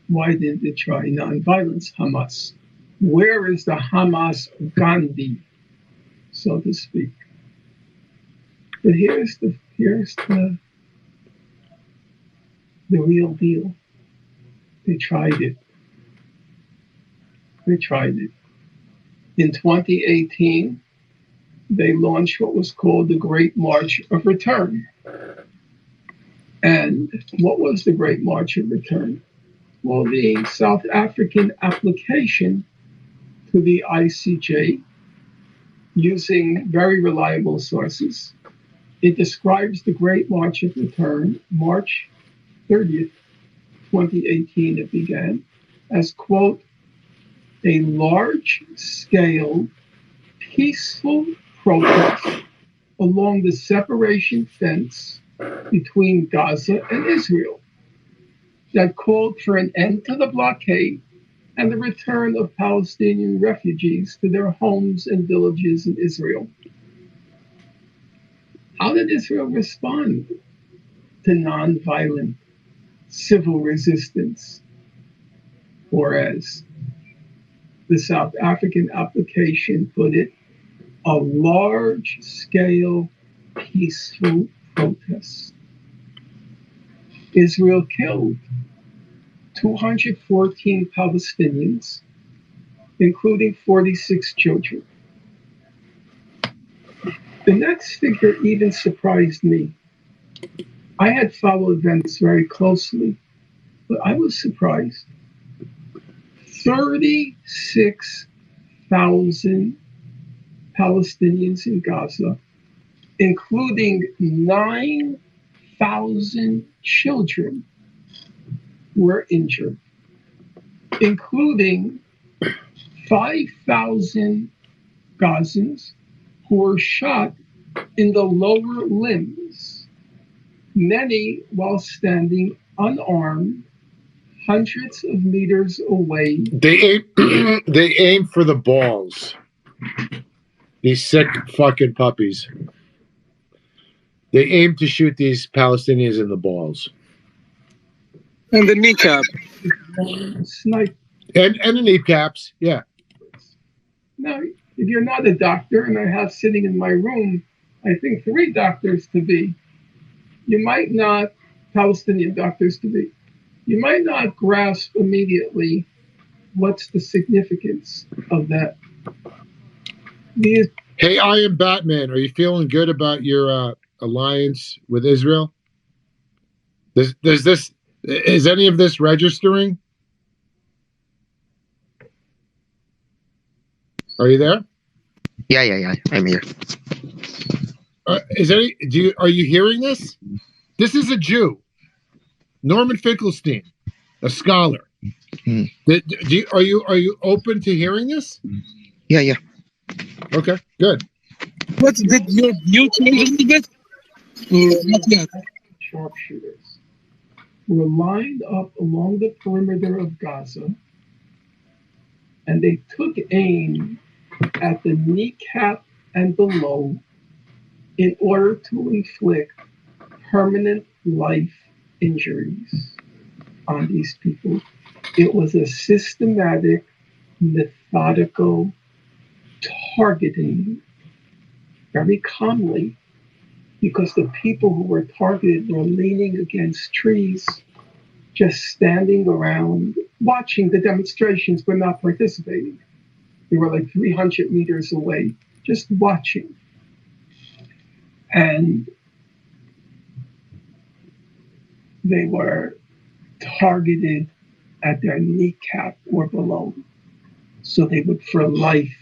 S17: Why didn't it try nonviolence, Hamas? Where is the Hamas Gandhi, so to speak? But here's the real deal. They tried it. In 2018, they launched what was called the Great March of Return. And what was the Great March of Return? Well, the South African application to the ICJ, using very reliable sources, it describes the Great March of Return, March 30th, 2018 it began, as, quote, a large-scale peaceful protest along the separation fence between Gaza and Israel that called for an end to the blockade and the return of Palestinian refugees to their homes and villages in Israel. How did Israel respond to nonviolent civil resistance? Or as the South African application put it, a large-scale peaceful protest. Israel killed 214 Palestinians, including 46 children. The next figure even surprised me. I had followed events very closely, but I was surprised. 36,000 Palestinians in Gaza, including 9,000 children, were injured, including 5,000 Gazans who were shot in the lower limbs many while standing unarmed, hundreds of meters away.
S2: They aim for the balls. These sick fucking puppies. They aim to shoot these Palestinians in the balls.
S11: And the kneecap.
S17: Snipe.
S2: And the kneecaps, yeah.
S17: Now, if you're not a doctor, and I have sitting in my room, I think 3 doctors to be, you might not, Palestinian doctors to be, you might not grasp immediately what's the significance of that.
S2: Hey, I am Batman. Are you feeling good about your alliance with Israel? Is any of this registering? Are you there?
S21: Yeah. I'm here.
S2: Are you hearing this? This is a Jew, Norman Finkelstein, a scholar. Are you open to hearing this?
S21: Yeah.
S2: Okay, good.
S11: What did your view change a little bit? Not yet.
S17: Sharpshooters were lined up along the perimeter of Gaza, and they took aim at the kneecap and below in order to inflict permanent life injuries on these people. It was a systematic, methodical targeting, very calmly, because the people who were targeted were leaning against trees, just standing around, watching the demonstrations, but not participating. They were like 300 meters away, just watching. And they were targeted at their kneecap or below. So they would for life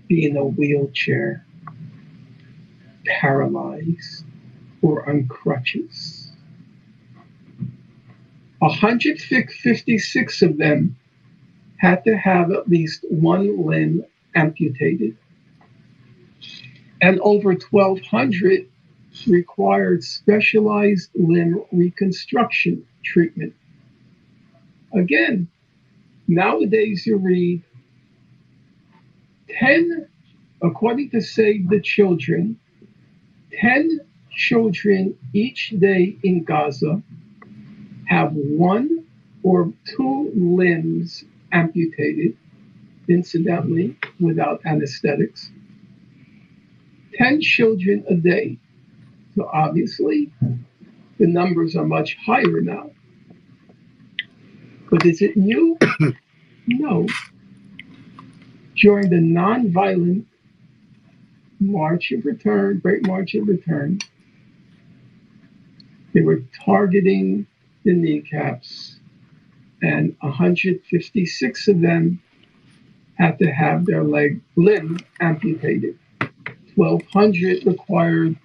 S17: be in a wheelchair, paralyzed, or on crutches. 156 of them had to have at least one limb amputated. And over 1,200 required specialized limb reconstruction treatment. Again, nowadays you read 10, according to Save the Children, 10 children each day in Gaza have 1 or 2 limbs amputated, incidentally, without anesthetics. 10 children a day. So obviously, the numbers are much higher now. But is it new? No. During the nonviolent March of Return, Great March of Return, they were targeting the kneecaps, and 156 of them had to have their limb amputated. 1,200 required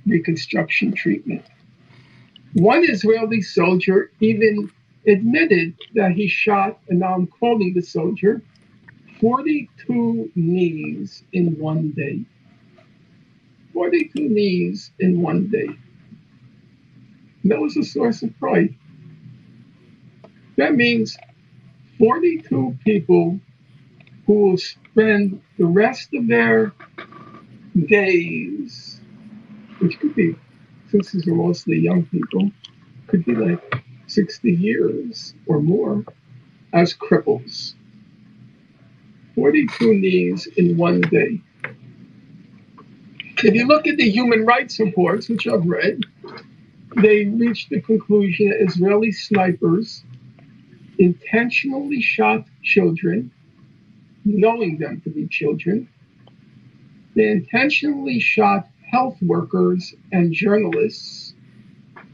S17: reconstruction treatment. One Israeli soldier even admitted that he shot, and now I'm quoting the soldier, 42 knees in one day. 42 knees in one day. That was a source of pride. That means 42 people who will spend the rest of their days, which could be, since these are mostly young people, could be like 60 years or more, as cripples. 42 knees in one day. If you look at the human rights reports, which I've read, they reached the conclusion that Israeli snipers intentionally shot children, knowing them to be children. They intentionally shot health workers and journalists,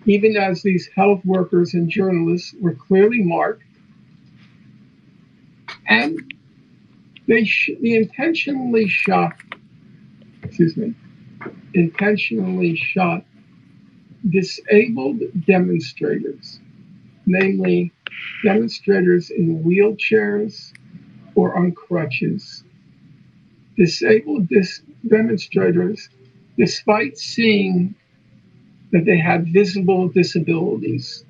S17: even as these health workers and journalists were clearly marked. And they intentionally shot disabled demonstrators, namely demonstrators in wheelchairs or on crutches. Disabled demonstrators, despite seeing that they have visible disabilities.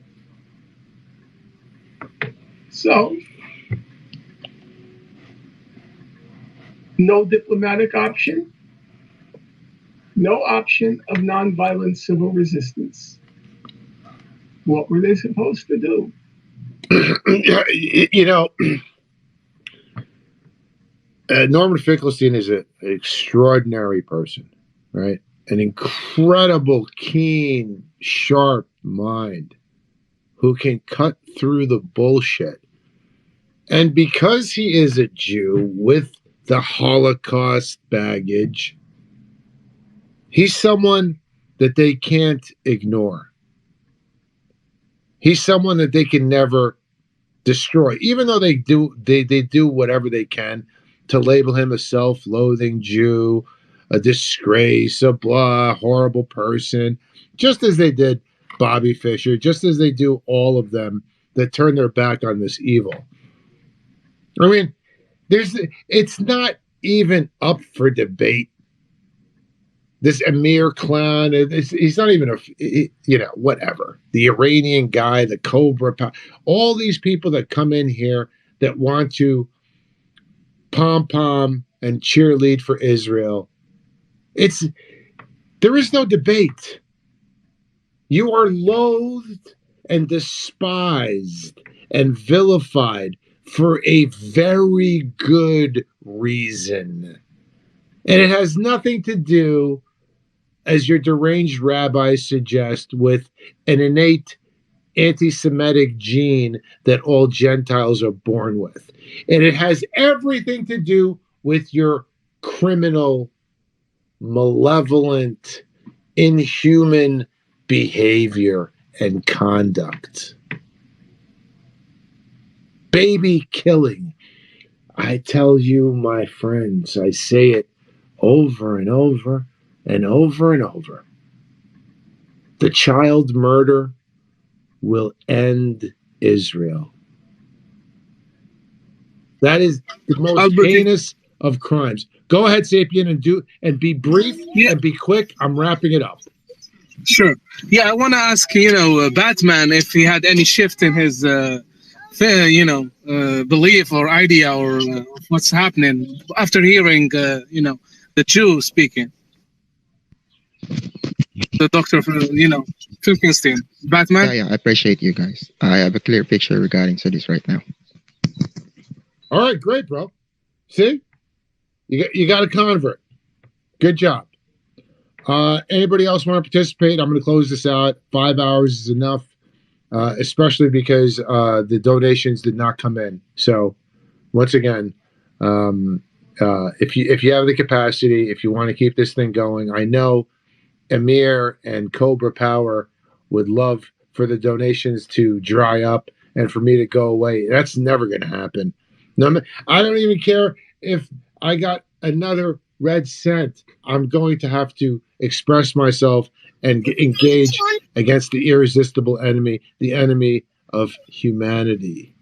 S17: So, no diplomatic option, no option of nonviolent civil resistance. What were they supposed to do?
S2: You know, Norman Finkelstein is an extraordinary person, right? An incredible, keen, sharp mind who can cut through the bullshit. And because he is a Jew with the Holocaust baggage, he's someone that they can't ignore. He's someone that they can never destroy, even though they do whatever they can to label him a self-loathing Jew, a disgrace, a blah, horrible person, just as they did Bobby Fischer, just as they do all of them that turn their back on this evil. I mean, it's not even up for debate. This Amir clown, he's not even whatever. The Iranian guy, the Cobra, all these people that come in here that want to pom-pom and cheerlead for Israel. There is no debate. You are loathed and despised and vilified for a very good reason. And it has nothing to do, as your deranged rabbis suggest, with an innate anti-Semitic gene that all Gentiles are born with. And it has everything to do with your criminal, malevolent, inhuman behavior and conduct. Baby killing. I tell you, my friends, I say it over and over and over and over. The child murder will end Israel. That is the most heinous of crimes. Go ahead, Sapien, and be brief and be quick. I'm wrapping it up.
S11: Sure. Yeah, I want to ask, Batman, if he had any shift in his, belief or idea or what's happening after hearing, the Jew speaking. The doctor, Finkelstein. Batman?
S21: Yeah, I appreciate you guys. I have a clear picture regarding to this right now.
S2: All right, great, bro. See? You got a convert. Good job. Anybody else want to participate? I'm going to close this out. 5 hours is enough, especially because the donations did not come in. So, once again, if you have the capacity, if you want to keep this thing going, I know Amir and Cobra Power would love for the donations to dry up and for me to go away. That's never going to happen. No, I don't even care if I got another red cent. I'm going to have to express myself and engage against the irresistible enemy, the enemy of humanity.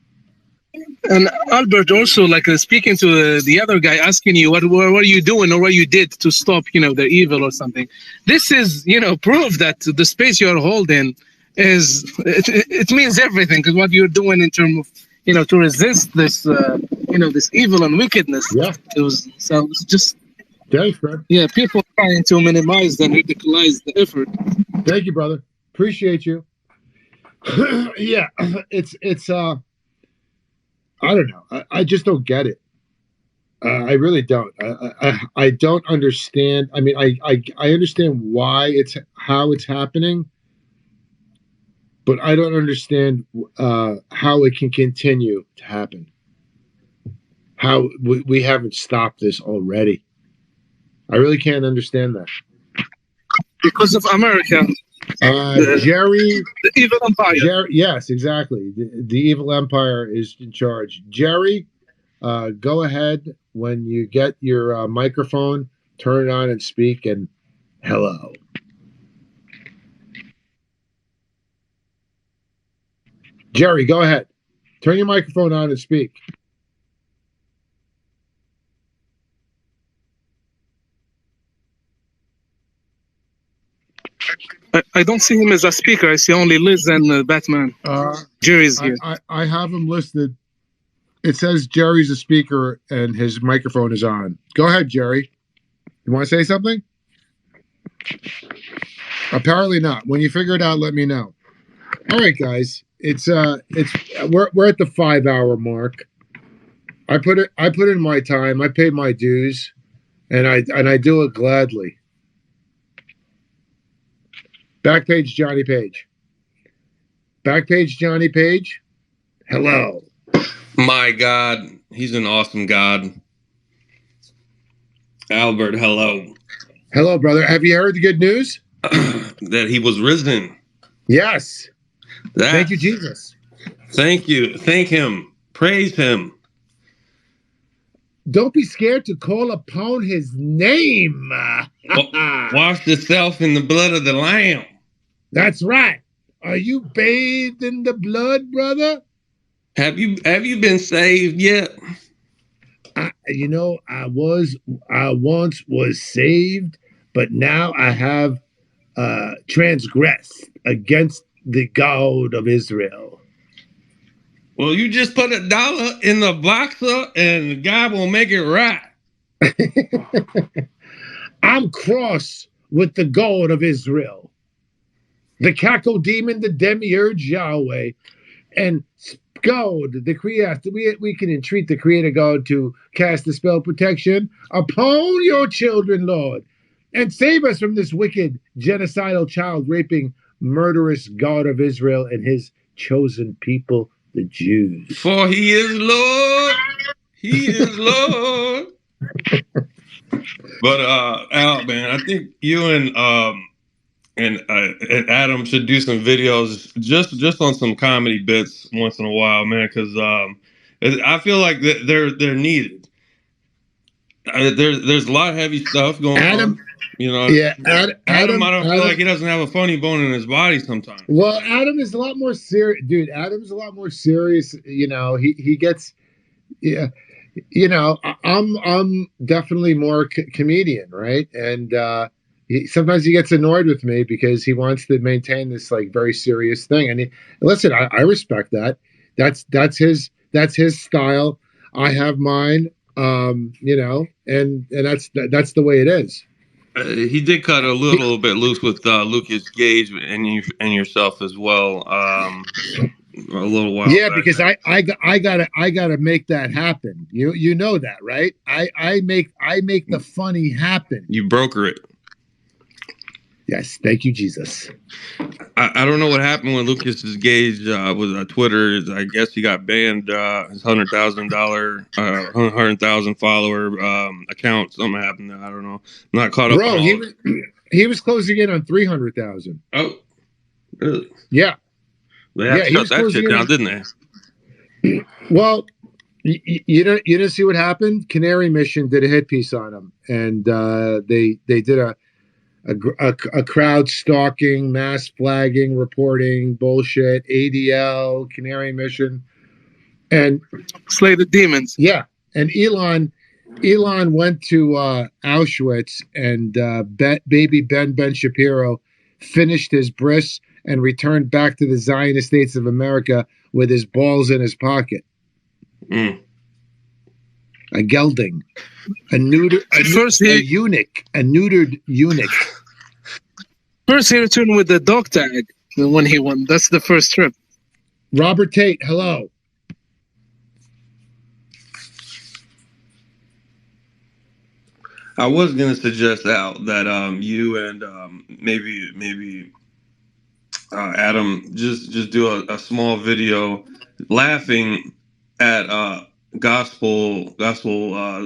S11: And Albert, also, speaking to the other guy, asking you what are you doing or what you did to stop, their evil or something. This is, proof that the space you're holding it means everything, because what you're doing in terms of, to resist this, this evil and wickedness.
S2: Yeah.
S11: It's just.
S2: Thanks, man.
S11: Yeah, people trying to minimize and ridiculize the effort.
S2: Thank you, brother. Appreciate you. Yeah, it's I don't know. I just don't get it. I really don't. I don't understand. I mean, I understand how it's happening, but I don't understand how it can continue to happen. How we haven't stopped this already. I really can't understand that.
S11: Because of America.
S2: Jerry,
S11: the evil empire.
S2: Yes, exactly. The evil empire is in charge. Jerry, go ahead when you get your microphone, turn it on and speak. And hello. Jerry, go ahead. Turn your microphone on and speak.
S11: I don't see him as a speaker. I see only Liz and Batman. Jerry's here.
S2: I have him listed. It says Jerry's a speaker and his microphone is on. Go ahead, Jerry. You want to say something? Apparently not. When you figure it out, let me know. All right, guys. We're at the 5-hour mark. I put in my time. I paid my dues, and I do it gladly. Backpage Johnny Page. Backpage Johnny Page. Hello.
S6: My God, he's an awesome God. Albert, hello.
S2: Hello, brother. Have you heard the good news?
S6: That he was risen.
S2: Yes. Thank you, Jesus.
S6: Thank you. Thank him. Praise him.
S2: Don't be scared to call upon his name.
S6: Wash yourself in the blood of the Lamb.
S2: That's right. Are you bathed in the blood, brother?
S6: Have you been saved yet?
S2: I once was saved, but now I have transgressed against the God of Israel.
S6: Well, you just put $1 in the boxer and God will make it right.
S2: I'm cross with the God of Israel, the cackle demon, the demiurge Yahweh, and God, the creator. We can entreat the creator God to cast the spell protection upon your children, Lord, and save us from this wicked, genocidal, child-raping, murderous God of Israel and his chosen people, the Jews.
S6: For he is Lord. He is Lord. But Al, man, I think you and Adam should do some videos just on some comedy bits once in a while, man, because I feel like they're needed. There's a lot of heavy stuff going on. You know,
S2: yeah,
S6: Adam, I don't feel like he doesn't have a funny bone in his body sometimes.
S2: Well, Adam is a lot more serious, dude. Adam's a lot more serious. You know, he gets, yeah. You know, I'm definitely more comedian, right? And sometimes he gets annoyed with me because he wants to maintain this like very serious thing. And listen, I respect that. That's his style. I have mine. You know, and that's the way it is.
S6: He did cut a little bit loose with Lucas Gage and yourself as well. A little while.
S2: Yeah,
S6: back.
S2: because I gotta make that happen. You know that, right? I make the funny happen.
S6: You broker it.
S2: Yes, thank you, Jesus.
S6: I don't know what happened when Lucas's Gage was Twitter. I guess he got banned. His $100,000 follower account. Something happened there. I don't know. I'm not caught up.
S2: Bro, he was closing in on 300,000.
S6: Oh, really?
S2: Yeah.
S6: They had to shut that shit down, didn't they?
S2: Well, you didn't see what happened. Canary Mission did a hit piece on him, and they did a crowd stalking, mass flagging, reporting bullshit. ADL, Canary Mission, and
S11: slay the demons.
S2: Yeah, and Elon went to Auschwitz, and baby Ben Shapiro finished his bris and returned back to the Zionist States of America with his balls in his pocket.
S6: Mm.
S2: A gelding, a neutered eunuch.
S11: First, he returned with the dog tag when he won. That's the first trip.
S2: Robert Tate, hello.
S6: I was gonna suggest Al that you and maybe Adam just do a small video laughing at gospel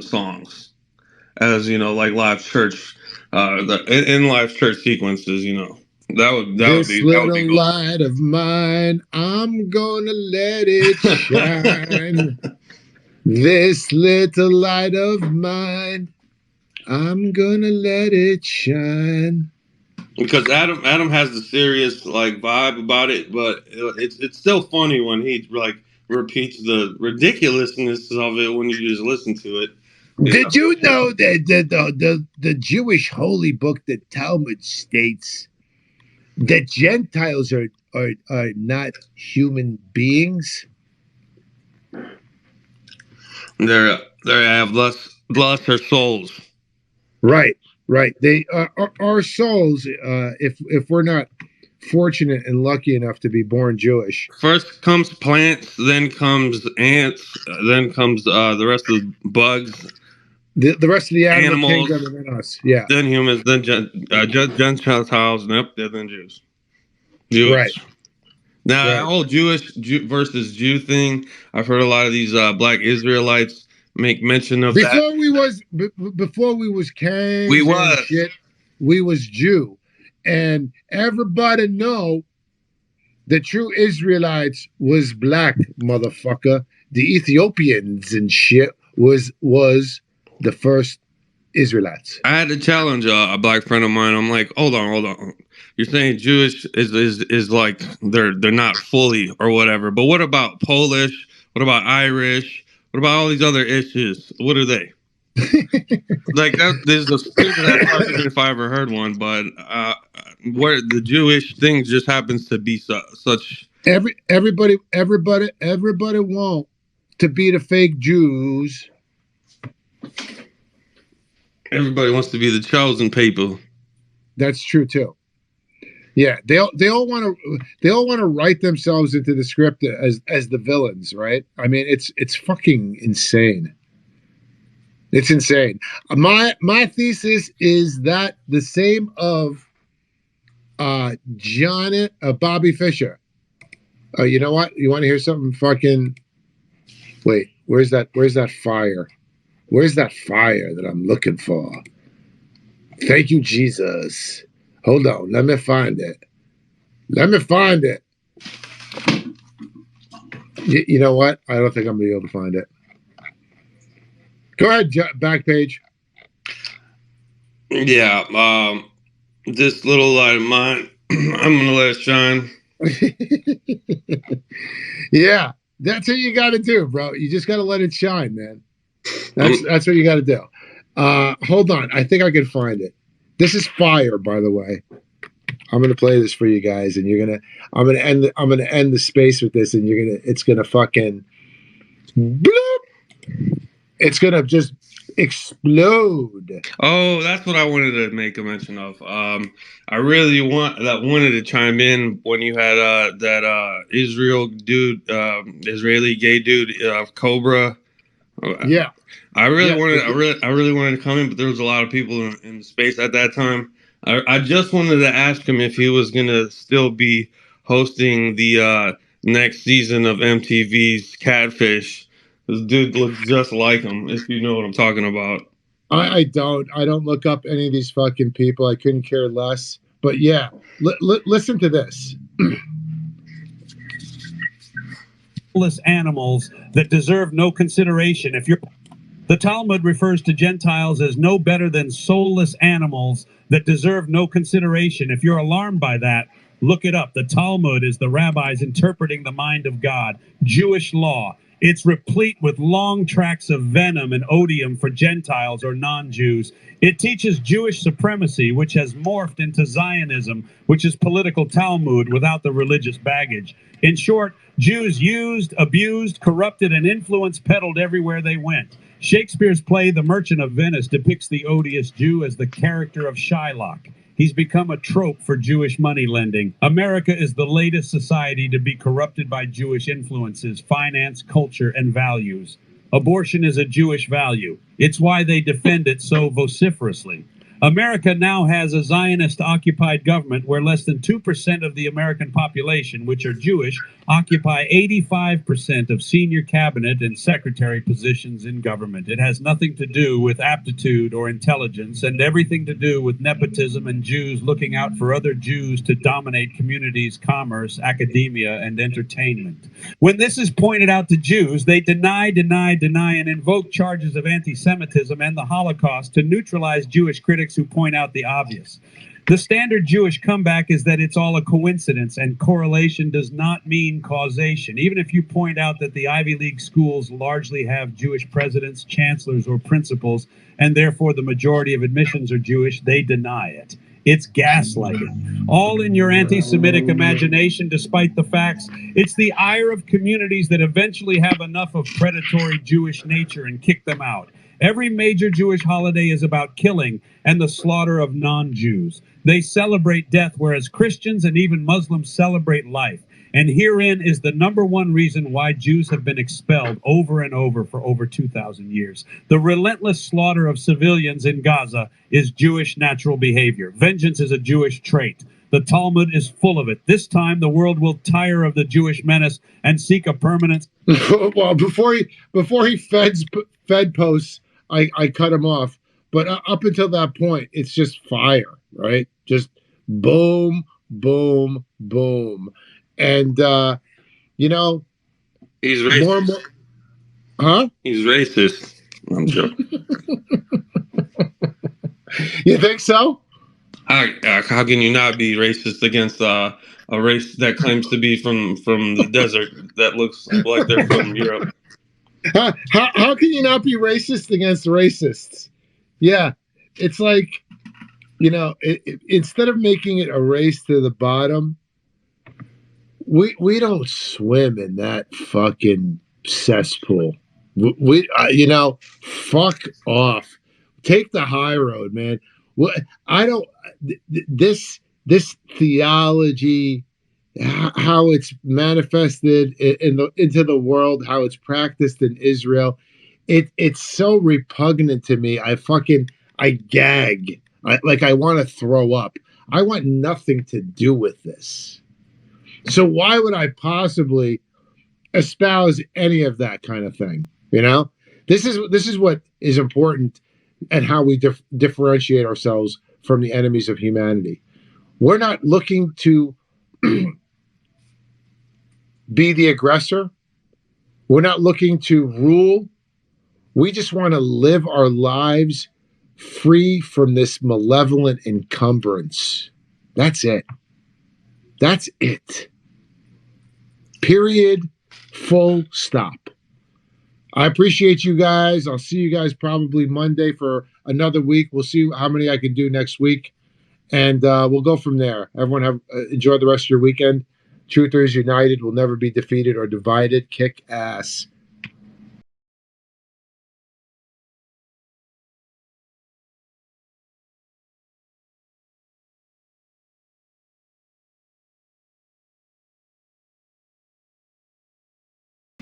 S6: songs, as you know, like live church in live church sequences. You know, that would be cool.
S2: Light of mine, I'm gonna let it shine. This little light of mine, I'm gonna let it shine.
S6: Because Adam has the serious like vibe about it, but it's still funny when he like repeats the ridiculousness of it when you just listen to it.
S2: Did you know that the Jewish holy book, the Talmud, states that Gentiles are not human beings.
S6: They have lust or souls.
S2: Right. They our souls. If we're not fortunate and lucky enough to be born Jewish,
S6: first comes plants, then comes ants, then comes the rest of the bugs.
S2: The rest of the
S6: animals,
S2: kingdom, and then us. Yeah.
S6: Then humans, then Gentiles, and then Jews.
S2: Right.
S6: Now, whole Jewish versus Jew thing, I've heard a lot of these black Israelites make mention of
S2: before
S6: that.
S2: Before we was kings,
S6: we was
S2: shit, we was Jew, and everybody know the true Israelites was black, motherfucker. The Ethiopians and shit was the first Israelites.
S6: I had to challenge a black friend of mine. I'm like, hold on. You're saying Jewish is like they're not fully or whatever. But what about Polish? What about Irish? What about all these other issues? What are they? Like that? This is the stupidest question if I ever heard one. But where the Jewish thing just happens to be such.
S2: Everybody want to be the fake Jews.
S6: Everybody wants to be the chosen people.
S2: That's true too. Yeah, they all want to write themselves into the script as the villains, right? I mean, it's fucking insane. It's insane. My thesis is that the same of Bobby Fischer. You know what? You want to hear something fucking? Wait, where's that fire? Where's that fire that I'm looking for? Thank you, Jesus. Hold on, let me find it. You know what? I don't think I'm gonna be able to find it. Go ahead, back page.
S6: Yeah, this little light of mine, I'm gonna let it shine.
S2: Yeah, that's what you got to do, bro. You just got to let it shine, man. That's what you got to do. Hold on, I think I can find it. This is fire, by the way. I'm gonna play this for you guys, and I'm gonna end the space with this, and it's gonna fucking bloop. It's gonna just explode.
S6: Oh, that's what I wanted to make a mention of. I really wanted to chime in when you had that Israeli gay dude, Cobra.
S2: Yeah.
S6: I really wanted to come in, but there was a lot of people in the space at that time. I just wanted to ask him if he was gonna still be hosting the next season of MTV's Catfish. This dude looks just like him, if you know what I'm talking about.
S2: I don't look up any of these fucking people. I couldn't care less. But yeah, listen to this.
S7: Animals that deserve no consideration. The Talmud refers to Gentiles as no better than soulless animals that deserve no consideration. If you're alarmed by that, look it up. The Talmud is the rabbis interpreting the mind of God. Jewish law. It's replete with long tracts of venom and odium for Gentiles or non-Jews. It teaches Jewish supremacy, which has morphed into Zionism, which is political Talmud without the religious baggage. In short, Jews used, abused, corrupted, and influenced peddled everywhere they went. Shakespeare's play The Merchant of Venice depicts the odious Jew as the character of Shylock. He's become a trope for Jewish money lending. America is the latest society to be corrupted by Jewish influences, finance, culture, and values. Abortion is a Jewish value. It's why they defend it so vociferously. America now has a Zionist-occupied government where less than 2% of the American population, which are Jewish, occupy 85% of senior cabinet and secretary positions in government. It has nothing to do with aptitude or intelligence and everything to do with nepotism and Jews looking out for other Jews to dominate communities, commerce, academia, and entertainment. When this is pointed out to Jews, they deny, and invoke charges of anti-Semitism and the Holocaust to neutralize Jewish critics who point out the obvious. The standard Jewish comeback is that it's all a coincidence, and correlation does not mean causation. Even if you point out that the Ivy League schools largely have Jewish presidents, chancellors, or principals, and therefore the majority of admissions are Jewish, they deny it. It's gaslighting. All in your anti-Semitic imagination, despite the facts. It's the ire of communities that eventually have enough of predatory Jewish nature and kick them out. Every major Jewish holiday is about killing and the slaughter of non-Jews. They celebrate death, whereas Christians and even Muslims celebrate life. And herein is the #1 reason why Jews have been expelled over and over for over 2,000 years. The relentless slaughter of civilians in Gaza is Jewish natural behavior. Vengeance is a Jewish trait. The Talmud is full of it. This time, the world will tire of the Jewish menace and seek a permanent...
S2: Well, before he fed posts, I cut him off. But up until that point, it's just fire, right? Just boom, boom, boom. And, you know,
S6: he's racist.
S2: More and more, huh?
S6: He's racist. I'm joking.
S2: You think so?
S6: How can you not be racist against a race that claims to be from the desert that looks like they're from Europe?
S2: How can you not be racist against racists? Yeah, it's like, you know, instead of making it a race to the bottom, we don't swim in that fucking cesspool. We you know, fuck off. Take the high road, man. I don't. This theology, how it's manifested into the world, how it's practiced in Israel, it's so repugnant to me. I gag. I want to throw up. I want nothing to do with this. So why would I possibly espouse any of that kind of thing? You know, this is what is important and how we differentiate ourselves from the enemies of humanity. We're not looking to be the aggressor. We're not looking to rule. We just want to live our lives free from this malevolent encumbrance. That's it. That's it. Period. Full stop. I appreciate you guys. I'll see you guys probably Monday for another week. We'll see how many I can do next week. And we'll go from there. Everyone enjoy the rest of your weekend. Truthers united will never be defeated or divided. Kick ass.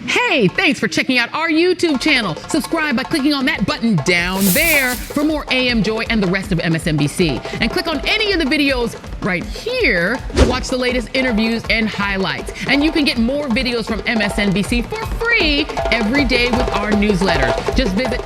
S8: Hey, thanks for checking out our YouTube channel. Subscribe by clicking on that button down there for more AM Joy and the rest of MSNBC. And click on any of the videos right here to watch the latest interviews and highlights. And you can get more videos from MSNBC for free every day with our newsletter. Just visit